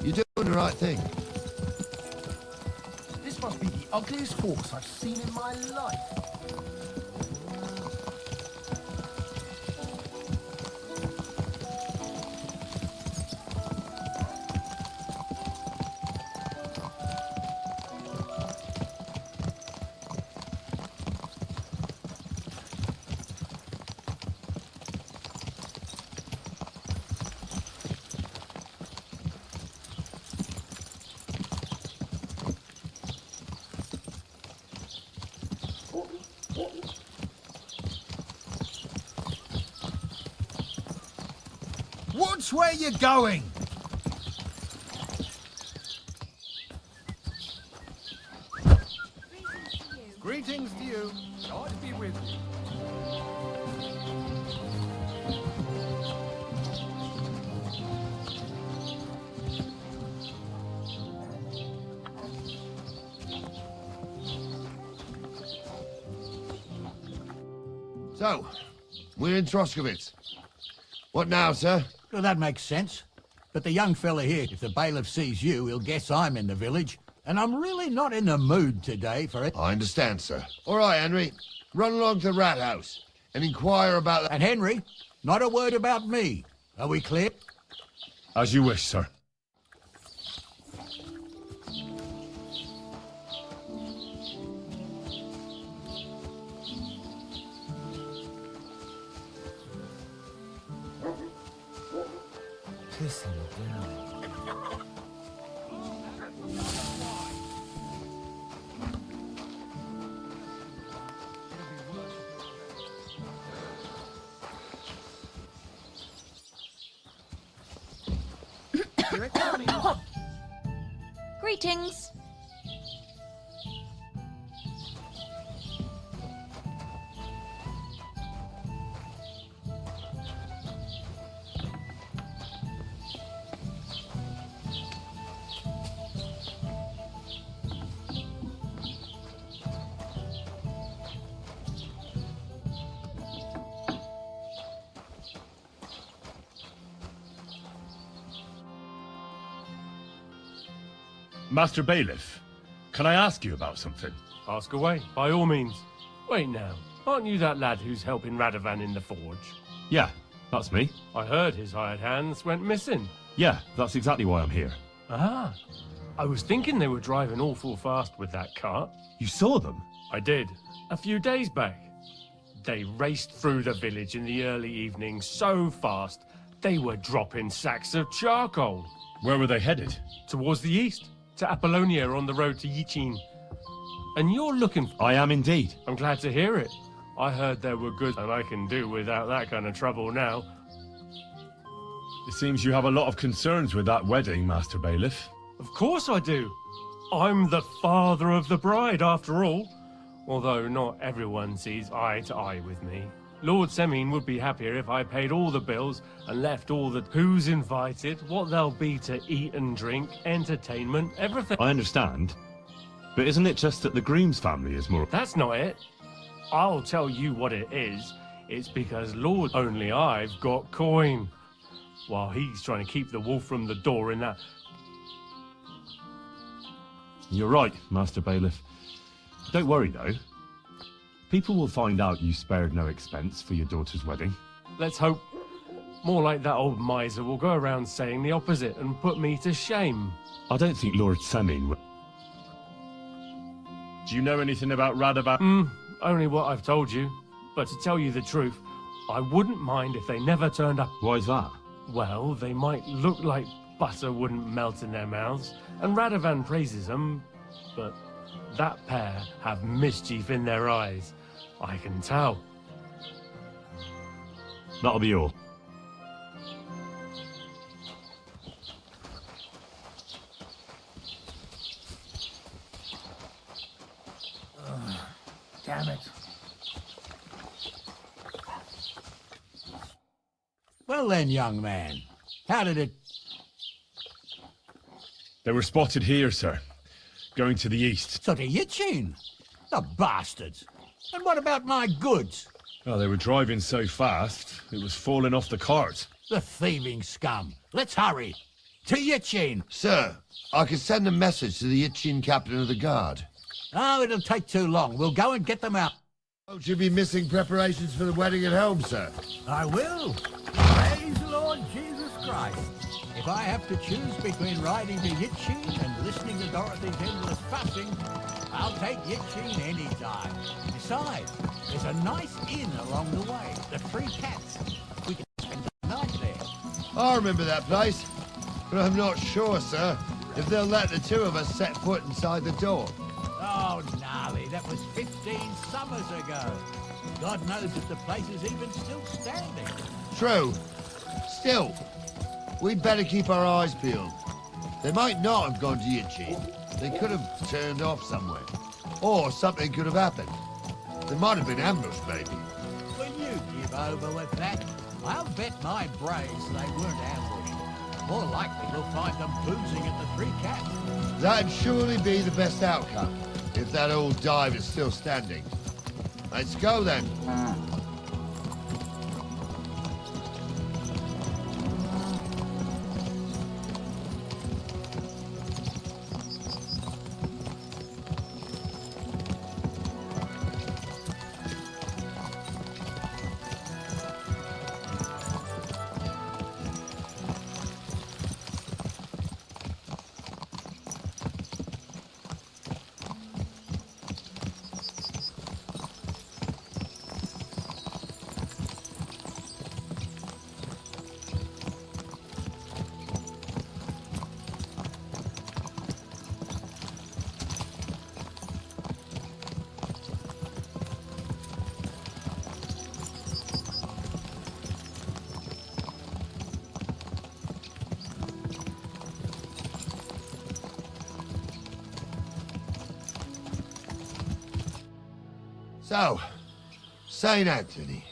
You're doing the right thing. This must be the ugliest horse I've seen in my life. Watch where you're going! Greetings to you. God be with you. So, we're in Troskowitz. What now, sir? Well, that makes sense. But the young fella here, if the bailiff sees you, he'll guess I'm in the village. And I'm really not in the mood today for it. I understand, sir. All right, Henry. Run along to the rat house and inquire about... And Henry, not a word about me. Are we clear? As you wish, sir. Piss him down. Greetings. Master Bailiff, can I ask you about something? Ask away, by all means. Wait now, aren't you that lad who's helping Radovan in the forge? Yeah, that's me. I heard his hired hands went missing. Yeah, that's exactly why I'm here. Ah, I was thinking they were driving awful fast with that cart. You saw them? I did, a few days back. They raced through the village in the early evening so fast, they were dropping sacks of charcoal. Where were they headed? Towards the east, to Apollonia on the road to Yichin. And you're looking for... I am indeed. I'm glad to hear it. I heard there were goods, and I can do without that kind of trouble now. It seems you have a lot of concerns with that wedding, Master Bailiff. Of course I do. I'm the father of the bride, after all. Although not everyone sees eye to eye with me. Lord Semine would be happier if I paid all the bills and left all the who's invited, what there'll be to eat and drink, entertainment, everything. I understand. But isn't it just that the groom's family is more... That's not it. I'll tell you what it is. It's because Lord only I've got coin. While he's trying to keep the wolf from the door in that... You're right, Master Bailiff. Don't worry, though. People will find out you spared no expense for your daughter's wedding. Let's hope. More like that old miser will go around saying the opposite and put me to shame. I don't think Lord Semine will... Do you know anything about Radovan? Only what I've told you. But to tell you the truth, I wouldn't mind if they never turned up. Why's that? Well, they might look like butter wouldn't melt in their mouths, and Radovan praises them, but that pair have mischief in their eyes. I can tell. That'll be all. Damn it. Well then, young man, how did it... They were spotted here, sir. Going to the east. So to Yichin? The bastards. And what about my goods? Oh, they were driving so fast, it was falling off the cart. The thieving scum. Let's hurry. To Yichin. Sir, I can send a message to the Yichin captain of the guard. Oh, it'll take too long. We'll go and get them out. Won't you be missing preparations for the wedding at home, sir? I will. Praise the Lord Jesus Christ. If I have to choose between riding to Yichin and listening to Dorothy's endless fussing, I'll take Yichin any time. Besides, there's a nice inn along the way, the Three Cats. We can spend the night there. I remember that place, but I'm not sure, sir, if they'll let the two of us set foot inside the door. Oh, gnarly, that was 15 summers ago. God knows if the place is even still standing. True. Still, we'd better keep our eyes peeled. They might not have gone to Yichin. They could have turned off somewhere. Or something could have happened. They might have been ambushed, maybe. Will you give over with that? I'll bet my brains they weren't ambushed. More likely we'll find them boozing at the Three Cats. That'd surely be the best outcome, if that old dive is still standing. Let's go, then. So, St. Anthony,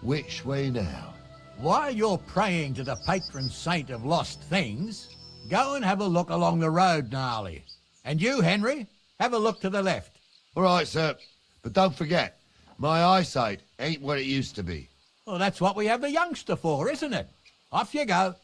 which way now? While you're praying to the patron saint of lost things, go and have a look along the road, Gnarly. And you, Henry, have a look to the left. All right, sir. But don't forget, my eyesight ain't what it used to be. Well, that's what we have the youngster for, isn't it? Off you go.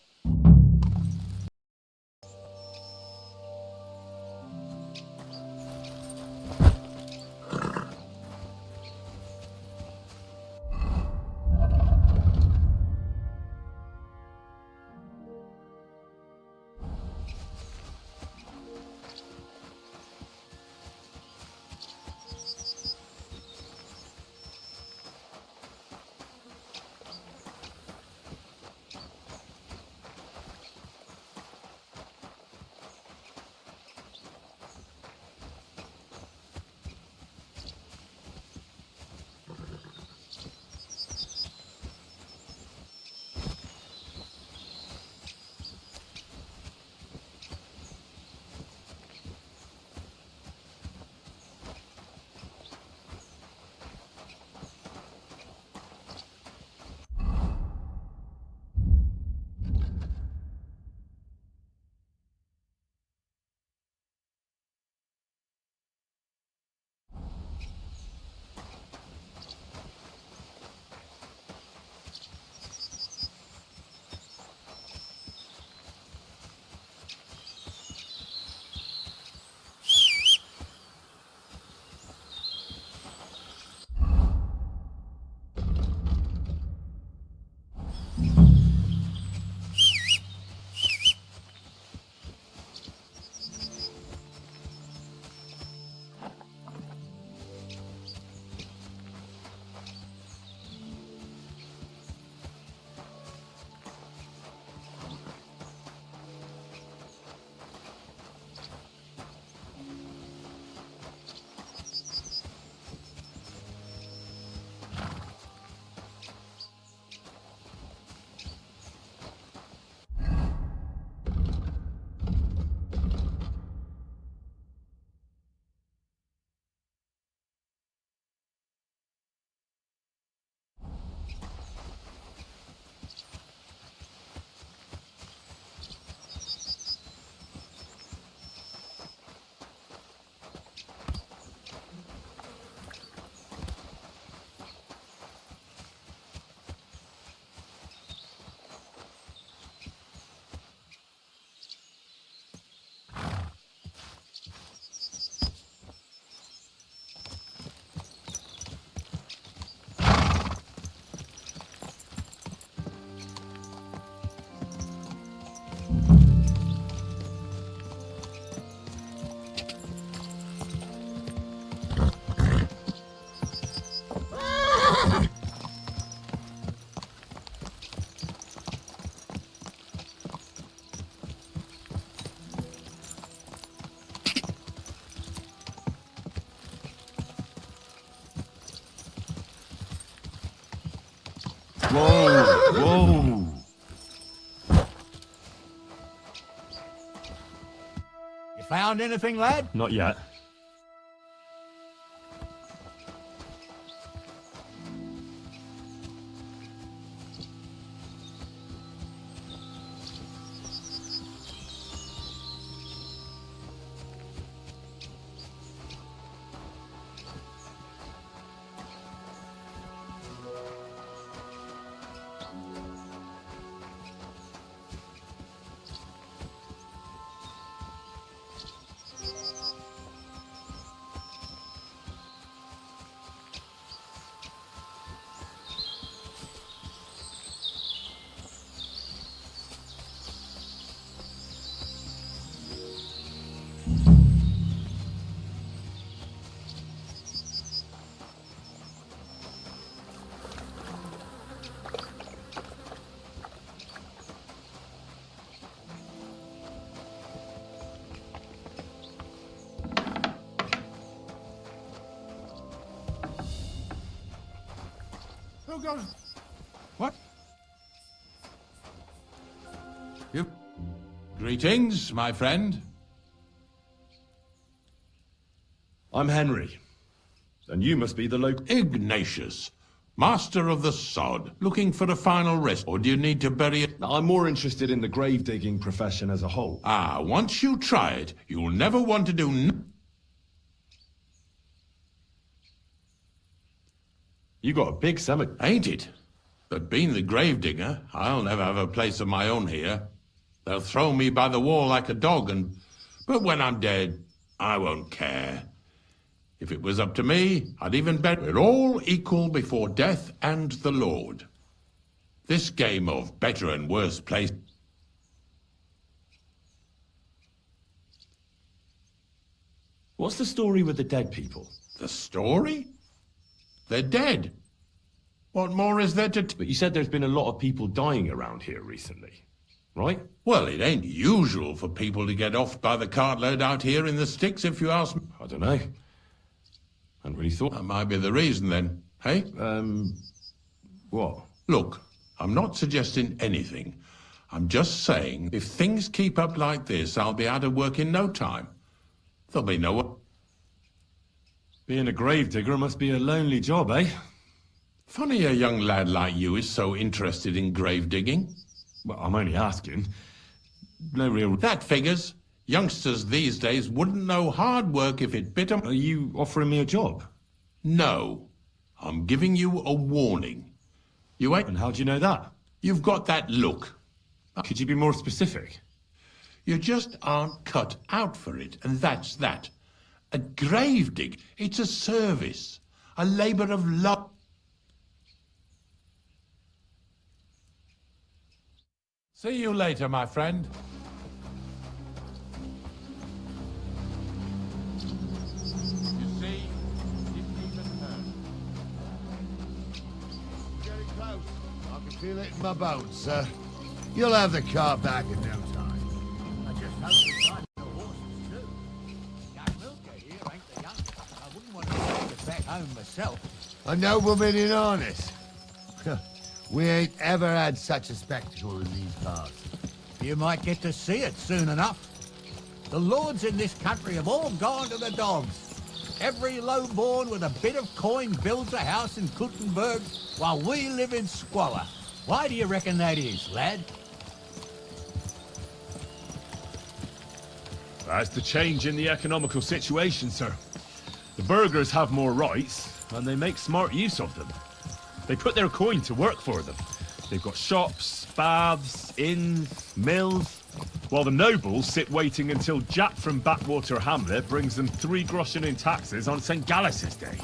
Whoa, whoa. You found anything, lad? Not yet. Who goes... What? You... Greetings, my friend. I'm Henry. And you must be the local... Ignatius, master of the sod, looking for a final rest, or do you need to bury it? I'm more interested in the grave digging profession as a whole. Ah, once you try it, you'll never want to do You got a big cemetery. Ain't it? But being the grave digger, I'll never have a place of my own here. They'll throw me by the wall like a dog, but when I'm dead, I won't care. If it was up to me, I'd even bet we're all equal before death and the Lord. This game of better and worse place... What's the story with the dead people? The story? They're dead. What more is there to... But you said there's been a lot of people dying around here recently, right? Well, it ain't usual for people to get off by the cartload out here in the sticks, if you ask me. I don't know. Hadn't really thought... That might be the reason, then, hey? What? Look, I'm not suggesting anything. I'm just saying, if things keep up like this, I'll be out of work in no time. There'll be no one... Being a gravedigger must be a lonely job, eh? Funny a young lad like you is so interested in grave digging. Well, I'm only asking. No real... That figures. Youngsters these days wouldn't know hard work if it bit 'em. Are you offering me a job? No. I'm giving you a warning. You ain't... And how do you know that? You've got that look. Could you be more specific? You just aren't cut out for it, and that's that. A grave dig, it's a service. A labour of love. See you later, my friend. You see, didn't even hurt. Getting close. I can feel it in my bones, sir. You'll have the car back in no time. I just hope we find the horses too. Young Milker here ain't the youngest. I wouldn't want to take it back home myself. A nobleman in harness. We ain't ever had such a spectacle in these parts. You might get to see it soon enough. The lords in this country have all gone to the dogs. Every low-born with a bit of coin builds a house in Kuttenberg while we live in squalor. Why do you reckon that is, lad? That's the change in the economical situation, sir. The burghers have more rights, and they make smart use of them. They put their coin to work for them. They've got shops, baths, inns, mills, while the nobles sit waiting until Jack from Backwater Hamlet brings them 3 groschen in taxes on St. Gallus's Day.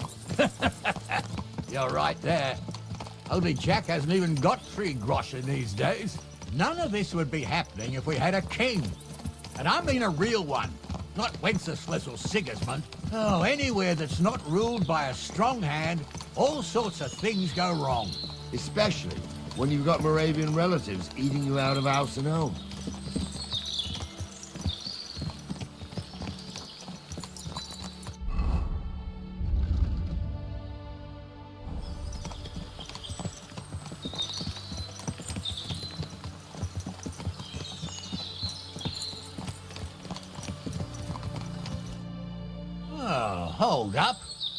You're right there. Only Jack hasn't even got 3 groschen these days. None of this would be happening if we had a king. And I mean a real one, not Wenceslas or Sigismund. Oh, anywhere that's not ruled by a strong hand, all sorts of things go wrong. Especially when you've got Moravian relatives eating you out of house and home. Oh, hold up.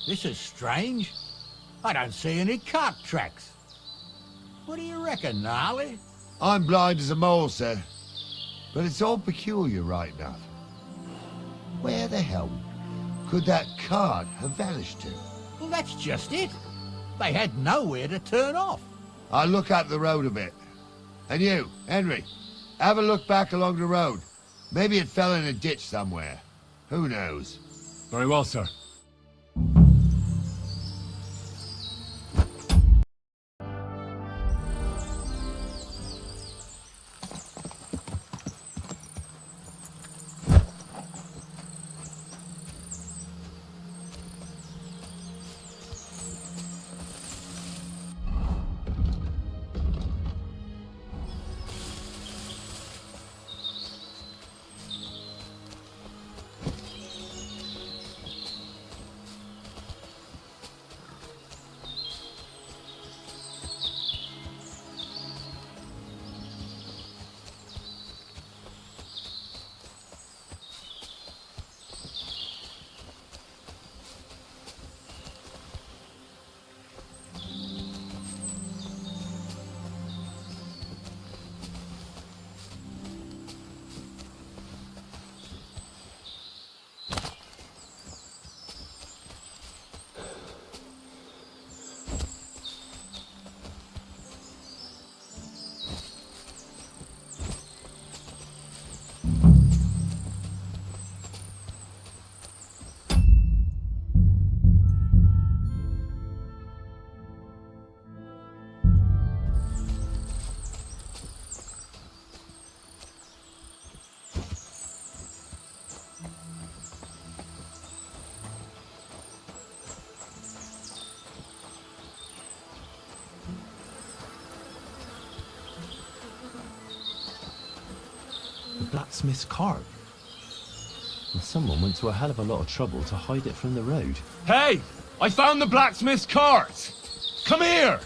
This is strange. I don't see any cart tracks. What do you reckon, Gnarly? I'm blind as a mole, sir. But it's all peculiar right enough. Where the hell could that cart have vanished to? Well, that's just it. They had nowhere to turn off. I'll look up the road a bit. And you, Henry, have a look back along the road. Maybe it fell in a ditch somewhere. Who knows? Very well, sir. blacksmith's cart. And someone went to a hell of a lot of trouble to hide it from the road. Hey! I found the blacksmith's cart! Come here!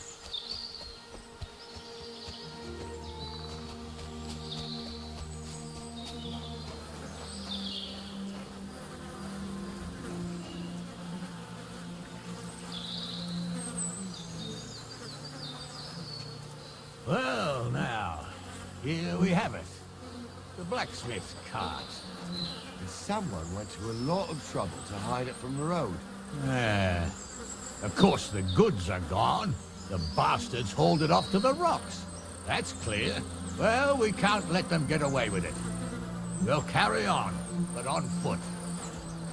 Well, now, here we have it. The blacksmith's cart. Someone went to a lot of trouble to hide it from the road. Of course, the goods are gone. The bastards hauled it off to the rocks. That's clear. Well, we can't let them get away with it. We'll carry on, but on foot.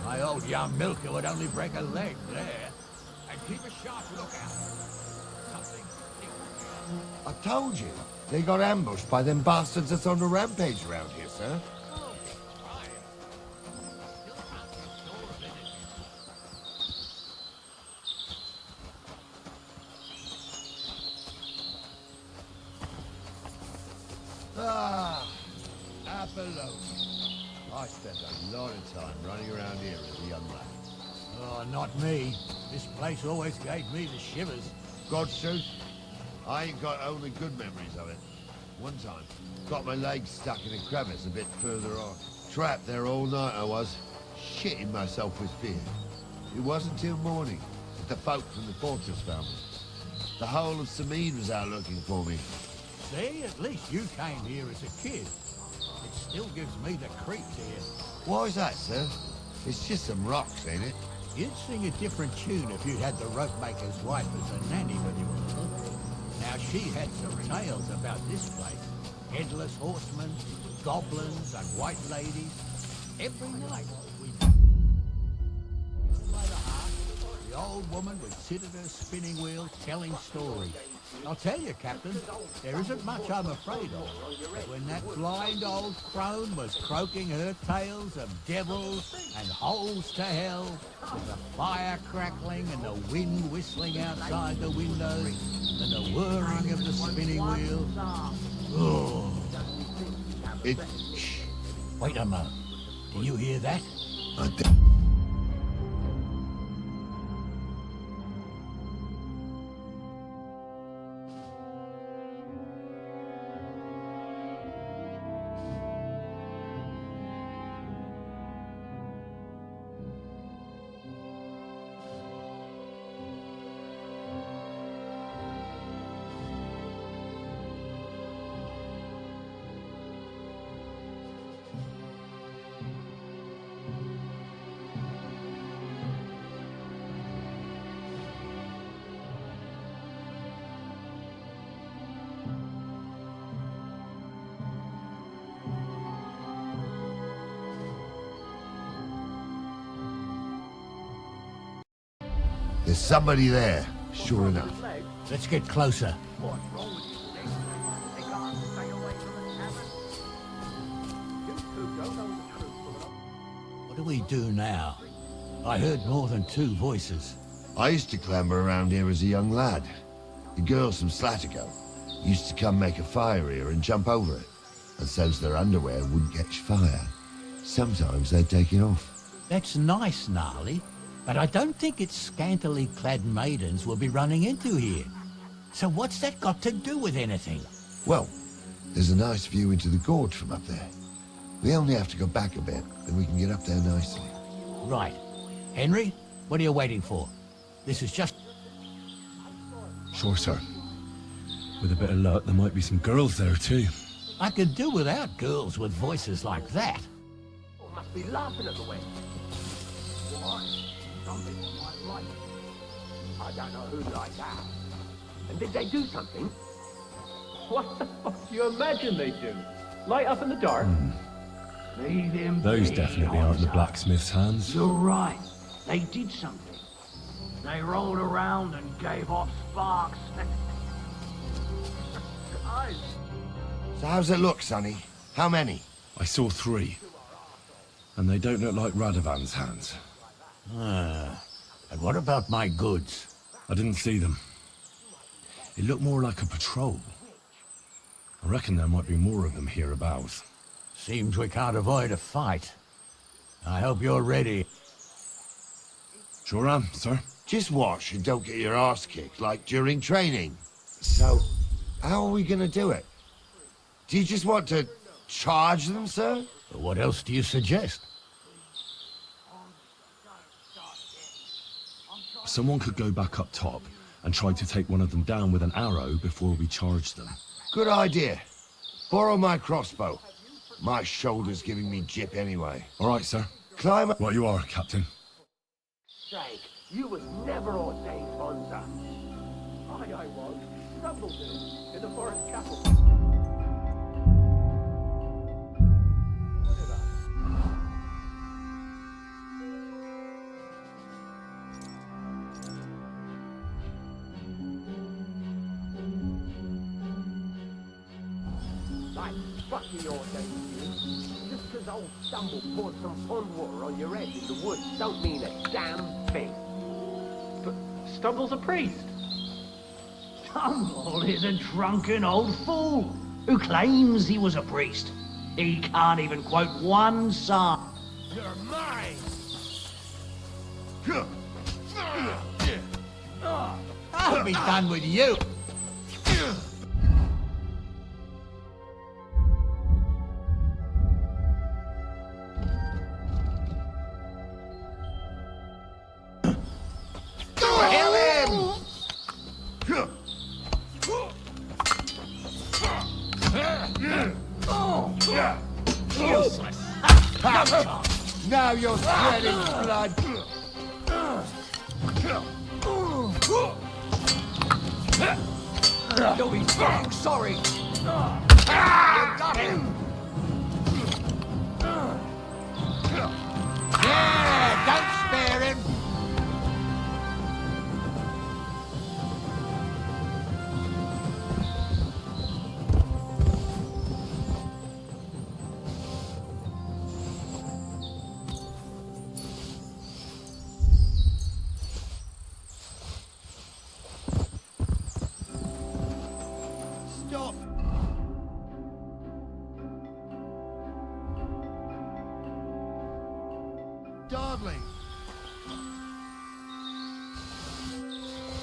My old young milker would only break a leg there. And keep a sharp lookout. Something... I told you, they got ambushed by them bastards that's on the rampage around here, sir. I spent a lot of time running around here as a young lad. Oh, not me. This place always gave me the shivers. God's truth, I ain't got only good memories of it. One time, got my legs stuck in a crevice a bit further on. Trapped there all night I was, shitting myself with fear. It wasn't till morning that the folk from the fortress found me. The whole of Samine was out looking for me. See, at least you came here as a kid. It still gives me the creeps here. Why's that, sir? It's just some rocks, ain't it? You'd sing a different tune if you'd had the ropemaker's wife as a nanny when you were little. Now, she had some tales about this place. Headless horsemen, goblins, and white ladies. Every night, by the hearth, the old woman would sit at her spinning wheel telling stories. I'll tell you, Captain, there isn't much I'm afraid of. But when that blind old crone was croaking her tales of devils and holes to hell, with the fire crackling and the wind whistling outside the windows, and the whirring of the spinning wheel... Oh. Shh. Wait a moment. Do you hear that? There's somebody there, sure enough. Let's get closer. What do we do now? I heard more than two voices. I used to clamber around here as a young lad. The girls from Slatico used to come make a fire here and jump over it. And so's their underwear wouldn't catch fire. Sometimes they'd take it off. That's nice, Gnarly. But I don't think it's scantily clad maidens we'll be running into here. So what's that got to do with anything? Well, there's a nice view into the gorge from up there. We only have to go back a bit, and we can get up there nicely. Right. Henry, what are you waiting for? This is just... Sure, sir. With a bit of luck, there might be some girls there, too. I could do without girls with voices like that. Must be laughing at the way. Why? Some people might like it. I don't know who like that. And did they do something? What the fuck do you imagine they do? Light up in the dark? Leave him Those be, definitely aren't the blacksmith's hands. You're right. They did something. They rolled around and gave off sparks. Guys. So how's it look, Sonny? How many? I saw 3. And they don't look like Radovan's hands. And what about my goods? I didn't see them. It looked more like a patrol. I reckon there might be more of them hereabouts. Seems we can't avoid a fight. I hope you're ready. Sure am, sir. Just watch and don't get your arse kicked like during training. So, how are we gonna do it? Do you just want to charge them, sir? What else do you suggest? Someone could go back up top and try to take one of them down with an arrow before we charge them. Good idea. Borrow my crossbow. My shoulder's giving me jip anyway. All right, sir. Climb up. What you are, Captain. Sake, you was never ordained sponsor. I was. Stumbled in the forest chapel. Like, fuck you ordained you. Just 'cause old Stumble poured some pond water on your head in the woods don't mean a damn thing. But Stumble's a priest. Stumble is a drunken old fool who claims he was a priest. He can't even quote one psalm. You're mine! I'll be done with you. Now you're sweating blood. You'll be fucking sorry. You got him. Yeah, don't spare him. Stop. Darling.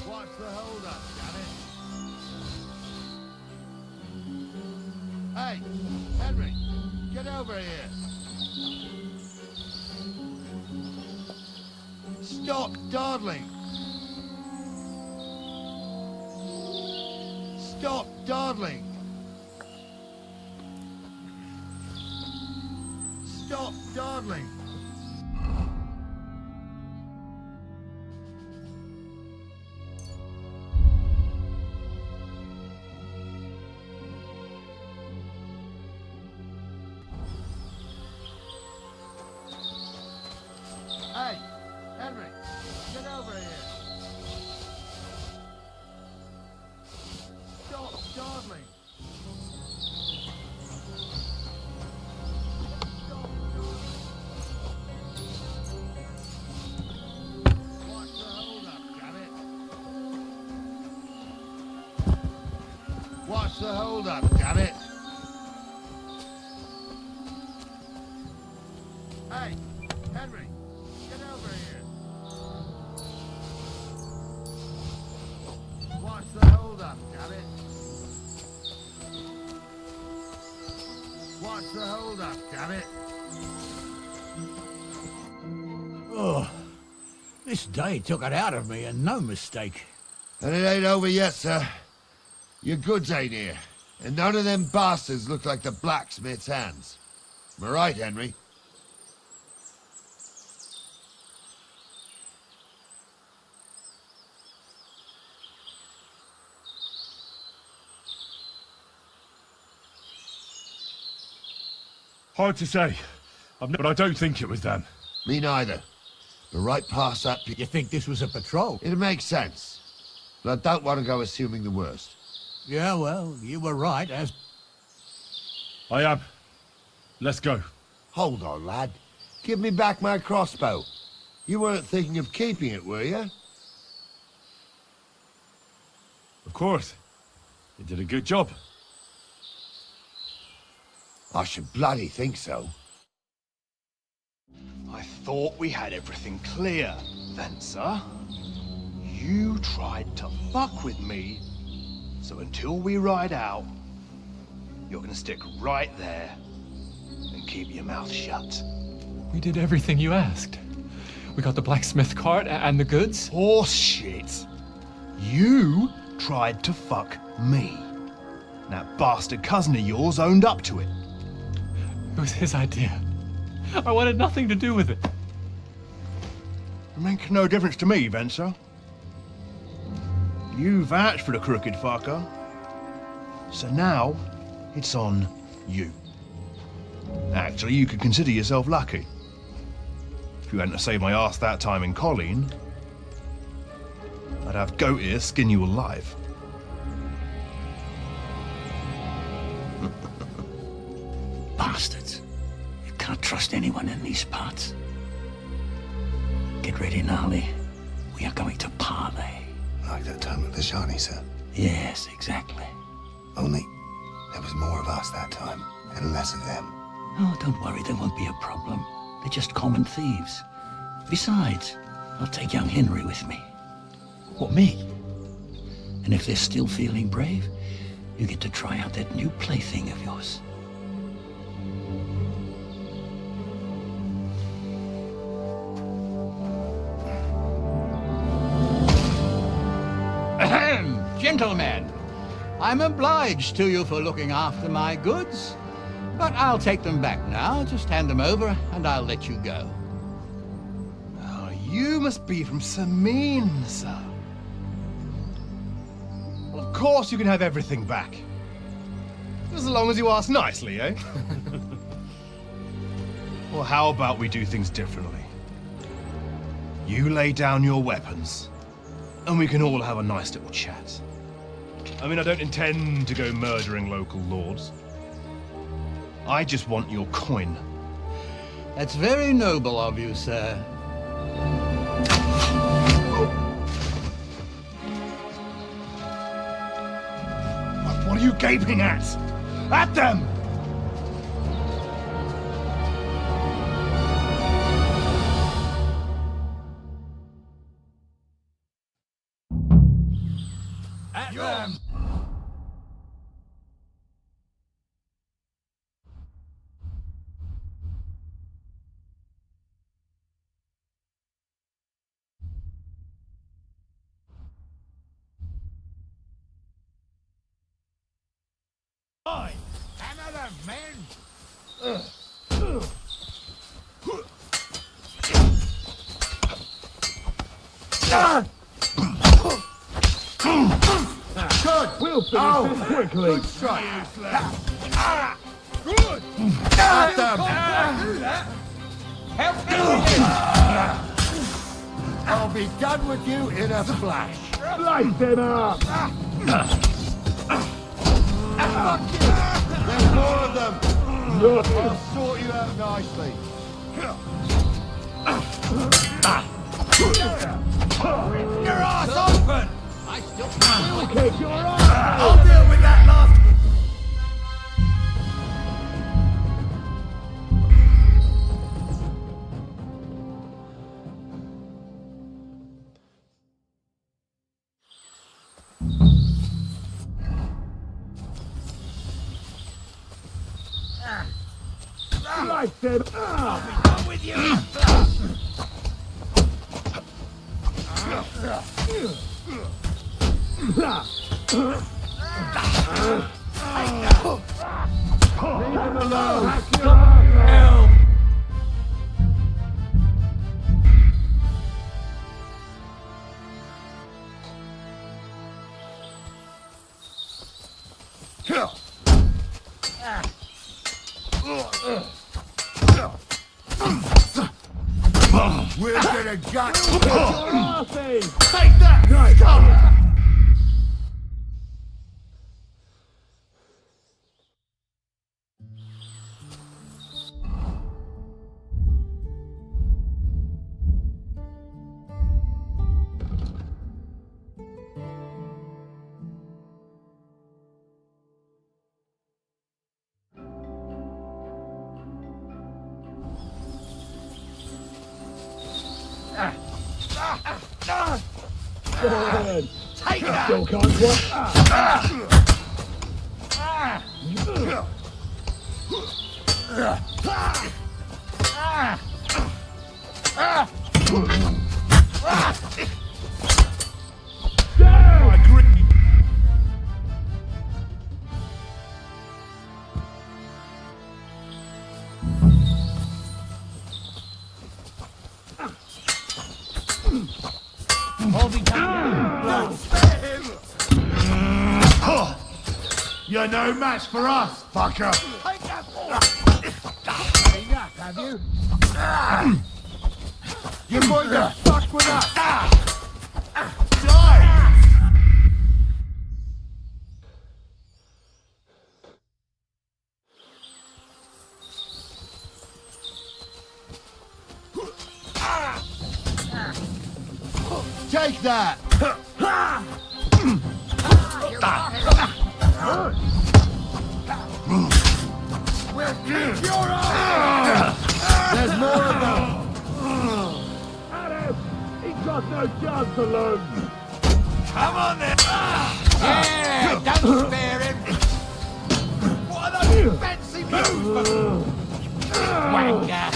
Watch the hold up, damn it. Hey, Henry, get over here. Stop dawdling. Stop dawdling. Stop dawdling. Hey, Henry, get over here. Stop dawdling. Watch the hold up, damn it. Watch the hold up, damn it. Hey, Henry, get over here. Watch the hold up, damn it. Watch the hold up, damn it. Oh, this day took it out of me, and no mistake. And it ain't over yet, sir. Your goods ain't here. And none of them bastards look like the blacksmith's hands. Am I right, Henry? Hard to say. But I don't think it was them. Me neither. But right past that... You think this was a patrol? It makes sense. But I don't want to go assuming the worst. Yeah, well, you were right, as... I am. Let's go. Hold on, lad. Give me back my crossbow. You weren't thinking of keeping it, were you? Of course. You did a good job. I should bloody think so. I thought we had everything clear, Venser. You tried to fuck with me, so until we ride out, you're gonna stick right there and keep your mouth shut. We did everything you asked. We got the blacksmith cart and the goods. Horse shit. You tried to fuck me. That bastard cousin of yours owned up to it. It was his idea. I wanted nothing to do with it. It makes no difference to me, Venser. You vouched for the crooked fucker. So now, it's on you. Actually, you could consider yourself lucky. If you hadn't saved my ass that time in Colleen, I'd have goat ear skin you alive. Bastards. You can't trust anyone in these parts. Get ready, Gnarly. We are going to parley. Like that time with the Shani, sir? Yes, exactly. Only there was more of us that time, and less of them. Oh, don't worry, there won't be a problem. They're just common thieves. Besides, I'll take young Henry with me. What, me? And if they're still feeling brave, you get to try out that new plaything of yours. Ahem, gentlemen, I'm obliged to you for looking after my goods, but I'll take them back now. Just hand them over and I'll let you go. Oh, you must be from Samin, sir. Well, of course you can have everything back. As long as you ask nicely, eh? Well, how about we do things differently? You lay down your weapons, and we can all have a nice little chat. I mean, I don't intend to go murdering local lords. I just want your coin. That's very noble of you, sir. What are you gaping at? At them! At them! Oi! Hammer them, men! Good! We'll finish this quickly! Good strike! Good! At them! Do that! Help me! I'll be done with you in a flash! Slice him up! There's more of them! Look. I'll sort you out nicely. Your ass open! I still We'll kick your ass! I'll deal with that last... Slice him up! I'll be done with you in a flash! Leave him alone! Help! We're gonna gut Take that! Nice. Take that! Still can't You're no match for us, fucker! Take that ball! Enough, have you? You're going to fuck with us! Die! Take that! We'll kick your ass! There's more of them! Adam! He's got no chance alone! Come on then! Yeah, don't spare him. What are those fancy moves? Wanker.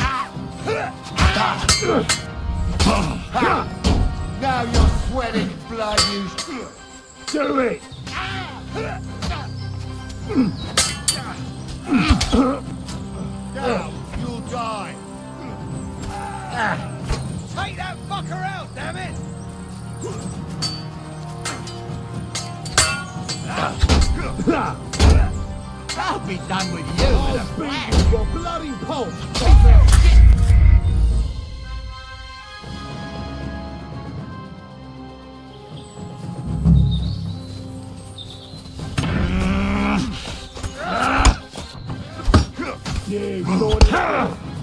Now you're sweating blood, you... Do it! Now you'll die. Take that fucker out, damn it! I'll be done with you in a flash. Your bloody pulse!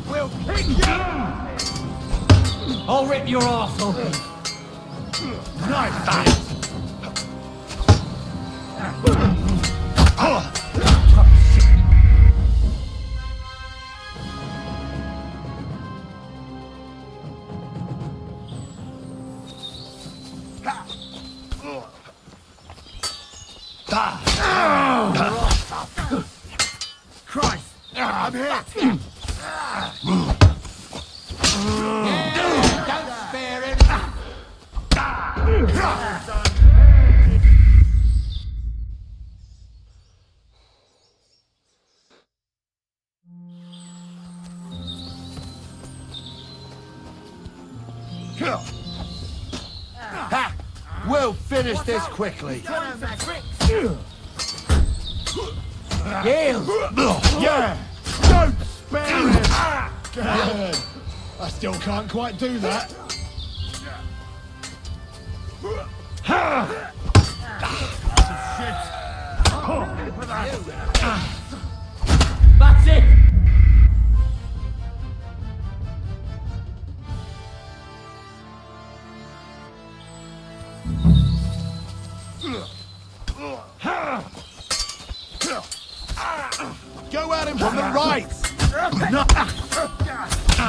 We'll kick you! I'll rip your arse open. Nice! Christ! I'm hit! Don't spare him. Ha! We'll finish this quickly. Yeah! Don't spare him! Good. I still can't quite do that. That's it! Go at him from the right!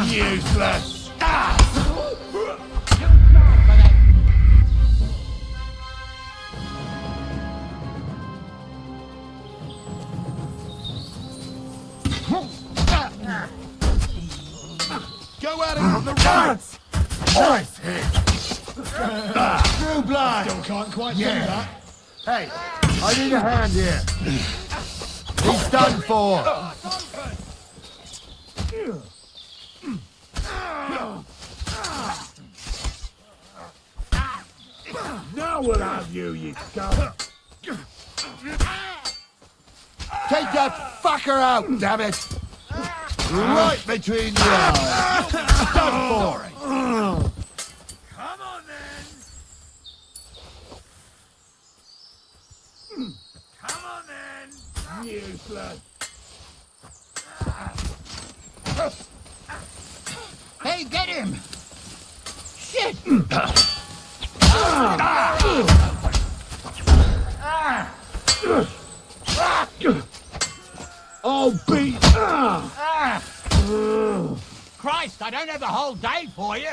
Useless! Go at him from the right! Nice hit! Through blind! Still can't quite do that. Hey, I need a hand here. He's done for. Now we'll have you, you scum. Take that fucker out, damn it! Right between the eyes. Done for it. Come on then. Come on then. Useless. Hey, get him! Shit! I'll beat. Christ, I don't have the whole day for you.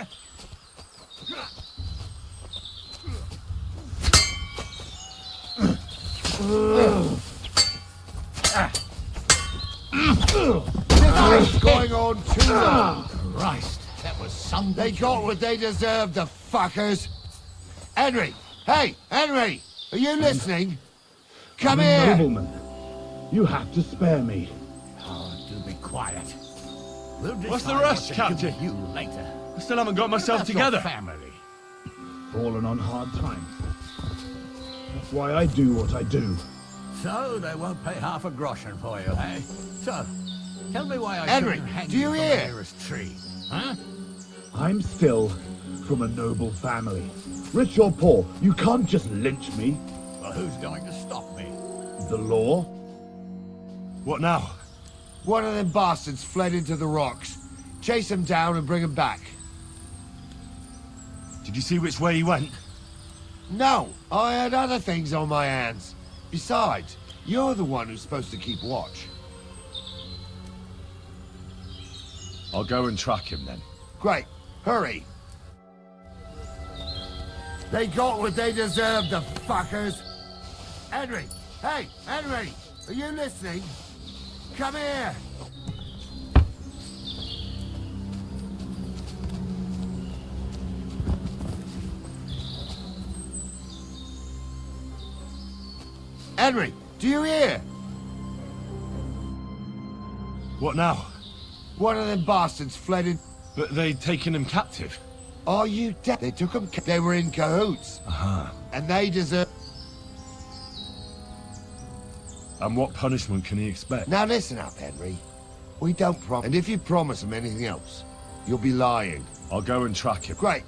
This is going on too long. Christ, that was some... They got what they deserved, the fuckers. Henry! Hey, Henry! Are you listening? Come I'm here! a nobleman. You have to spare me. Oh, do be quiet. We'll What's the decide rush, what to do Captain? with you later. I still haven't got myself What about your together. family. Fallen on hard times. That's why I do what I do. So they won't pay half a groschen for you, eh? So, tell me why I Henry, shouldn't hang do you from hear? the nearest tree, huh? I'm still from a noble family. Rich or poor, you can't just lynch me. Well, who's going to stop me? The law? What now? One of them bastards fled into the rocks. Chase him down and bring him back. Did you see which way he went? No, I had other things on my hands. Besides, you're the one who's supposed to keep watch. I'll go and track him then. Great. Hurry. They got what they deserved, the fuckers. Henry! Hey, Henry! Are you listening? Come here! Henry, do you hear? What now? One of them bastards fled in... But they'd taken him captive. Are you dead? They took him... They were in cahoots. Uh-huh. And they deserve... And what punishment can he expect? Now listen up, Henry. We don't promise... And if you promise him anything else, you'll be lying. I'll go and track him. Great.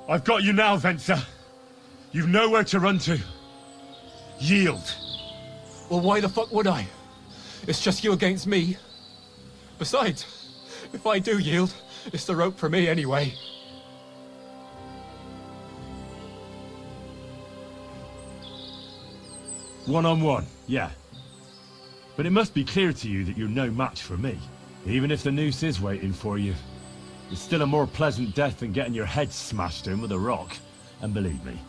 I've got you now, Venser. You've nowhere to run to. Yield. Well, why the fuck would I? It's just you against me. Besides, if I do yield, it's the rope for me anyway. One-on-one, yeah. But it must be clear to you that you're no match for me. Even if the noose is waiting for you, it's still a more pleasant death than getting your head smashed in with a rock. And believe me,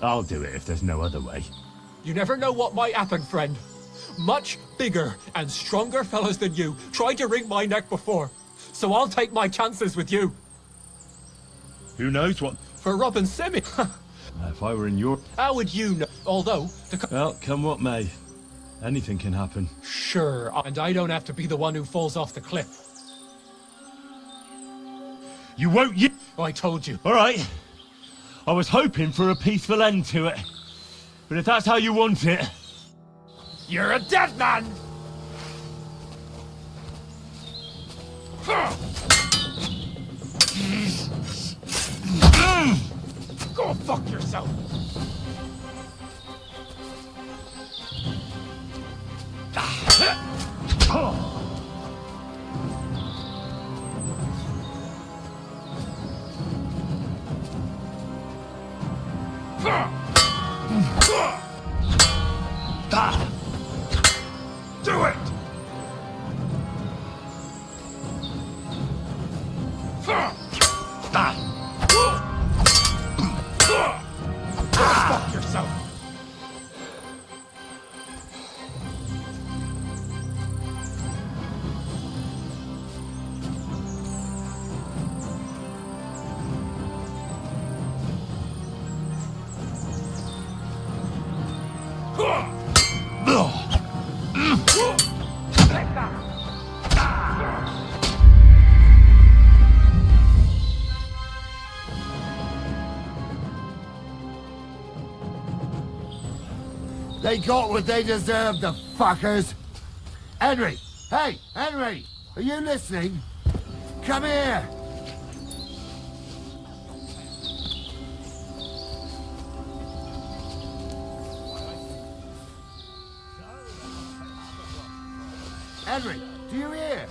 I'll do it if there's no other way. You never know what might happen, friend. Much bigger and stronger fellas than you tried to wring my neck before, so I'll take my chances with you. Who knows what... For Robin Semi. If I were in your... How would you know? Although... Well, come what may. Anything can happen. Sure, and I don't have to be the one who falls off the cliff. You won't y... I told you. All right. I was hoping for a peaceful end to it. But if that's how you want it... You're a dead man! Go fuck yourself! Do it! Fuck yourself! They got what they deserved, the fuckers. Henry! Hey, Henry! Are you listening? Come here! Henry, do you hear?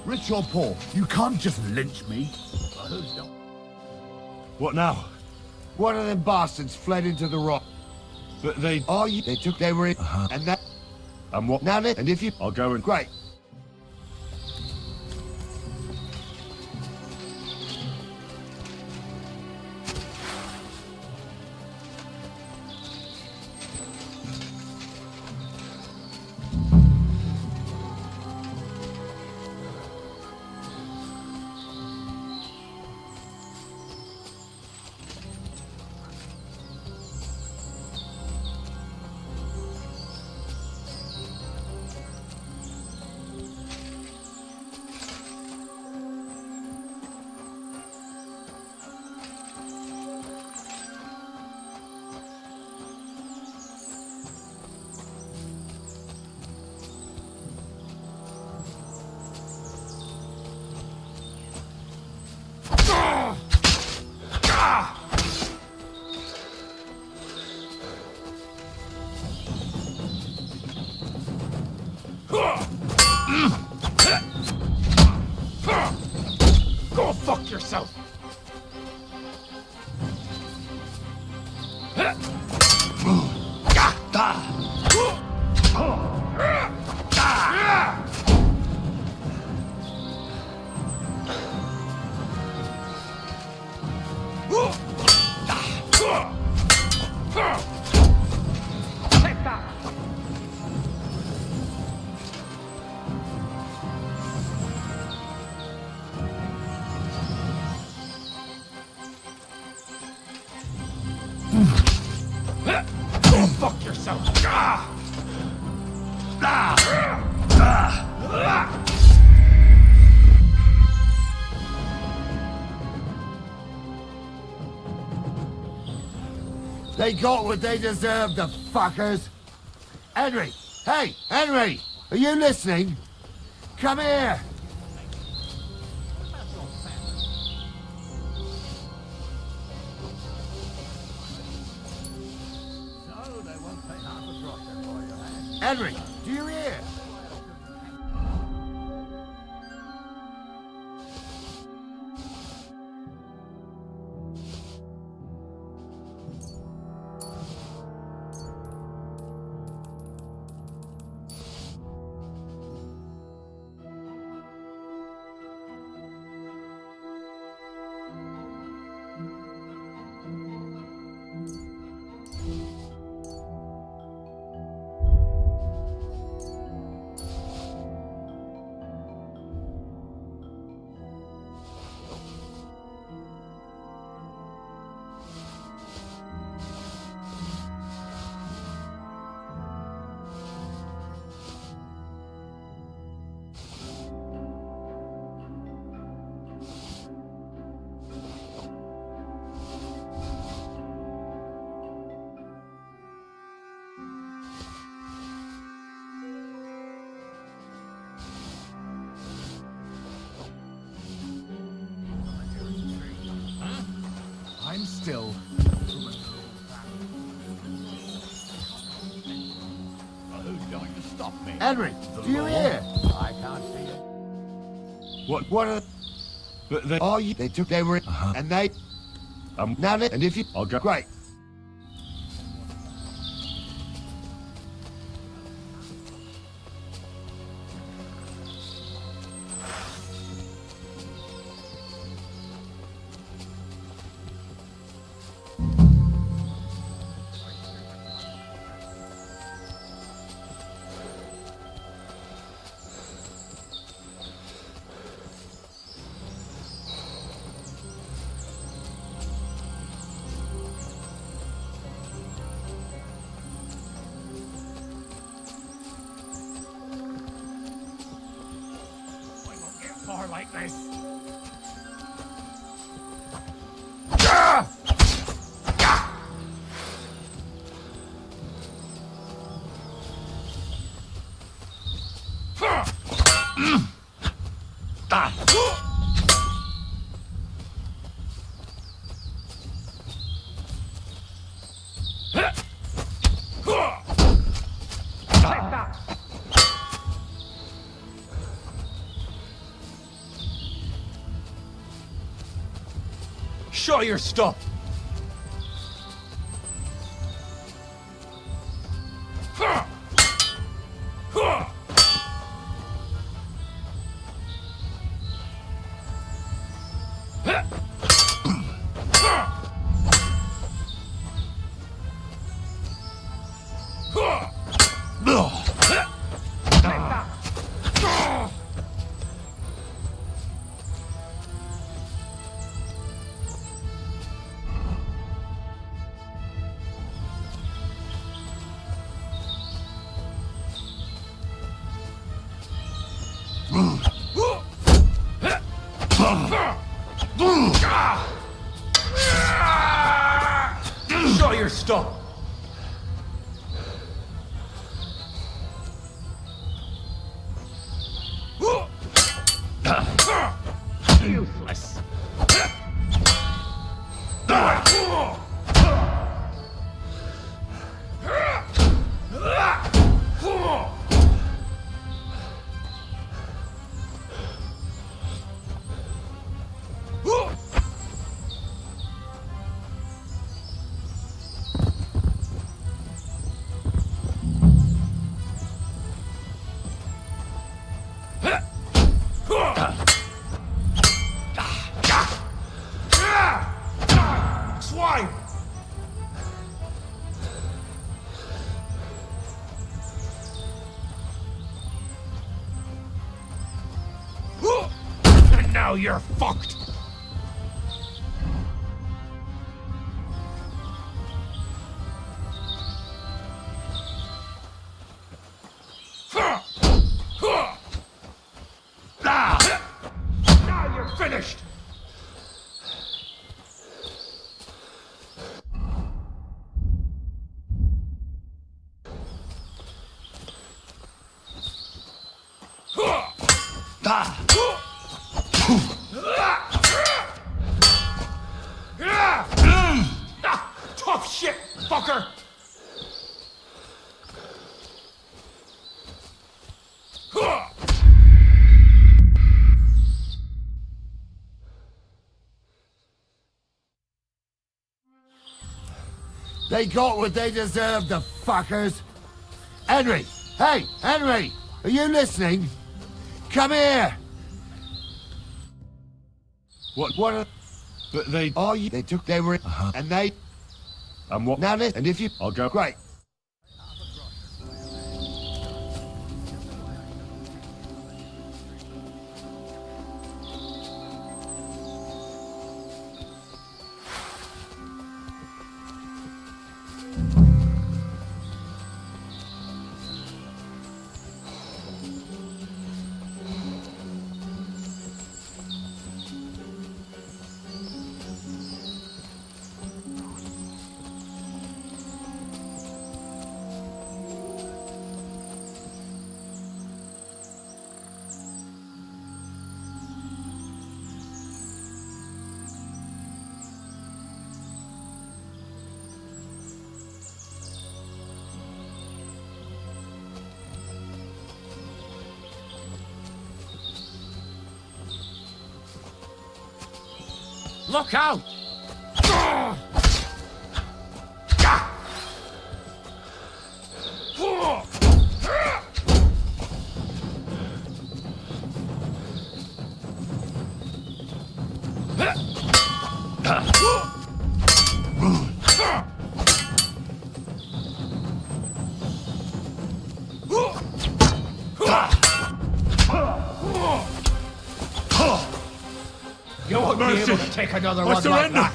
Rich or poor, you can't just lynch me. What now? One of them bastards fled into the rock. But they... Oh, they took... They were in... And that... And what... Now, and if you... I'll go and... Great. They got what they deserved, the fuckers. Henry! Hey, Henry! Are you listening? Come here! Henry, do you hear? I'm still. Who's going to stop me? Henry, do you hear? I can't see it. What are... But they... Oh, they took... They were... And they... Now, and if you... I'll go. Great. Far like this. Show your stuff! Show your stuff! Useless. Swine! And now you're fucked! They got what they deserved, the fuckers. Henry! Hey, Henry! Are you listening? Come here! What? But they... Are you? They were... And they... And what? Now listen, and if you... I'll go. Great. Look out! You won't be able to take another one like that.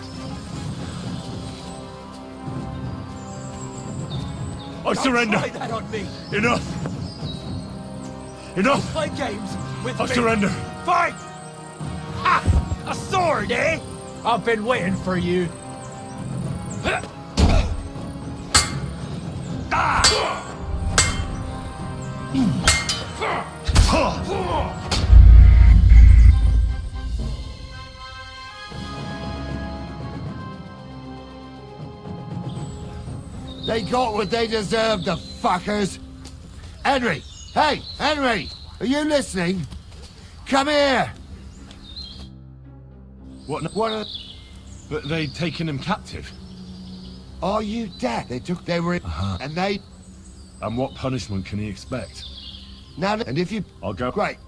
I surrender. Try that on me. Enough. Enough. Play games with I me. surrender. Fight! Ha! A sword, eh? I've been waiting for you. They got what they deserved, the fuckers. Henry! Hey, Henry! Are you listening? Come here! What? But they'd taken him captive. Are you dead? They were... And they... And what punishment can he expect? Now, and if you... I'll go. Great.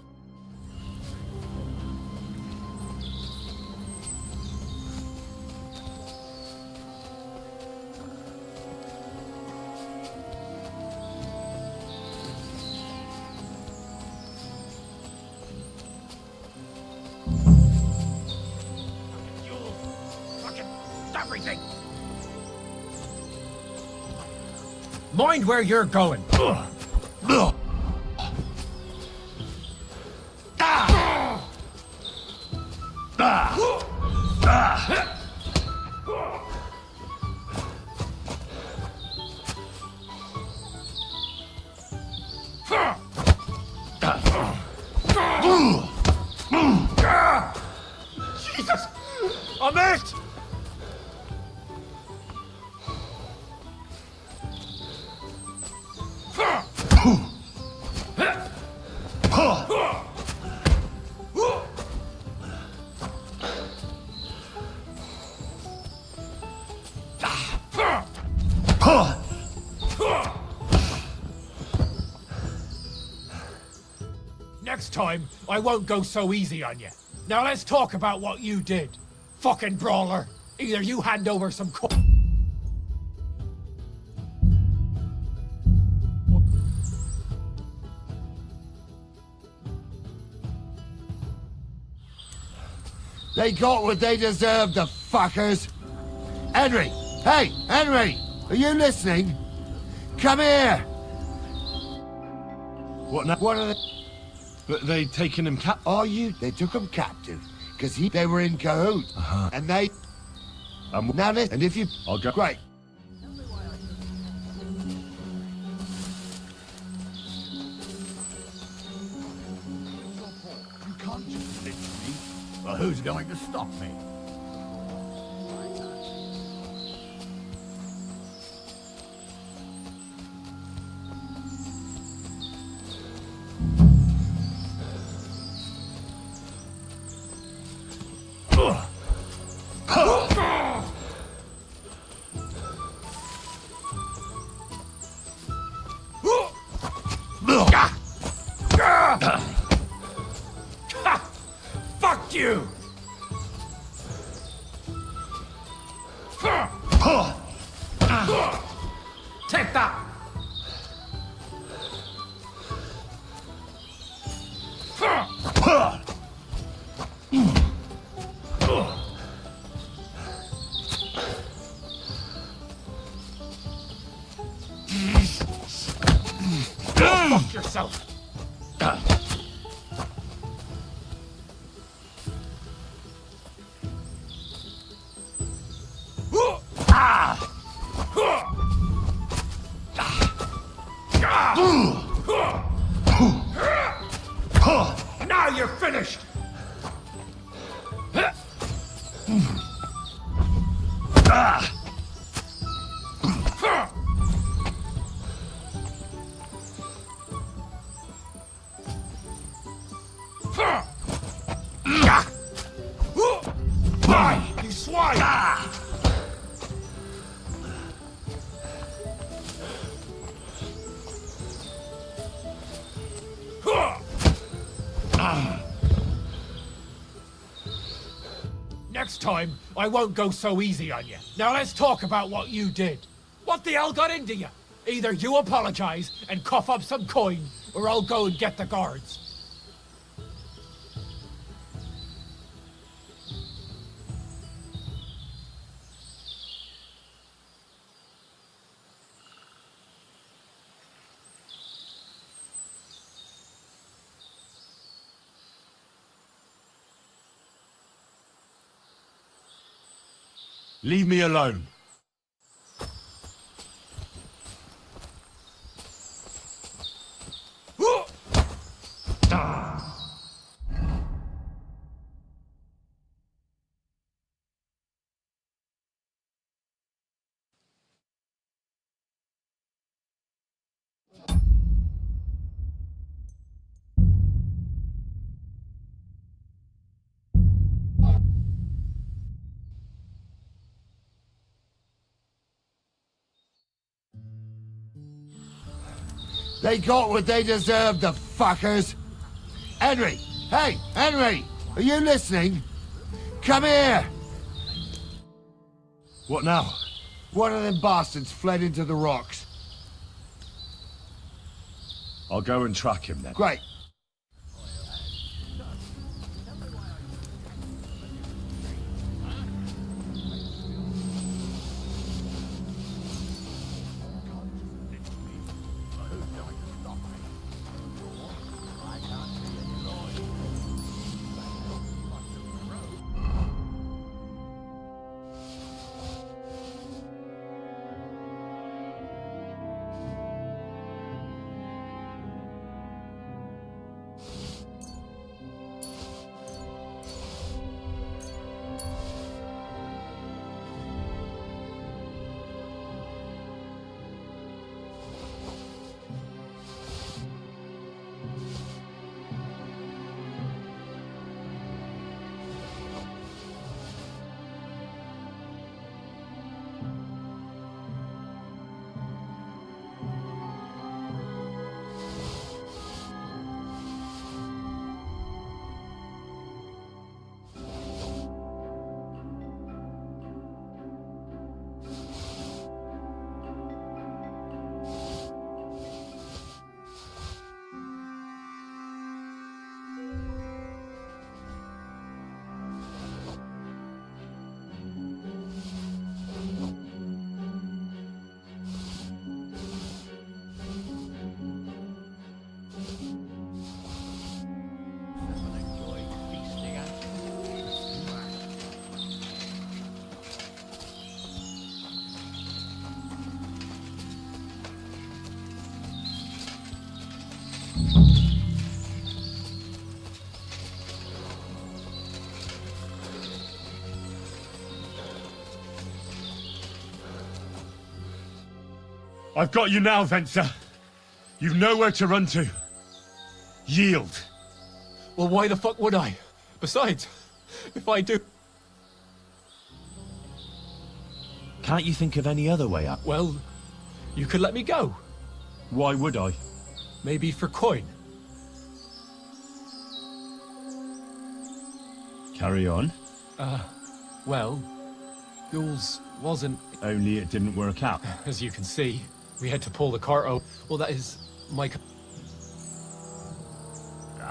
Everything. Mind where you're going. Jesus! I'm it! Next time, I won't go so easy on you. Now let's talk about what you did. Fucking brawler. Either you hand over some They got what they deserved, the fuckers. Henry! Hey, Henry! Are you listening? Come here! What now? What are they... But they'd taken him captive. Are you? They took him captive. Because they were in cahoots. And they... Now listen, and if you... I'll go. Great. You can't just lynch me. Well, who's going to stop me? Fuck you! Take that! Go fuck yourself! Now you're finished! You swine! Next time, I won't go so easy on you. Now let's talk about what you did. What the hell got into you? Either you apologize and cough up some coin, or I'll go and get the guards. Leave me alone. They got what they deserved, the fuckers. Henry! Hey, Henry! Are you listening? Come here! What now? One of them bastards fled into the rocks. I'll go and track him then. Great. I've got you now, Venser. You've nowhere to run to. Yield. Well, why the fuck would I? Besides, if I do... Can't you think of any other way up? Well, you could let me go. Why would I? Maybe for coin. Carry on. Well, Ghouls wasn't... Only it didn't work out. As you can see, we had to pull the cart out. Well, that is my...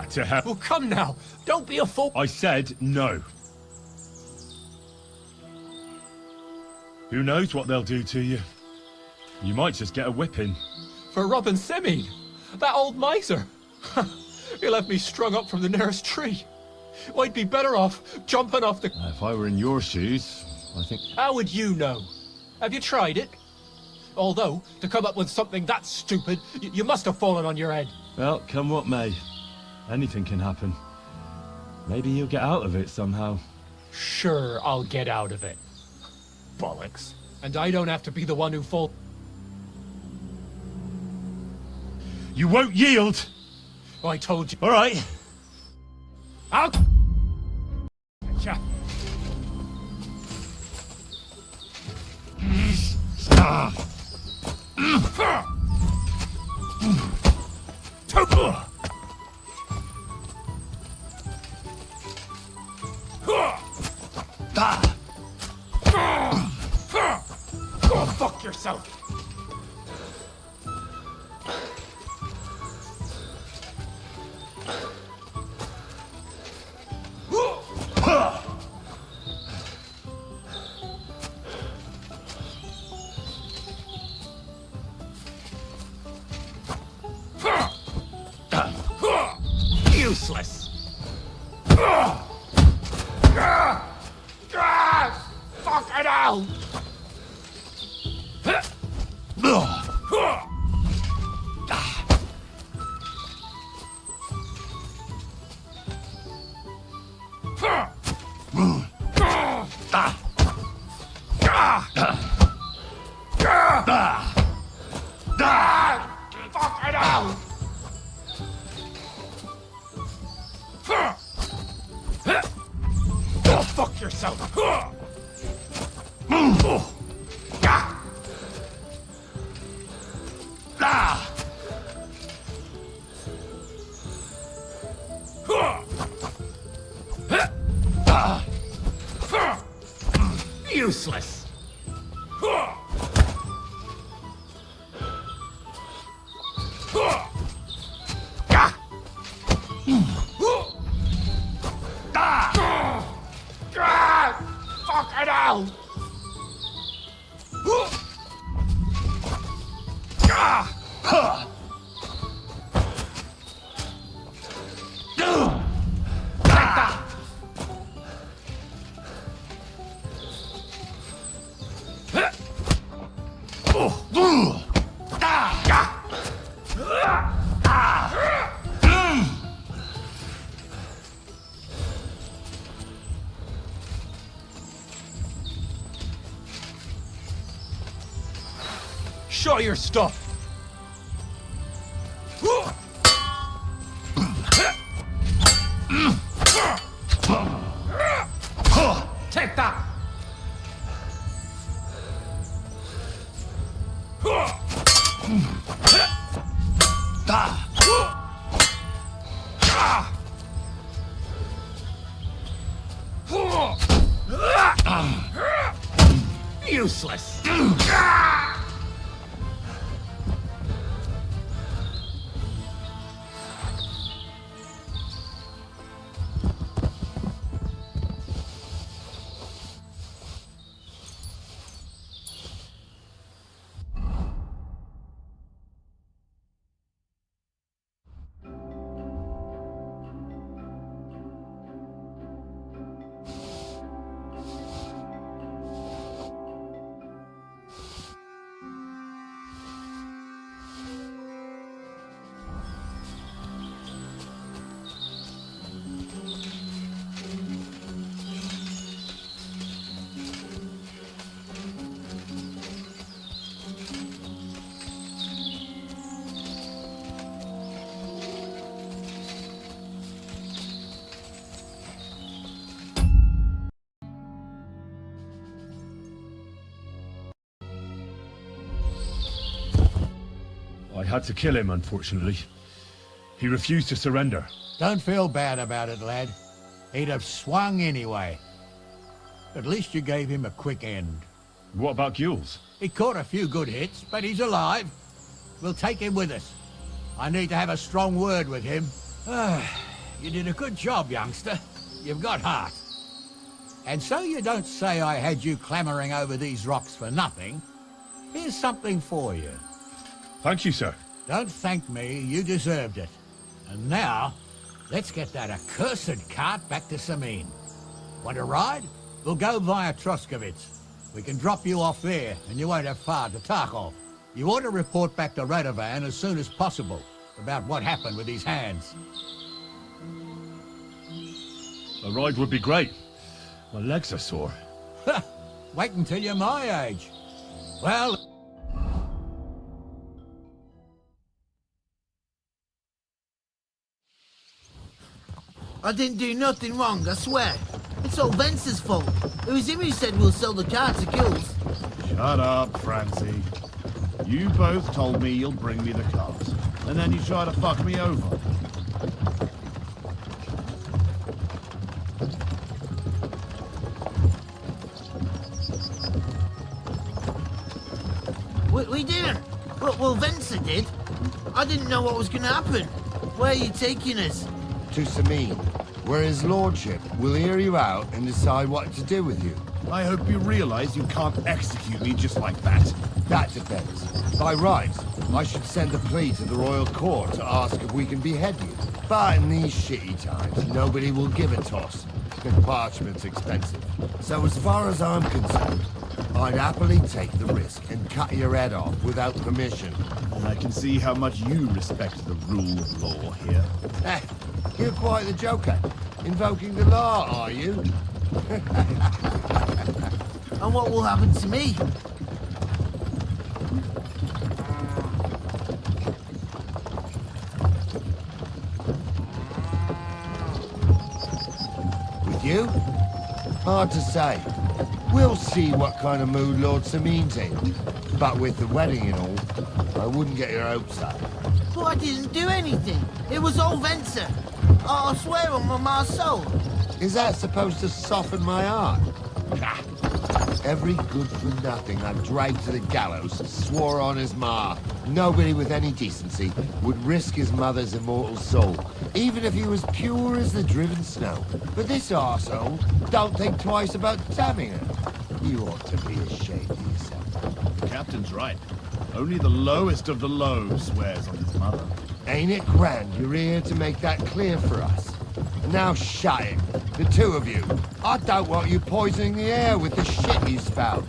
To hell. Well, come now. Don't be a fool. I said no. Who knows what they'll do to you? You might just get a whipping. For robbing Semi, that old miser. He left me strung up from the nearest tree. I'd be better off jumping off the... If I were in your shoes, I think... How would you know? Have you tried it? Although, to come up with something that stupid, you must have fallen on your head. Well, come what may. Anything can happen. Maybe you'll get out of it somehow. Sure, I'll get out of it. Bollocks. And I don't have to be the one who falls. You won't yield! I told you. All right. Out! Gotcha. Go fuck yourself! Useless! Fuck it out! Fuck it out! Go fuck yourself! Useless! Fuck it out! Show your stuff! Take that! Useless! I had to kill him, unfortunately. He refused to surrender. Don't feel bad about it, lad. He'd have swung anyway. At least you gave him a quick end. What about Gules? He caught a few good hits, but he's alive. We'll take him with us. I need to have a strong word with him. You did a good job, youngster. You've got heart. And so you don't say I had you clambering over these rocks for nothing. Here's something for you. Thank you, sir. Don't thank me, you deserved it. And now, let's get that accursed cart back to Samine. Want to ride? We'll go via Troskovitz. We can drop you off there, and you won't have far to Tarkov. You ought to report back to Radovan as soon as possible about what happened with his hands. A ride would be great. My legs are sore. Wait until you're my age. Well... I didn't do nothing wrong, I swear. It's all Vence's fault. It was him who said we'll sell the car to Gules. Shut up, Francie. You both told me you'll bring me the cars, and then you try to fuck me over. We didn't. Well, Vence did. I didn't know what was going to happen. Where are you taking us? To Samine, where his lordship will hear you out and decide what to do with you. I hope you realize you can't execute me just like that. That depends. By rights, I should send a plea to the royal court to ask if we can behead you. But in these shitty times, nobody will give a toss. Parchment's expensive. So as far as I'm concerned, I'd happily take the risk and cut your head off without permission. And I can see how much you respect the rule of law here. You're quite the joker. Invoking the law, are you? And what will happen to me? With you? Hard to say. We'll see what kind of mood Lord Samine's in. But with the wedding and all, I wouldn't get your hopes up. But I didn't do anything. It was all Vence. I swear on my soul. Is that supposed to soften my heart? Every good-for-nothing I've dragged to the gallows swore on his ma. Nobody with any decency would risk his mother's immortal soul, even if he was pure as the driven snow. But this arsehole don't think twice about damning her. You ought to be ashamed of yourself. The captain's right. Only the lowest of the low swears on his mother. Ain't it grand you're here to make that clear for us? Now shut it, the two of you. I don't want you poisoning the air with the shit you spout.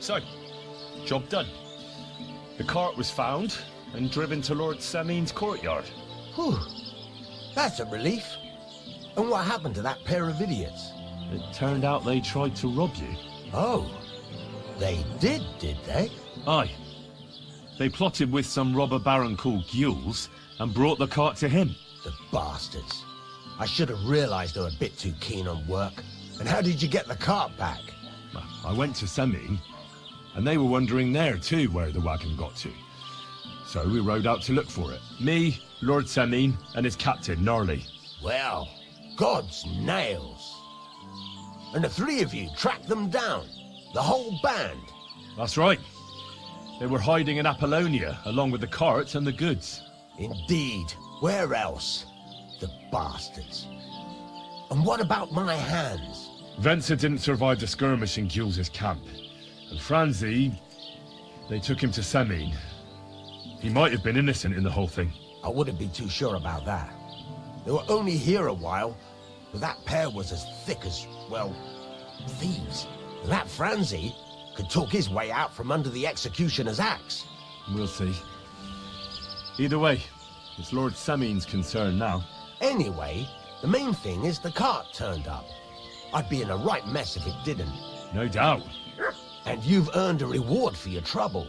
So, job done. The cart was found and driven to Lord Samin's courtyard. Whew. That's a relief. And what happened to that pair of idiots? It turned out they tried to rob you. Oh. They did they? Aye. They plotted with some robber baron called Gules and brought the cart to him. The bastards. I should have realized they were a bit too keen on work. And how did you get the cart back? I went to Semin, and they were wondering there too where the wagon got to. So we rode out to look for it. Me, Lord Semin, and his captain, Gnarly. Well, God's nails. And the three of you tracked them down? The whole band? That's right. They were hiding in Apollonia, along with the carts and the goods. Indeed. Where else? The bastards. And what about my hands? Venser didn't survive the skirmish in Gules' camp. And Franzi, they took him to Semin. He might have been innocent in the whole thing. I wouldn't be too sure about that. They were only here a while, but that pair was as thick as, well, thieves. And that Franzi could talk his way out from under the executioner's axe. We'll see. Either way, it's Lord Semin's concern now. Anyway, the main thing is the cart turned up. I'd be in a right mess if it didn't. No doubt. And you've earned a reward for your trouble.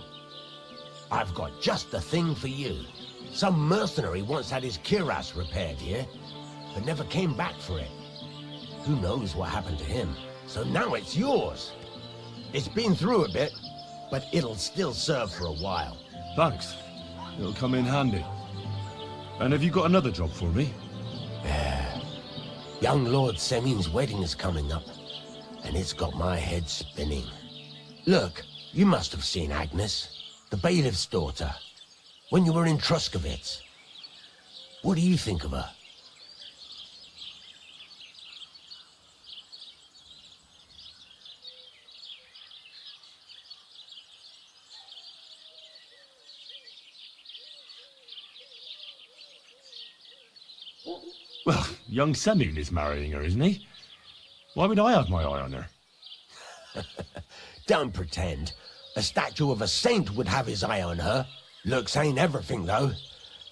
I've got just the thing for you. Some mercenary once had his cuirass repaired here, but never came back for it. Who knows what happened to him? So now it's yours. It's been through a bit, but it'll still serve for a while. Thanks. It'll come in handy. And have you got another job for me? Yeah. Young Lord Semin's wedding is coming up, and it's got my head spinning. Look, you must have seen Agnes, the bailiff's daughter, when you were in Truskovitz. What do you think of her? Well, young Semin is marrying her, isn't he? Why would I have my eye on her? Don't pretend. A statue of a saint would have his eye on her. Looks ain't everything, though.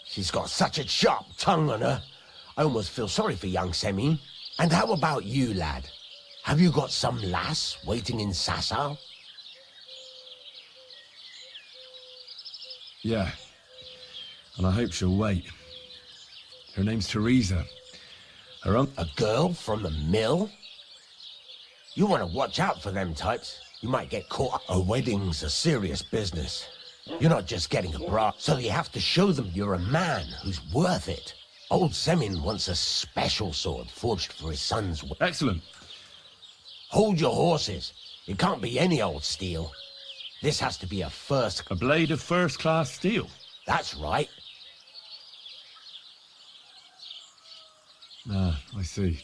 She's got such a sharp tongue on her. I almost feel sorry for young Semin. And how about you, lad? Have you got some lass waiting in Sasau? Yeah. And I hope she'll wait. Her name's Teresa. A girl from the mill? You want to watch out for them types. You might get caught. A wedding's a serious business. You're not just getting a bra, so you have to show them you're a man who's worth it. Old Semin wants a special sword forged for his son's... Excellent. Hold your horses. It can't be any old steel. This has to be a first... A blade of first-class steel? That's right. Ah, I see.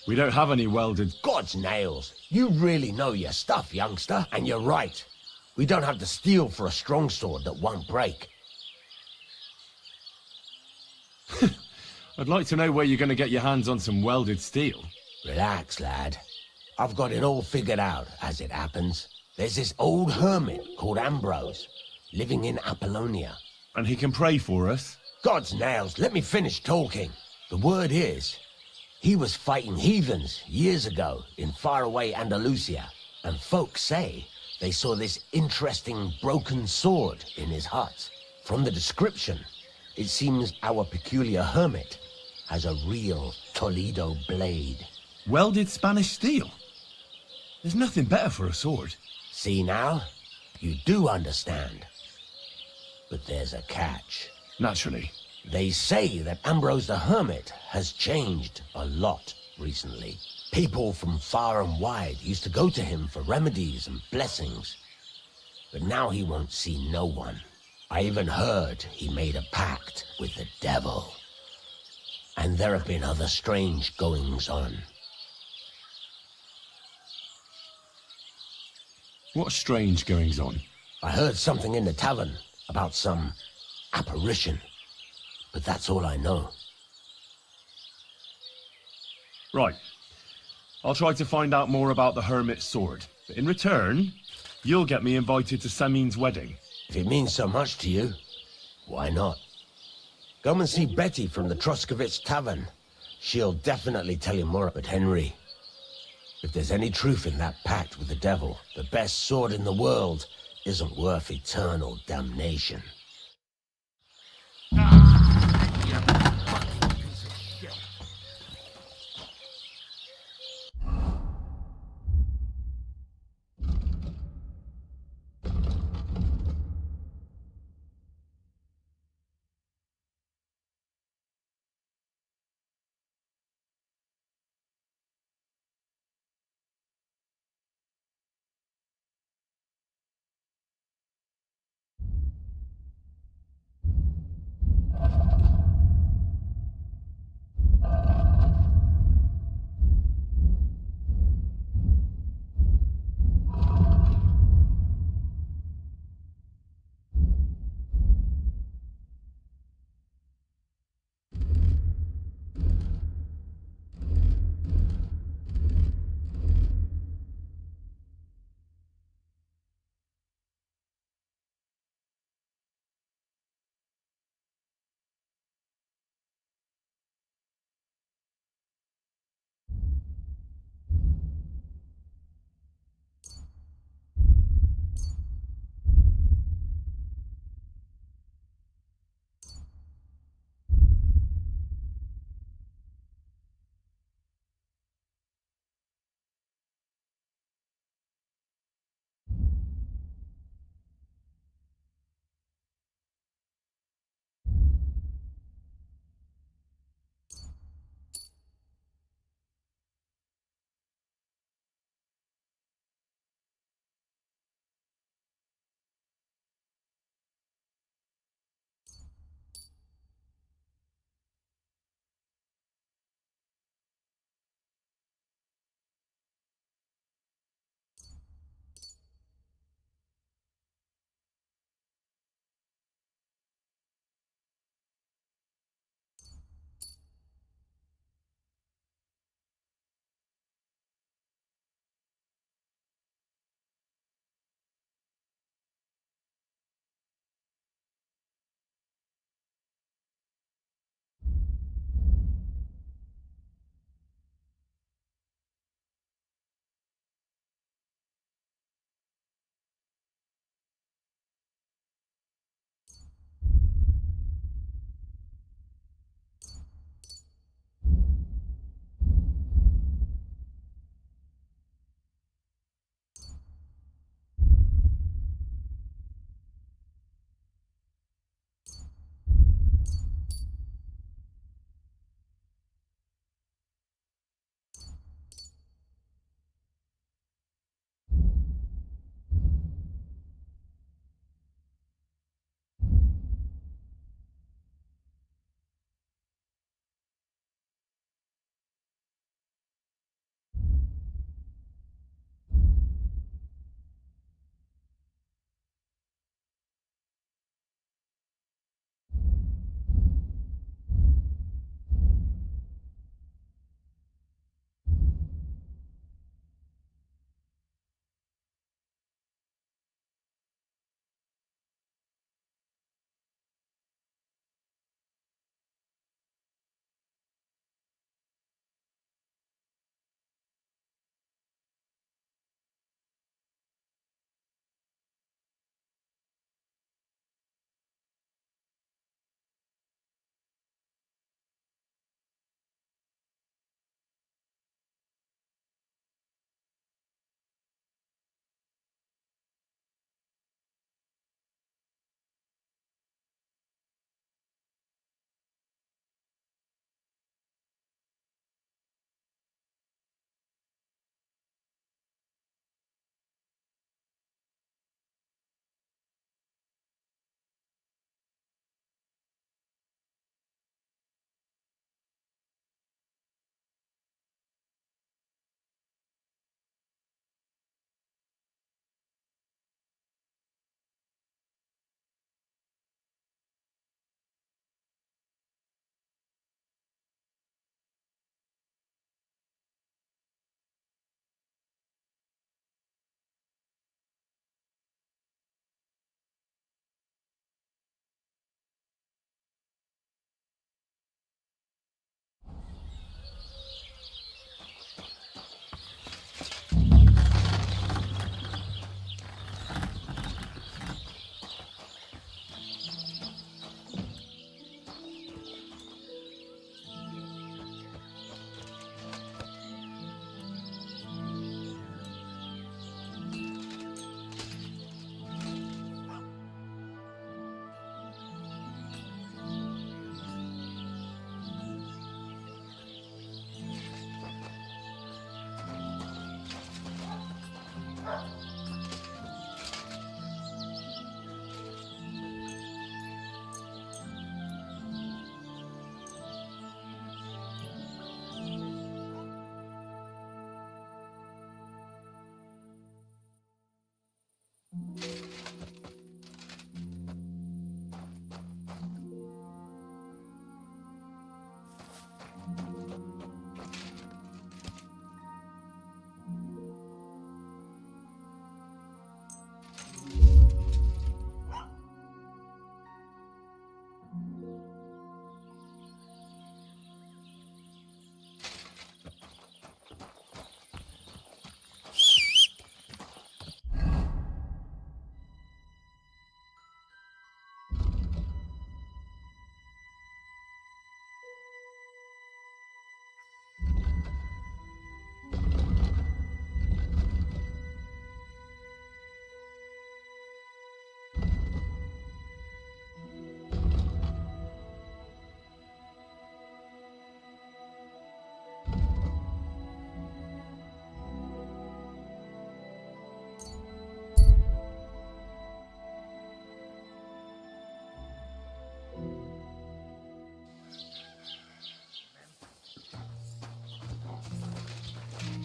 We don't have any welded... God's nails. You really know your stuff, youngster. And you're right. We don't have the steel for a strong sword that won't break. I'd like to know where you're going to get your hands on some welded steel. Relax, lad. I've got it all figured out, as it happens. There's this old hermit called Ambrose, living in Apollonia. And he can pray for us? God's nails, let me finish talking. The word is, he was fighting heathens years ago in faraway Andalusia, and folks say they saw this interesting broken sword in his hut. From the description, it seems our peculiar hermit has a real Toledo blade. Welded Spanish steel? There's nothing better for a sword. See now? You do understand. But there's a catch. Naturally. They say that Ambrose the Hermit has changed a lot recently. People from far and wide used to go to him for remedies and blessings. But now he won't see no one. I even heard he made a pact with the devil. And there have been other strange goings-on. What strange goings-on? I heard something in the tavern about some apparition. But that's all I know. Right. I'll try to find out more about the Hermit's sword. But in return, You'll get me invited to Samin's wedding. If it means so much to you, why not? Come and see Betty from the Troskovitz Tavern. She'll definitely tell you more about Henry. If there's any truth in that pact with the devil, the best sword in the world isn't worth eternal damnation.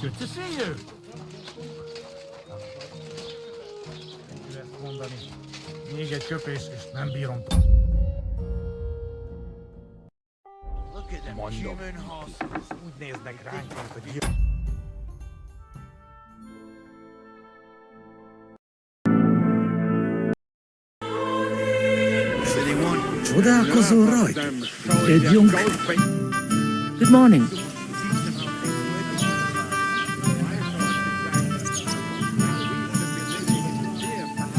Good to see you. Look at them human horses. Úgy néznek ránk, mint a Csodálkozó rajta. Egy Good morning.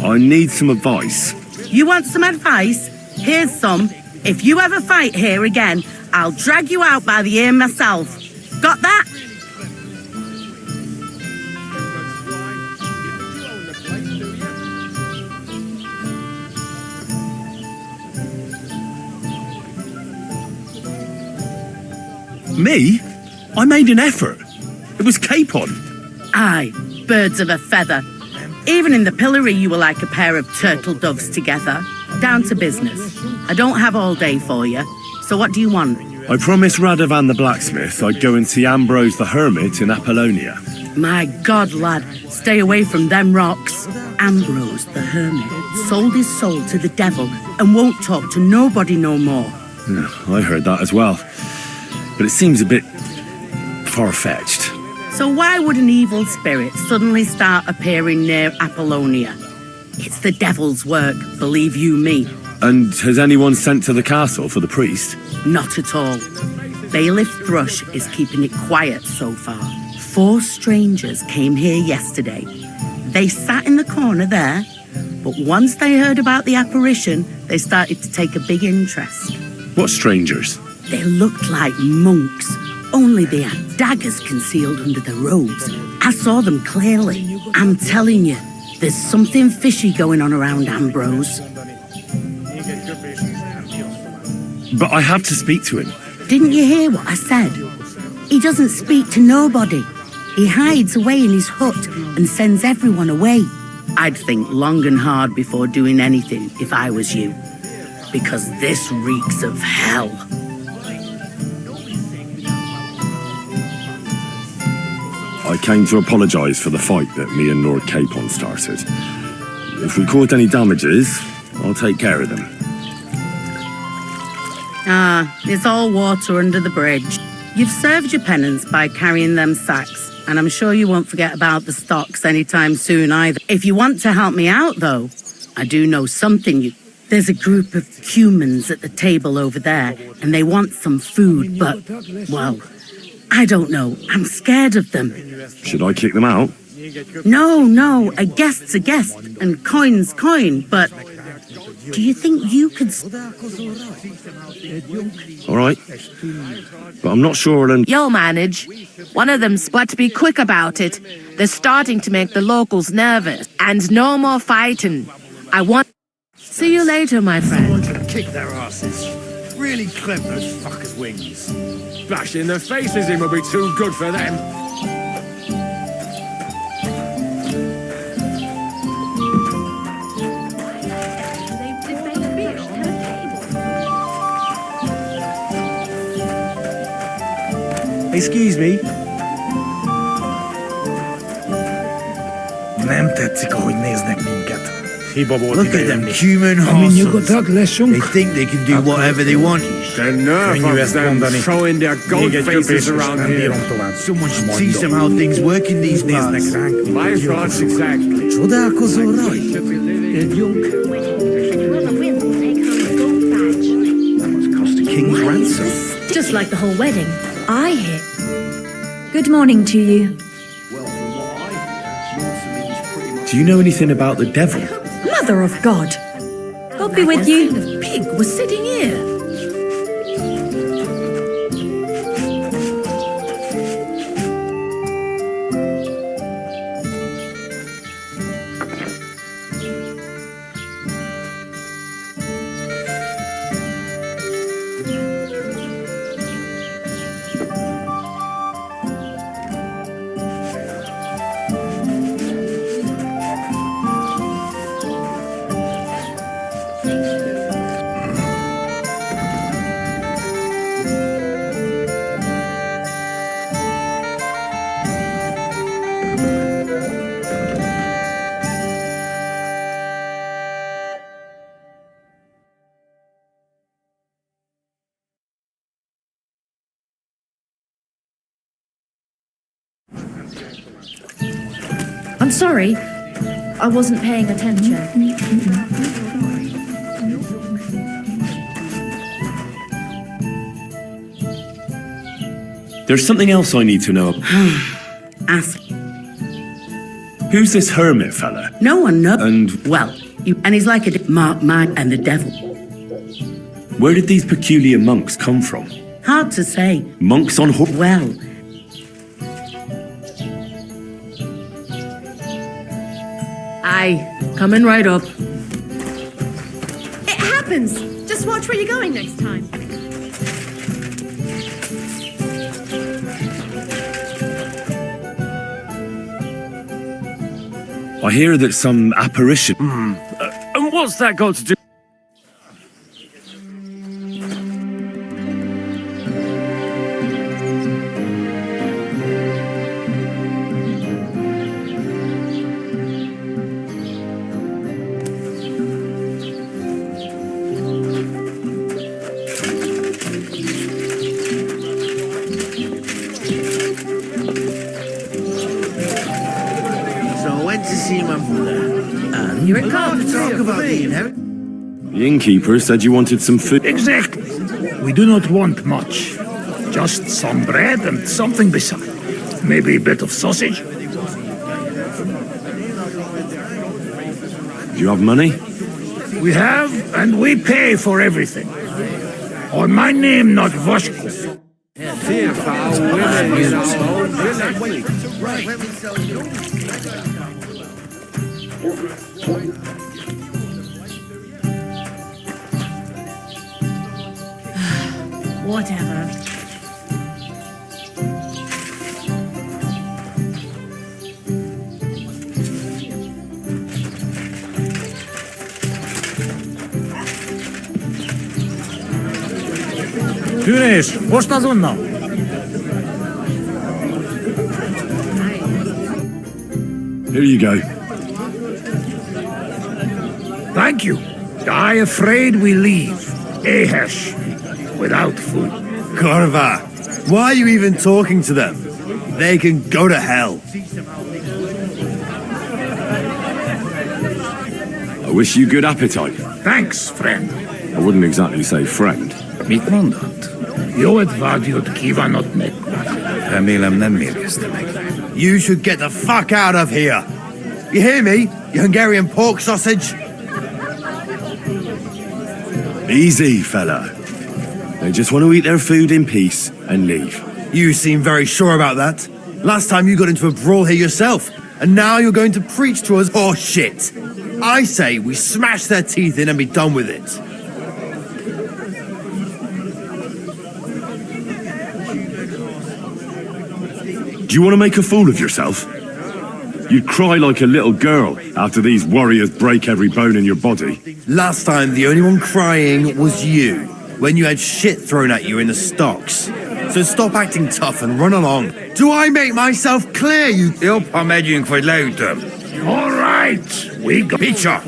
I need some advice. You want some advice? Here's some. If you ever fight here again, I'll drag you out by the ear myself. Got that? Me? I made an effort. It was Capon. Aye, birds of a feather. Even in the pillory, you were like a pair of turtle doves together. Down to business. I don't have all day for you, so what do you want? I promised Radovan the blacksmith I'd go and see Ambrose the hermit in Apollonia. My God, lad, stay away from them rocks. Ambrose the hermit sold his soul to the devil and won't talk to nobody no more. Yeah, I heard that as well. But it seems a bit far-fetched. So why would an evil spirit suddenly start appearing near Apollonia? It's the devil's work, believe you me. And has anyone sent to the castle for the priest? Not at all. Bailiff Thrush is keeping it quiet so far. 4 strangers came here yesterday. They sat in the corner there, but once they heard about the apparition, they started to take a big interest. What strangers? They looked like monks, only they had daggers concealed under their robes. I saw them clearly. I'm telling you, there's something fishy going on around Ambrose. But I have to speak to him. Didn't you hear what I said? He doesn't speak to nobody. He hides away in his hut and sends everyone away. I'd think long and hard before doing anything if I was you. Because this reeks of hell. I came to apologise for the fight that me and Lord Capon started. If we caused any damages, I'll take care of them. Ah, it's all water under the bridge. You've served your penance by carrying them sacks, and I'm sure you won't forget about the stocks anytime soon either. If you want to help me out, though, I do know something. There's a group of humans at the table over there, and they want some food, but, well, I don't know. I'm scared of them. Should I kick them out? No, a guest's a guest, and coin's coin, but do you think you could... All right. But I'm not sure I'll... You'll manage. One of them's got to be quick about it. They're starting to make the locals nervous. And no more fighting. I want... See you later, my friend. Someone should kick their asses. Really clip those fuckers' wings. Bashing their faces in will be too good for them. Excuse me. Nem tetszik, ahogy néznek minket. Look at them human horses. They think they can do whatever they want. The nerve of them throwing their gold faces around here. Someone should teach them how things work in these parts. My thoughts exactly. Csodálkozó rajta. That must cost a king's ransom. Just like the whole wedding. I hear. Good morning to you. Do you know anything about the devil? Mother of God. God be with you. The pig was sitting here. I'm sorry. I wasn't paying attention. There's something else I need to know. Ask. Who's this hermit fella? No one knows. And and he's like a Mark Man and the devil. where did these peculiar monks come from? Hard to say. Monks on horse? Well, aye, coming right up. It happens. Just watch where you're going next time. I hear that some apparition... And what's that got to do? You're in to talk about the inheritance. The innkeeper said you wanted some food. Exactly. We do not want much. Just some bread and something beside. Maybe a bit of sausage. Do you have money? We have, and we pay for everything. On my name, not Voshko. Whatever. Tűnés, most azonnal! Here you go. Thank you. I afraid we leave. Ahesh. Without food. Corva, why are you even talking to them? They can go to hell. I wish you good appetite. Thanks, friend. I wouldn't exactly say friend. Mit mondott? Jó advágyod kívánok meg. Remélem nem mérgezte meg. You should get the fuck out of here. You hear me, you Hungarian pork sausage? Easy, fella. They just want to eat their food in peace and leave. You seem very sure about that. Last time you got into a brawl here yourself, and now you're going to preach to us horse shit. I say we smash their teeth in and be done with it. Do you want to make a fool of yourself? You'd cry like a little girl after these warriors break every bone in your body. Last time, the only one crying was you, when you had shit thrown at you in the stocks. So stop acting tough and run along. Do I make myself clear, you... All right, we go. Peter!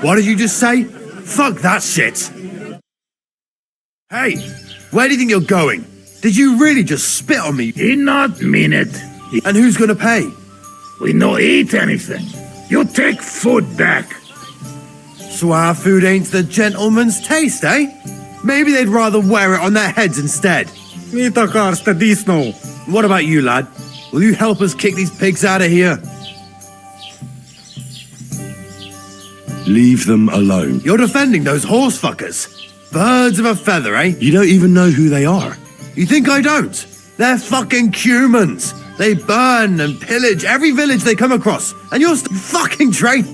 What did you just say? Fuck that shit! Hey, where do you think you're going? Did you really just spit on me? He not mean it. And who's gonna pay? We no eat anything. You take food back. So our food ain't the gentleman's taste, eh? Maybe they'd rather wear it on their heads instead. What about you, lad? Will you help us kick these pigs out of here? Leave them alone. You're defending those horse fuckers. Birds of a feather, eh? You don't even know who they are. You think I don't? They're fucking humans. They burn and pillage every village they come across. And you're fucking trained.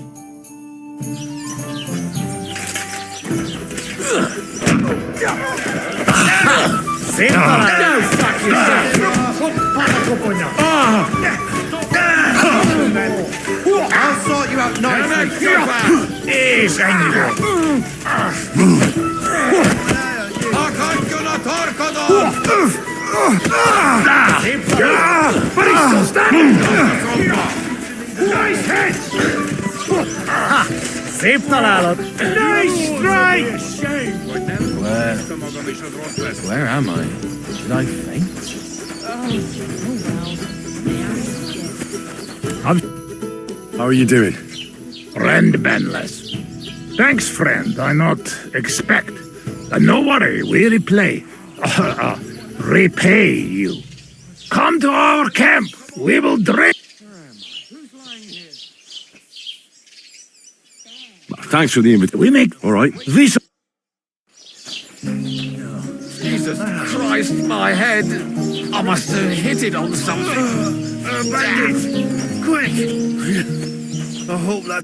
I'll sort you out nicely. But he's still standing! Nice hit! Szép találat! Nice strike! Where am I? Did I faint? How are you doing? Friend Benless. Thanks, friend. I not expect. No worry, we repay you. Come to our camp. We will drink. Thanks for the invitation. We make all right. This. Jesus Christ, my head. I must have hit it on something. Bandits! Quick! I hope that...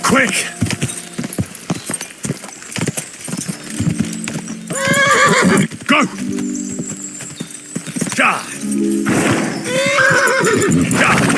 Quick! Go! Ja! Ja!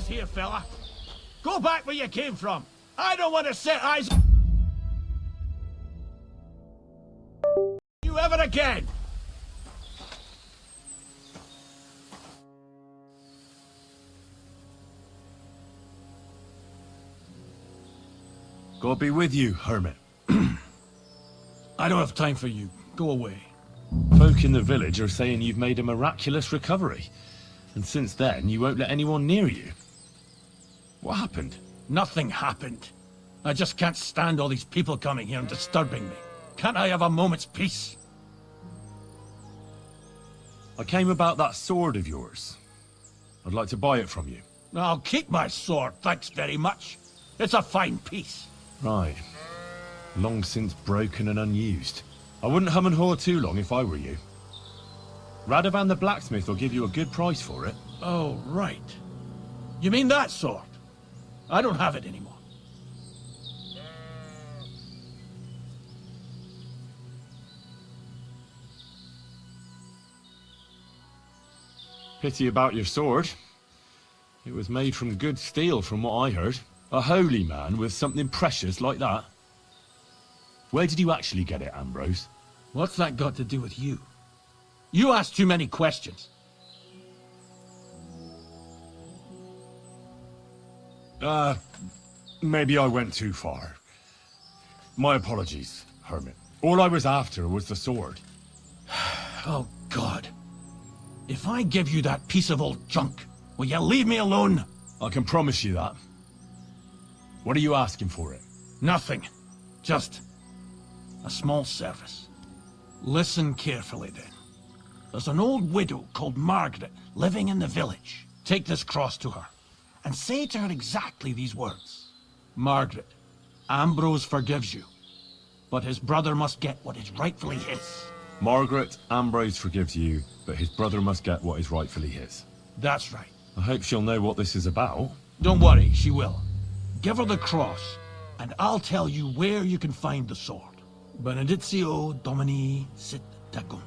Here, fella. Go back where you came from. I don't want to set eyes you ever again. God be with you, hermit. I don't have time for you. Go away. Folk in the village are saying you've made a miraculous recovery. And since then, you won't let anyone near you. What happened? Nothing happened. I just can't stand all these people coming here and disturbing me. Can't I have a moment's peace? I came about that sword of yours. I'd like to buy it from you. I'll keep my sword, thanks very much. It's a fine piece. Right. Long since broken and unused. I wouldn't hum and haw too long if I were you. Radovan the blacksmith will give you a good price for it. Oh, right. You mean that sword? I don't have it anymore. Pity about your sword. It was made from good steel from what I heard. A holy man with something precious like that. Where did you actually get it, Ambrose? What's that got to do with you? You ask too many questions. Maybe I went too far. My apologies, hermit. All I was after was the sword. Oh, God. If I give you that piece of old junk, will you leave me alone? I can promise you that. What are you asking for it? Nothing. Just a small service. Listen carefully, then. There's an old widow called Margaret living in the village. Take this cross to her, and say to her exactly these words. Margaret, Ambrose forgives you, but his brother must get what is rightfully his. Margaret, Ambrose forgives you, but his brother must get what is rightfully his. That's right. I hope she'll know what this is about. Don't worry, she will. Give her the cross, and I'll tell you where you can find the sword. Benedictio Domini sit tecum.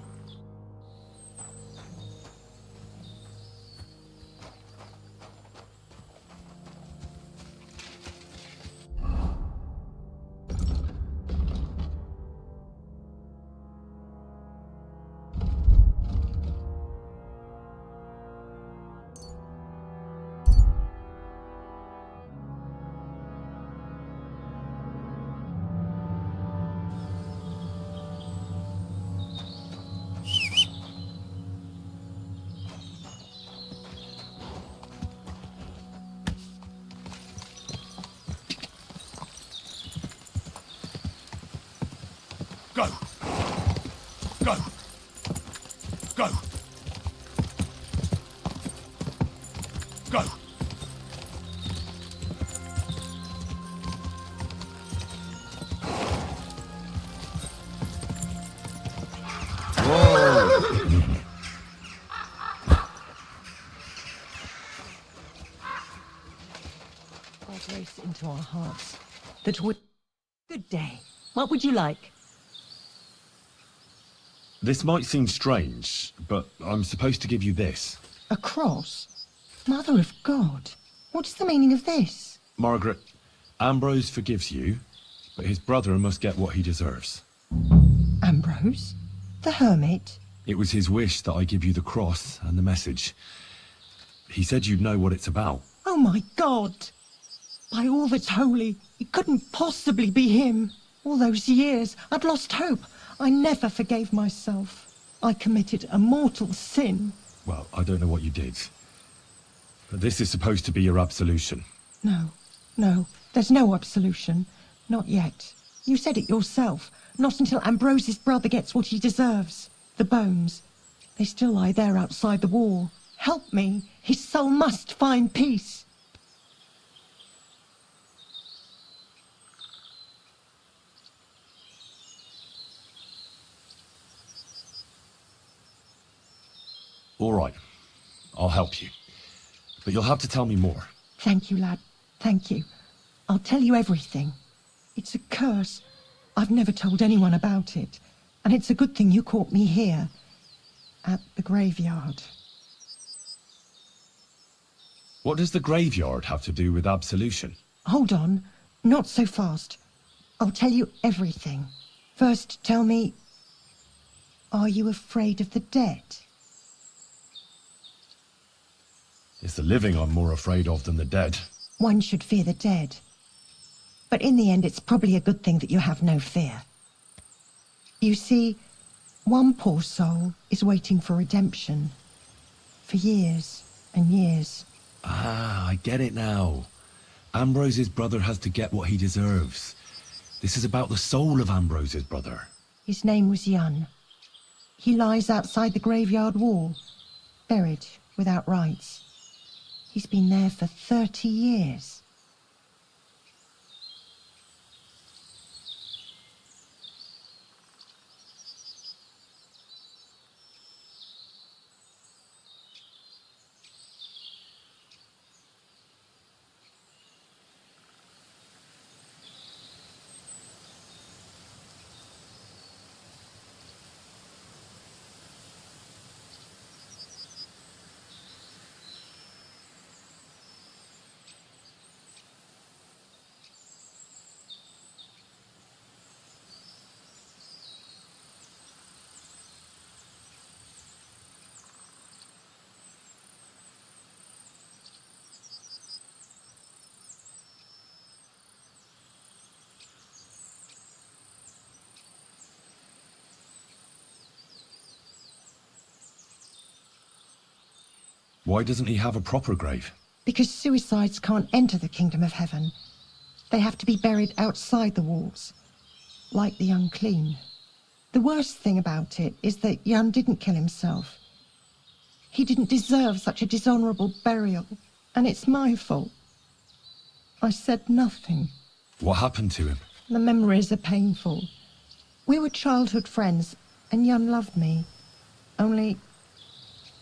Go! Go! Go! Go! God race into our hearts that would... Good day. What would you like? This might seem strange, but I'm supposed to give you this. A cross? Mother of God. What's the meaning of this? Margaret, Ambrose forgives you, but his brother must get what he deserves. Ambrose? The hermit? It was his wish that I give you the cross and the message. He said you'd know what it's about. Oh my God! By all that's holy, it couldn't possibly be him. All those years, I'd lost hope. I never forgave myself. I committed a mortal sin. Well, I don't know what you did. But this is supposed to be your absolution. No, there's no absolution. Not yet. You said it yourself. Not until Ambrose's brother gets what he deserves. The bones. They still lie there outside the wall. Help me. His soul must find peace. All right. I'll help you. But you'll have to tell me more. Thank you, lad. Thank you. I'll tell you everything. It's a curse. I've never told anyone about it. And it's a good thing you caught me here. At the graveyard. What does the graveyard have to do with absolution? Hold on. Not so fast. I'll tell you everything. First, tell me, are you afraid of the dead? It's the living I'm more afraid of than the dead. One should fear the dead. But in the end, it's probably a good thing that you have no fear. You see, one poor soul is waiting for redemption. For years and years. Ah, I get it now. Ambrose's brother has to get what he deserves. This is about the soul of Ambrose's brother. His name was Jan. He lies outside the graveyard wall, buried without rites. He's been there for 30 years. Why doesn't he have a proper grave? Because suicides can't enter the kingdom of heaven. They have to be buried outside the walls, like the unclean. The worst thing about it is that Jan didn't kill himself. He didn't deserve such a dishonorable burial, and it's my fault. I said nothing. What happened to him? The memories are painful. We were childhood friends, and Jan loved me. Only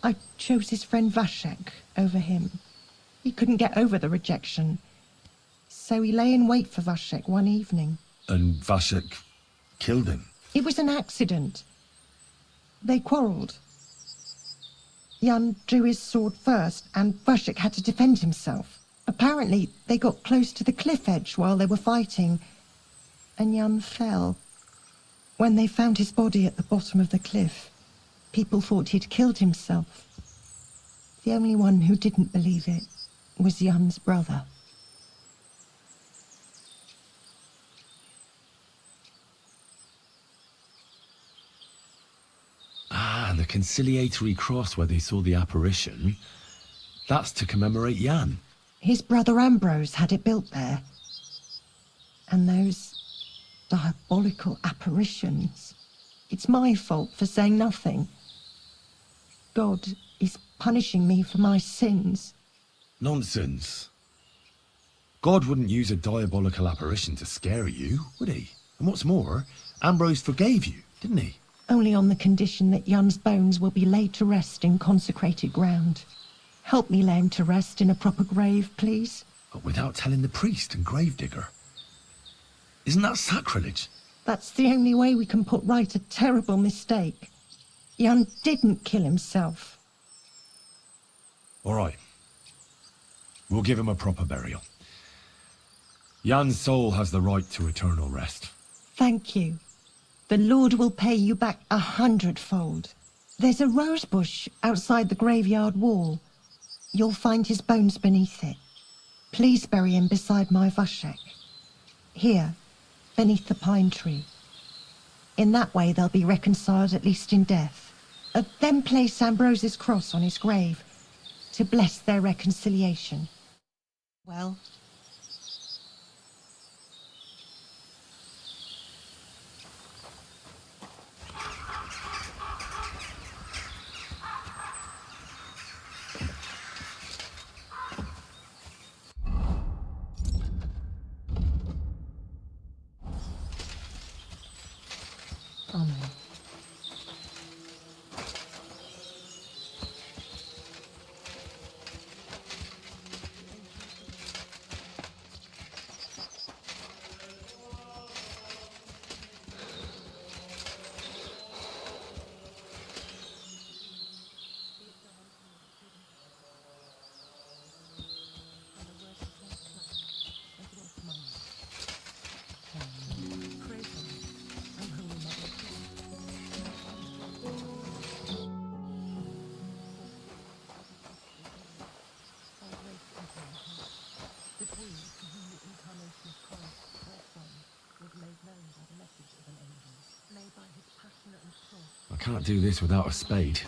I chose his friend Vashek over him. He couldn't get over the rejection. So he lay in wait for Vashek one evening. And Vashek killed him? It was an accident. They quarrelled. Jan drew his sword first, and Vashek had to defend himself. Apparently, they got close to the cliff edge while they were fighting, and Jan fell. When they found his body at the bottom of the cliff, people thought he'd killed himself. The only one who didn't believe it was Jan's brother. Ah, the conciliatory cross where they saw the apparition. That's to commemorate Jan. His brother Ambrose had it built there. And those diabolical apparitions. It's my fault for saying nothing. God is punishing me for my sins. Nonsense. God wouldn't use a diabolical apparition to scare you, would he? And what's more, Ambrose forgave you, didn't he? Only on the condition that Jan's bones will be laid to rest in consecrated ground. Help me lay him to rest in a proper grave, please. But without telling the priest and gravedigger. Isn't that sacrilege? That's the only way we can put right a terrible mistake. Jan didn't kill himself. All right. We'll give him a proper burial. Jan's soul has the right to eternal rest. Thank you. The Lord will pay you back 100-fold. There's a rose bush outside the graveyard wall. You'll find his bones beneath it. Please bury him beside my Vashek. Here, beneath the pine tree. In that way they'll be reconciled at least in death. Then place Ambrose's cross on his grave to bless their reconciliation. Well, Amen. can't do this without a spade.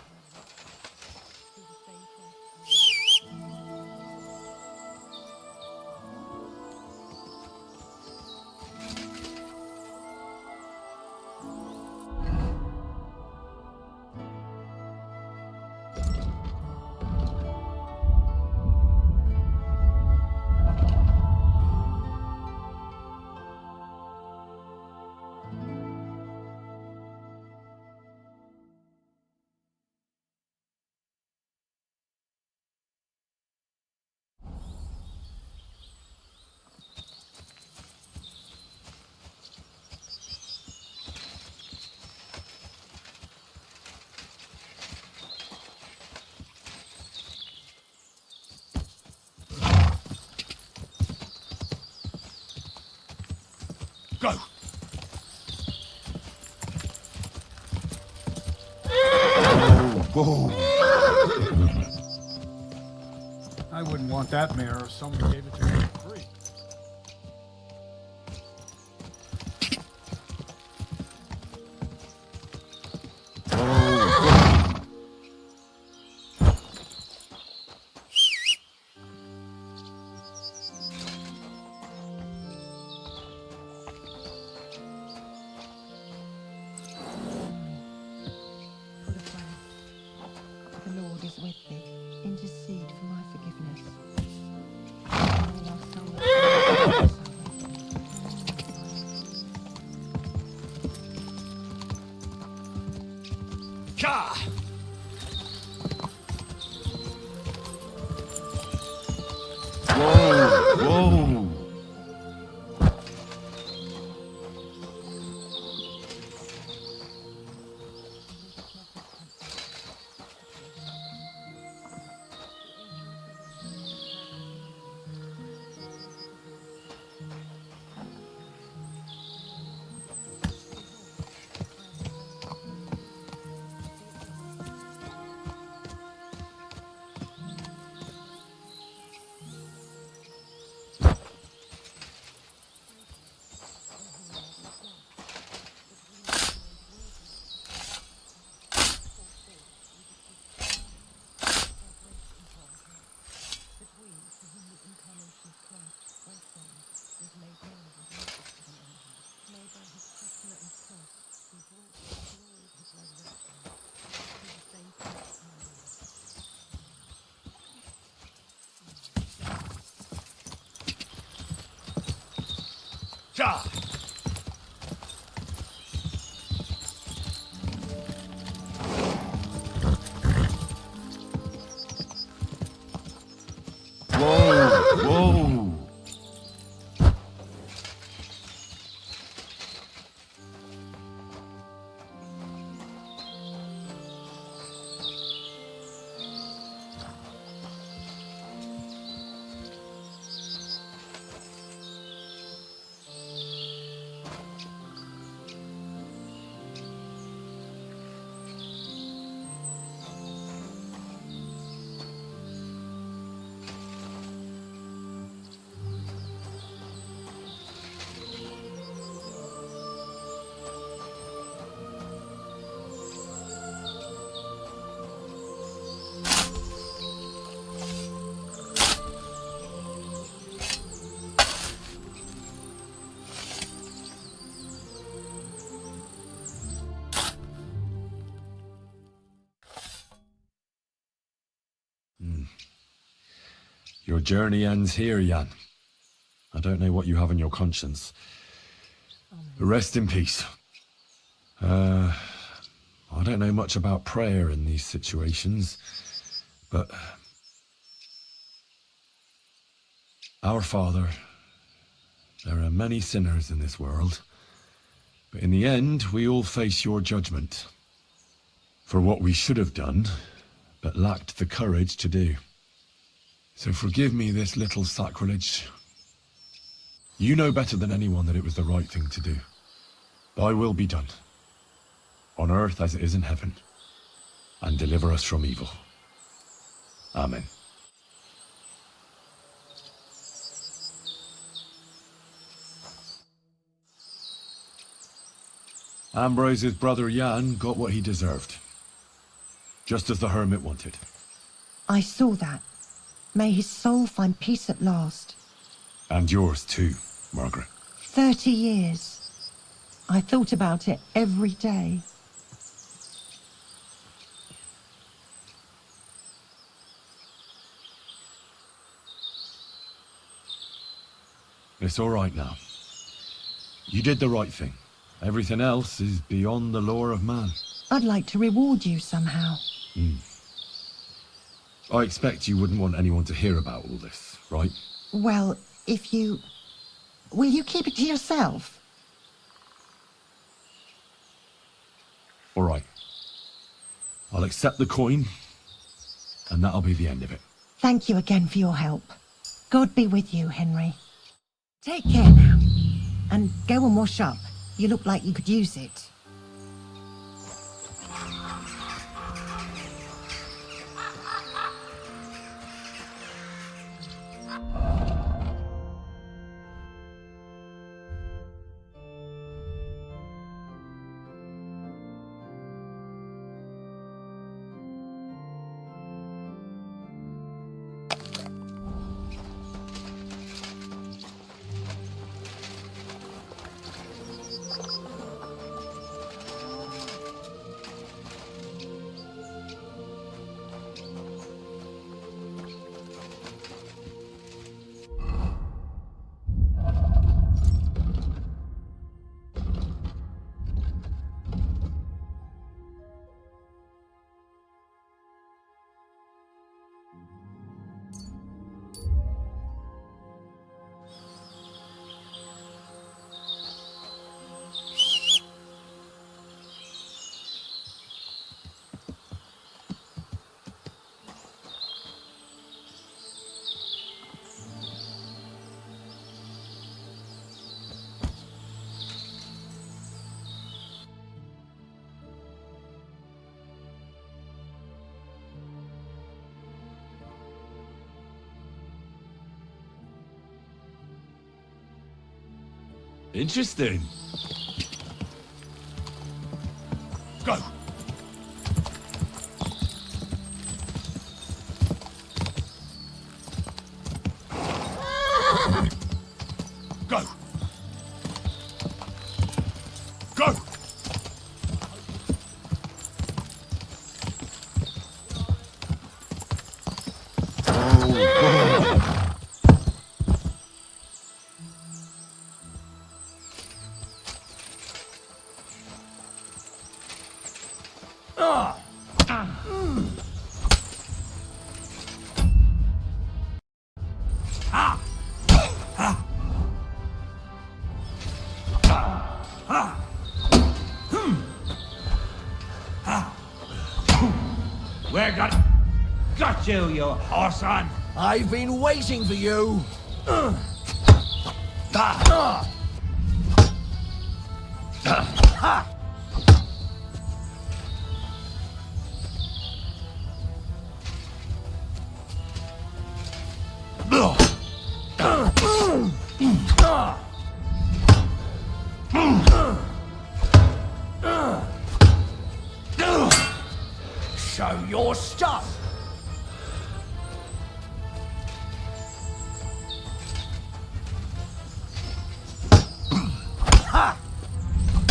Go! Whoa! I wouldn't want that mirror if someone gave it to me for free. The Lord is with thee. Intercede for my forgiveness. Ka! Whoa! Whoa! Ja! Whoa! Whoa! Your journey ends here, Jan. I don't know what you have on your conscience. Rest in peace. I don't know much about prayer in these situations, but Our Father, there are many sinners in this world, but in the end, we all face your judgment for what we should have done, but lacked the courage to do. So forgive me this little sacrilege. You know better than anyone that it was the right thing to do. Thy will be done, on earth as it is in heaven, and deliver us from evil. Amen. Ambrose's brother Jan got what he deserved. Just as the hermit wanted. I saw that. May his soul find peace at last. And yours too, Margaret. 30 years. I thought about it every day. It's all right now. You did the right thing. Everything else is beyond the law of man. I'd like to reward you somehow. I expect you wouldn't want anyone to hear about all this, right? Well, if you... Will you keep it to yourself? All right. I'll accept the coin, and that'll be the end of it. Thank you again for your help. God be with you, Henry. Take care now. And go and wash up. You look like you could use it. Interesting. Go! Go! Go! Got you, you horse on. I've been waiting for you. Show your stuff.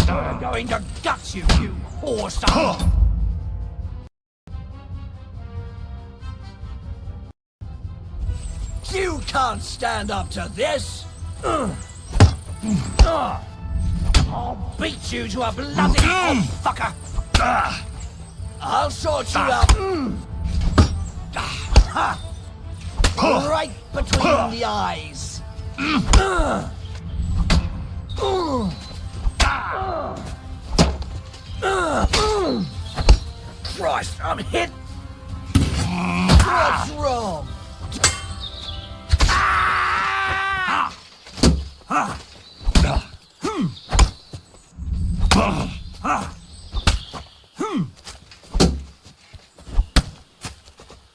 I'm going to gut you, you horse. You can't stand up to this. I'll beat you to a bloody fucker. I'll sort you out. Right between the eyes. Christ, I'm hit. What's wrong?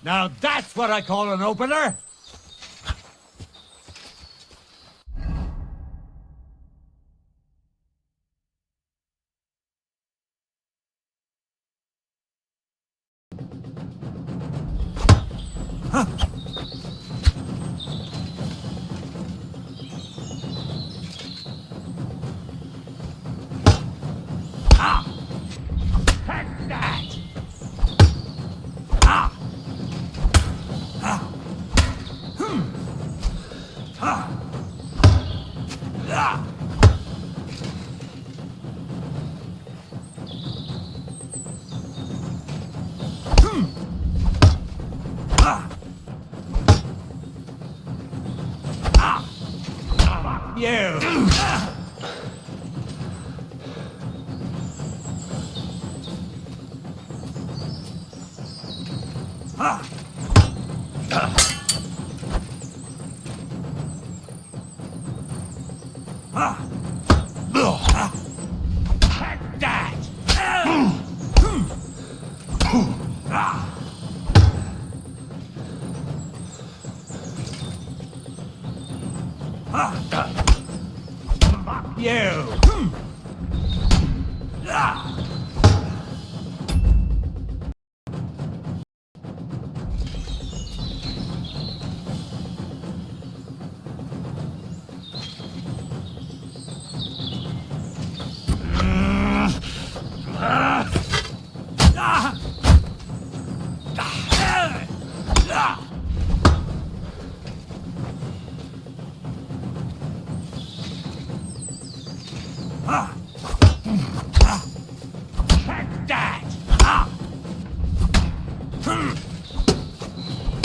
Now that's what I call an opener. You!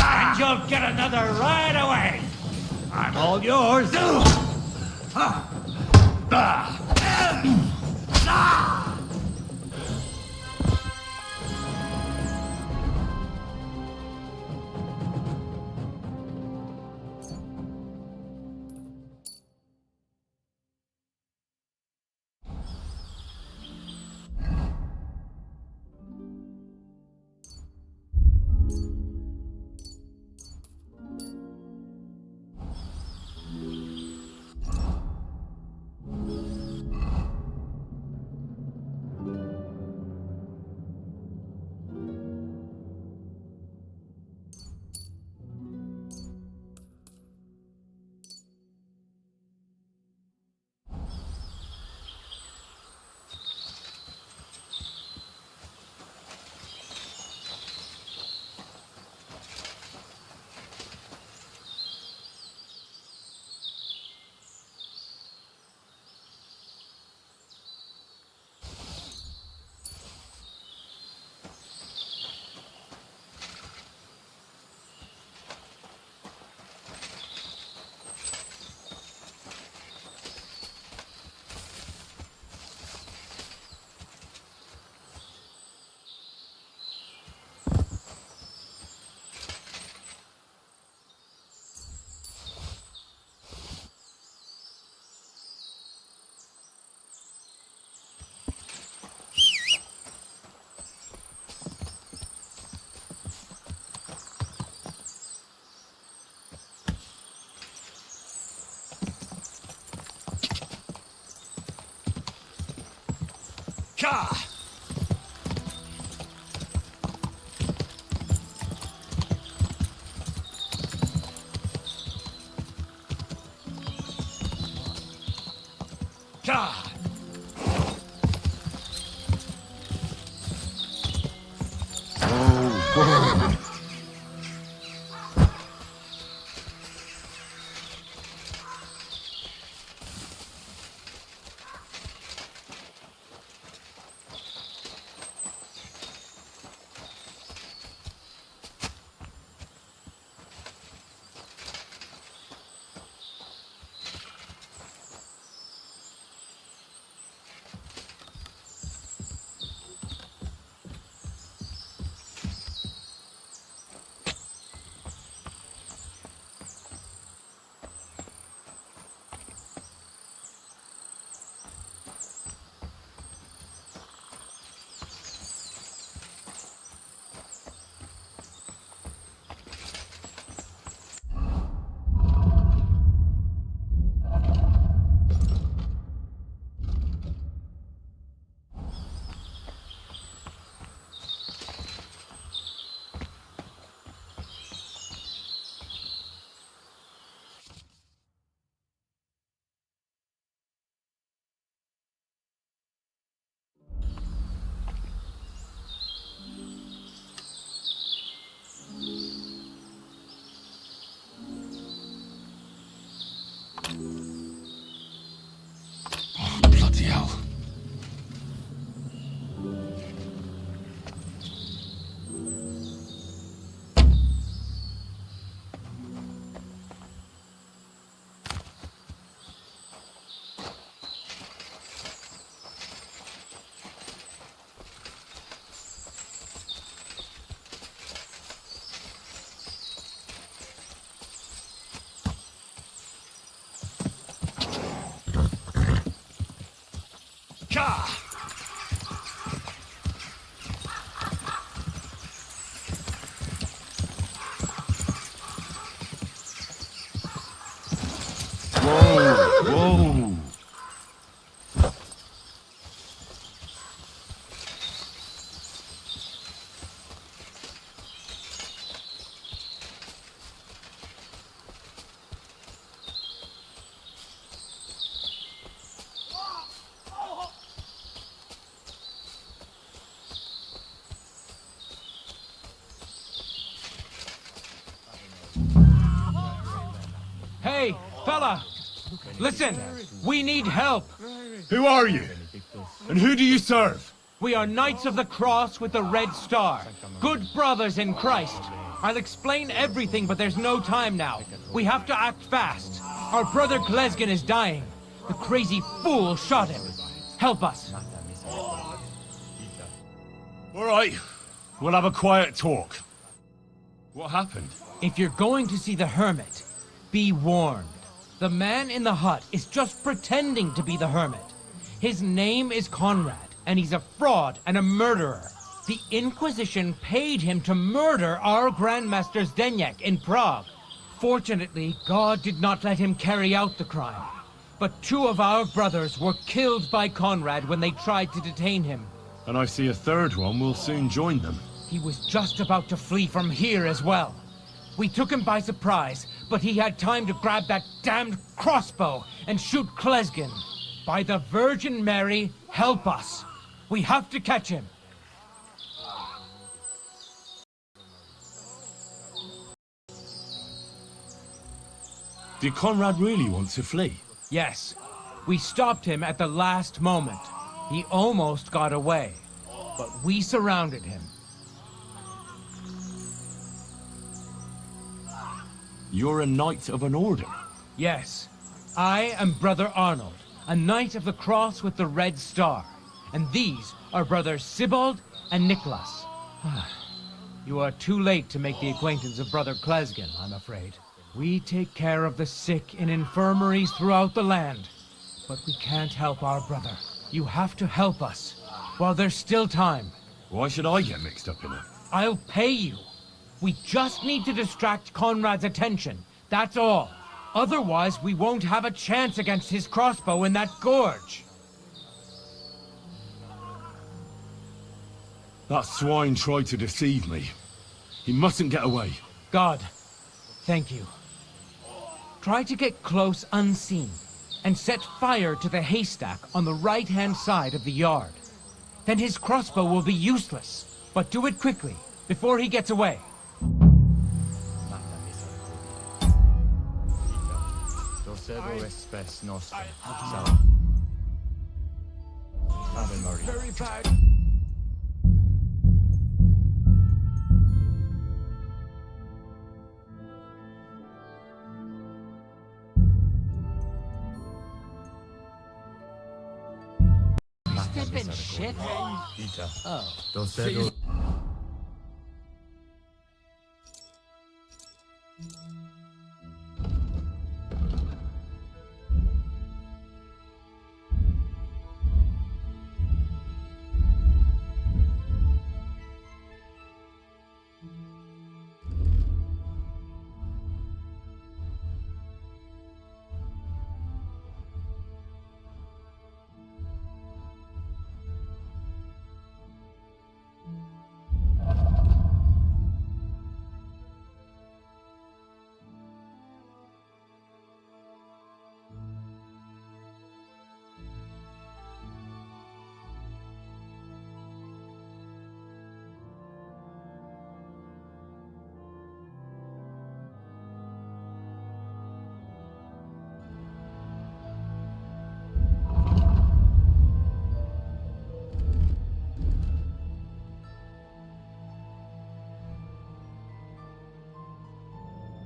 And you'll get another right away. I'm all yours. Gah! Whoa! Hey, fella! Listen, we need help. Who are you? And who do you serve? We are Knights of the Cross with the Red Star. Good brothers in Christ. I'll explain everything, but there's no time now. We have to act fast. Our brother Glesgan is dying. The crazy fool shot him. Help us. All right, we'll have a quiet talk. What happened? If you're going to see the hermit, be warned. The man in the hut is just pretending to be the hermit. His name is Conrad, and he's a fraud and a murderer. The Inquisition paid him to murder our Grandmaster Zdeněk in Prague. Fortunately, God did not let him carry out the crime. But 2 of our brothers were killed by Conrad when they tried to detain him. And I see a third one will soon join them. He was just about to flee from here as well. We took him by surprise, but he had time to grab that damned crossbow and shoot Glesgan. By the Virgin Mary, help us. We have to catch him. Did Conrad really want to flee? Yes. We stopped him at the last moment. He almost got away, but we surrounded him. You're a Knight of an Order? Yes. I am Brother Arnold, a Knight of the Cross with the Red Star. And these are Brothers Sibald and Nicholas. You are too late to make the acquaintance of Brother Glesgan, I'm afraid. We take care of the sick in infirmaries throughout the land. But we can't help our brother. You have to help us, while there's still time. Why should I get mixed up in it? I'll pay you. We just need to distract Conrad's attention, that's all. Otherwise, we won't have a chance against his crossbow in that gorge. That swine tried to deceive me. He mustn't get away. God, thank you. Try to get close unseen, and set fire to the haystack on the right-hand side of the yard. Then his crossbow will be useless, but do it quickly, before he gets away. Very bad. Step shit. Oh. See,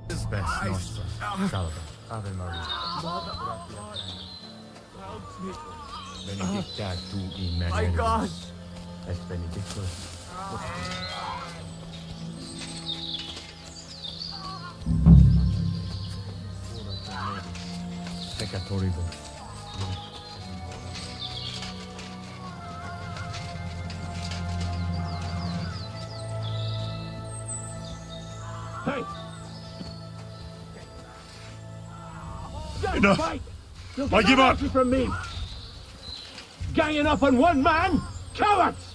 Spes nostra, salve, Ave Maria. Benedicta tu in mulieribus, et benedictus peccatoribus. Hey! Enough. Fight. You'll I get give no up. mercy from me. Ganging up on one man? Cowards!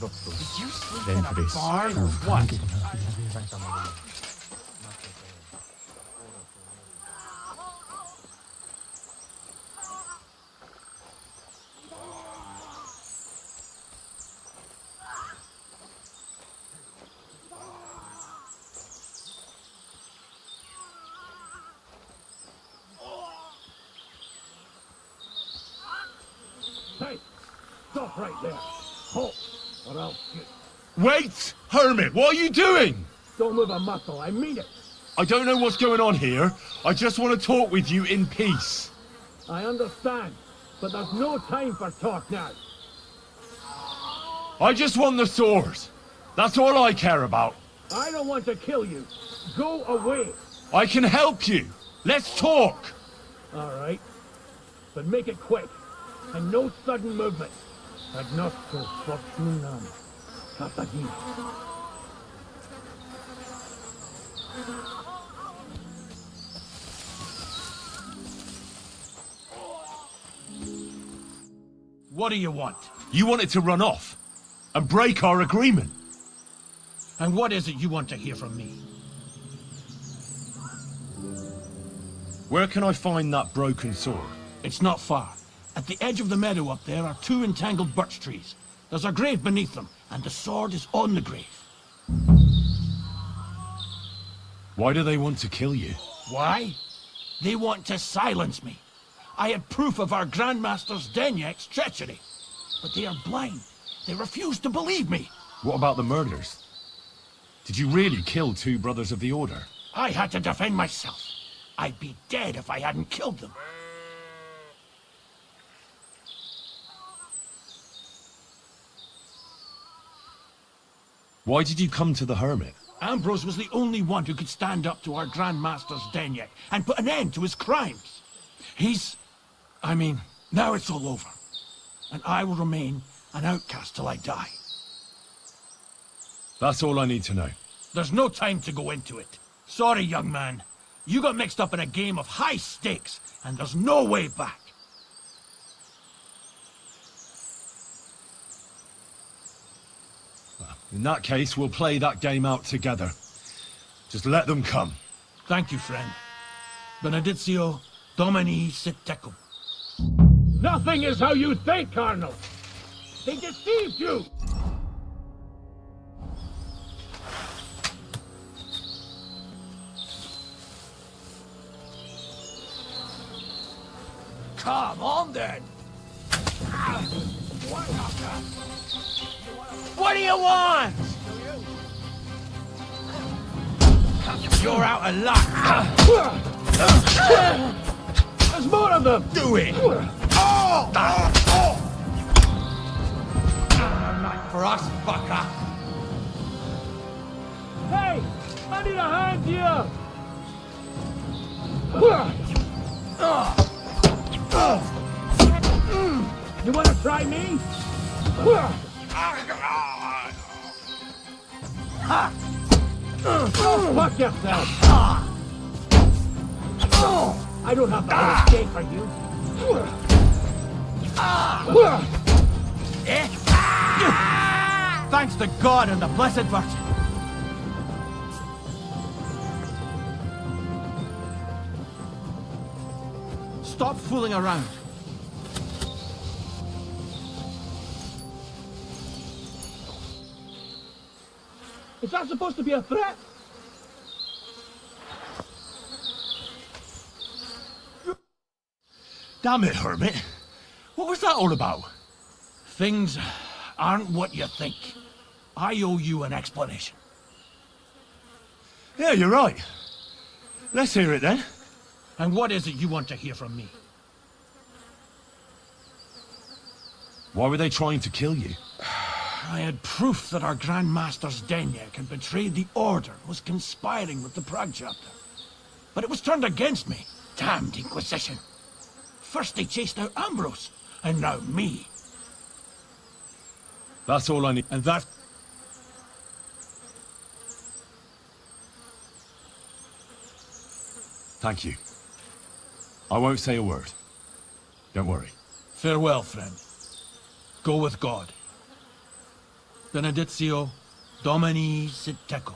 Did you sleep in a barn or what? Hey! Stop right there. Halt, or I'll shoot. Wait! Hermit, what are you doing? Don't move a muscle, I mean it. I don't know what's going on here. I just want to talk with you in peace. I understand, but there's no time for talk now. I just want the sword. That's all I care about. I don't want to kill you. Go away. I can help you. Let's talk. All right. But make it quick. And no sudden movement. Agnosto fortunam. Katagina. What do you want? You want it to run off and break our agreement. And what is it you want to hear from me? Where can I find that broken sword? It's not far. At the edge of the meadow up there are 2 entangled birch trees. There's a grave beneath them, and the sword is on the grave. Why do they want to kill you? Why? They want to silence me. I had proof of our Grandmaster's Denyek's treachery. But they are blind. They refuse to believe me. What about the murders? Did you really kill 2 brothers of the Order? I had to defend myself. I'd be dead if I hadn't killed them. Why did you come to the Hermit? Ambrose was the only one who could stand up to our Grandmaster's Denyek and put an end to his crimes. Now it's all over. And I will remain an outcast till I die. That's all I need to know. There's no time to go into it. Sorry, young man. You got mixed up in a game of high stakes, and there's no way back. In that case, we'll play that game out together. Just let them come. Thank you, friend. Benedictio Domini sit tecum. Nothing is how you think, Cardinal. They deceived you. Come on, then. What do you want? You're out of luck. There's more of them. Do it. Not for us, fucker. Hey, I need a hand here. You want to try me? Fuck yourself! I don't have the whole escape for you. Thanks to God and the Blessed Virgin. Stop fooling around. Is that supposed to be a threat? Damn it, Hermit. What was that all about? Things aren't what you think. I owe you an explanation. Yeah, you're right. Let's hear it then. And what is it you want to hear from me? Why were they trying to kill you? I had proof that our Grand Master Zdenek had betrayed the Order and was conspiring with the Prague chapter. But it was turned against me. Damned Inquisition. First they chased out Ambrose, and now me. That's all I need. And that... Thank you. I won't say a word. Don't worry. Farewell, friend. Go with God. Benedictio Domini sit tecum.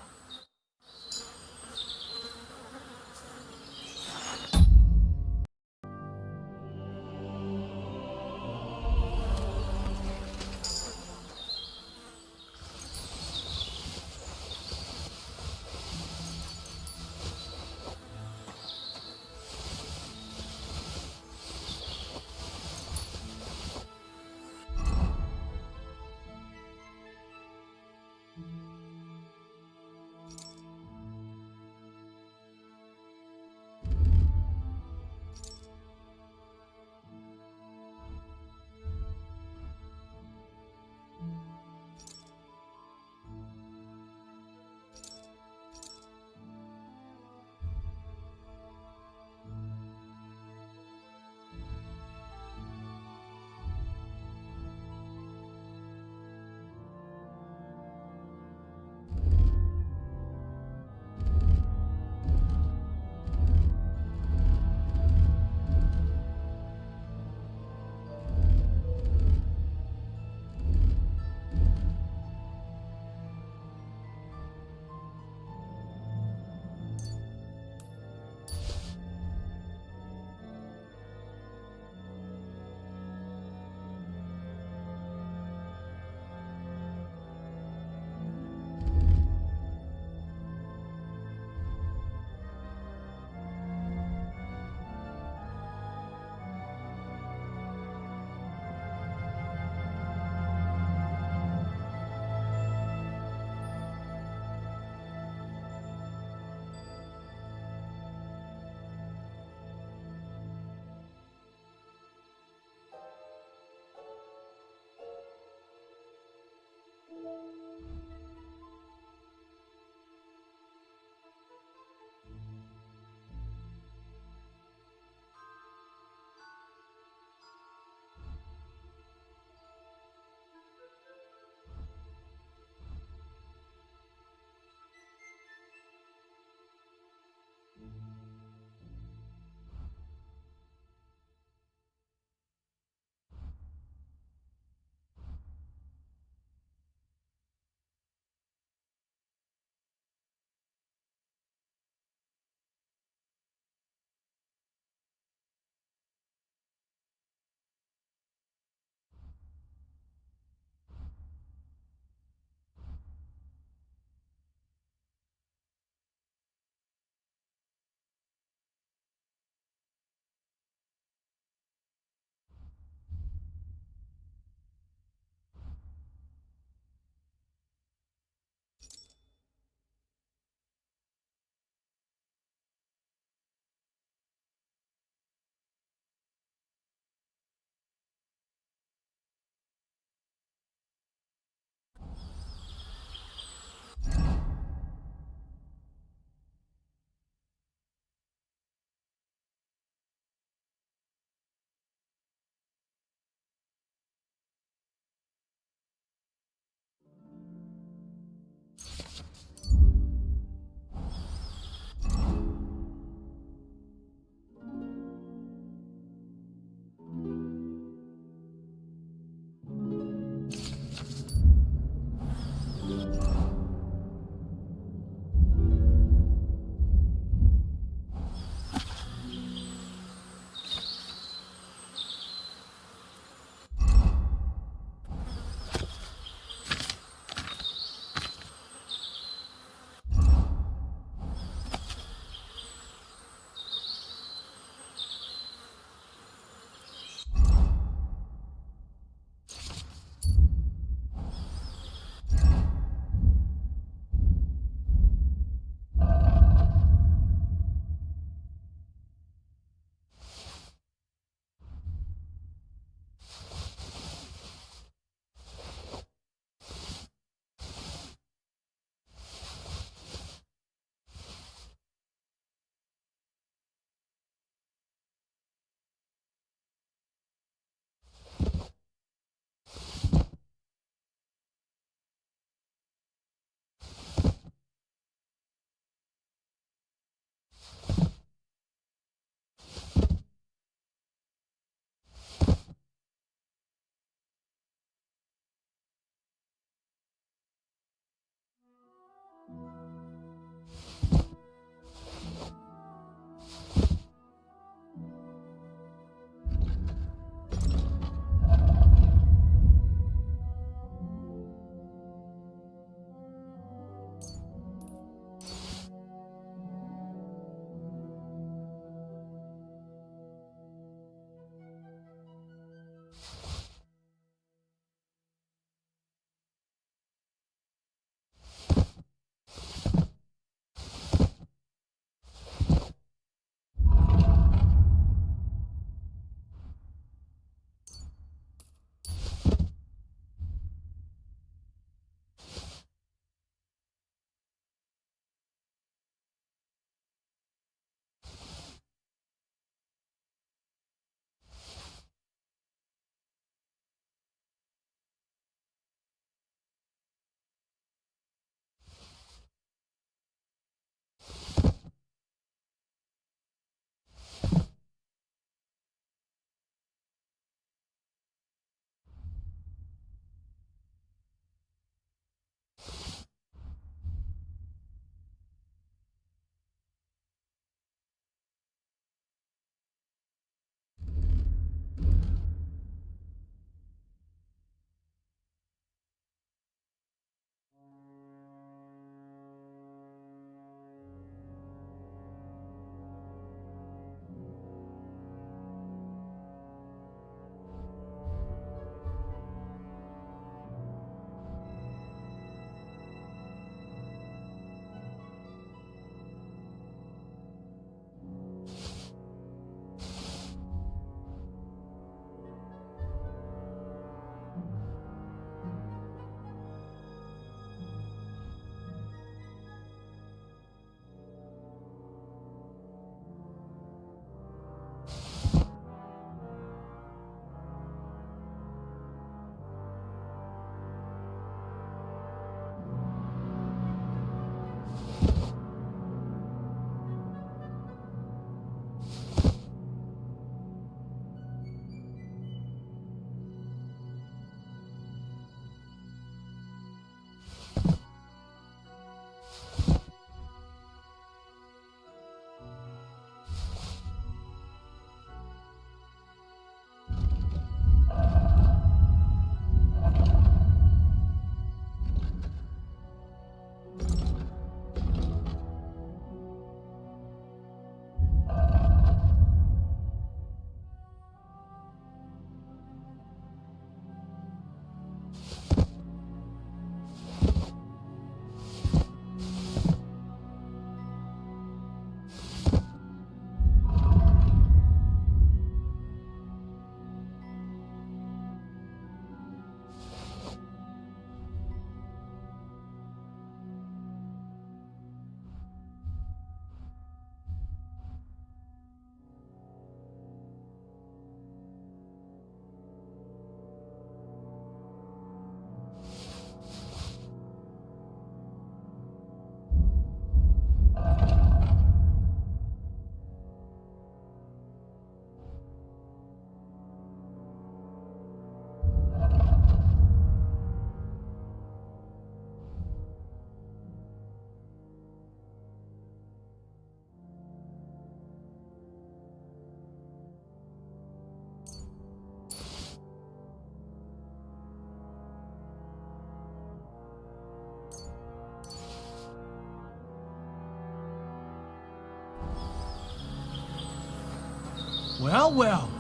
Well, well.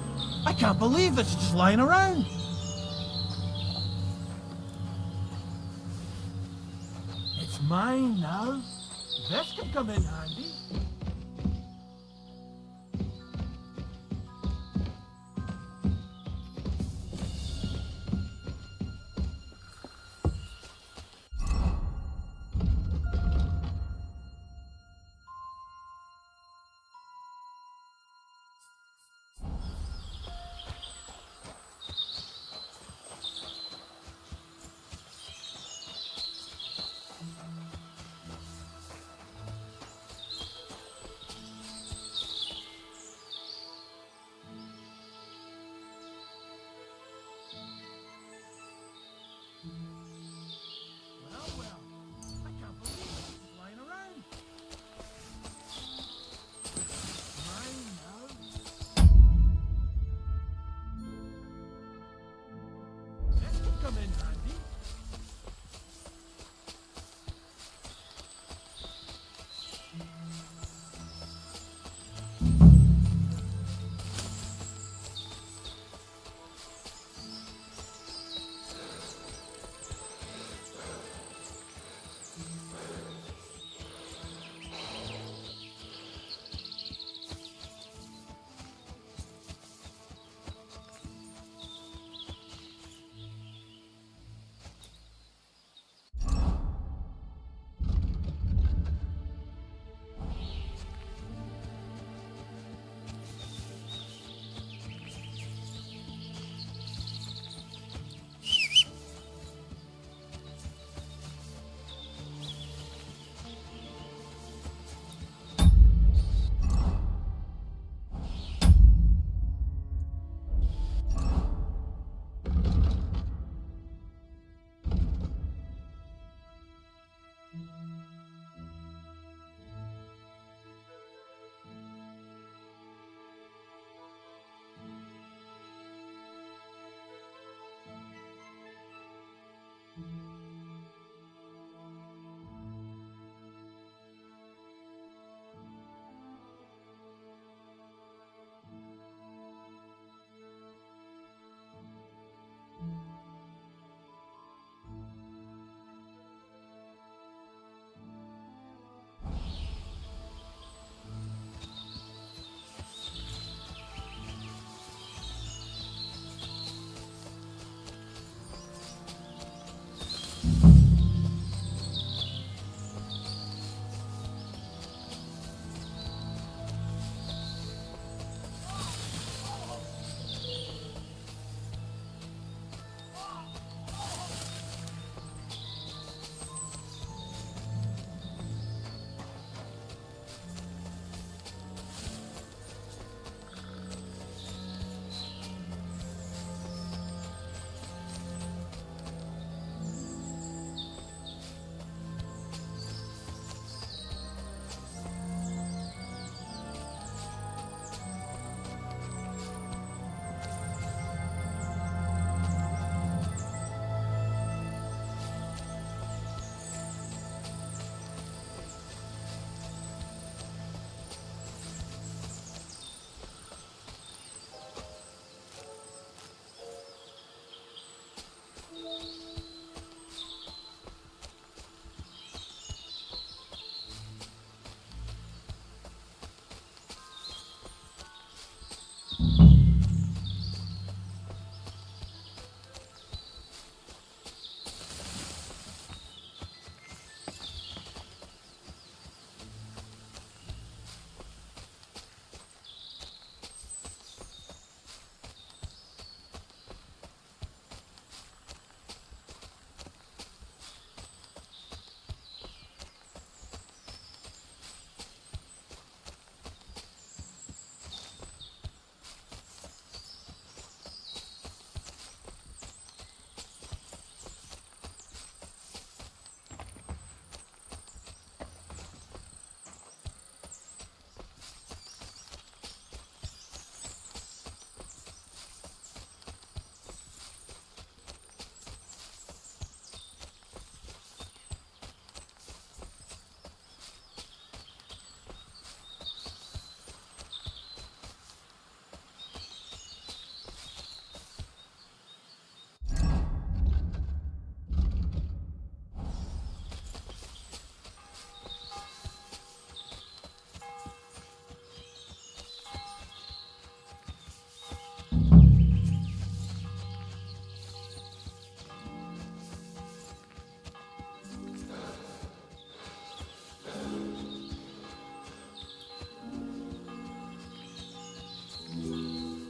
I can't believe this is just lying around. It's mine now. This can come in handy.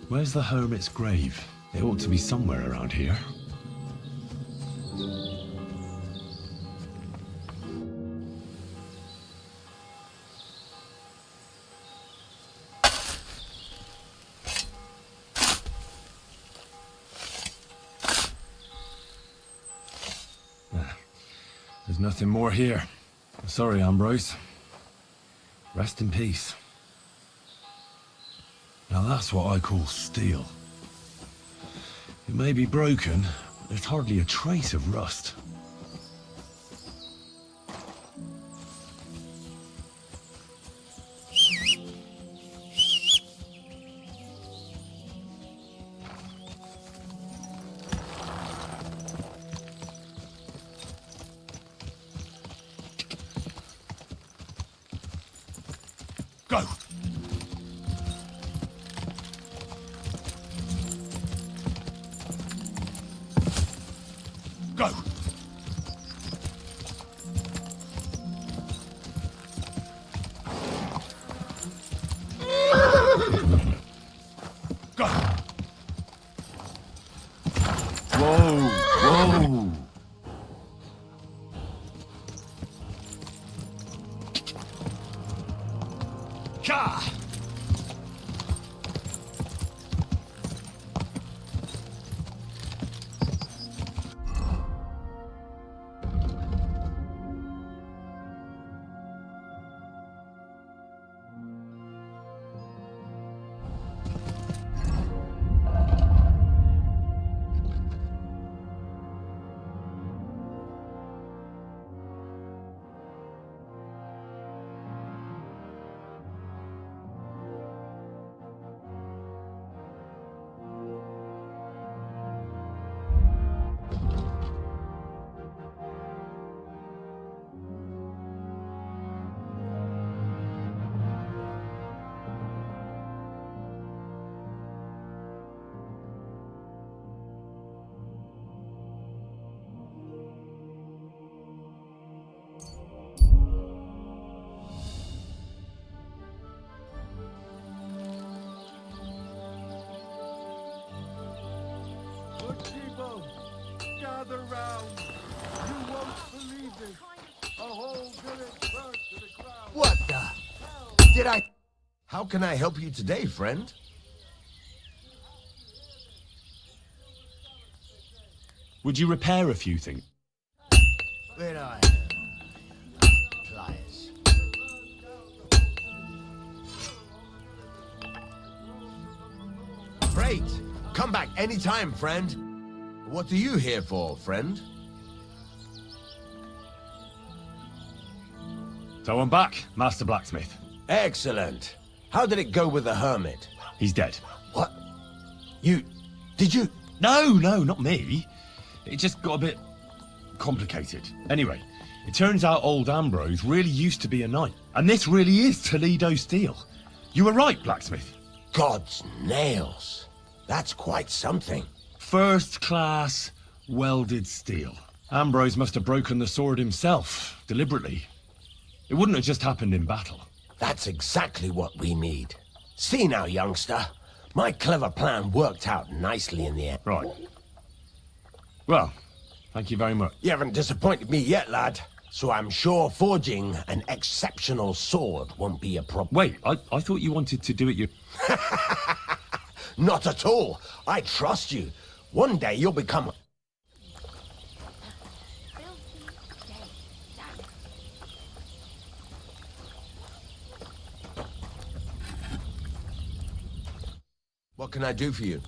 Where's the hermit's grave? It ought to be somewhere around here. There's nothing more here. Sorry, Ambrose. Rest in peace. Now that's what I call steel. It may be broken, but there's hardly a trace of rust. Go! Go! Go! Whoa! Whoa! Ka! Good people, gather round. You won't believe it. A whole village burnt to the ground. What the? Did I? How can I help you today, friend? Would you repair a few things? Where are pliers? Great! Come back anytime, friend. What are you here for, friend? So I'm back, Master Blacksmith. Excellent. How did it go with the hermit? He's dead. What? Did you? No, not me. It just got a bit complicated. Anyway, it turns out old Ambrose really used to be a knight. And this really is Toledo steel. You were right, Blacksmith. God's nails. That's quite something. First class welded steel. Ambrose must have broken the sword himself, deliberately. It wouldn't have just happened in battle. That's exactly what we need. See now, youngster. My clever plan worked out nicely in the end. Right. Well, thank you very much. You haven't disappointed me yet, lad. So I'm sure forging an exceptional sword won't be a problem. Wait, I thought you wanted to do it your... Not at all. I trust you. One day you'll become... What can I do for you?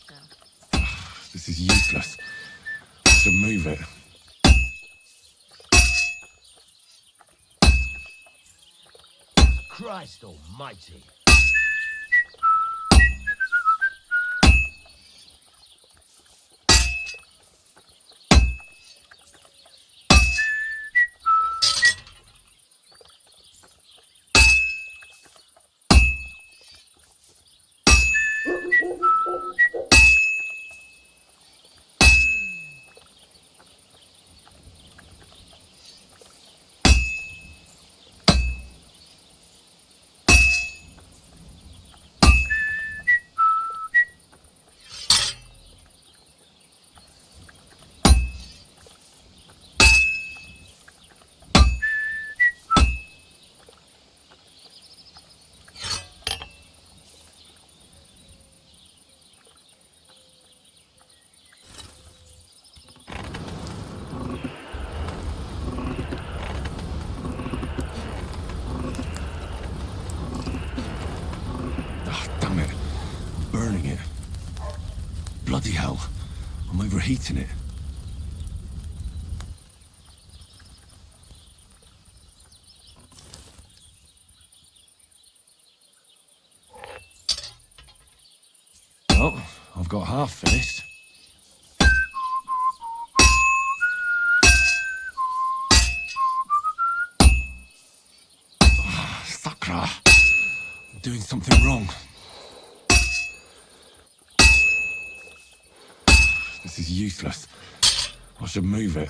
God. This is useless. I should move it. Christ almighty. Bloody hell. I'm overheating it. Well, I've got half finished. Sakra. I'm doing something wrong. This is useless. I should move it.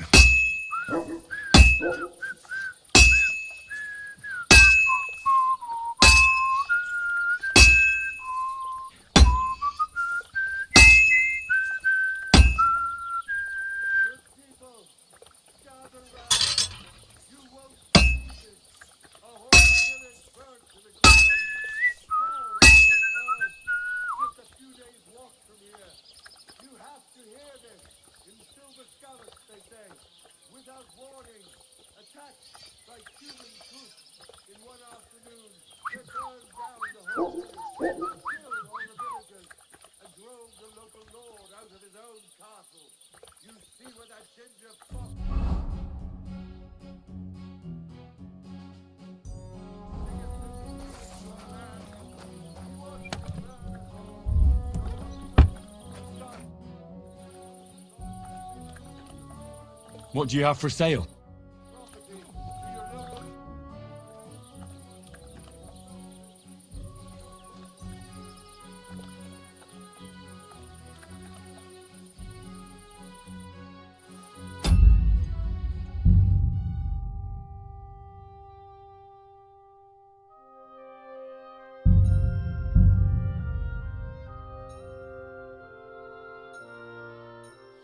What do you have for sale?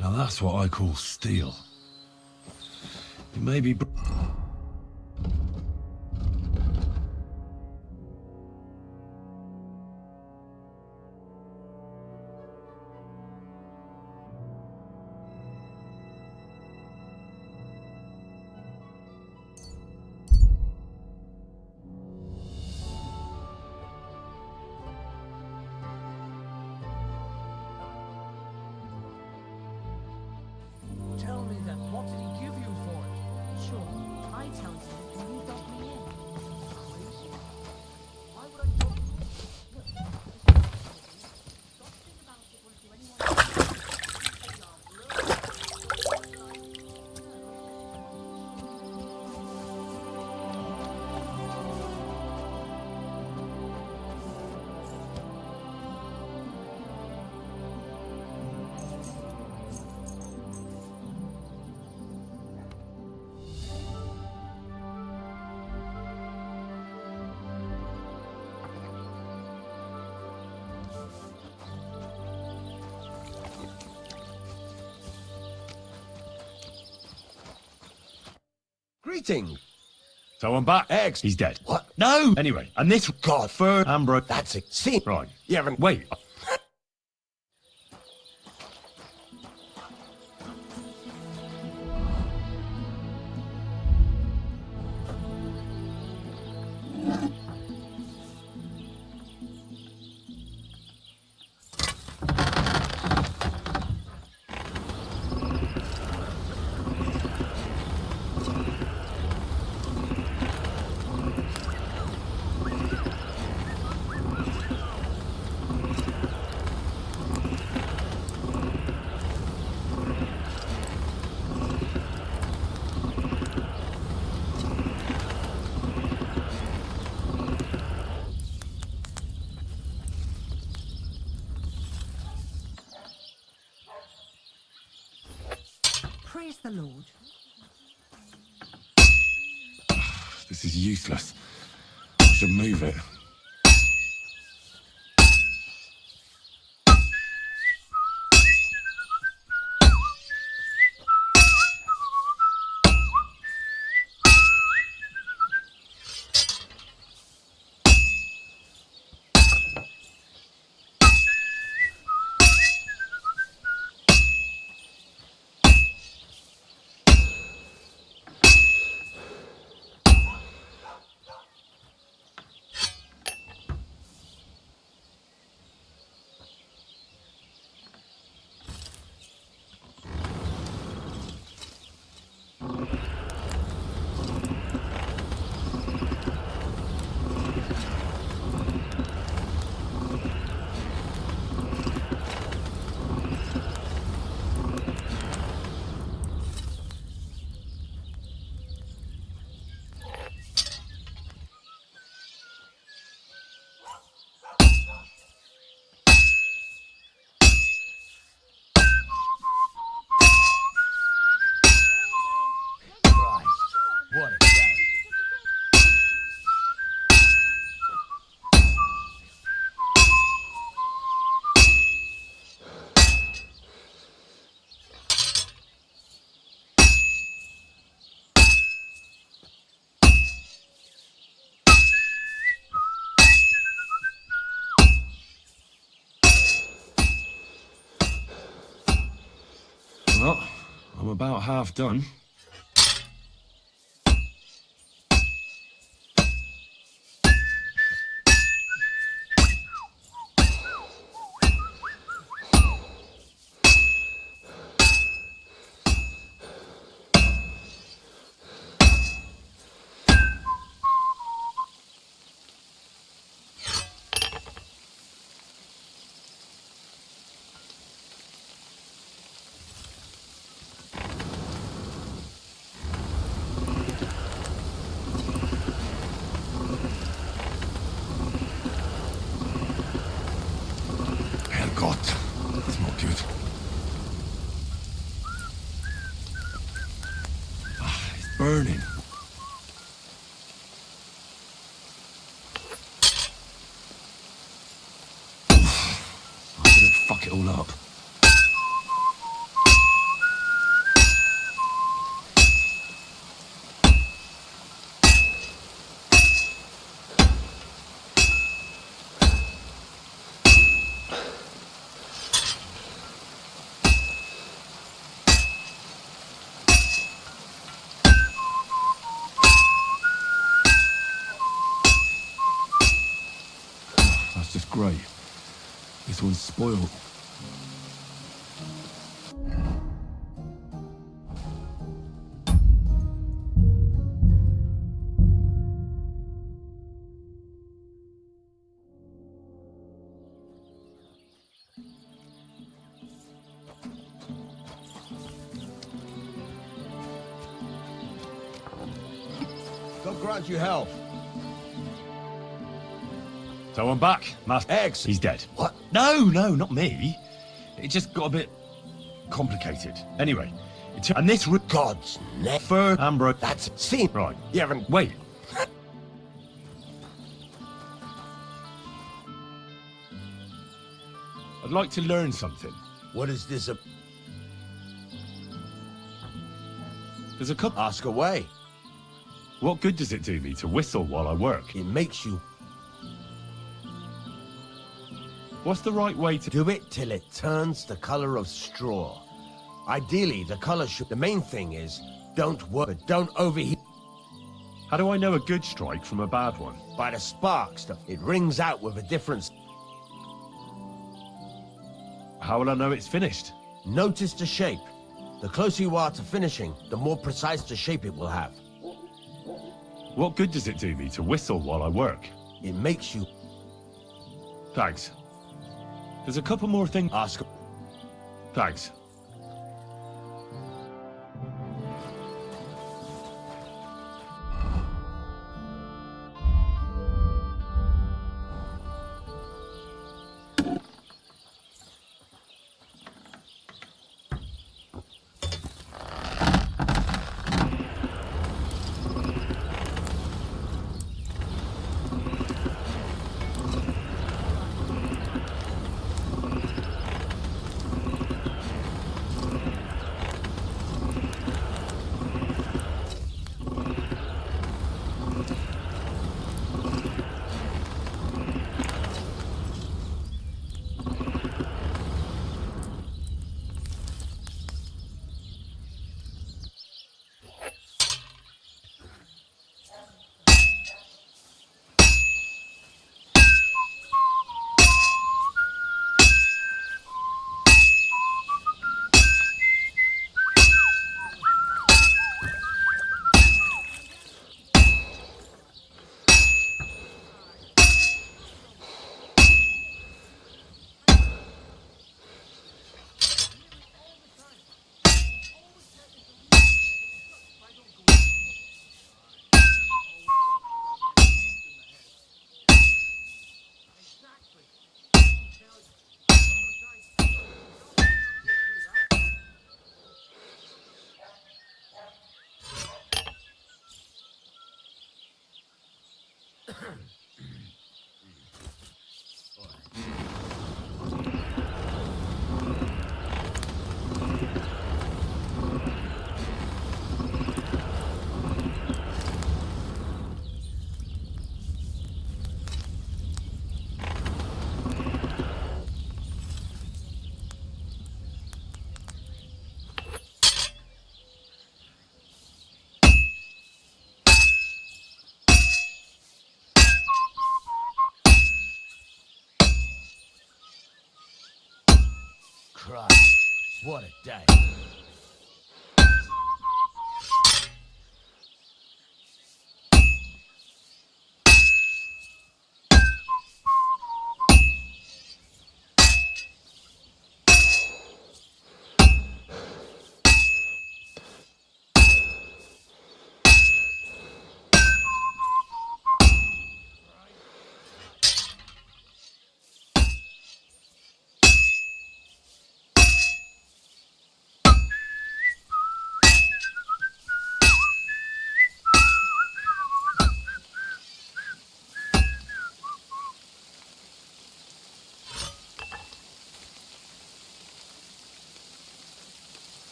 Now that's what I call steel. It may be... Tell me then, what did he give you for it? Sure, I tell you when you got me in. Crazy. Why would I talk? Look, stop thinking about it or do anyone Greetings. So I'm back. Eggs. He's dead. What? No. Anyway, and this God. for Ambro. That's it. See. Right. You haven't. Wait. Praise the Lord. This is useless. I should move it. What a day. Well, I'm about half done. That's not good. It's burning. I'm gonna fuck it all up. Just great. This one's spoiled. God grant you health. So I'm back, Master. Eggs. He's dead. What? No, not me. It just got a bit complicated. Anyway, and this God's never Amber. That's seen. Right. You haven't. Wait. I'd like to learn something. What is this? There's a couple. Ask away. What good does it do me to whistle while I work? It makes you. What's the right way to do it till it turns the color of straw? Ideally, the color should. The main thing is, don't work, but don't overheat. How do I know a good strike from a bad one? By the sparks, it rings out with a difference. How will I know it's finished? Notice the shape. The closer you are to finishing, the more precise the shape it will have. What good does it do me to whistle while I work? It makes you. Thanks. There's a couple more things. Ask. Thanks. Christ, what a day.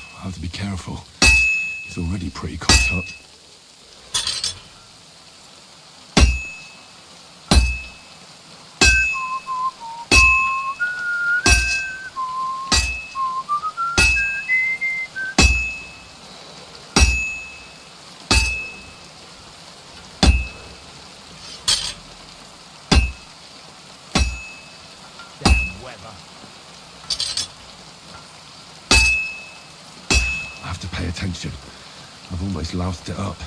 I have to be careful. It's already pretty cocked up. Damn weather. I have to pay attention. I've almost loused it up.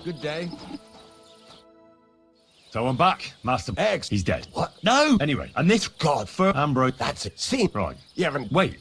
Good day. So I'm back, Master Eggs. He's dead. What? No! Anyway, and this God, for Ambrose. That's it. See? Right. You haven't... Wait.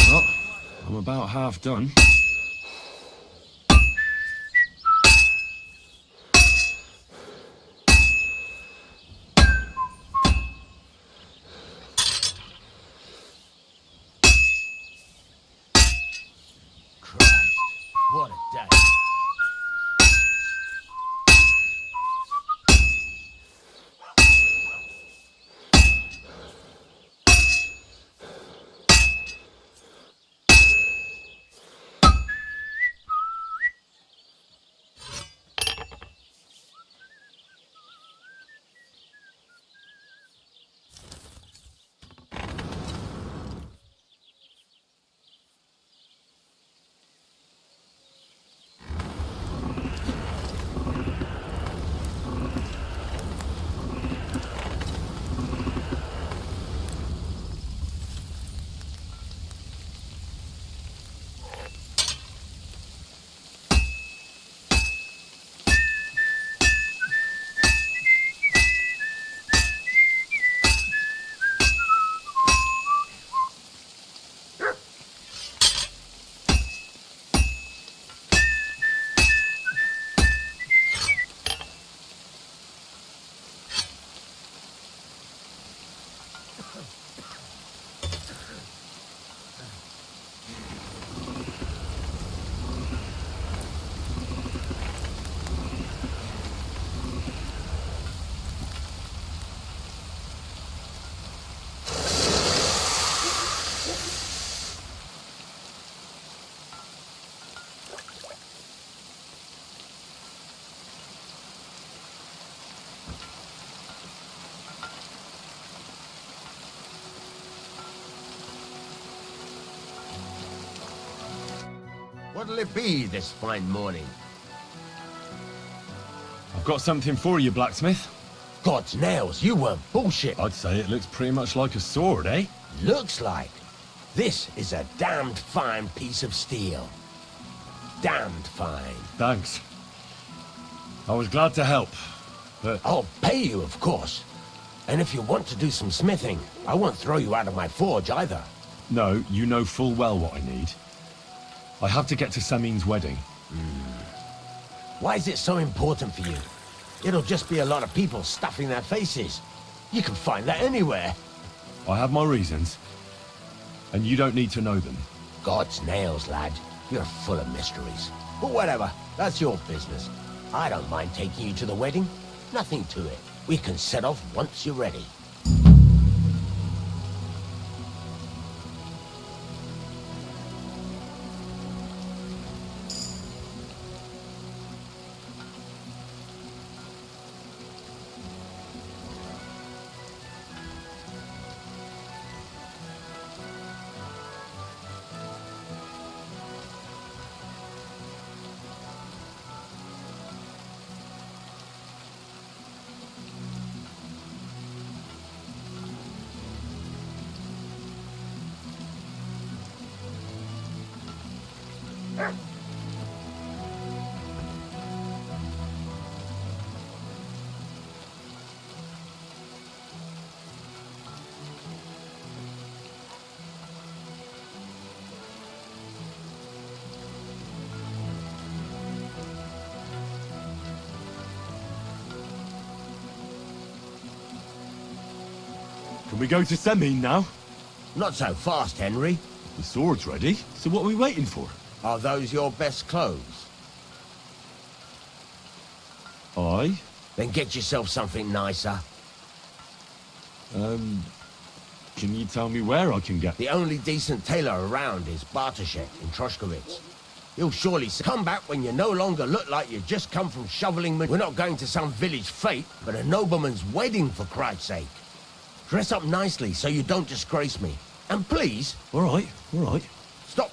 Well, I'm about half done. Christ, what a day. What'll it be this fine morning? I've got something for you, blacksmith. God's nails, you weren't bullshit. I'd say it looks pretty much like a sword, eh? Looks like. This is a damned fine piece of steel. Damned fine. Thanks. I was glad to help, but... I'll pay you, of course. And if you want to do some smithing, I won't throw you out of my forge either. No, you know full well what I need. I have to get to Samin's wedding. Why is it so important for you? It'll just be a lot of people stuffing their faces. You can find that anywhere. I have my reasons, and you don't need to know them. God's nails, lad. You're full of mysteries. But whatever, that's your business. I don't mind taking you to the wedding. Nothing to it. We can set off once you're ready. Can we go to Samin now? Not so fast, Henry. The sword's ready, so what are we waiting for? Are those your best clothes? Aye. Then get yourself something nicer. Can you tell me where I can get... The only decent tailor around is Bartoszek in Troshkowitz. He'll surely come back when you no longer look like you've just come from shoveling... We're not going to some village fete, but a nobleman's wedding, for Christ's sake. Dress up nicely so you don't disgrace me. And please... All right. Stop.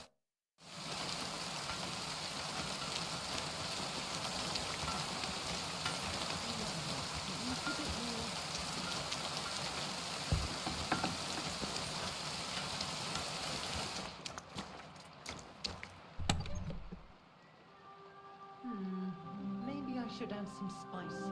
Maybe I should add some spices.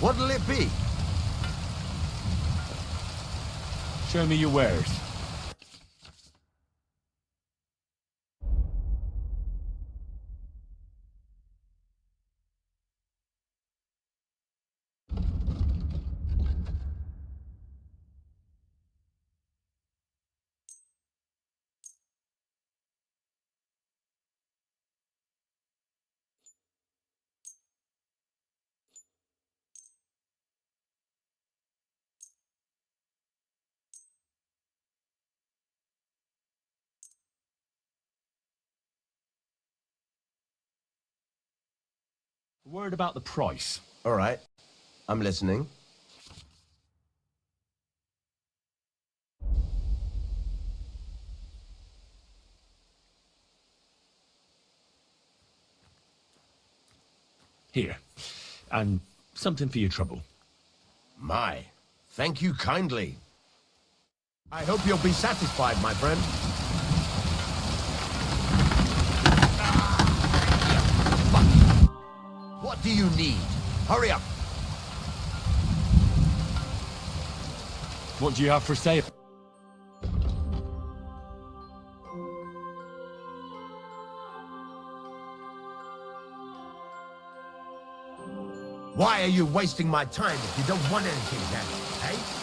What'll it be? Show me your wares. Word about the price. All right. I'm listening. Here. And something for your trouble. My, thank you kindly. I hope you'll be satisfied, my friend. What do you need? Hurry up. What do you have for sale? Why are you wasting my time if you don't want anything then, eh?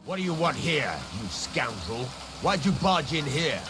What do you want here, you scoundrel? Why'd you barge in here?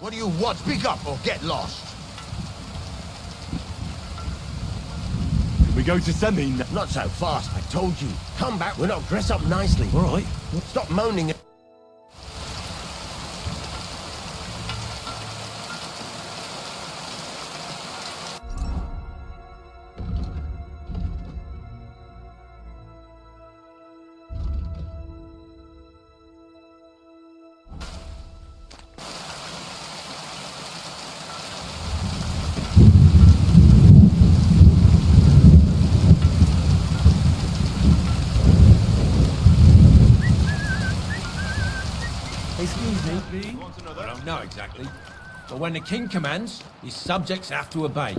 What do you want? Speak up or get lost. Can we go to Semin? Not so fast, I told you. Come back, we're not dressed up nicely. All right. Stop moaning. Excuse me? I don't know exactly. But when the king commands, his subjects have to obey.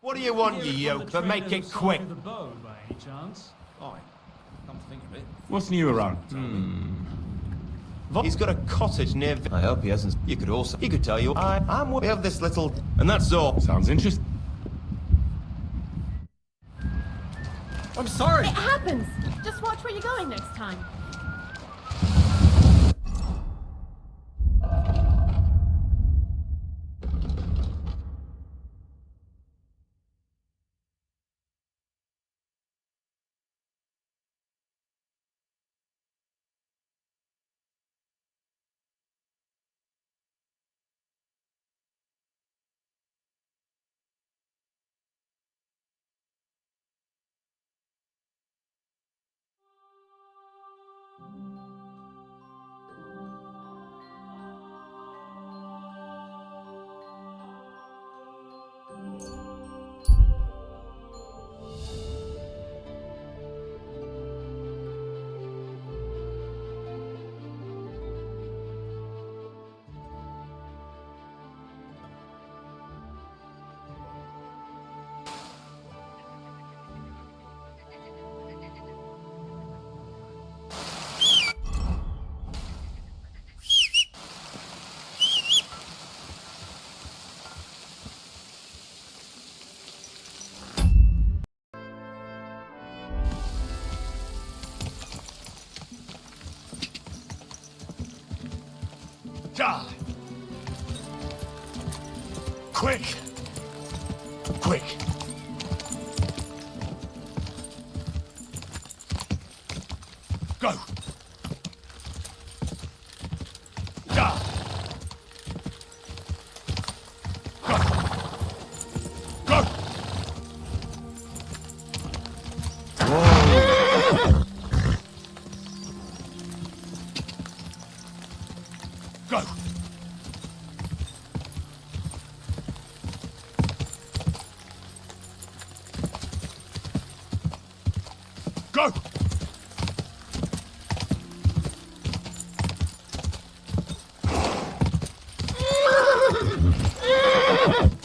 What do you want, you yoke? But make it quick. The bow, by any chance? Aye. Come to think of it. What's new around? He's got a cottage near. I hope he hasn't. You could also. He could tell you. I'm way of this little. And that's all. Sounds interesting. I'm sorry. It happens. Just watch where you're going next time. Die! Quick! Quick! Go! Die! Go! Go! Whoa! Go! Go!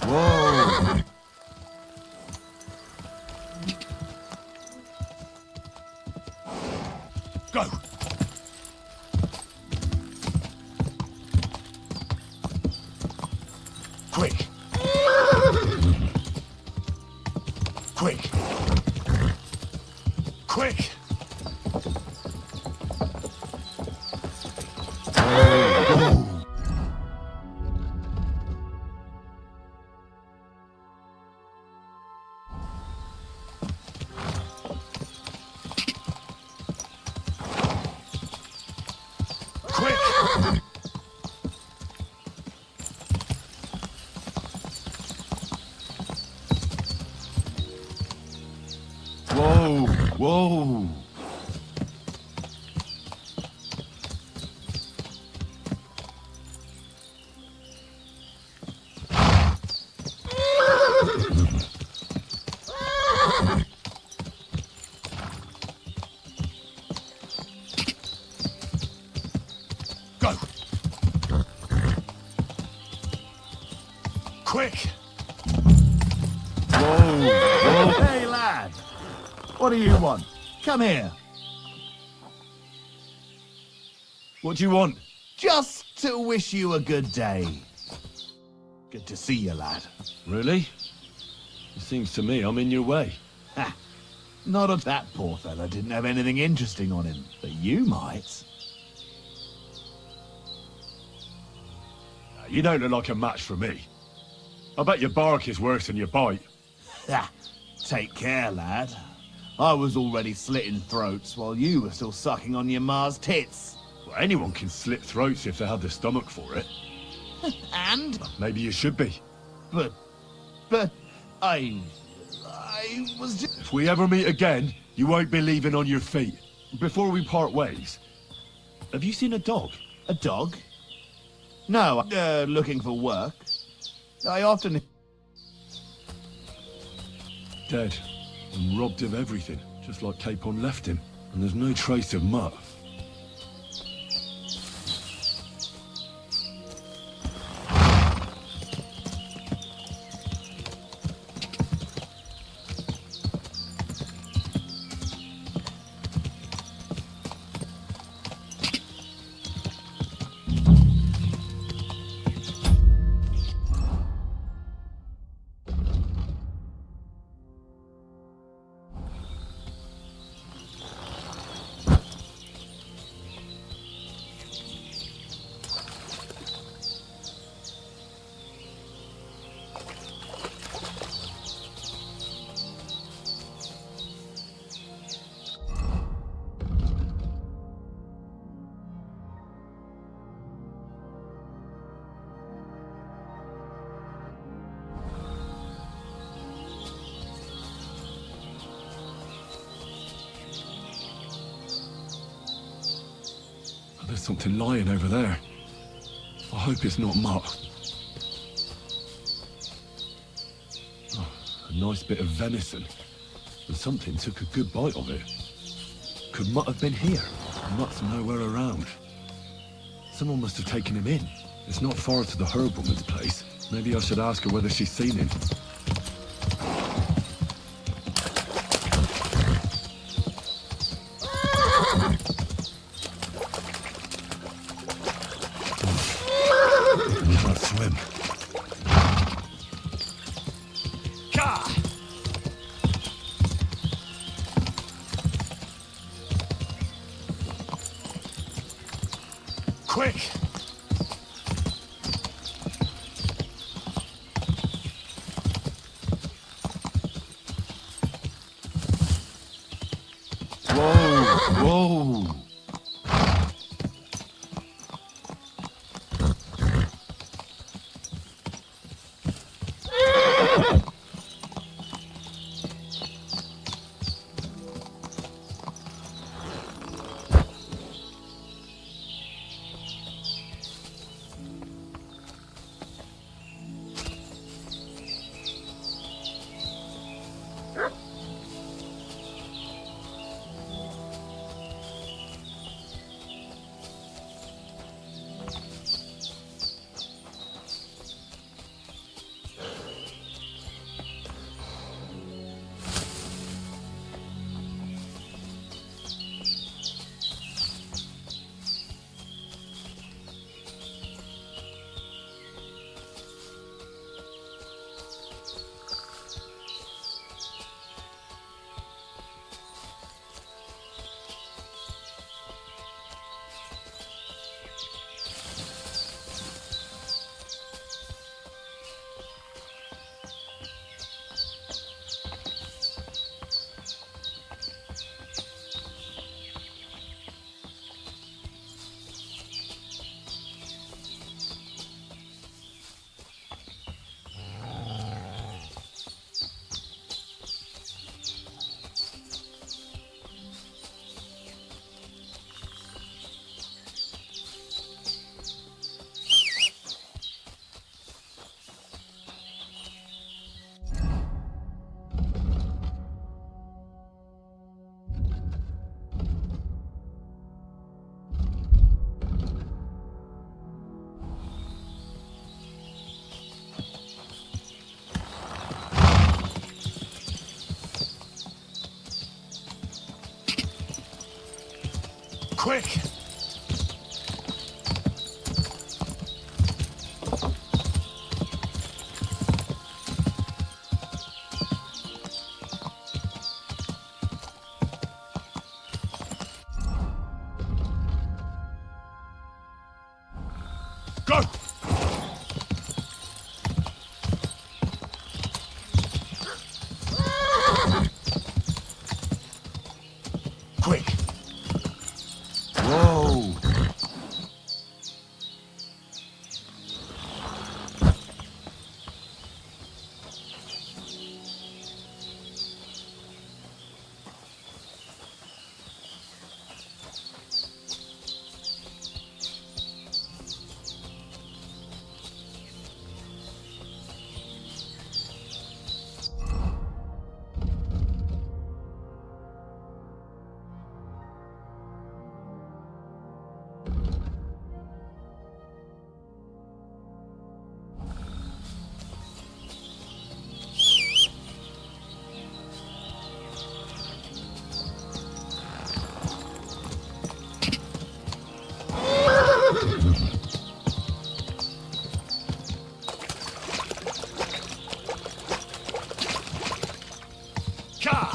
Whoa! Go! Quick! Quick! Quick! Whoa! Whoa! Go! Quick! Whoa! Whoa! Hey, lad! What do you want? Come here. What do you want? Just to wish you a good day. Good to see you, lad. Really? It seems to me I'm in your way. Ha! Not of that poor fella didn't have anything interesting on him, but you might. You don't look like a match for me. I bet your bark is worse than your bite. Ah, take care, lad. I was already slitting throats while you were still sucking on your ma's tits. Well, anyone can slit throats if they have the stomach for it. And? Maybe you should be. But I was just... If we ever meet again, you won't be leaving on your feet. Before we part ways, have you seen a dog? A dog? No, looking for work. I often... Dead. And robbed of everything, just like Capon left him. And there's no trace of mutt. There's something lying over there. I hope it's not mutt. Oh, a nice bit of venison. And something took a good bite of it. Could mutt have been here? Mutt's nowhere around. Someone must have taken him in. It's not far to the herb woman's place. Maybe I should ask her whether she's seen him. Quick! Whoa! Quick! Go! Go!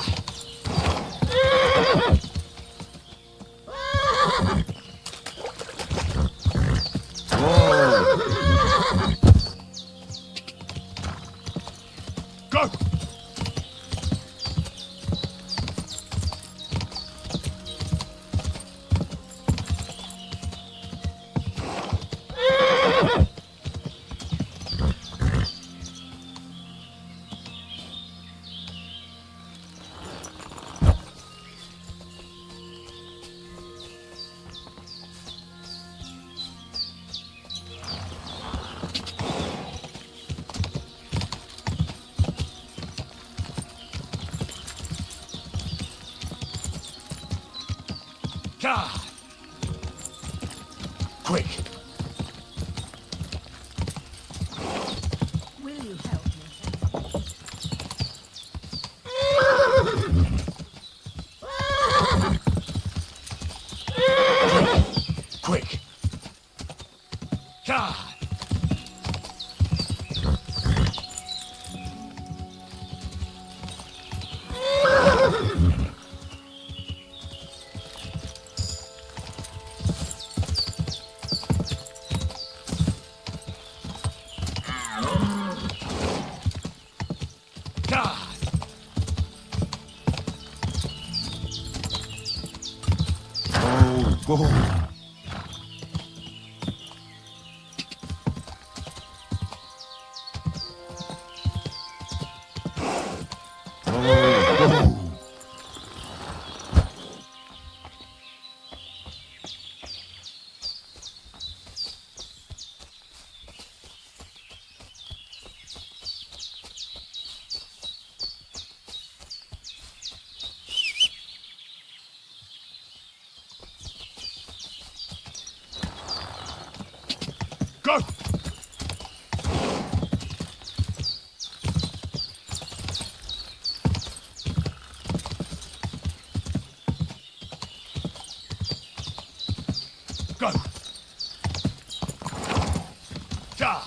Quick! Will you help me? Quick! God! Go. Go! Go! Ja!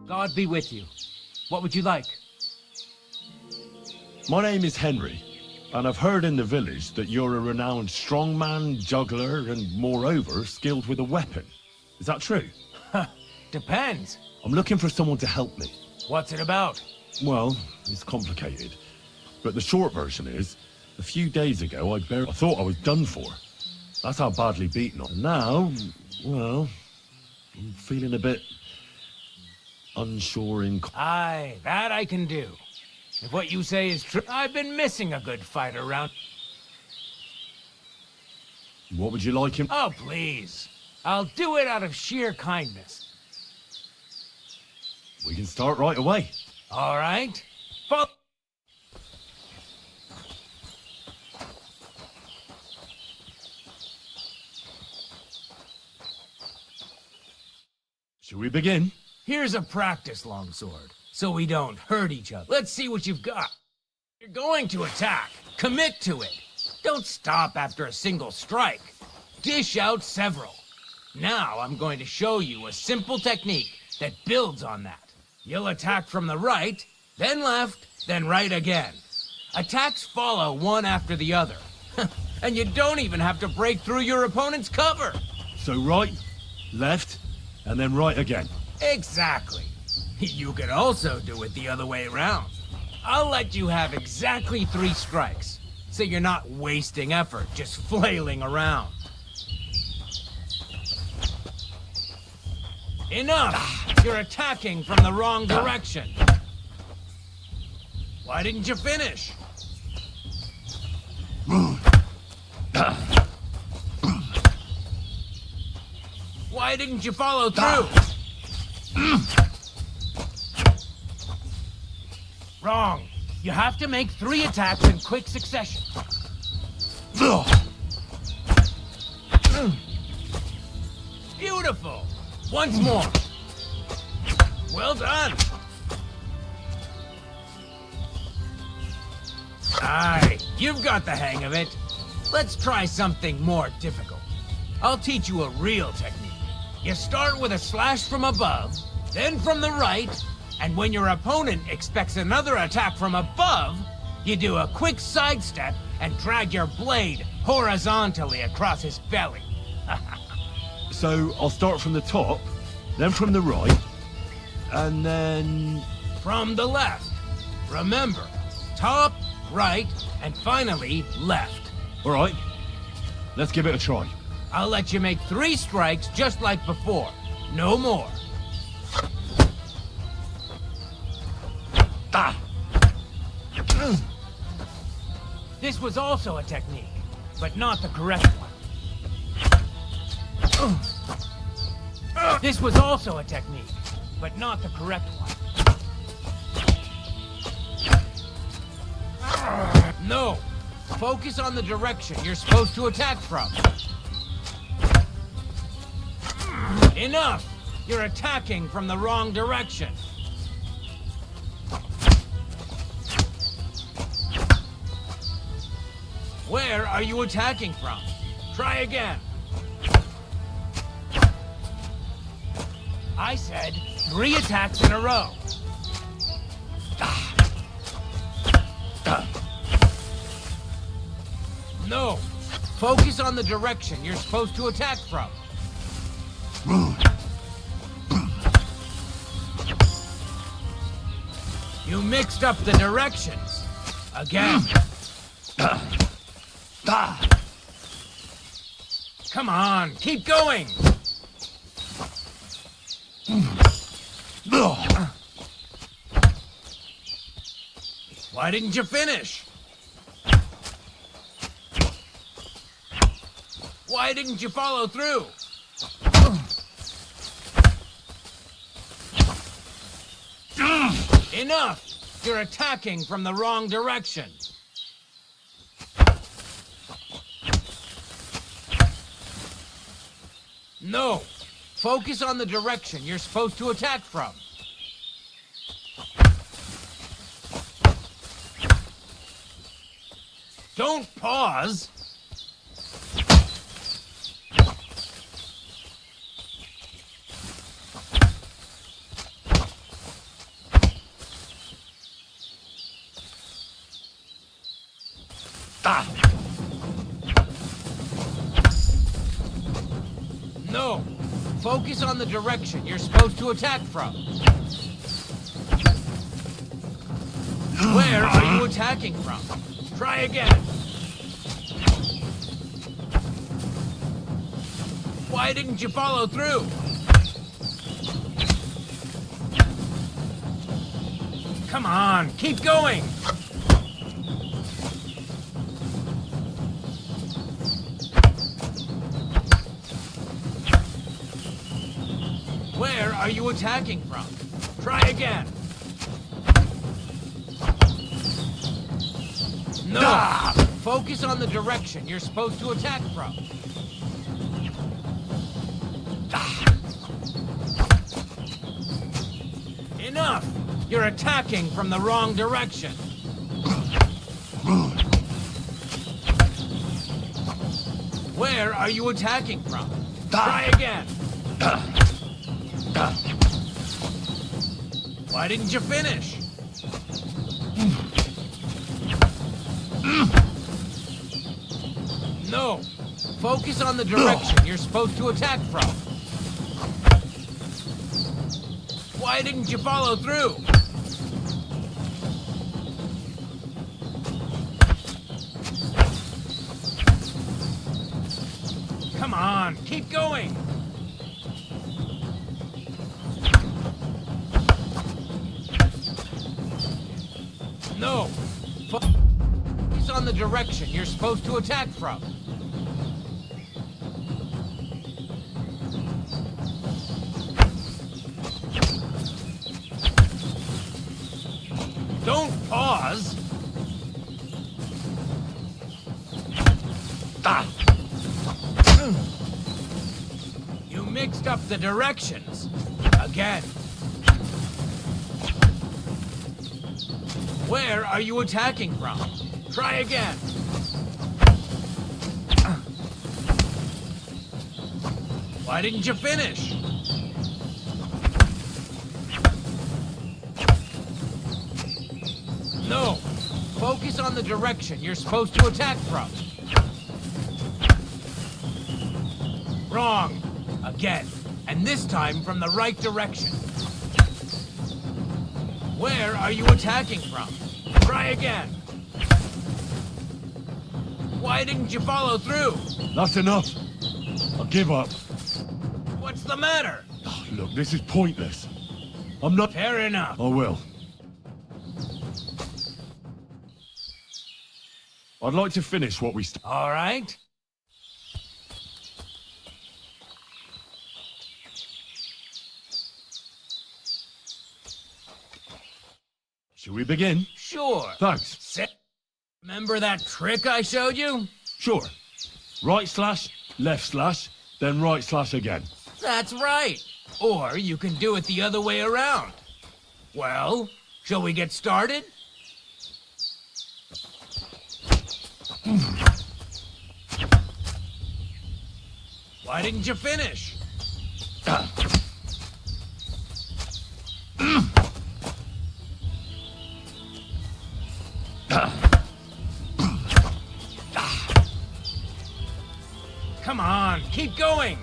God be with you. What would you like? My name is Henry, and I've heard in the village that you're a renowned strongman, juggler, and moreover, skilled with a weapon. Is that true? Depends. I'm looking for someone to help me. What's it about? Well, it's complicated. But the short version is, a few days ago I thought I was done for. That's how badly beaten I am. And now, well, I'm feeling a bit unsure in... Aye, that I can do. If what you say is true, I've been missing a good fight around. What would you like him? Oh, please. I'll do it out of sheer kindness. We can start right away. All right. Follow. Should we begin? Here's a practice longsword, so we don't hurt each other. Let's see what you've got. You're going to attack. Commit to it. Don't stop after a single strike. Dish out several. Now I'm going to show you a simple technique that builds on that. You'll attack from the right, then left, then right again. Attacks follow one after the other. And you don't even have to break through your opponent's cover. So right, left, and then right again. Exactly. You could also do it the other way around. I'll let you have exactly 3 strikes, so you're not wasting effort just flailing around. Enough! You're attacking from the wrong direction. Why didn't you finish? Why didn't you follow through? Wrong. You have to make 3 attacks in quick succession. Beautiful. Once more. Well done. Aye, you've got the hang of it. Let's try something more difficult. I'll teach you a real technique. You start with a slash from above, then from the right, and when your opponent expects another attack from above, you do a quick sidestep and drag your blade horizontally across his belly. So I'll start from the top, then from the right, and then... From the left. Remember, top, right, and finally left. All right, let's give it a try. I'll let you make 3 strikes just like before. No more. This was also a technique, but not the correct one. This was also a technique, but not the correct one. No. Focus on the direction you're supposed to attack from. Enough! You're attacking from the wrong direction. Where are you attacking from? Try again. I said 3 attacks in a row. No. Focus on the direction you're supposed to attack from. You mixed up the directions. Again. Come on, keep going. Why didn't you finish? Why didn't you follow through? Enough! You're attacking from the wrong direction. No! Focus on the direction you're supposed to attack from. Don't pause! No. Focus on the direction you're supposed to attack from. Where are you attacking from? Try again. Why didn't you follow through? Come on, keep going! Where are you attacking from? Try again. No! Focus on the direction you're supposed to attack from. Enough! You're attacking from the wrong direction. Where are you attacking from? Try again. Why didn't you finish? No. Focus on the direction you're supposed to attack from. Why didn't you follow through? Come on, keep going! No! Focus on the direction you're supposed to attack from. Don't pause! You mixed up the directions. Again. Where are you attacking from? Try again. Why didn't you finish? No. Focus on the direction you're supposed to attack from. Wrong. Again. And this time from the right direction. Where are you attacking from? Try again. Why didn't you follow through? That's enough. I'll give up. What's the matter? Oh, look, this is pointless. I'm not... Fair enough. I will. I'd like to finish what we started. All right. Shall we begin? Sure. Thanks. Remember that trick I showed you? Sure. Right slash, left slash, then right slash again. That's right. Or you can do it the other way around. Well, shall we get started? Why didn't you finish? Come on, keep going.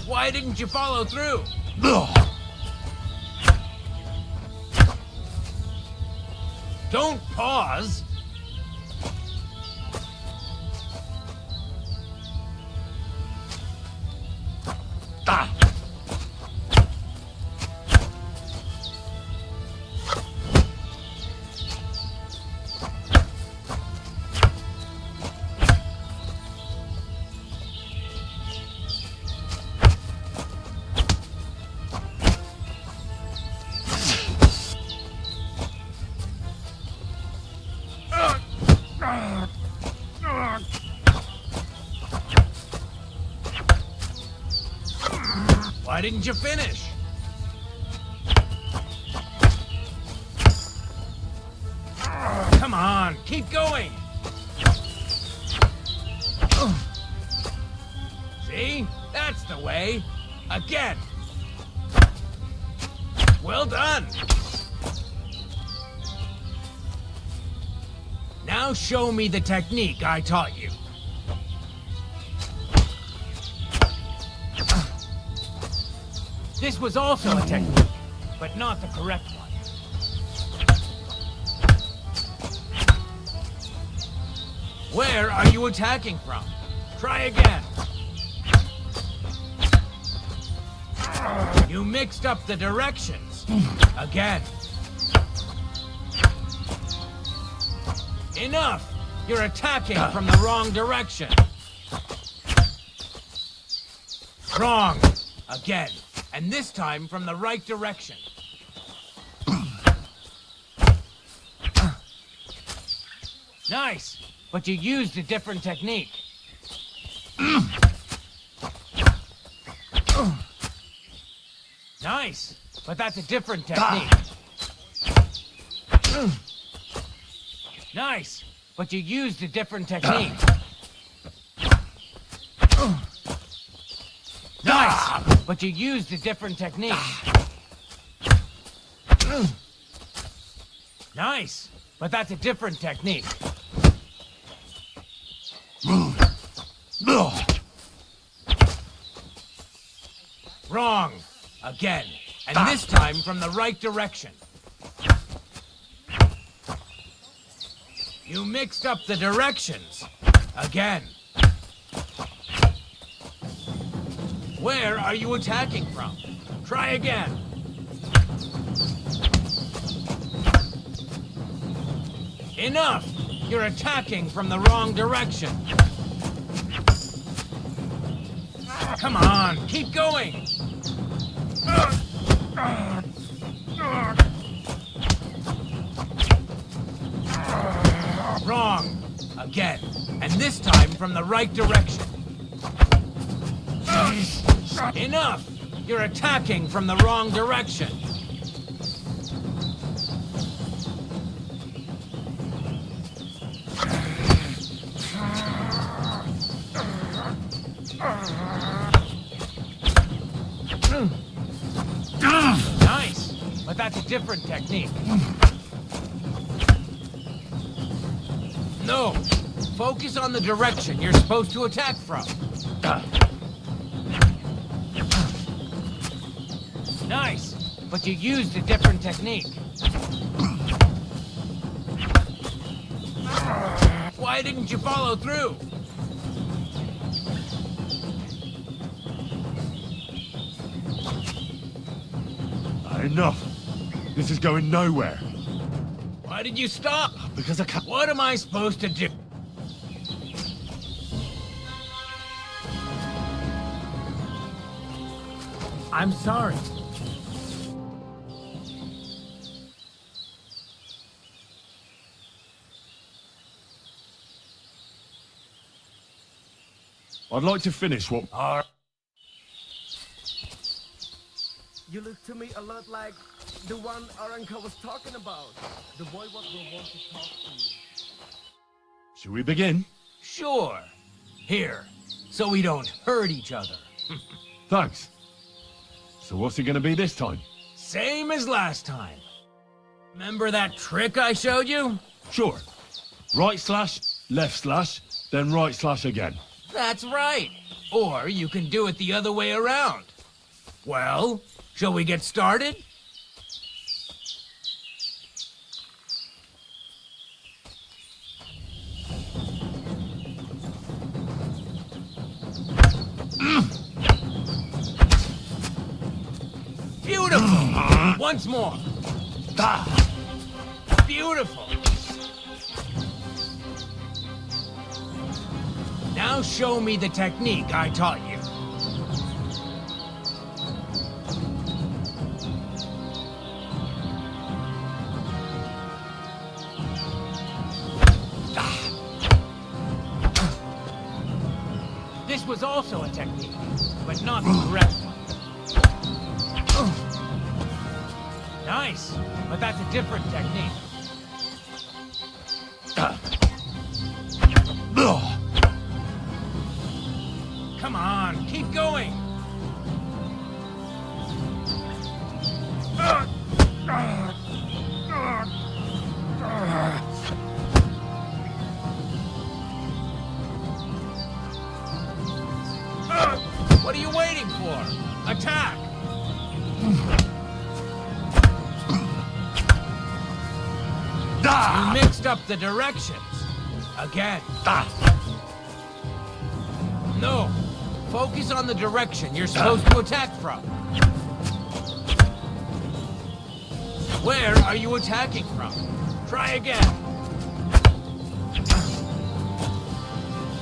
Why didn't you follow through? Don't pause. Why didn't you finish? Come on, keep going. See? That's the way. Again. Well done! Now show me the technique I taught you. This was also a technique, but not the correct one. Where are you attacking from? Try again. You mixed up the directions. Again. Enough! You're attacking from the wrong direction. Wrong. Again. And this time from the right direction. Nice, but you used a different technique. Nice, but that's a different technique. Nice, but you used a different technique. Nice, but you used a different technique. Nice, but that's a different technique. Wrong. Again. And this time from the right direction. You mixed up the directions. Again. Where are you attacking from? Try again. Enough! You're attacking from the wrong direction. Come on, keep going! Wrong! Again. And this time from the right direction. Enough! You're attacking from the wrong direction. Nice, but that's a different technique. No, focus on the direction you're supposed to attack from. Nice, but you used a different technique. Why didn't you follow through? Enough! This is going nowhere. Why did you stop? Because I can't. What am I supposed to do? I'm sorry. I'd like to finish what... You look to me a lot like the one our uncle was talking about. The boy what will want to talk to you. Shall we begin? Sure. Here, so we don't hurt each other. Thanks. So what's it gonna be this time? Same as last time. Remember that trick I showed you? Sure. Right slash, left slash, then right slash again. That's right. Or you can do it the other way around. Well, shall we get started? Beautiful! Once more. Beautiful. Now show me the technique I taught you. This was also a technique, but not the correct one. Nice, but that's a different technique. Come on, keep going. You mixed up the directions. Again. No. Focus on the direction you're supposed to attack from. Where are you attacking from? Try again.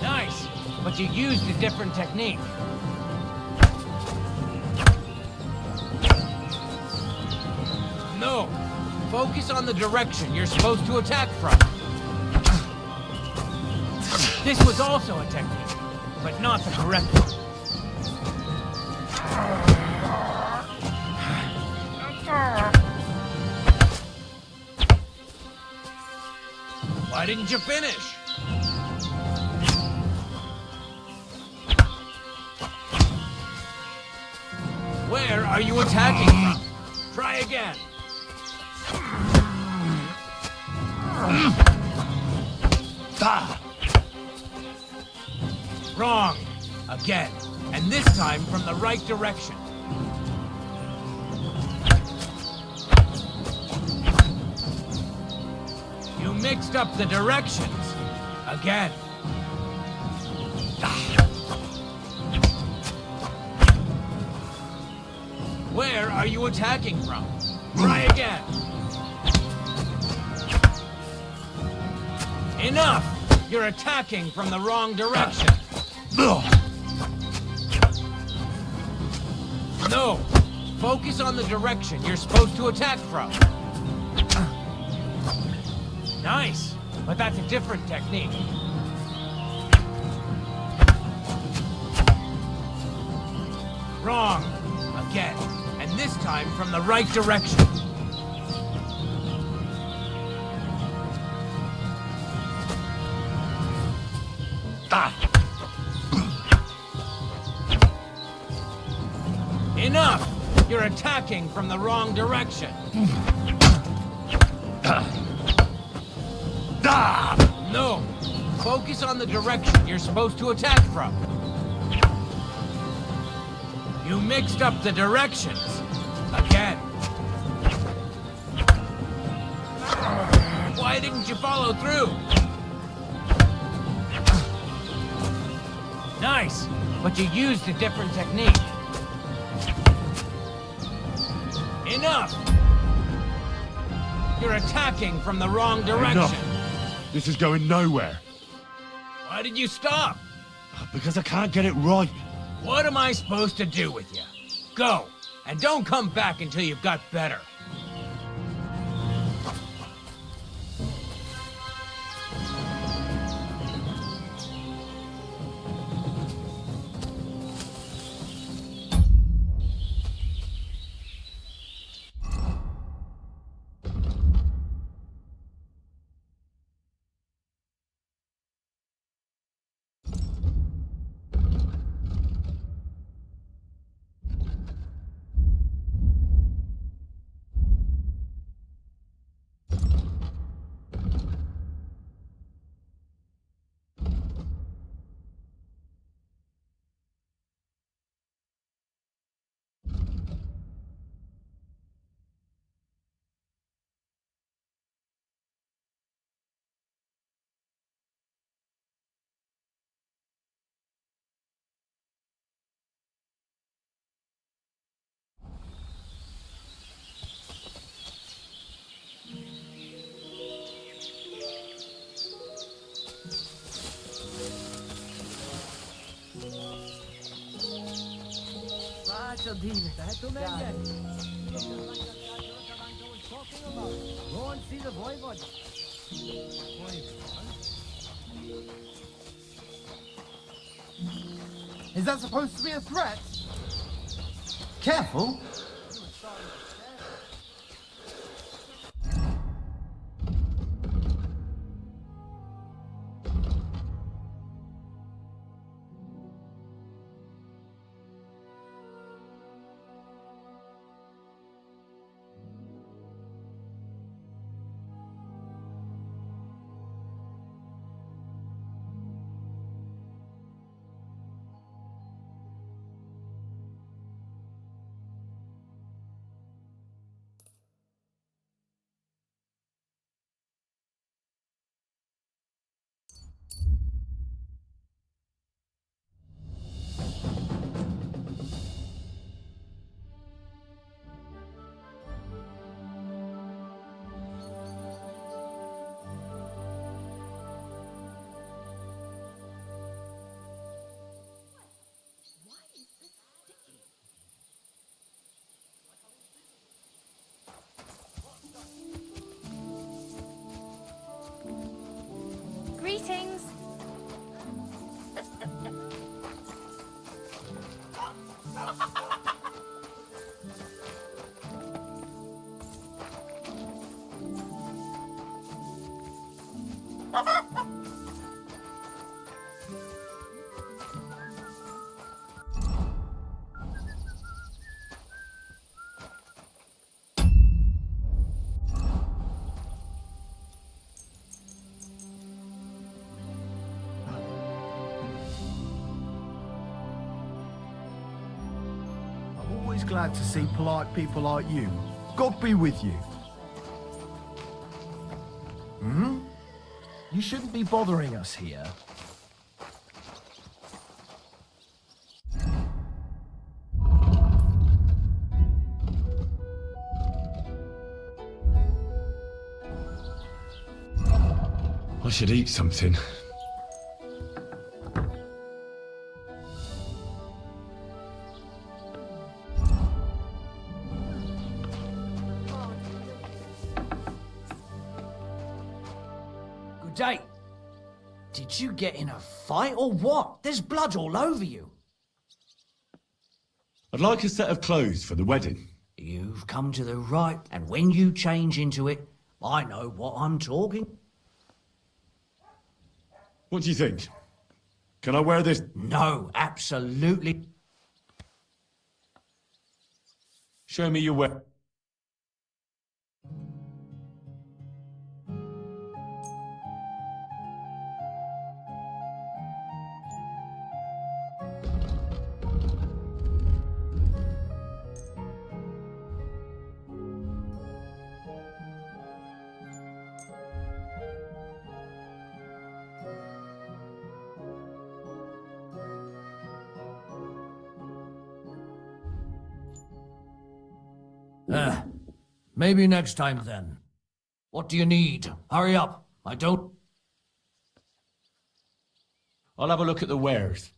Nice, but you used a different technique. No. Focus on the direction you're supposed to attack from. This was also a technique, but not the correct one. Why didn't you finish? Where are you attacking from? Try again. Wrong. Again. And this time from the right direction. You mixed up the directions. Again. Where are you attacking from? Try again. Enough! You're attacking from the wrong direction. No! Focus on the direction you're supposed to attack from. Nice! But that's a different technique. Wrong! Again. And this time from the right direction. Enough! You're attacking from the wrong direction. No! Focus on the direction you're supposed to attack from. You mixed up the directions. Again. Why didn't you follow through? Nice, but you used a different technique. Enough! You're attacking from the wrong direction. Enough. This is going nowhere. Why did you stop? Because I can't get it right. What am I supposed to do with you? Go, and don't come back until you've got better. Go and see the voivod. Is that supposed to be a threat? Careful. I'm always glad to see polite people like you. God be with you. Hmm? You shouldn't be bothering us here. I should eat something. Good day. Did you get in a fight or what? There's blood all over you. I'd like a set of clothes for the wedding. You've come to the right, and when you change into it, I know what I'm talking. What do you think? Can I wear this? No, absolutely. Show me your wear. Maybe next time then. What do you need? Hurry up. I don't... I'll have a look at the wares.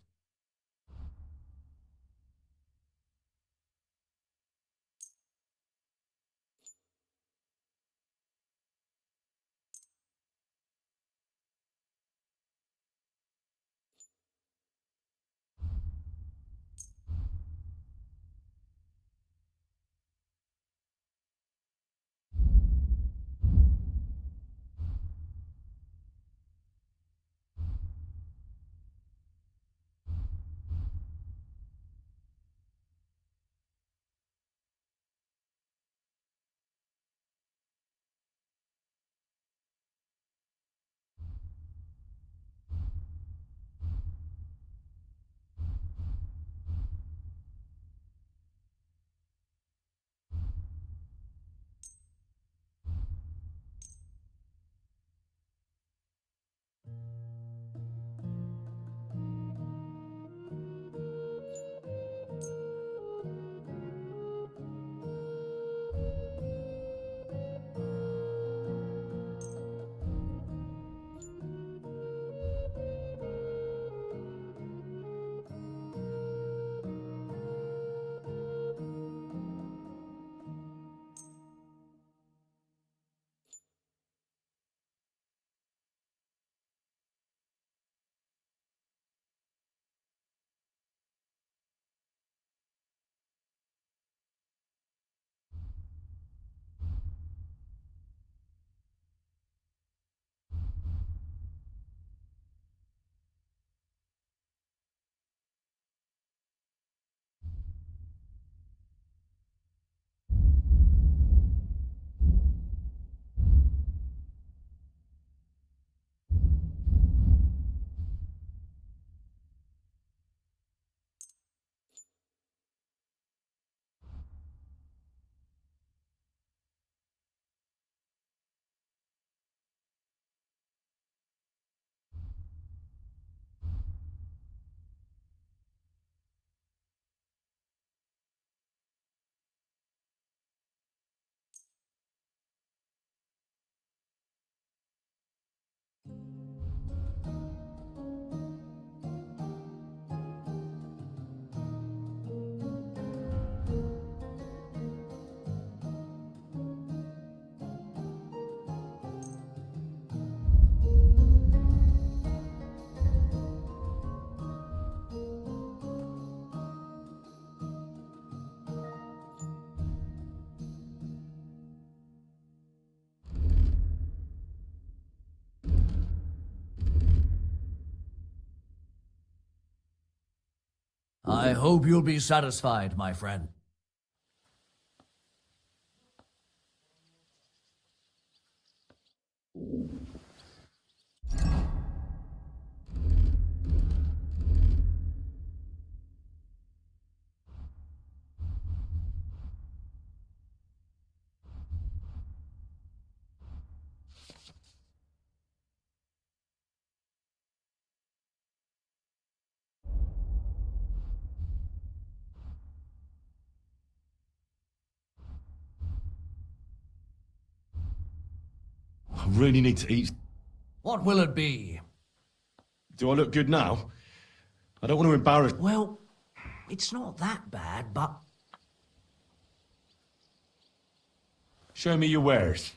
I hope you'll be satisfied, my friend. I really need to eat. What will it be? Do I look good now? I don't want to embarrass... Well, it's not that bad, but... Show me your wares.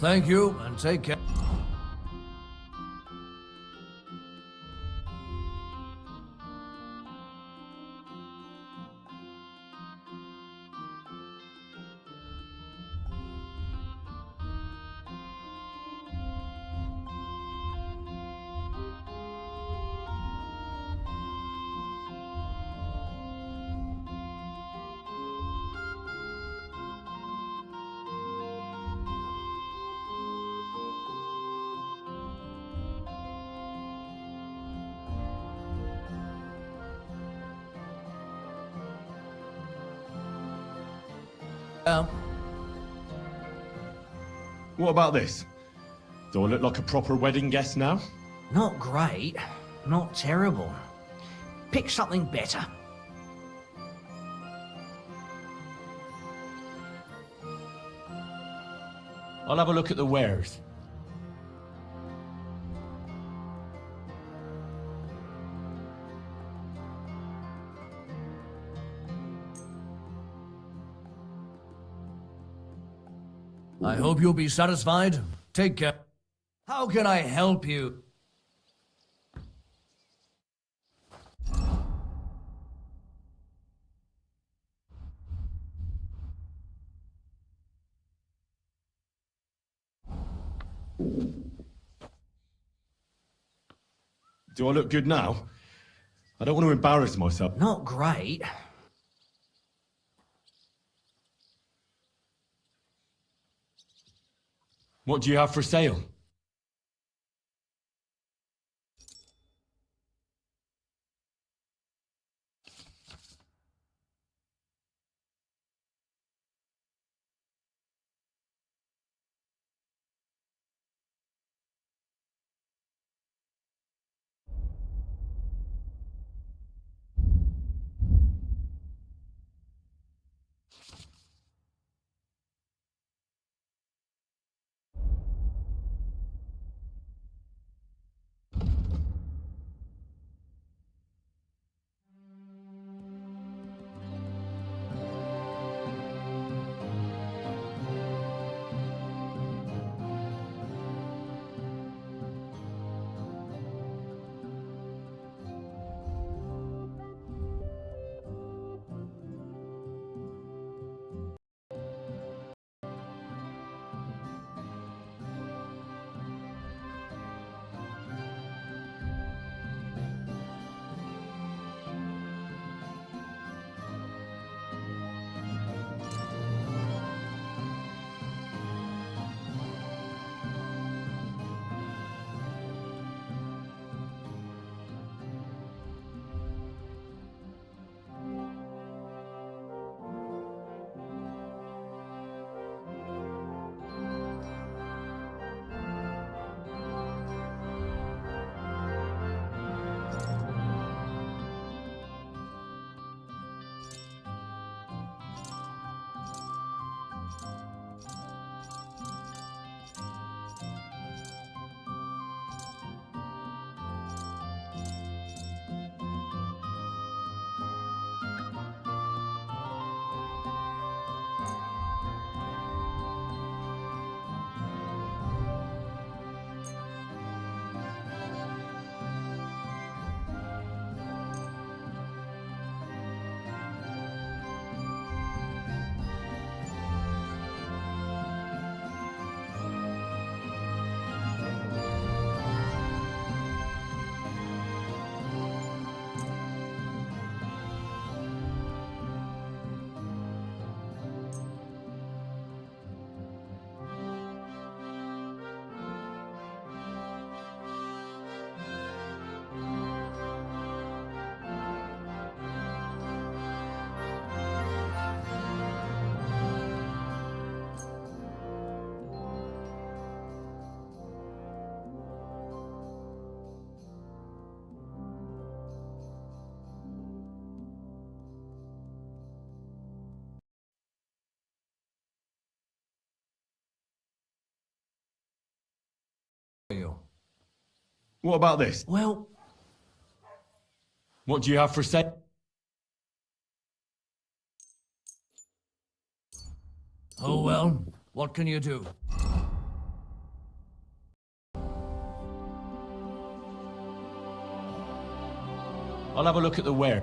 Thank you, and take care. What about this? Do I look like a proper wedding guest now? Not great. Not terrible. Pick something better. I'll have a look at the wares. I hope you'll be satisfied. Take care. How can I help you? Do I look good now? I don't want to embarrass myself. Not great. What do you have for sale? What about this? Well... What do you have for sale? Oh well, what can you do? I'll have a look at the ware.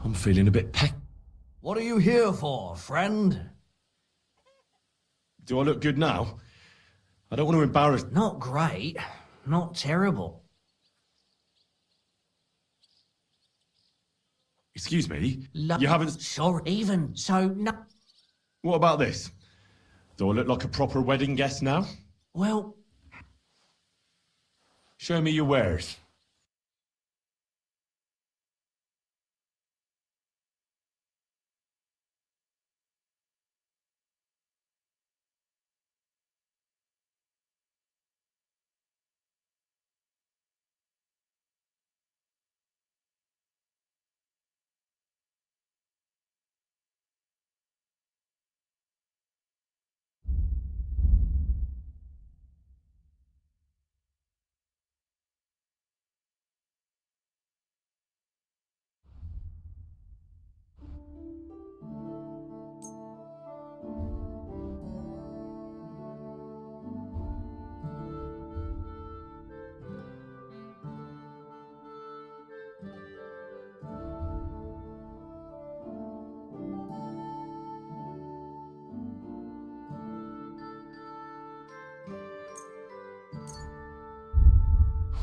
I'm feeling a bit peck. What are you here for, friend? Do I look good now? I don't want to embarrass... Not great. Not terrible. Excuse me? You haven't... Sorry, even so, no... What about this? Do I look like a proper wedding guest now? Well... Show me your wares.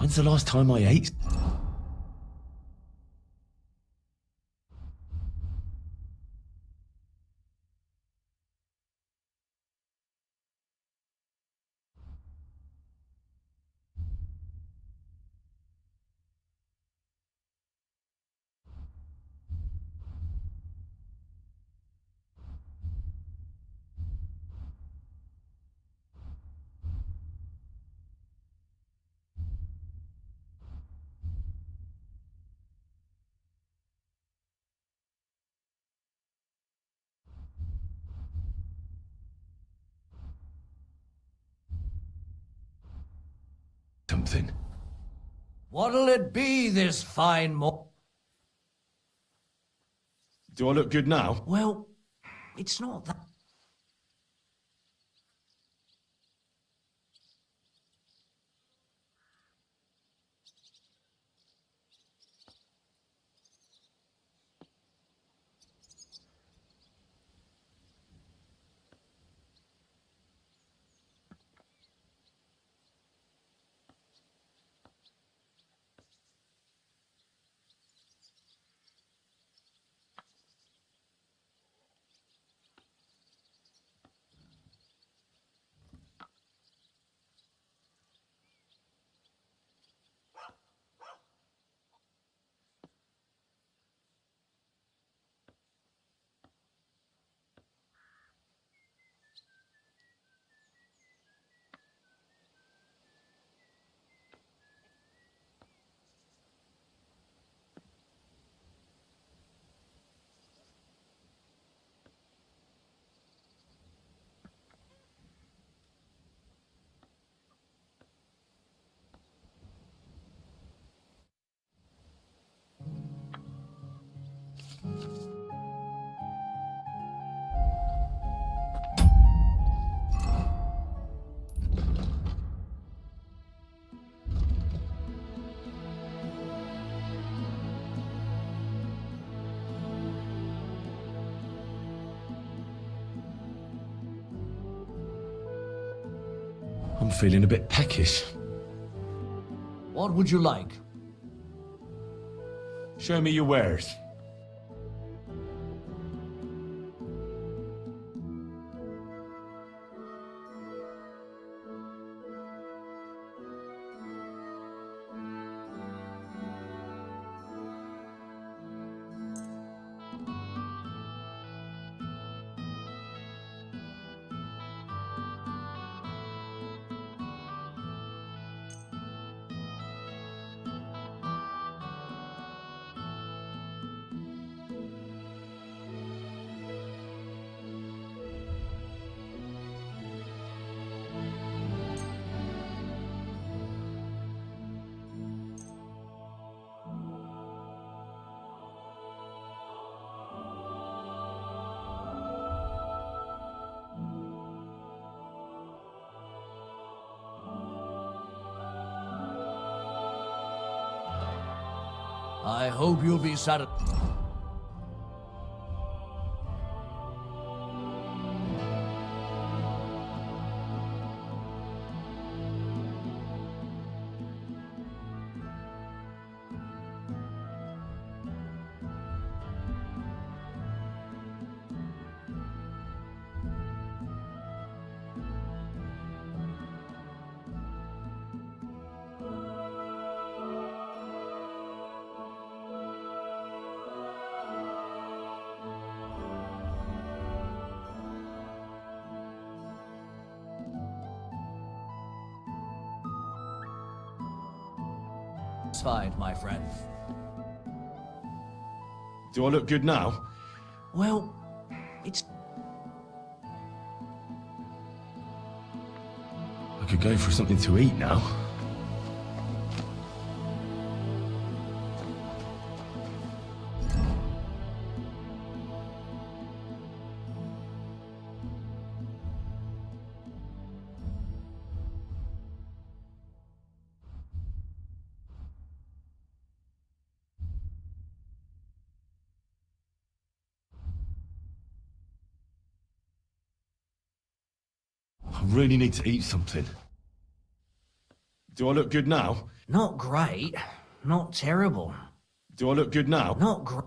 When's the last time I ate? Something. What'll it be this fine Do I look good now? Well, it's not that. I'm feeling a bit peckish. What would you like? Show me your wares. I hope you'll be satisfied. My friend. Do I look good now? Well, it's... I could go for something to eat now. I really need to eat something. Do I look good now? Not great. Not terrible. Do I look good now? Not great.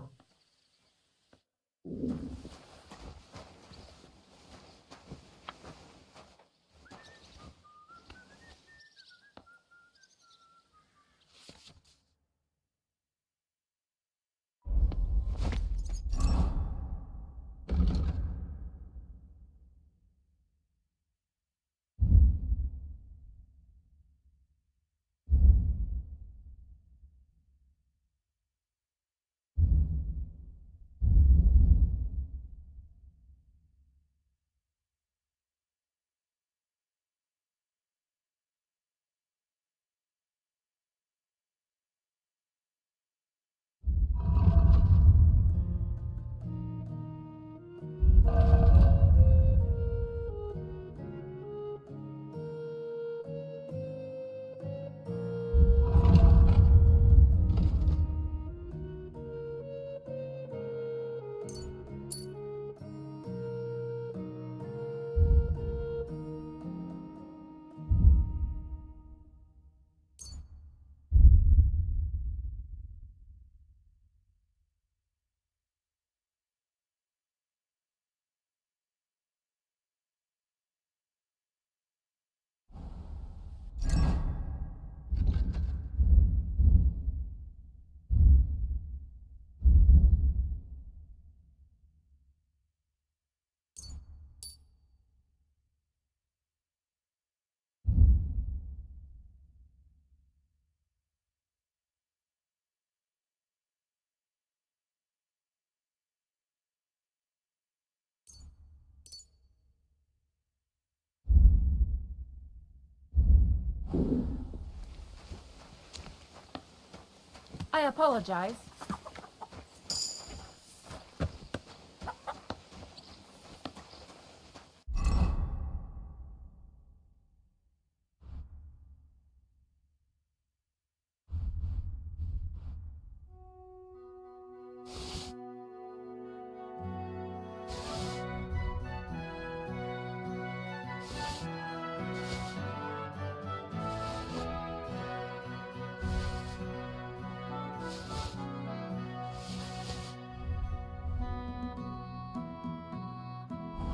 I apologize.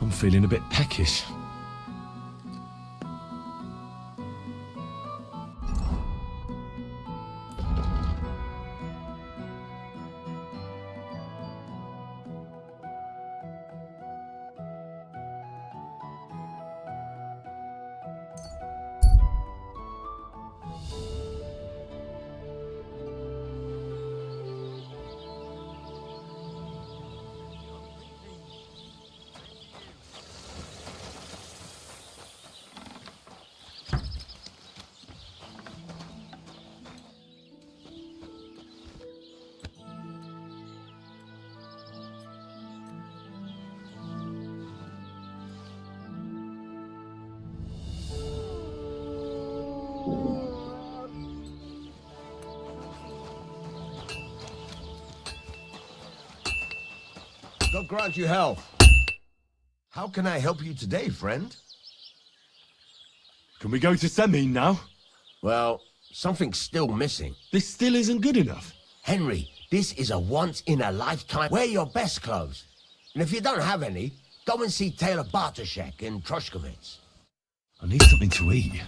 I'm feeling a bit peckish. God grant you health. How can I help you today, friend? Can we go to Semin now? Well, something's still missing. This still isn't good enough. Henry, this is a once-in-a-lifetime. Wear your best clothes. And if you don't have any, go and see Taylor Bartoszek in Troshkovitz. I need something to eat.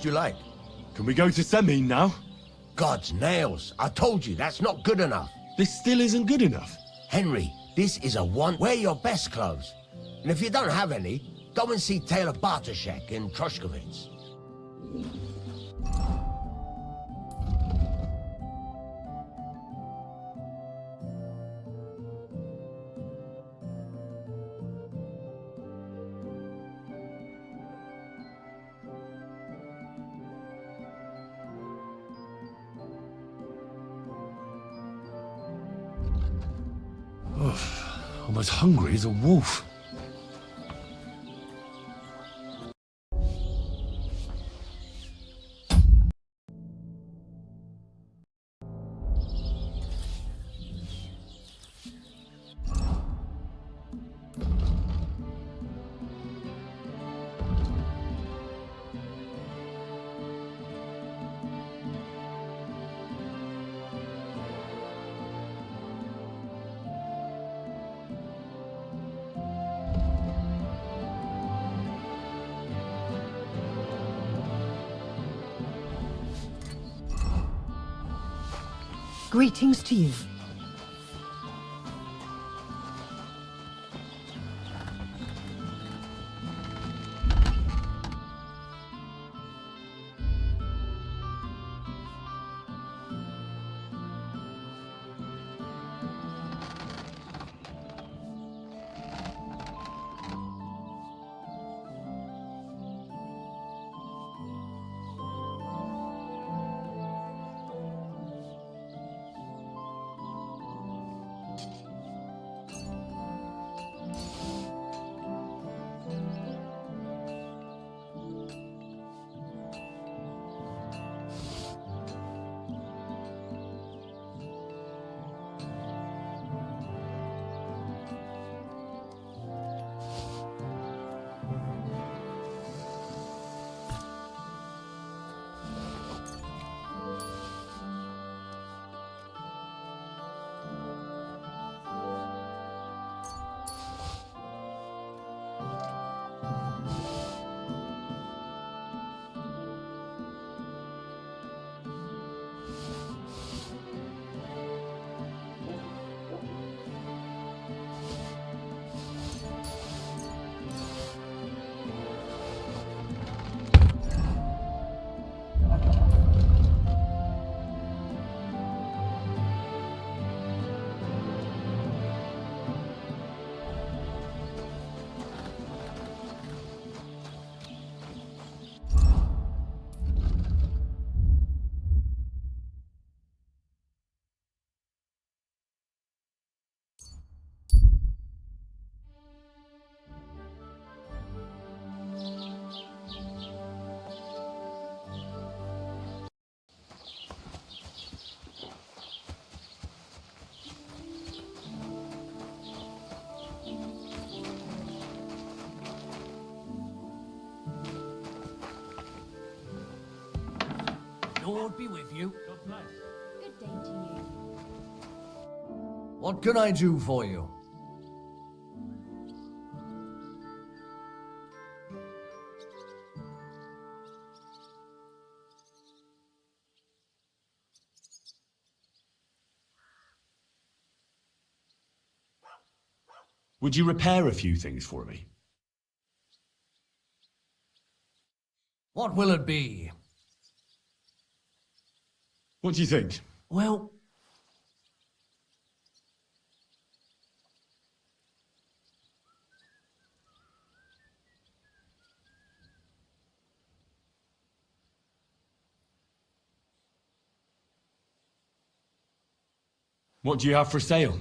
would you like? Can we go to Semi now? God's nails. I told you, that's not good enough. This still isn't good enough. Henry, this is a one. Wear your best clothes. And if you don't have any, go and see Taylor Bartoshek in Troshkovitz. I'm as hungry as a wolf. Greetings to you. Lord be with you. Good day to you. What can I do for you? Would you repair a few things for me? What will it be? What do you think? Well, what do you have for sale?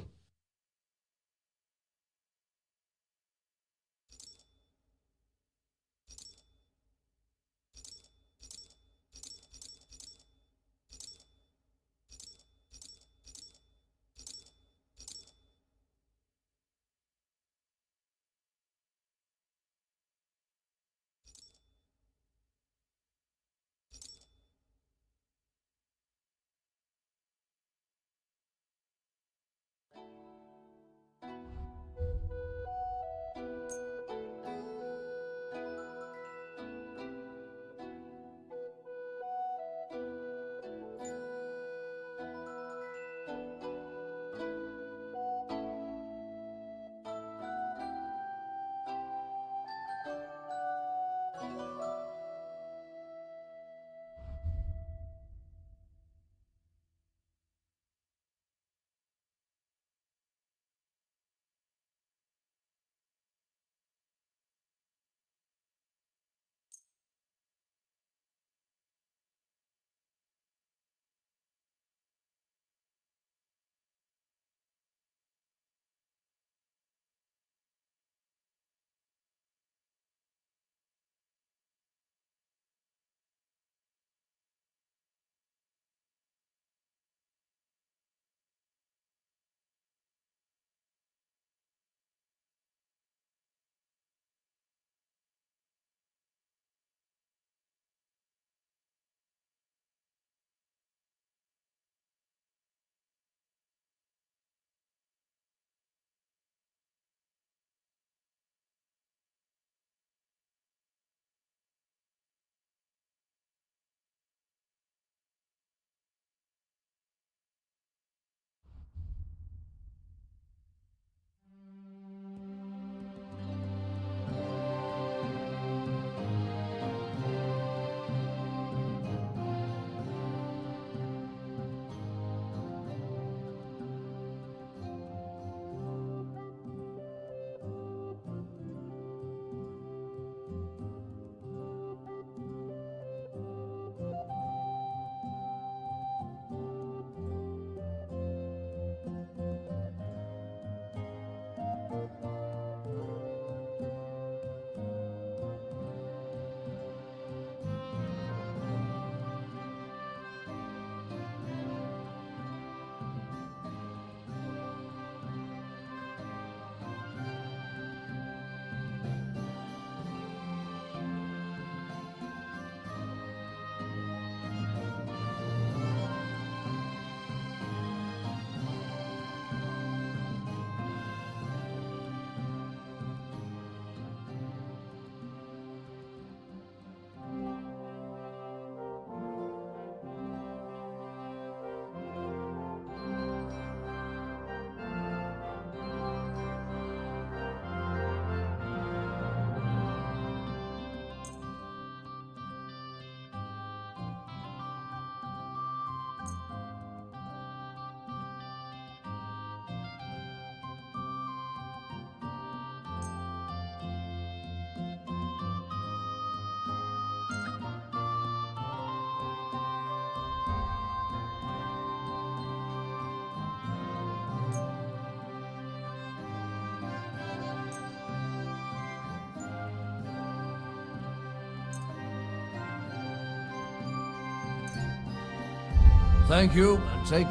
Thank you, and take...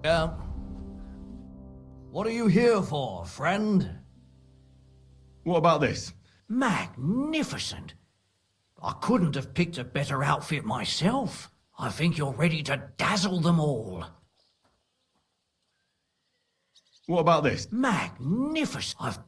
Yeah. What are you here for, friend? What about this? Magnificent. I couldn't have picked a better outfit myself. I think you're ready to dazzle them all. What about this? Magnificent.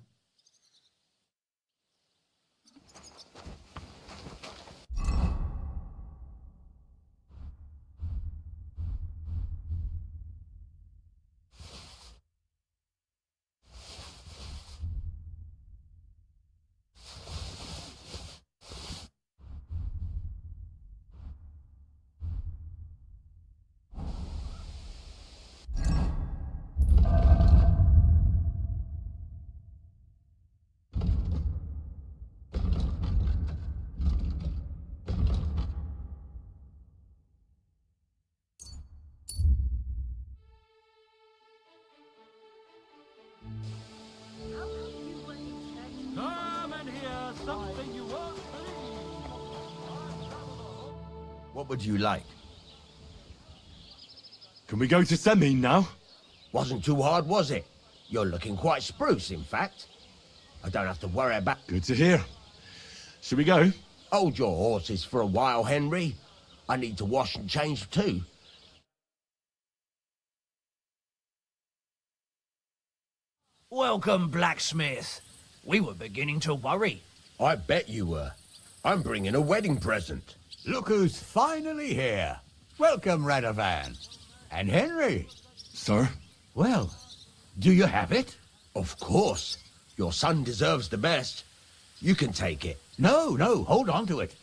Come and hear something you won't believe. What would you like? Can we go to Semi now? Wasn't too hard, was it? You're looking quite spruce, in fact. I don't have to worry about... Good to hear. Should we go? Hold your horses for a while, Henry. I need to wash and change too. Welcome, blacksmith. We were beginning to worry. I bet you were. I'm bringing a wedding present. Look who's finally here. Welcome, Radovan. And Henry. Sir? Well, do you have it? Of course. Your son deserves the best. You can take it. No, hold on to it.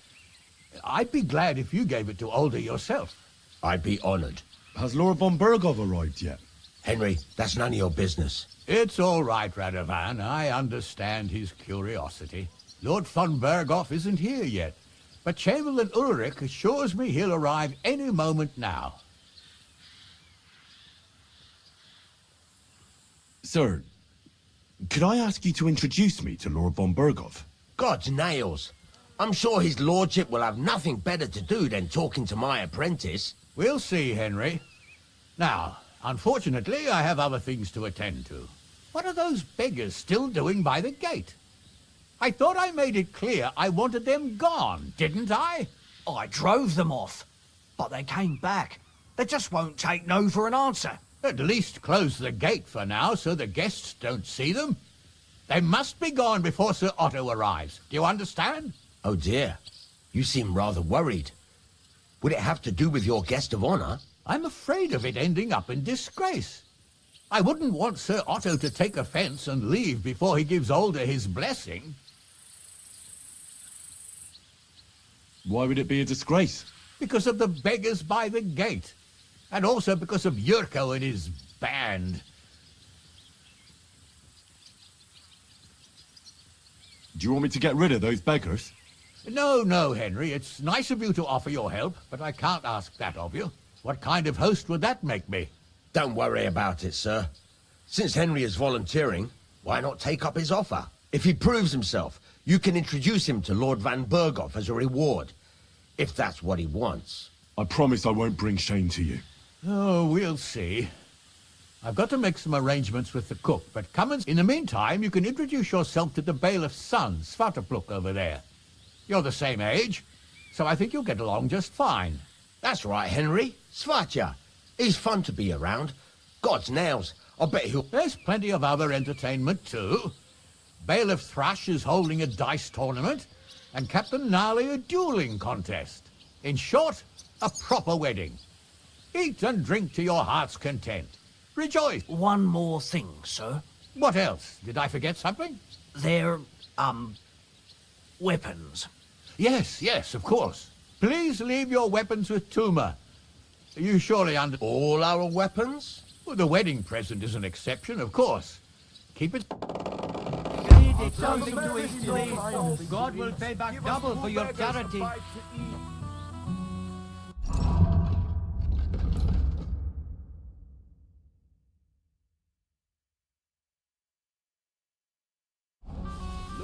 I'd be glad if you gave it to Older yourself. I'd be honored. Has Lord von Bergov arrived yet? Henry, that's none of your business. It's all right, Radovan. I understand his curiosity. Lord von Bergov isn't here yet, but Chamberlain Ulrich assures me he'll arrive any moment now. Sir, could I ask you to introduce me to Lord von Bergov? God's nails. I'm sure his lordship will have nothing better to do than talking to my apprentice. We'll see, Henry. Now, unfortunately, I have other things to attend to. What are those beggars still doing by the gate? I thought I made it clear I wanted them gone, didn't I? I drove them off, but they came back. They just won't take no for an answer. At least close the gate for now so the guests don't see them. They must be gone before Sir Otto arrives. Do you understand? Oh dear. You seem rather worried. Would it have to do with your guest of honor? I'm afraid of it ending up in disgrace. I wouldn't want Sir Otto to take offense and leave before he gives Older his blessing. Why would it be a disgrace? Because of the beggars by the gate. And also because of Yurko and his band. Do you want me to get rid of those beggars? No, Henry. It's nice of you to offer your help, but I can't ask that of you. What kind of host would that make me? Don't worry about it, sir. Since Henry is volunteering, why not take up his offer? If he proves himself, you can introduce him to Lord Van Berghoff as a reward. If that's what he wants. I promise I won't bring shame to you. Oh, we'll see. I've got to make some arrangements with the cook, but come and... In the meantime, you can introduce yourself to the bailiff's son, Svartapluk, over there. You're the same age, so I think you'll get along just fine. That's right, Henry. Svatja. He's fun to be around. God's nails. I bet he'll... There's plenty of other entertainment, too. Bailiff Thrush is holding a dice tournament, and Captain Gnarly a dueling contest. In short, a proper wedding. Eat and drink to your heart's content. Rejoice. One more thing, sir. What else? Did I forget something? There weapons. Yes, of course. Please leave your weapons with Tuma. You surely all our weapons? Well, the wedding present is an exception, of course. Keep it... Something to eat, please. God will pay back double for your charity. Look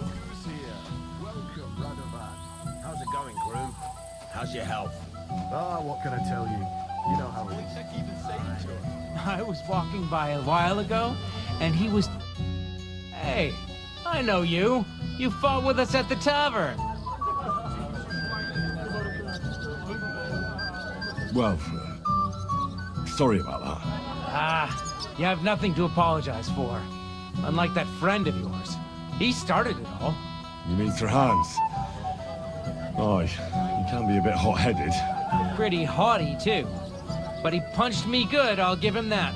who's here. Welcome, Radovan. How's it going, groom? How's your health? Ah, what can I tell you? You know how it is. I was walking by a while ago, and he was... Hey, I know you. You fought with us at the tavern. Well, sorry about that. Ah, you have nothing to apologize for. Unlike that friend of yours. He started it all. You mean Sir Hans? Oh, he can be a bit hot-headed. Pretty haughty, too. But he punched me good, I'll give him that.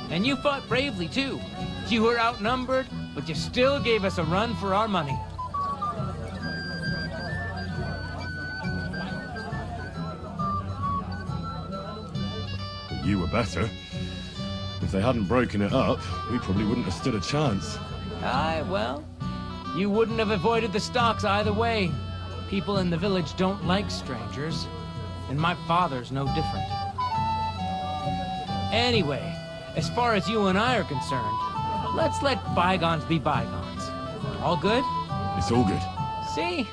And you fought bravely, too. You were outnumbered, but you still gave us a run for our money. But you were better. If they hadn't broken it up, we probably wouldn't have stood a chance. Aye, well, you wouldn't have avoided the stocks either way. People in the village don't like strangers, and my father's no different. Anyway, as far as you and I are concerned, let's let bygones be bygones. All good? It's all good. See?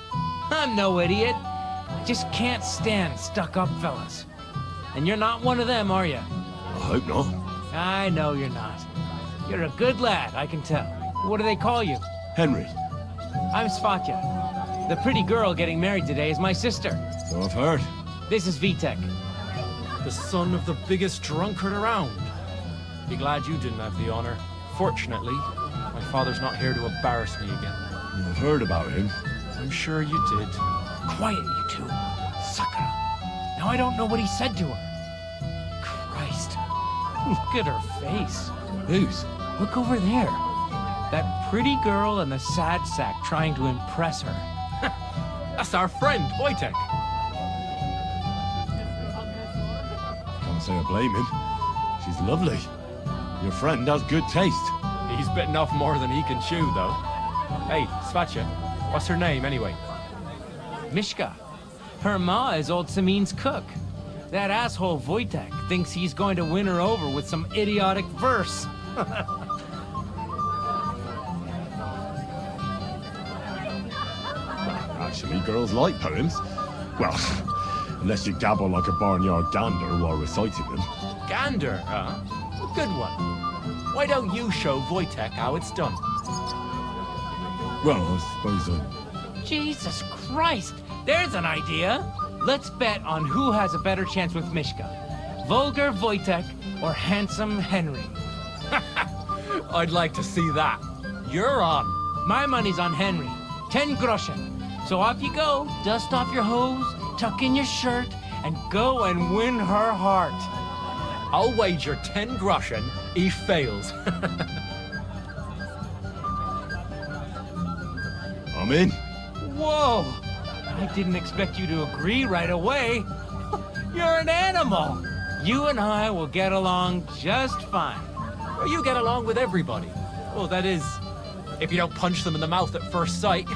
I'm no idiot. I just can't stand stuck-up fellas. And you're not one of them, are you? I hope not. I know you're not. You're a good lad, I can tell. What do they call you? Henry. I'm Svatya. The pretty girl getting married today is my sister. So I've heard. This is Vitek. The son of the biggest drunkard around. Be glad you didn't have the honor. Fortunately, my father's not here to embarrass me again. You've heard about him. I'm sure you did. Quiet, you two. Sucker. Now I don't know what he said to her. Christ. Look at her face. Whose? Look over there. That pretty girl and the sad sack trying to impress her. That's our friend, Wojtek. Can't say I blame him. She's lovely. Your friend has good taste. He's bitten off more than he can chew, though. Hey, Svatya, what's her name, anyway? Mishka. Her ma is old Samin's cook. That asshole Wojtek thinks he's going to win her over with some idiotic verse. Actually, girls like poems. Well, unless you gabble like a barnyard gander while reciting them. Gander, huh? Good one. Why don't you show Wojtek how it's done? Well, I suppose Jesus Christ! There's an idea! Let's bet on who has a better chance with Mishka. Vulgar Wojtek or handsome Henry. I'd like to see that. You're on. My money's on Henry. 10 groschen. So off you go, dust off your hose, tuck in your shirt, and go and win her heart. I'll wager 10 groschen he fails. I'm in. Whoa! I didn't expect you to agree right away. You're an animal. You and I will get along just fine. Well, you get along with everybody. Well, that is, if you don't punch them in the mouth at first sight.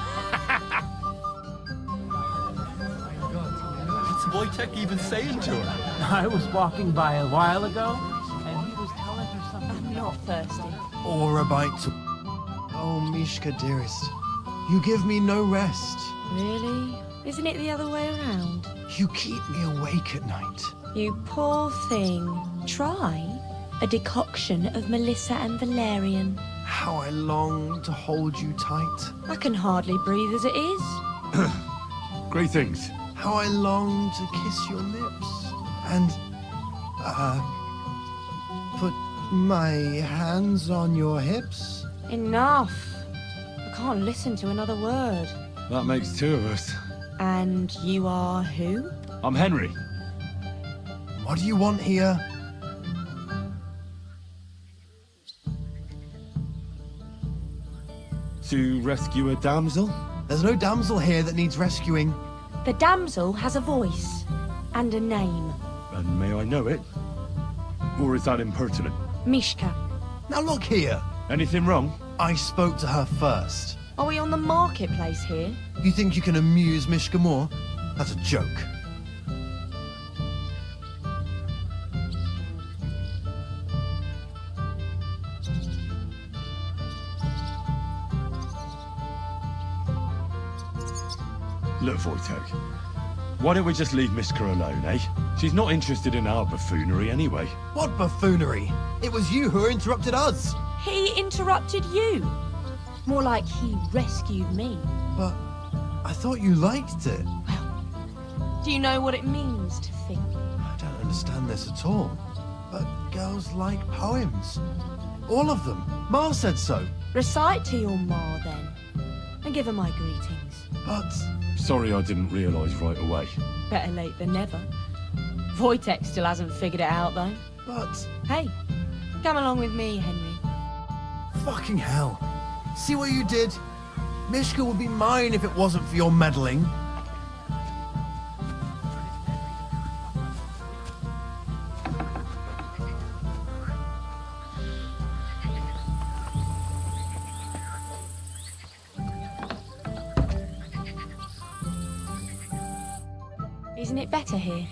What's Wojtek even saying to her? I was walking by a while ago, and he was telling her something. I'm not thirsty. Or about to... Oh, Mishka, dearest. You give me no rest. Really? Isn't it the other way around? You keep me awake at night. You poor thing. Try a decoction of Melissa and Valerian. How I long to hold you tight. I can hardly breathe as it is. Great things. How I long to kiss your lips. And, put my hands on your hips. Enough. I can't listen to another word. That makes two of us. And you are who? I'm Henry. What do you want here? to rescue a damsel? There's no damsel here that needs rescuing. The damsel has a voice and a name. And may I know it? Or is that impertinent? Mishka. Now look here. Anything wrong? I spoke to her first. Are we on the marketplace here? You think you can amuse Mishka more? That's a joke. Look, Wojtek, why don't we just leave Mishka alone, eh? She's not interested in our buffoonery anyway. What buffoonery? It was you who interrupted us. He interrupted you. More like he rescued me. But I thought you liked it. Do you know what it means to think? I don't understand this at all. But girls like poems. All of them. Ma said so. Recite to your ma, then. And give her my greetings. But... Sorry I didn't realise right away. Better late than never. Wojtek still hasn't figured it out, though. But... Hey, come along with me, Henry. Fucking hell. See what you did? Mishka would be mine if it wasn't for your meddling. Isn't it better here?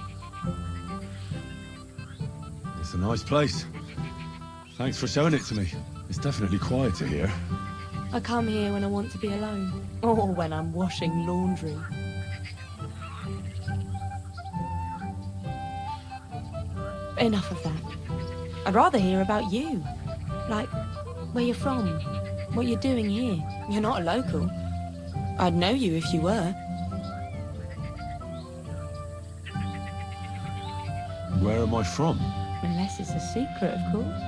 It's a nice place. Thanks for showing it to me. It's definitely quieter here. I come here when I want to be alone. Or when I'm washing laundry. Enough of that. I'd rather hear about you. Like, where you're from. What you're doing here. You're not a local. I'd know you if you were. Where am I from? Unless it's a secret, of course.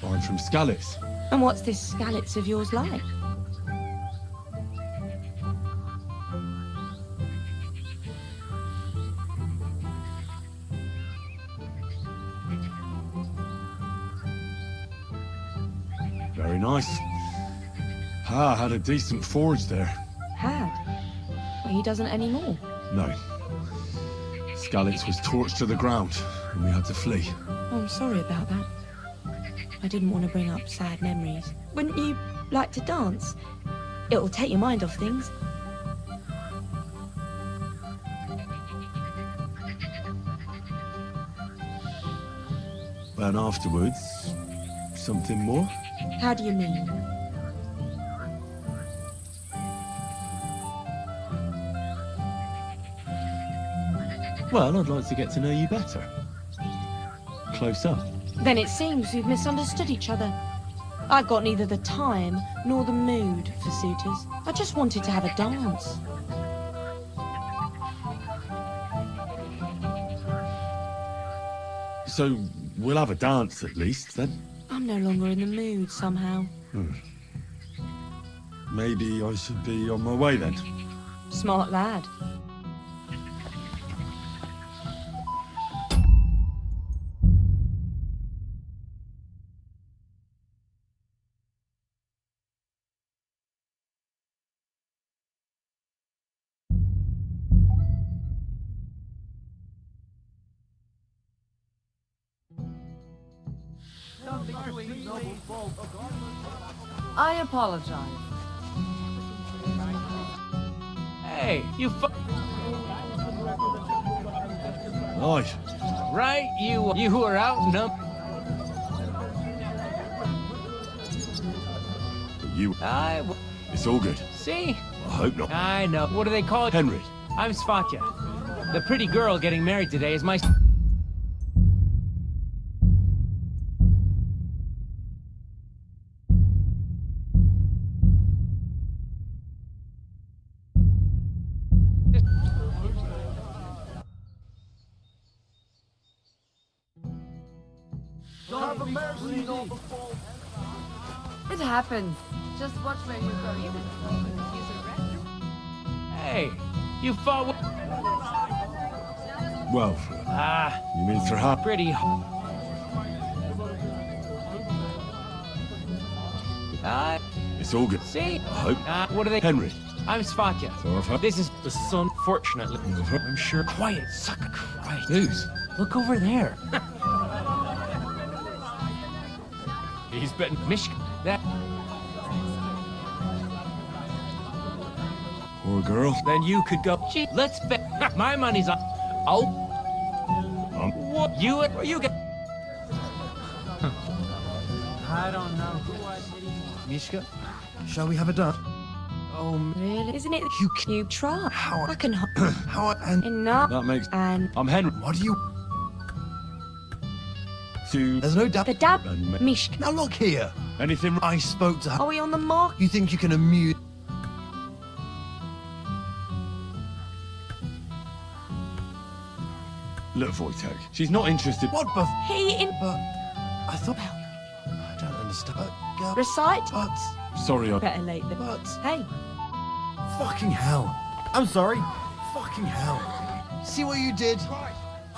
I'm from Skalitz. And what's this Skalitz of yours like? Very nice. Pa had a decent forge there. Had? Well, he doesn't anymore. No. Skalitz was torched to the ground, and we had to flee. Oh, I'm sorry about that. I didn't want to bring up sad memories. Wouldn't you like to dance? It'll take your mind off things. And afterwards, something more? How do you mean? Well, I'd like to get to know you better. Close up. Then it seems we've misunderstood each other. I've got neither the time nor the mood for suitors. I just wanted to have a dance. So, we'll have a dance at least, then? I'm no longer in the mood, somehow. Maybe I should be on my way, then. Smart lad. I apologize. Hey, you Aye. Right, you who are out You... It's all good. See? I hope not. I know. What do they call it? Henry. I'm Svatya. The pretty girl getting married today is my... It happens. Just watch where you go. Hey, you fought with... Well, you mean Serhat? Pretty... It's all good. See? I hope. What are they? Henry. I'm Svatya. So I've heard. This is the son, fortunately. I'm sure. Quiet, sucker Christ. Who's? Look over there. He's been Mishka. That. Poor girl. Then you could go. Gee, let's bet. My money's on. Oh. What? You get. I don't know who I pity. Mishka, shall we have a dance? Oh, really? Isn't it? You try. How? I can. How? And Enough. That makes. And. I'm Henry. what do you? There's no doubt. The dab. Mishka. Now look here. Anything? I spoke to her. Are we on the mark? You think you can amuse? Look, Wojtek. She's not interested. What buff? He in. But I thought. I don't understand. But girl. Recite. But. Sorry, I. Better late than. But. Hey. Fucking hell. I'm sorry. Fucking hell. See what you did?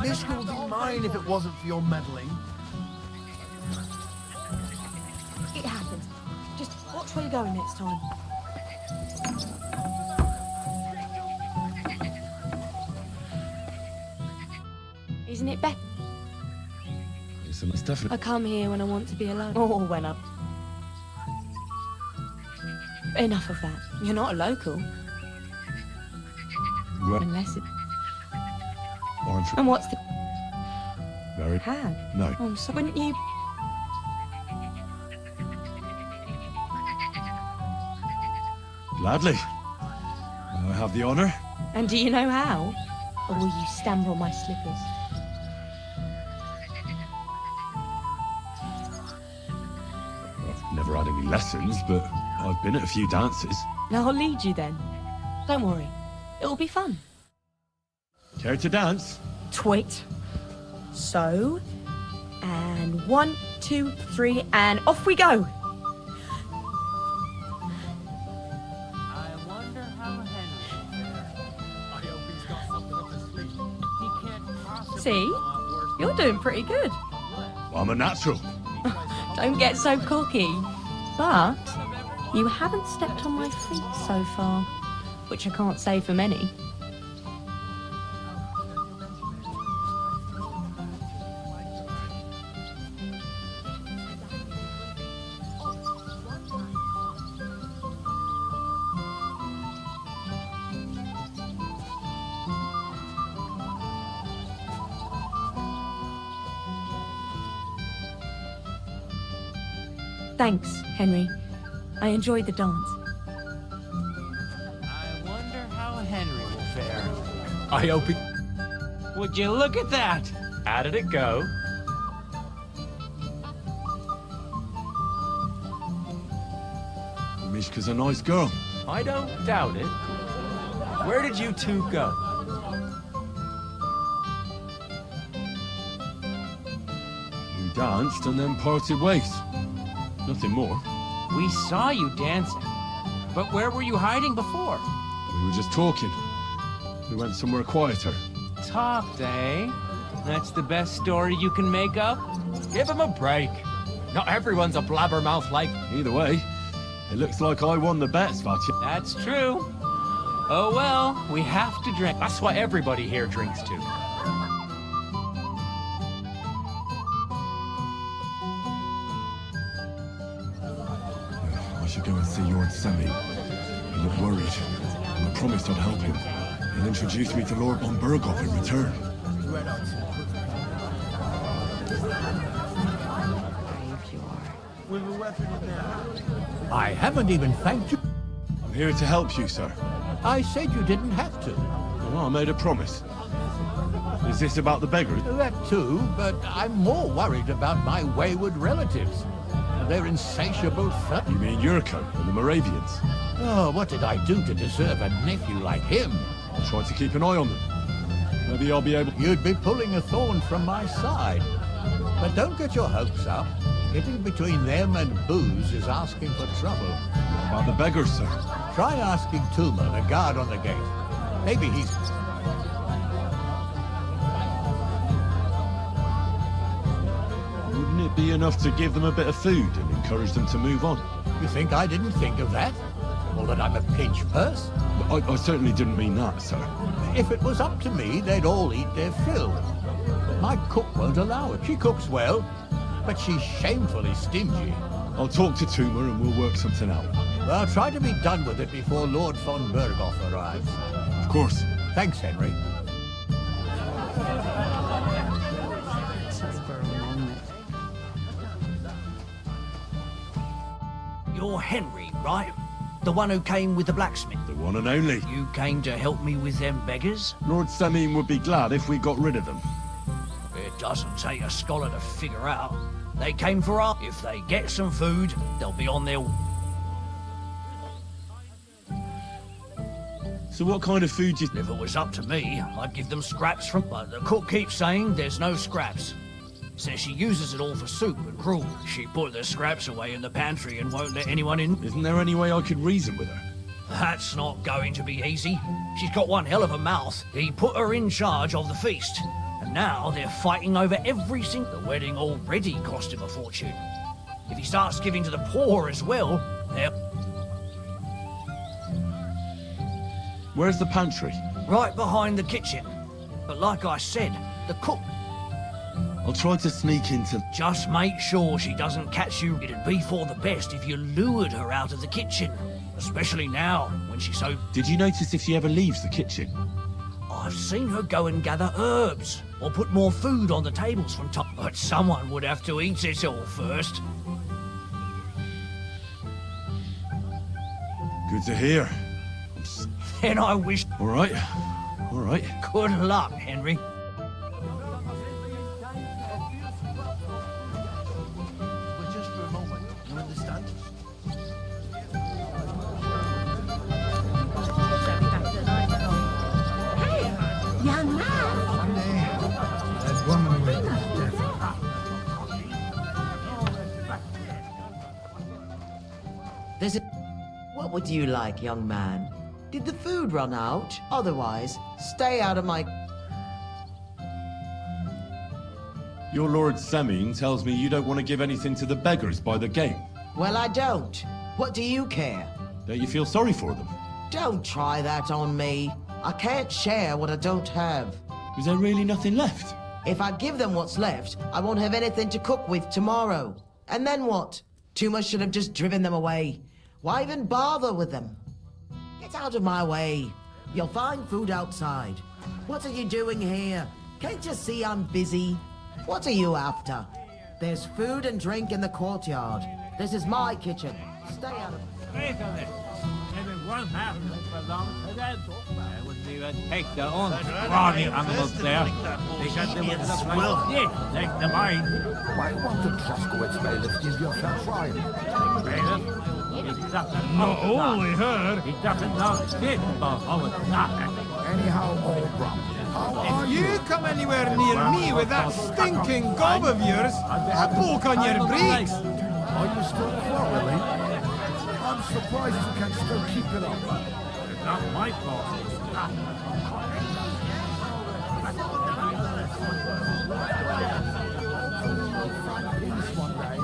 Mishka would be mine if it wasn't for your meddling. It happens. Just watch where you're going next time. Isn't it better? Listen, it's definitely. I come here when I want to be alone. Or when I... Enough of that. You're not a local. Well, Unless it... I'm And what's the... married. Had? No. Oh, so wouldn't you... Gladly. I have the honour. And do you know how? Or will you stamp on my slippers? I've never had any lessons, but I've been at a few dances. Now I'll lead you then. Don't worry. It'll be fun. Care to dance? Twit. So, and 1, 2, 3, and off we go. I wonder how Henry. I hope he's got something up his sleeve. He can't possibly. See? You're doing pretty good. I'm a natural. Don't get so cocky. But you haven't stepped on my feet so far, which I can't say for many. Thanks, Henry. I enjoyed the dance. I wonder how Henry will fare. I hope he... Would you look at that? How did it go? Mishka's a nice girl. I don't doubt it. Where did you two go? We danced and then parted ways. Nothing more. We saw you dancing. But where were you hiding before? We were just talking. We went somewhere quieter. Talked, eh? That's the best story you can make up? Give him a break. Not everyone's a blabbermouth like... Either way, it looks like I won the bet, Svatya. That's true. Oh well, we have to drink. That's what everybody here drinks to. I should go and see Lord Semi. He looked worried, and I promised I'd help him. He'll introduce me to Lord von Burghoff in return. I haven't even thanked you. I'm here to help you, sir. I said you didn't have to. Well, I made a promise. Is this about the beggars? That too, but I'm more worried about my wayward relatives. Their insatiable thirst. You mean Yurko and the Moravians? Oh, what did I do to deserve a nephew like him? I'll try to keep an eye on them. Maybe I'll be able... You'd be pulling a thorn from my side. But don't get your hopes up. Getting between them and booze is asking for trouble. About the beggars, sir? Try asking Tuma, the guard on the gate. Maybe he's... Wouldn't it be enough to give them a bit of food and encourage them to move on? You think I didn't think of that? Or that I'm a pinch purse? I certainly didn't mean that, sir. If it was up to me, they'd all eat their fill. But my cook won't allow it. She cooks well, but she's shamefully stingy. I'll talk to Toomer and we'll work something out. Well, try to be done with it before Lord von Berghoff arrives. Of course. Thanks, Henry. You're Henry, right? The one who came with the blacksmith? The one and only. You came to help me with them beggars? Lord Semine would be glad if we got rid of them. It doesn't take a scholar to figure out. They came for us. If they get some food, they'll be on their... So what kind of food do you... If it was up to me, I'd give them scraps from... But the cook keeps saying there's no scraps. Says she uses it all for soup and gruel. She put the scraps away in the pantry and won't let anyone in. Isn't there any way I could reason with her? That's not going to be easy. She's got one hell of a mouth. He put her in charge of the feast. And now they're fighting over every single... The wedding already cost him a fortune. If he starts giving to the poor as well, they're... Where's the pantry? Right behind the kitchen. But like I said, the cook... I'll try to sneak into... Just make sure she doesn't catch you. It'd be for the best if you lured her out of the kitchen. Especially now, when she's so... Did you notice if she ever leaves the kitchen? I've seen her go and gather herbs, or put more food on the tables from top. But someone would have to eat it all first. Good to hear. Then I wish... All right. Good luck, Henry. What would you like, young man? Did the food run out? Otherwise, stay out of my... Your Lord Semine tells me you don't want to give anything to the beggars by the gate. Well, I don't. What do you care? Don't you feel sorry for them? Don't try that on me. I can't share what I don't have. Is there really nothing left? If I give them what's left, I won't have anything to cook with tomorrow. And then what? Toomer should have just driven them away. Why even bother with them? Get out of my way. You'll find food outside. What are you doing here? Can't you see I'm busy? What are you after? There's food and drink in the courtyard. This is my kitchen. Stay out of it. Even take their own scrawny animals there. Because they would swell. Take the mine. Why won't the Troskowitz bailiff give you a fair trial? Bailiff? He doesn't know. Not only her, he doesn't know shit about how it's not. Anyhow, old Brum, how are If you come anywhere near me with that stinking gob of yours, I'll poke on your brakes. Are you still quarreling? I'm surprised you can still keep it up. It's not my fault. Peace one day.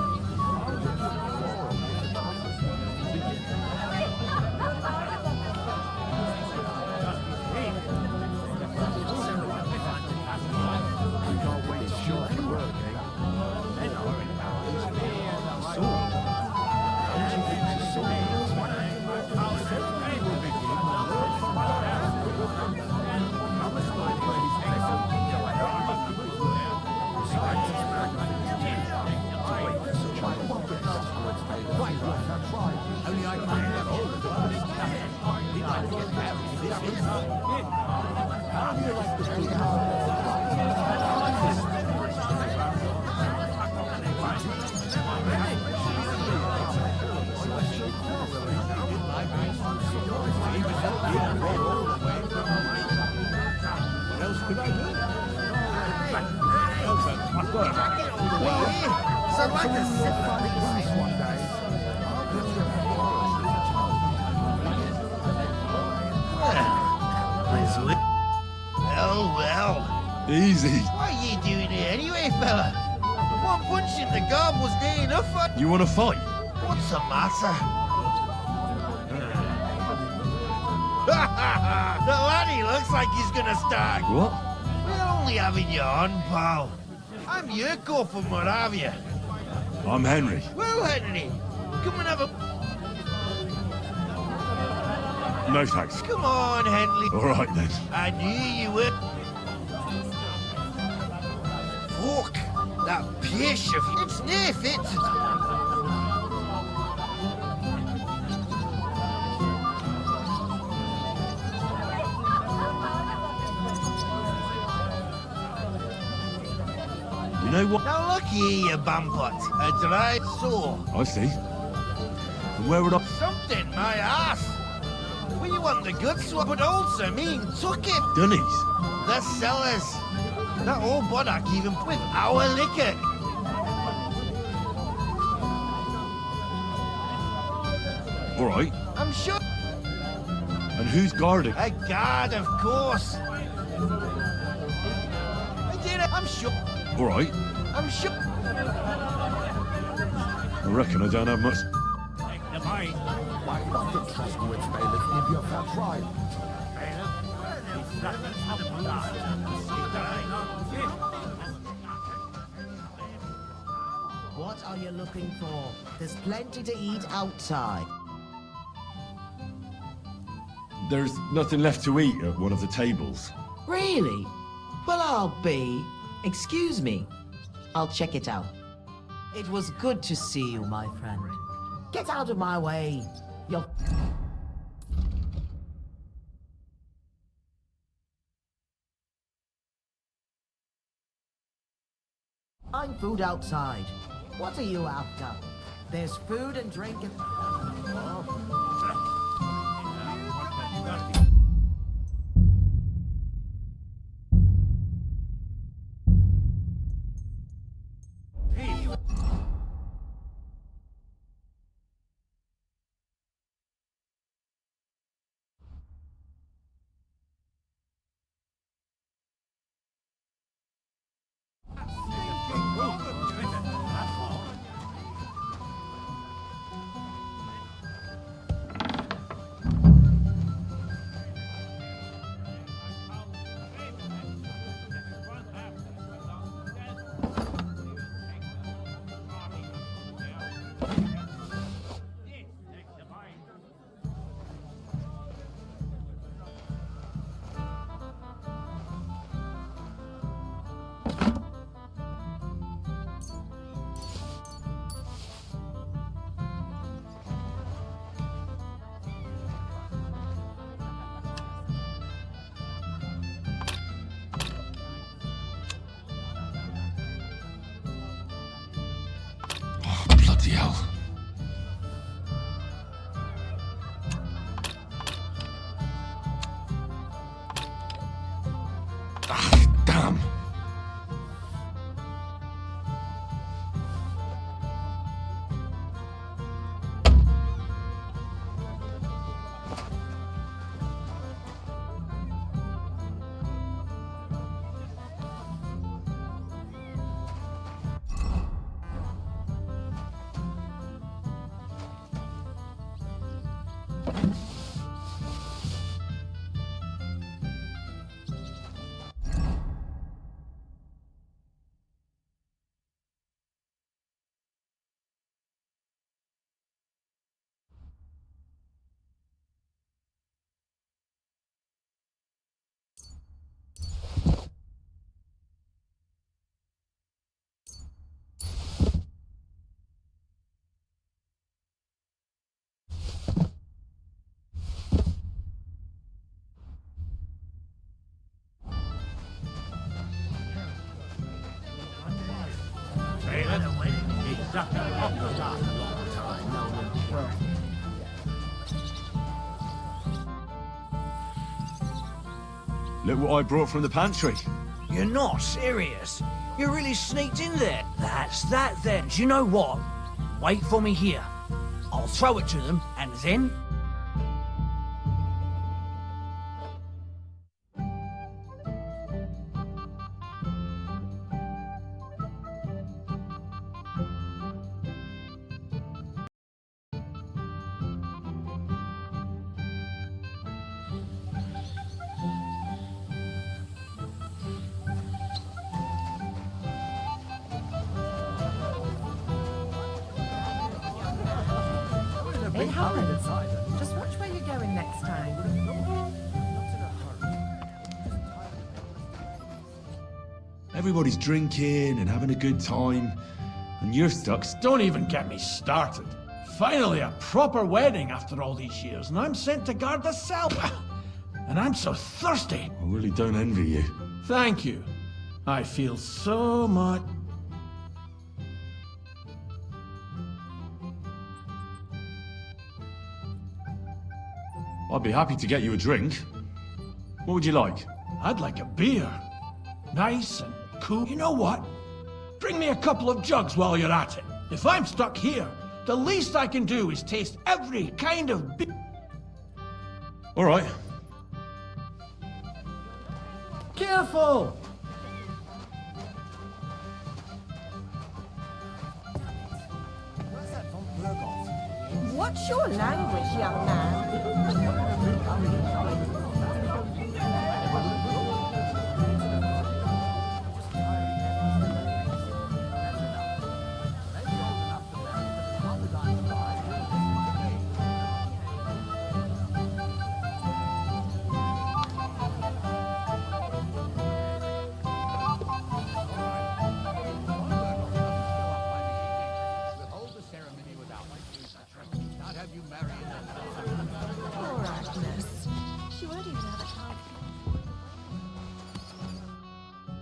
We can't wait to show you work, eh? What else could I do? So like a sip on these one day. Well. Easy. What are you doing here anyway, fella? One punch in the gob was near enough for... You want to fight? What's the matter? The laddie looks like he's gonna start. What? We're only having you on, pal. I'm Yurko from Moravia. I'm Henry. Well, Henry, come and have a... No thanks. Come on, Henry. All right then. I knew you would. Fuck, that pish of... It's near fitted. You know what? Now look here, you bumpot. A dry sore. I see. And where would I... Something, my ass. We want the good swap, but also mean took it. Dunnies? The SELAS. That old boddock even with our liquor. All right. I'm sure. And who's guarding? A guard, of course. I did it. I'm sure. All right. I'm sure. I reckon I don't have much... Why not the Troskowitz bailiff give you a fair trial? What are you looking for? There's plenty to eat outside. There's nothing left to eat at one of the tables. Really? Well, I'll be. Excuse me. I'll check it out. It was good to see you, my friend. Get out of my way. You're... I'm food outside. What are you after? There's food and drink and... Bloody hell. Ah, damn. Look what I brought from the pantry. You're not serious. You really sneaked in there. That's that then. Do you know what? Wait for me here. I'll throw it to them, and then It happens. Just watch where you're going next time. Everybody's drinking and having a good time, and you're stuck. Don't even get me started. Finally, a proper wedding after all these years, and I'm sent to guard the cell. And I'm so thirsty. I really don't envy you. Thank you. I feel so much. I'd be happy to get you a drink. What would you like? I'd like a beer. Nice and cool. You know what? Bring me a couple of jugs while you're at it. If I'm stuck here, the least I can do is taste every kind of beer. All right. Careful! What's your language, young man?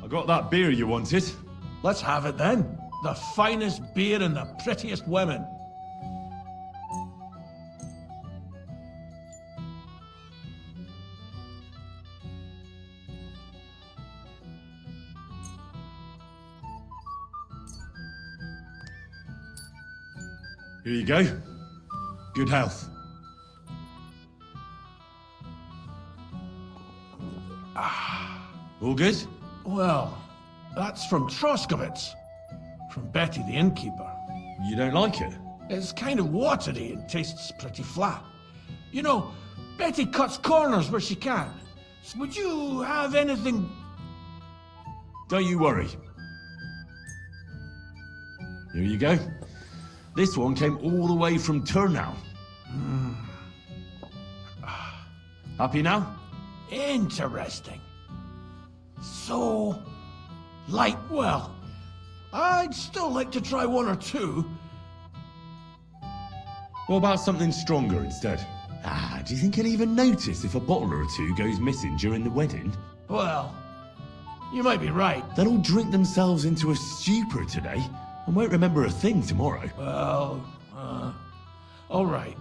I got that beer you wanted. Let's have it then. The finest beer and the prettiest women. Here you go. Good health. All good? Well, that's from Troskowitz. From Betty the innkeeper. You don't like it? It's kind of watery and tastes pretty flat. You know, Betty cuts corners where she can. Would you have anything... Don't you worry. Here you go. This one came all the way from Turnau. Happy now? Interesting. So... light. Well, I'd still like to try one or two. What about something stronger instead? Do you think I'd even notice if a bottle or two goes missing during the wedding? Well, you might be right. They'll all drink themselves into a stupor today and won't remember a thing tomorrow. Well, all right.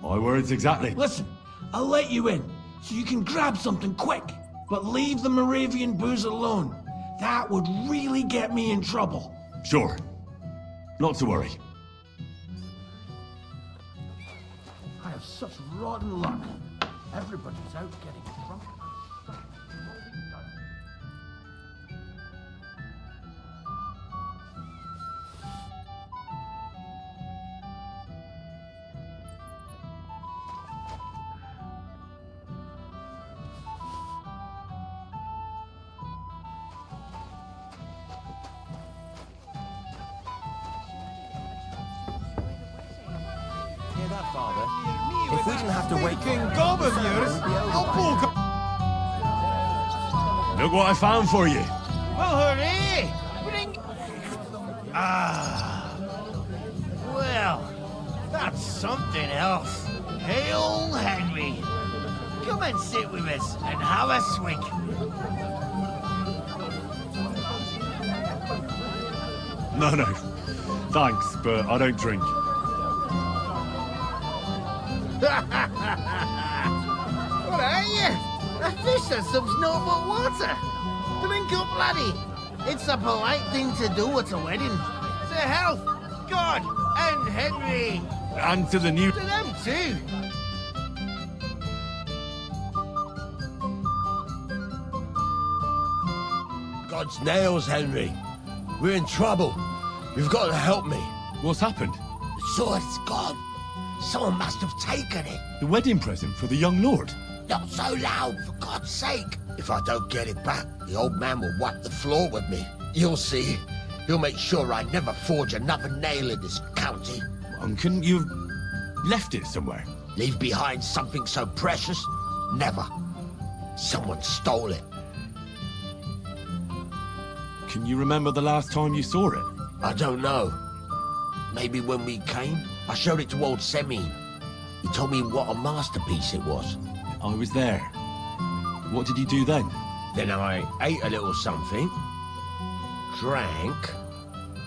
My words exactly. Listen, I'll let you in, so you can grab something quick. But leave the Moravian booze alone. That would really get me in trouble. Sure. Not to worry. I have such rotten luck. Everybody's out getting drunk. If we didn't have to wait... gob of yours, I'll pull... Look what I found for you. Well, hooray! Bring... Well, that's something else. Hail Henry. Come and sit with us and have a swig. No. Thanks, but I don't drink. What are you? A fish that subs no but water. Drink up, laddie. It's a polite thing to do at a wedding. To health, God, and Henry. And to the new... To them too. God's nails, Henry. We're in trouble. You've got to help me. What's happened? The sword's gone. Someone must have taken it. The wedding present for the young lord? Not so loud, for God's sake. If I don't get it back, the old man will wipe the floor with me. You'll see. He'll make sure I never forge another nail in this county. And couldn't you... left it somewhere. Leave behind something so precious? Never. Someone stole it. Can you remember the last time you saw it? I don't know. Maybe when we came? I showed it to old Semine. He told me what a masterpiece it was. I was there. What did you do then? Then I ate a little something, drank,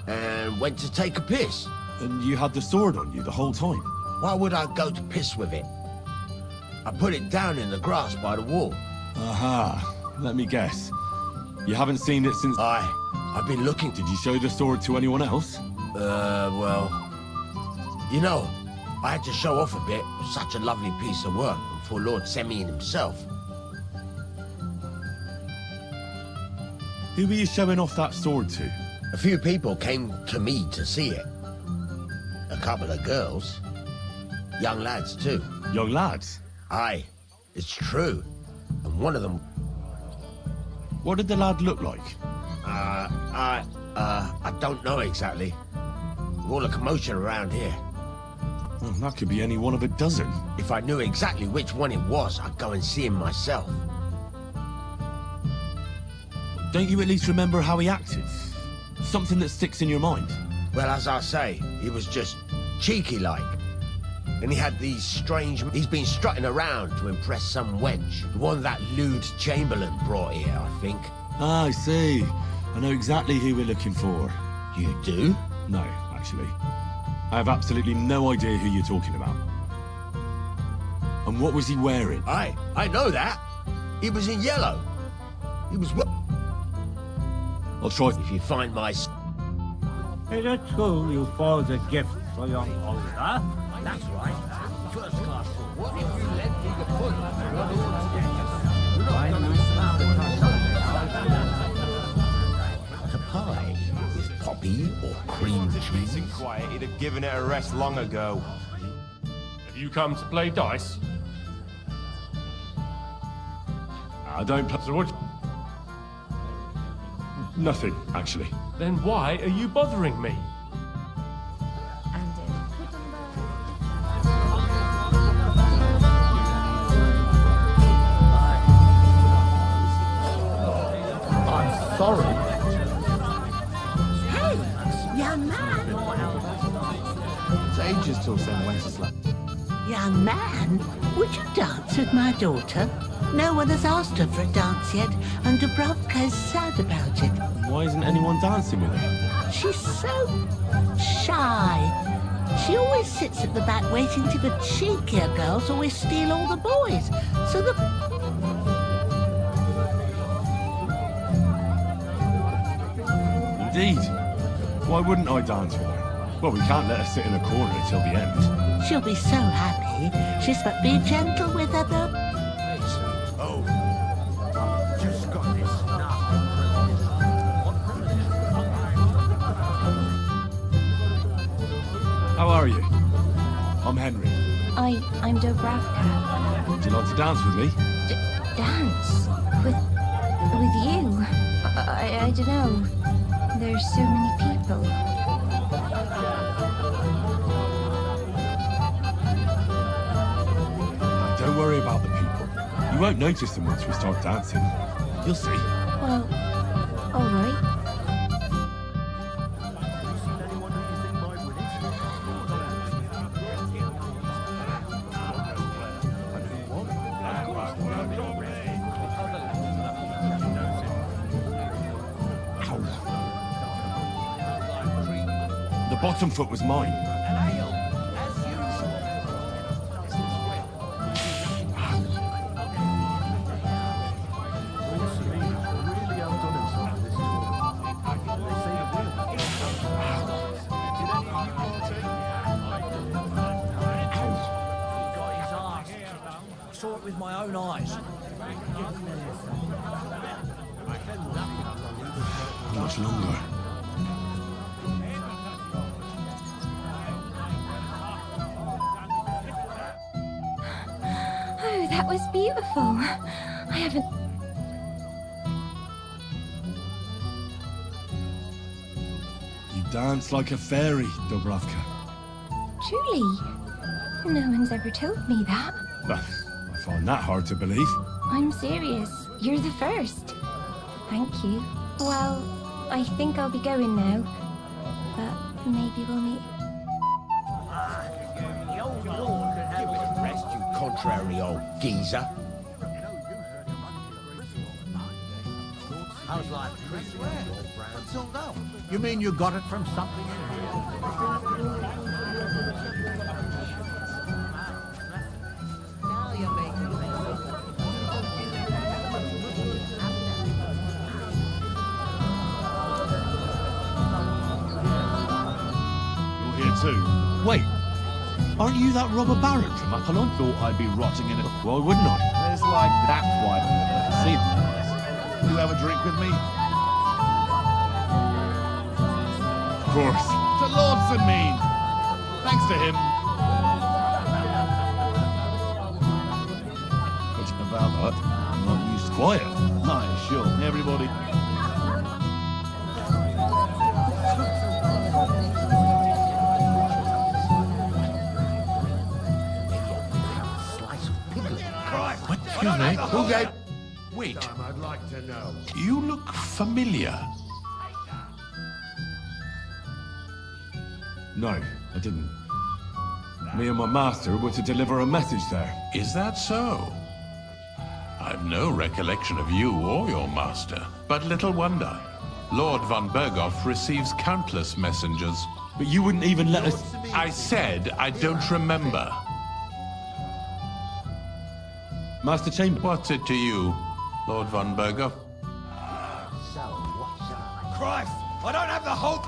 and went to take a piss. And you had the sword on you the whole time? Why would I go to piss with it? I put it down in the grass by the wall. Aha. Let me guess. You haven't seen it since... I've been looking. Did you show the sword to anyone else? Well... You know, I had to show off a bit. Such a lovely piece of work for Lord Semine himself. Who were you showing off that sword to? A few people came to me to see it. A couple of girls. Young lads, too. Young lads? Aye, it's true. And one of them... What did the lad look like? I don't know exactly. All the commotion around here. Well, that could be any one of a dozen. If I knew exactly which one it was, I'd go and see him myself. Don't you at least remember how he acted? Something that sticks in your mind? Well, as I say, he was just cheeky-like. And he had these strange... He's been strutting around to impress some wench. The one that lewd Chamberlain brought here, I think. Ah, I see. I know exactly who we're looking for. You do? No, actually. I have absolutely no idea who you're talking about. And what was he wearing? I know that. He was in yellow. He was... I'll try... If you find my... Is it true you forged a gift for young Oliver? That's right. First class. What if you let me the foot? A pie with poppy or cream cheese. Been quiet, he'd have given it a rest long ago. Have you come to play dice? I don't... So what? Nothing, actually. Then why are you bothering me? I'm sorry. Hey, young man. It's ages till St. Wenceslas. Young man, would you dance with my daughter? No one has asked her for a dance yet, and Dubravka's sad about it. Why isn't anyone dancing with her? She's so shy. She always sits at the back waiting till the cheekier girls always steal all the boys. So the... Indeed. Why wouldn't I dance with her? Well, we can't let her sit in a corner till the end. She'll be so happy. Just but be gentle with her, though. Oh. Just got this now. How are you? I'm Henry. I'm Dobravka. Would you like to dance with me? Dance? With you? I don't know. There's so many people. Don't worry about the people. You won't notice them once we start dancing. You'll see. Well, all right. The bottom foot was mine. Saw it with my own eyes. How much longer? Oh, that was beautiful. I haven't... You dance like a fairy, Dubravka. Truly. No one's ever told me that. I find that hard to believe. I'm serious. You're the first. Thank you. Well, I think I'll be going now. But maybe we'll meet. Rest, you contrary old geezer. How's life? Until now. You mean you got it from something in here? Now you're making You're here too. Wait, aren't you that robber baron from Apollon? Thought I'd be rotting in it. Why wouldn't I? There's like that's why I can see them. You have a drink with me? Of course. To Lord Sameen. Thanks to him. What's about that? I'm not used to quiet. Aye, sure. Everybody. Slice of piglet. What? Excuse me. Who gave... Wait. I'd like to know. You look familiar. No, I didn't. Me and my master were to deliver a message there. Is that so? I've no recollection of you or your master. But little wonder. Lord von Berghoff receives countless messengers. But you wouldn't even let us... I said I don't remember. Master Chamber. What's it to you, Lord von Berghoff? So, what shall I... Christ! I don't have the hope!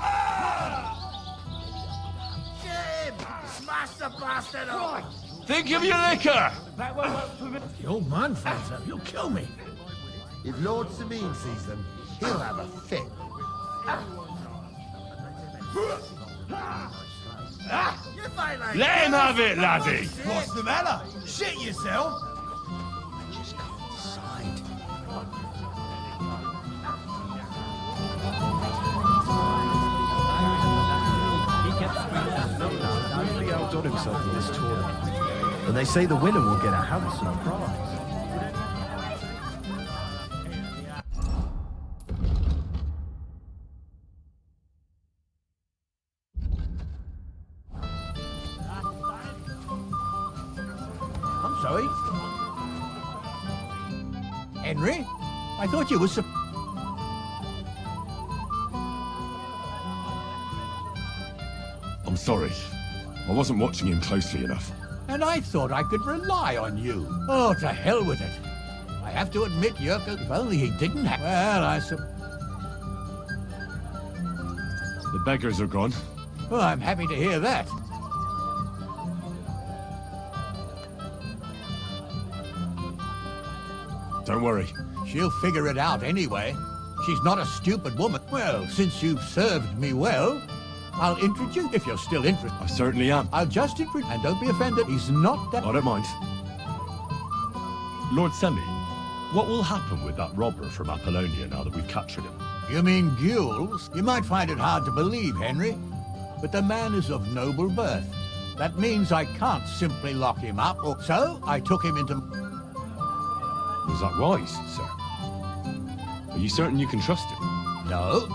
Jim! Smash the bastard off! Think of your liquor! That won't work for me. The old man finds out. He'll kill me. If Lord Sameen sees them, he'll have a fit. Let him have it, laddie! What's the matter? Shit yourself? He outdone himself in this tournament. And they say the winner will get a handsome prize. I'm sorry. Henry? I thought you were I'm sorry. I wasn't watching him closely enough. And I thought I could rely on you. Oh, to hell with it. I have to admit, Yurko, if only he didn't have... Well, The beggars are gone. Well, I'm happy to hear that. Don't worry. She'll figure it out anyway. She's not a stupid woman. Well, since you've served me well, I'll introduce, if you're still interested. I certainly am. I'll just introduce, and don't be offended, he's not that... I don't mind. Lord Semi, what will happen with that robber from Apollonia now that we've captured him? You mean Gules? You might find it hard to believe, Henry, but the man is of noble birth. That means I can't simply lock him up, or so I took him into... Was that wise, sir? Are you certain you can trust him? No.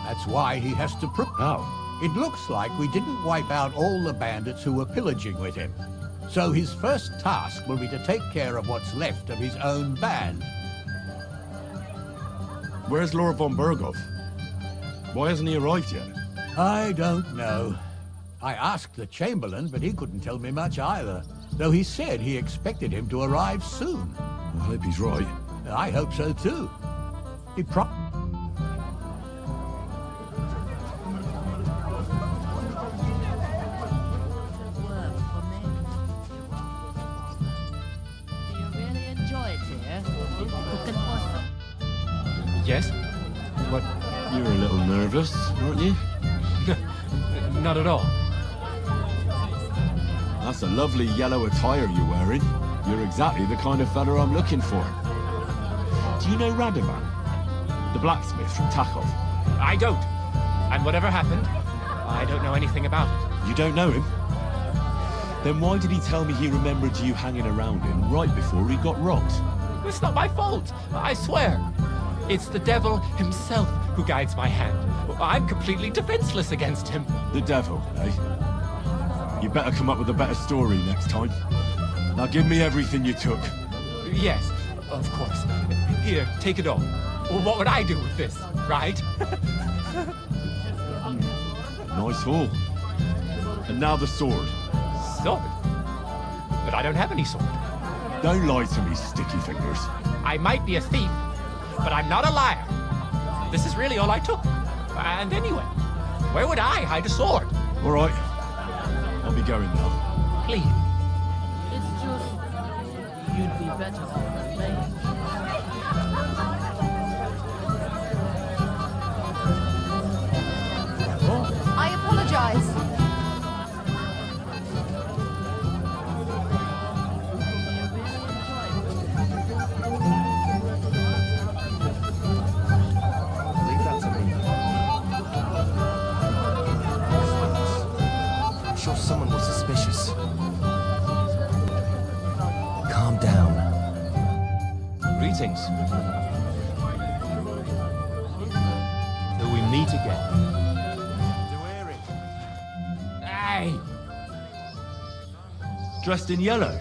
That's why he has to prove... How? It looks like we didn't wipe out all the bandits who were pillaging with him. So his first task will be to take care of what's left of his own band. Where's Lord von Berghoff? Why hasn't he arrived yet? I don't know. I asked the Chamberlain, but he couldn't tell me much either. Though he said he expected him to arrive soon. I hope he's right. I hope so too. He Yes? What? You're a little nervous, aren't you? Not at all. That's a lovely yellow attire you're wearing. You're exactly the kind of fella I'm looking for. Do you know Radovan? The blacksmith from Takhov? I don't. And whatever happened, I don't know anything about it. You don't know him? Then why did he tell me he remembered you hanging around him right before he got robbed? It's not my fault, I swear. It's the devil himself who guides my hand. I'm completely defenseless against him. The devil, eh? You better come up with a better story next time. Now give me everything you took. Yes, of course. Here, take it all. Well, what would I do with this, right? Nice haul. And now the sword. Sword? But I don't have any sword. Don't lie to me, sticky fingers. I might be a thief, but I'm not a liar. This is really all I took. And anyway, where would I hide a sword? All right. I'll be going now. Please. It's just... you'd be better off than me. I apologize. Leave that to me. I'm sure someone was suspicious. Calm down. Greetings. Till we meet again. Hey! Dressed in yellow.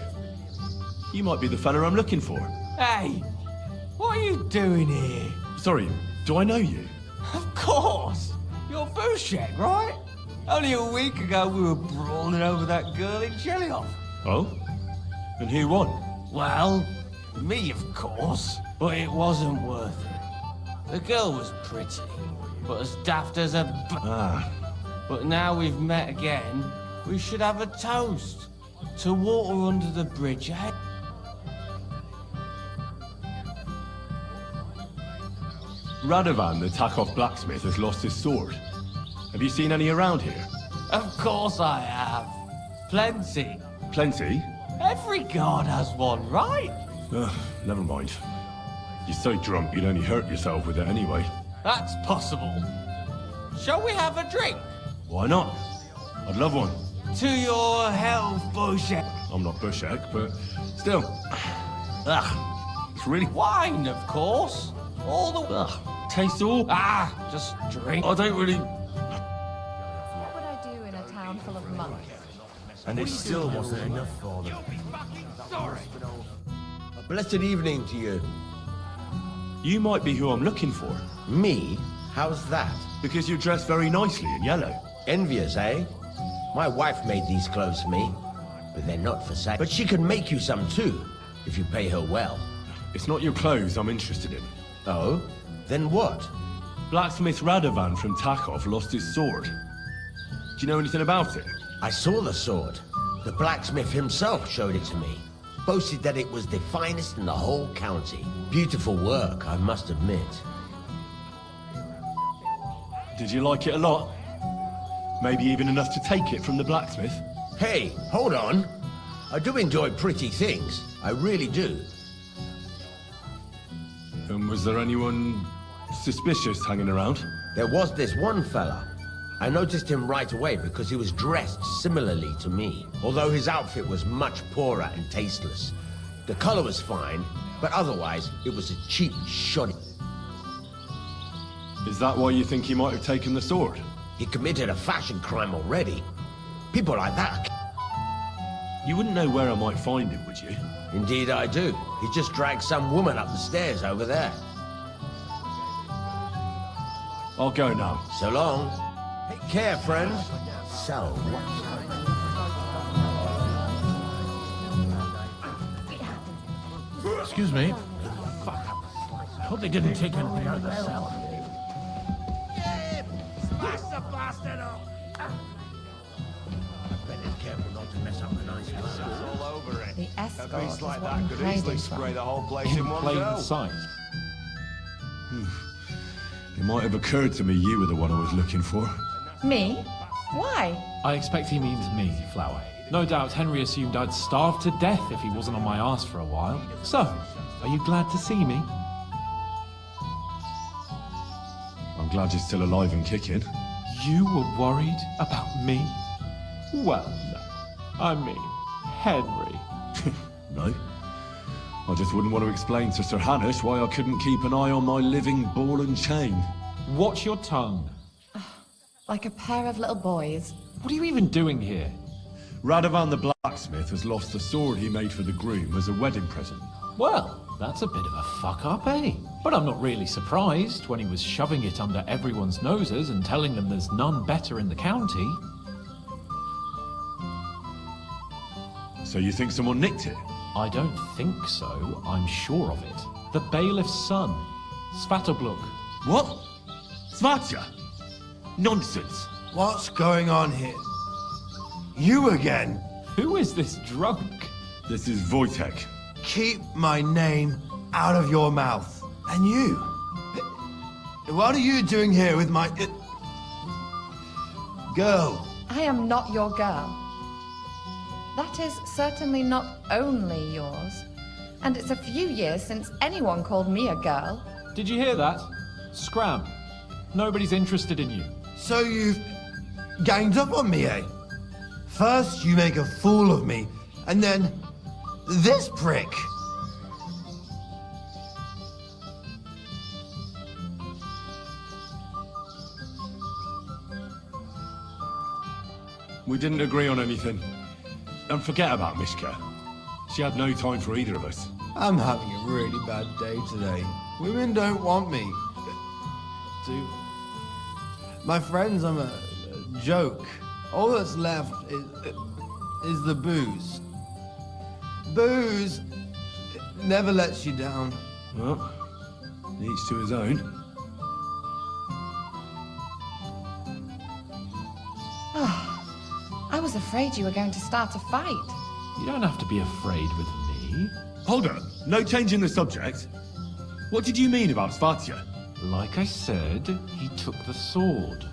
You might be the fella I'm looking for. Hey! What are you doing here? Sorry, do I know you? Of course! You're Bouchek, right? Only a week ago we were brawling over that girl in Jelly-Off. Oh? And who won? Well, me, of course. But it wasn't worth it. The girl was pretty, but as daft as a But now we've met again, we should have a toast. To water under the bridge, eh? Radovan, the Takov blacksmith, has lost his sword. Have you seen any around here? Of course I have. Plenty. Plenty? Every god has one, right? Never mind. You're so drunk you'd only hurt yourself with it anyway. That's possible. Shall we have a drink? Why not? I'd love one. To your health, Bouchek. I'm not Bouchek, but still. It's really... Wine, of course. All the... Tastes all... just drink. I don't really... What would I do in a town full of monks? And it still wasn't enough for them. A blessed evening to you. You might be who I'm looking for. Me? How's that? Because you're dressed very nicely in yellow. Envious, eh? My wife made these clothes for me, but they're not for sale. But she can make you some too, if you pay her well. It's not your clothes I'm interested in. Oh? Then what? Blacksmith Radovan from Takov lost his sword. Do you know anything about it? I saw the sword. The blacksmith himself showed it to me. Boasted that it was the finest in the whole county. Beautiful work, I must admit. Did you like it a lot? Maybe even enough to take it from the blacksmith? Hey, hold on. I do enjoy pretty things. I really do. And was there anyone suspicious hanging around? There was this one fella. I noticed him right away because he was dressed similarly to me, although his outfit was much poorer and tasteless. The color was fine, but otherwise it was a cheap shoddy. Is that why you think he might have taken the sword? He committed a fashion crime already. People like that. You wouldn't know where I might find him, would you? Indeed I do. He just dragged some woman up the stairs over there. I'll go now. So long. Take care, friend. So, Excuse me. Fuck. I hope they didn't take anything out of the cellar. Smash the bastard up! Better careful not to mess up a nice glass. All over it. The escort A beast is like what that I'm could hiding easily from. spray the whole place in one go. sight. It might have occurred to me you were the one I was looking for. Me? Why? I expect he means me, Flower. No doubt Henry assumed I'd starve to death if he wasn't on my arse for a while. So, are you glad to see me? I'm glad you're still alive and kicking. You were worried about me? Well, no. I mean, Henry. No. I just wouldn't want to explain to Sir Hanush why I couldn't keep an eye on my living ball and chain. Watch your tongue. Like a pair of little boys. What are you even doing here? Radovan the blacksmith has lost the sword he made for the groom as a wedding present. Well, that's a bit of a fuck-up, eh? But I'm not really surprised when he was shoving it under everyone's noses and telling them there's none better in the county. So you think someone nicked it? I don't think so. I'm sure of it. The bailiff's son, Svatobluk. What? Svatja? Nonsense. What's going on here? You again? Who is this drunk? This is Wojtek. Keep my name out of your mouth. And you? What are you doing here with my... girl? I am not your girl. That is certainly not only yours. And it's a few years since anyone called me a girl. Did you hear that? Scram. Nobody's interested in you. So you've ganged up on me, eh? First you make a fool of me, and then this prick. We didn't agree on anything. And forget about Mishka. She had no time for either of us. I'm having a really bad day today. Women don't want me. My friends, I'm a joke. All that's left is the booze. Booze never lets you down. Well, each to his own. I was afraid you were going to start a fight. You don't have to be afraid with me. Hold on. No change in the subject. What did you mean about Svatja? Like I said, he took the sword.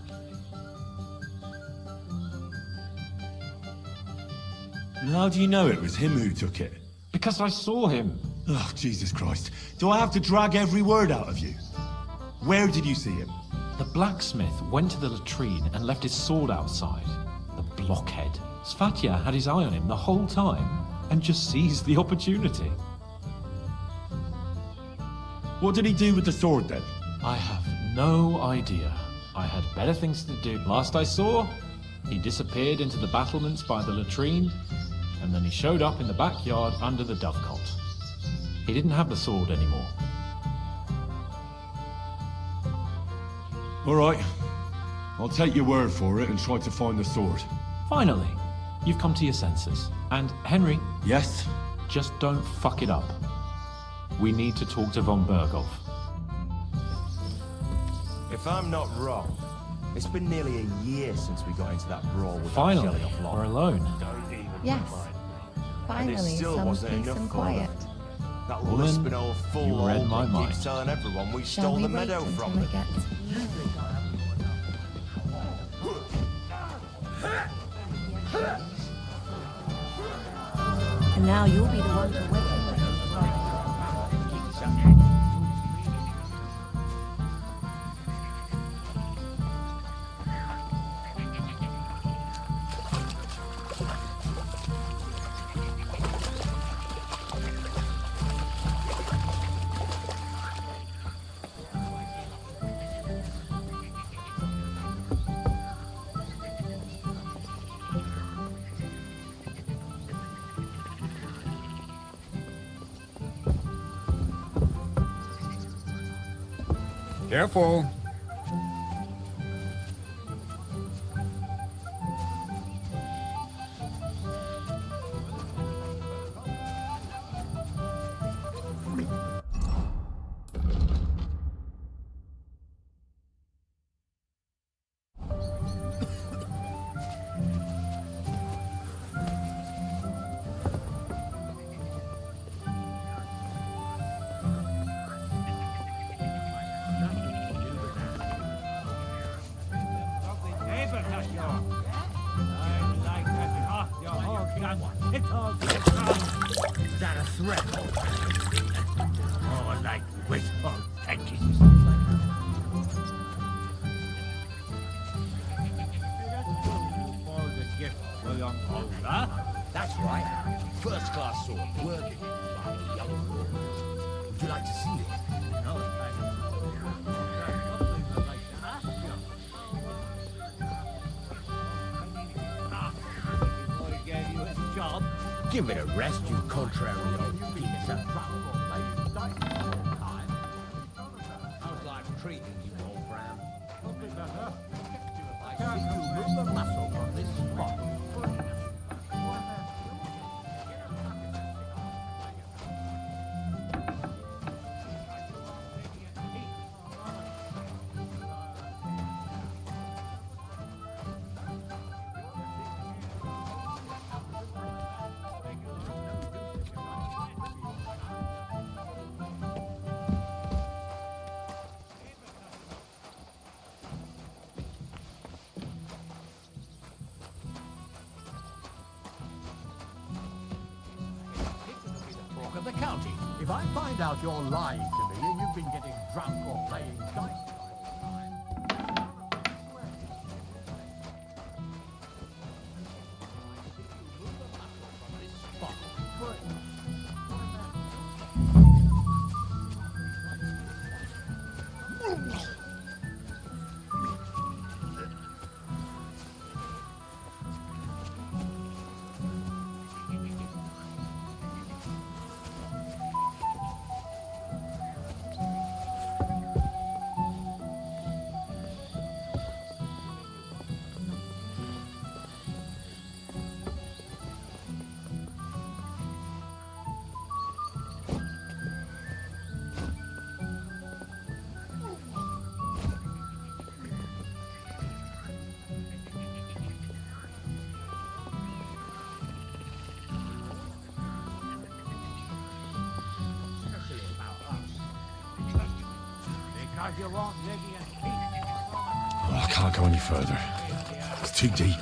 And how do you know it was him who took it? Because I saw him. Oh, Jesus Christ. Do I have to drag every word out of you? Where did you see him? The blacksmith went to the latrine and left his sword outside. The blockhead. Svatja had his eye on him the whole time and just seized the opportunity. What did he do with the sword then? I have no idea. I had better things to do. Last I saw, he disappeared into the battlements by the latrine, and then he showed up in the backyard under the dovecot. He didn't have the sword anymore. All right. I'll take your word for it and try to find the sword. Finally, you've come to your senses. And Henry... Yes? Just don't fuck it up. We need to talk to von Berghoff. If I'm not wrong, it's been nearly a year since we got into that brawl with Finally, that jelly off we're alone. Yes. Finally, still some wasn't peace enough and for quiet. That Woman, lisping old fool you read my mind. keeps telling everyone we Shall stole we the wait meadow until from them. it gets... And now you'll be the one to win. Careful. Is that a threat? Oh, like wishful thinking. For the gift for young Olga. That's right. First-class sword, worthy of our young lord. Would you like to see it? No, job. Give it a rest, you contrary old geezer. How's life treating you, old Bram? I see you move the muscle from this spot. Of the county. If I find out you're lying to me and you've been getting drunk or playing dice. I can't go any further. It's too deep.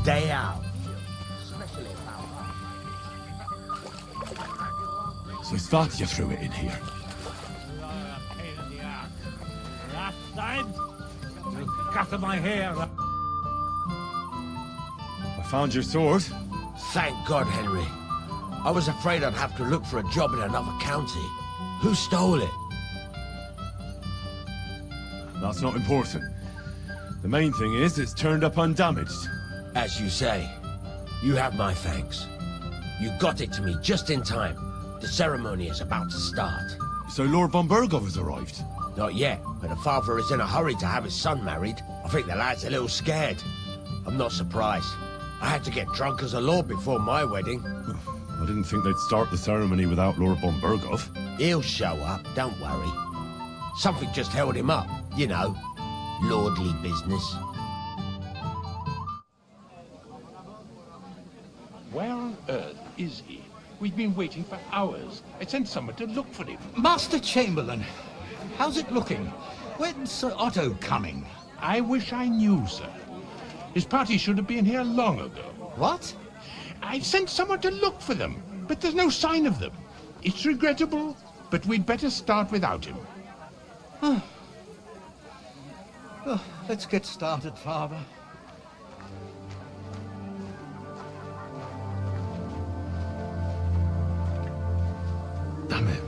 day out. So it's that you threw it in here. Last time, you cut my hair. I found your sword. Thank God, Henry. I was afraid I'd have to look for a job in another county. Who stole it? That's not important. The main thing is it's turned up undamaged. As you say, you have my thanks. You got it to me just in time. The ceremony is about to start. So Lord von Burgov has arrived? Not yet, but the father is in a hurry to have his son married. I think the lad's a little scared. I'm not surprised. I had to get drunk as a lord before my wedding. I didn't think they'd start the ceremony without Lord von Burgov. He'll show up, don't worry. Something just held him up, you know. Lordly business. Where on earth is he? We've been waiting for hours. I sent someone to look for him. Master Chamberlain, how's it looking? When's Sir Otto coming? I wish I knew, sir. His party should have been here long ago. What? I've sent someone to look for them, but there's no sign of them. It's regrettable, but we'd better start without him. Oh, let's get started, Father. Damn it.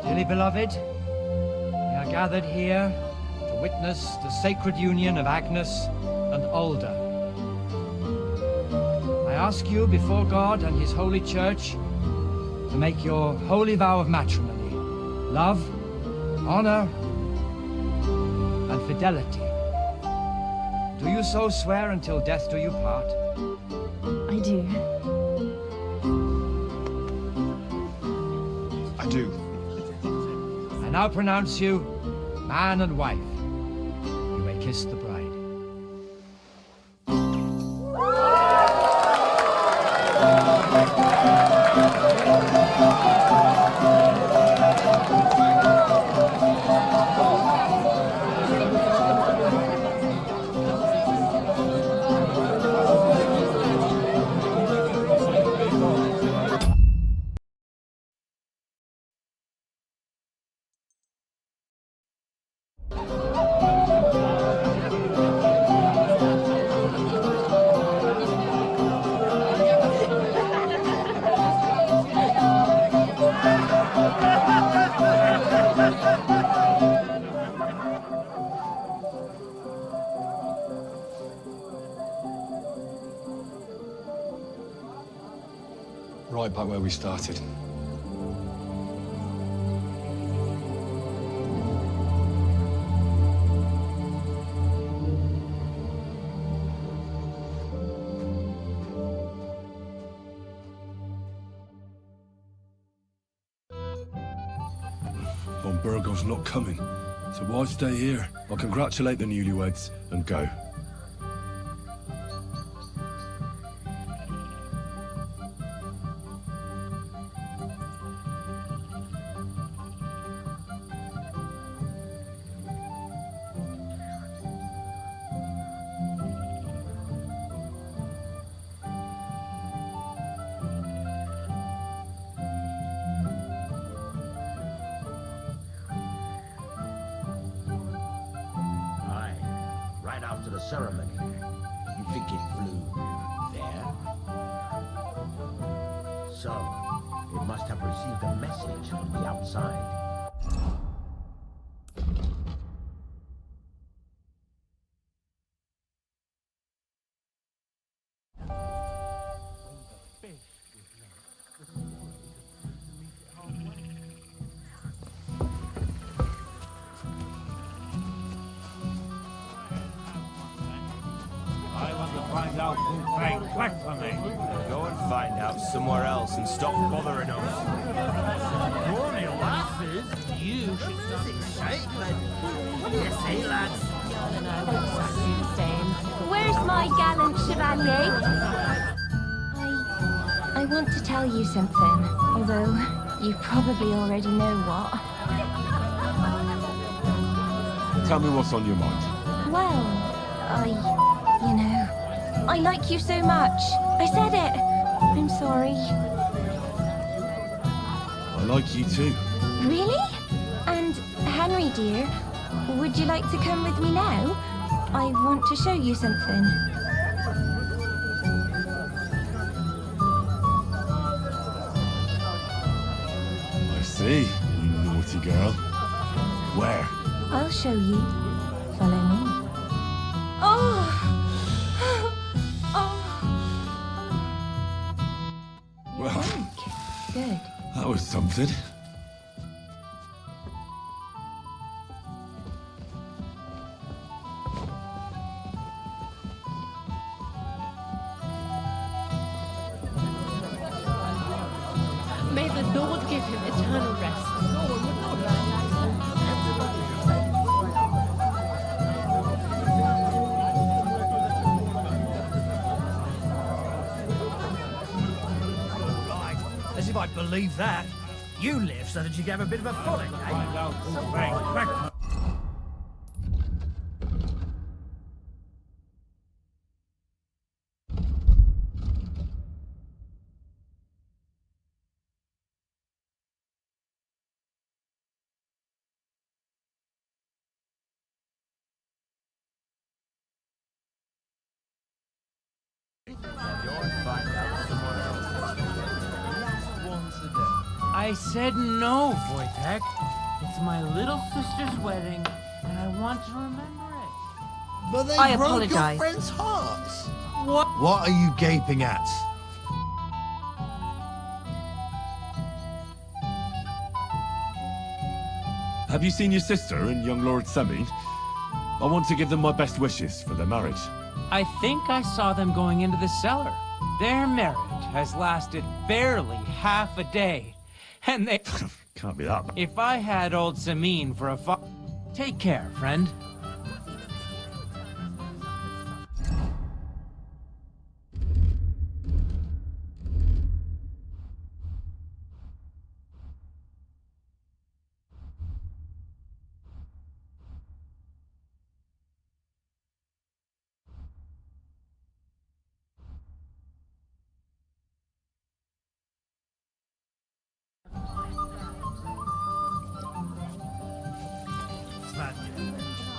Dearly beloved, we are gathered here to witness the sacred union of Agnes and Alda. I ask you before God and His holy church to make your holy vow of matrimony, love, honor, and fidelity. Do you so swear until death do you part? I do. I do. I now pronounce you man and wife. You may kiss the bride. Right back where we started. Von Burgov's not coming, so why stay here? I'll congratulate the newlyweds and go. ceremony. You think it flew there? So, it must have received a message from the outside. I want to find out who played black for me. Go and find out somewhere else and stop bothering us. Morning, lasses. You should start excitement. What do you say, lads? I don't know, we're exactly the same. Where's my gallant chevalier? I want to tell you something, although you probably already know what. Tell me what's on your mind. Well, you know, I like you so much. I said it. I'm sorry. I like you too. Really? And Henry, dear, would you like to come with me now? I want to show you something. I see, you naughty girl. Where? I'll show you. Follow me. Oh! Well, Good. that was something. May the Lord give him eternal rest. Right, as if I'd believe that. You live so that you can have a bit of a frolic, eh? Find out who played black for me. I said no, Wojtek. It's my little sister's wedding, and I want to remember it. But they I broke apologize. your friends' hearts. What? What are you gaping at? Have you seen your sister and young Lord Semin? I want to give them my best wishes for their marriage. I think I saw them going into the cellar. Their marriage has lasted barely half a day. And they... Can't be that bad. If I had old Samin for a Take care, friend.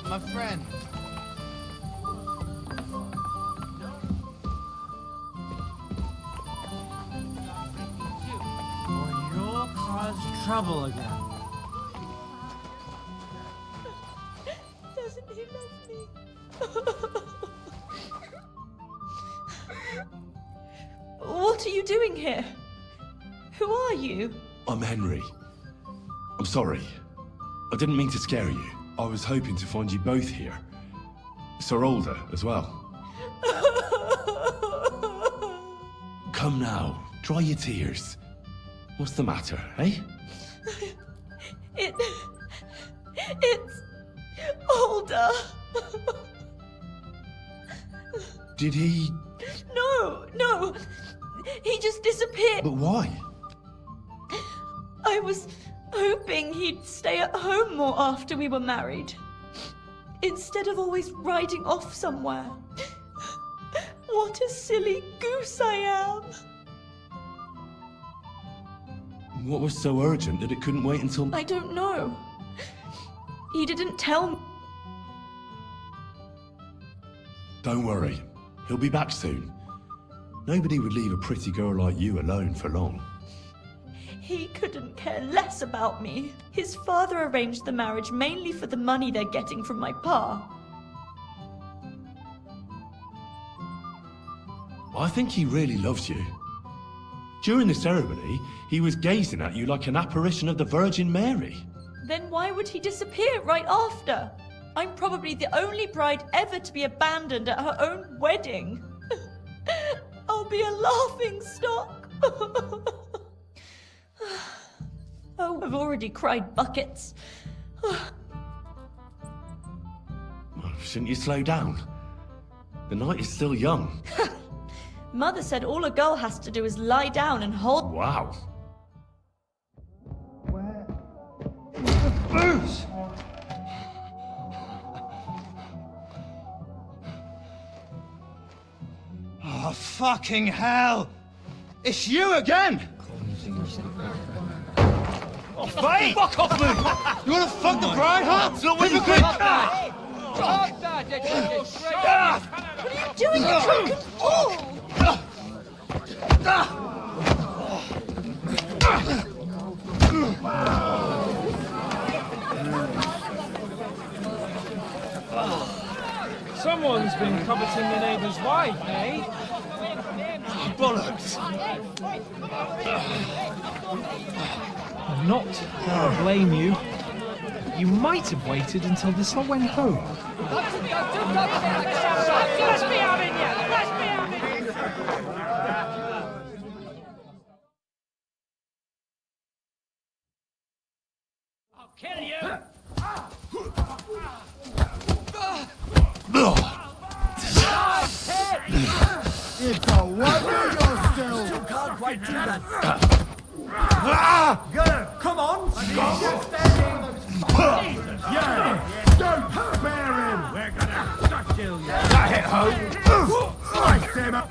My friend. Or you'll cause trouble again. Doesn't he love me? What are you doing here? Who are you? I'm Henry. I'm sorry. I didn't mean to scare you. I was hoping to find you both here. Sir Older as well. Come now, dry your tears. What's the matter, eh? It's Older. Did he... No. He just disappeared. But why? I was hoping he'd stay at home more after we were married. Instead of always riding off somewhere. What a silly goose I am. What was so urgent that it couldn't wait until... I don't know. He didn't tell me. Don't worry. He'll be back soon. Nobody would leave a pretty girl like you alone for long. He couldn't care less about me. His father arranged the marriage mainly for the money they're getting from my pa. I think he really loves you. During the ceremony, he was gazing at you like an apparition of the Virgin Mary. Then why would he disappear right after? I'm probably the only bride ever to be abandoned at her own wedding. I'll be a laughing stock. Oh, I've already cried buckets. Shouldn't you slow down? The night is still young. Mother said all a girl has to do is lie down and hold... Wow. Booze! Oh, fucking hell! It's you again! Oh, Faye! Fuck off me! You wanna fuck the bride, huh? So when you get... What are you doing, you drunken fool? Someone's been coveting your neighbour's wife, eh? Bollocks! I'm not gonna blame you. You might have waited until this all went home. Let's be having you! Let's be having you! I'll kill you! It's a wonder you're still can't quite do that. Come on! Yeah! Don't spare him! We're gonna stuff you! That hit home! Slice him up!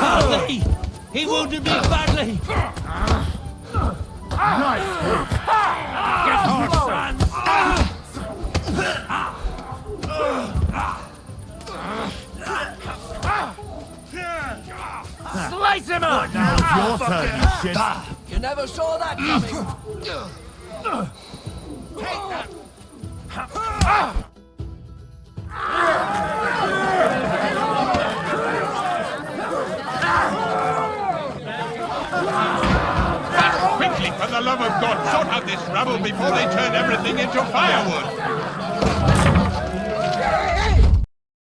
Badly! He wounded me badly! Nice! Get off, son! Slice him up! Now it's your turn, you shit! You never saw that coming! Take that! For the love of God, sort out this rabble before they turn everything into firewood!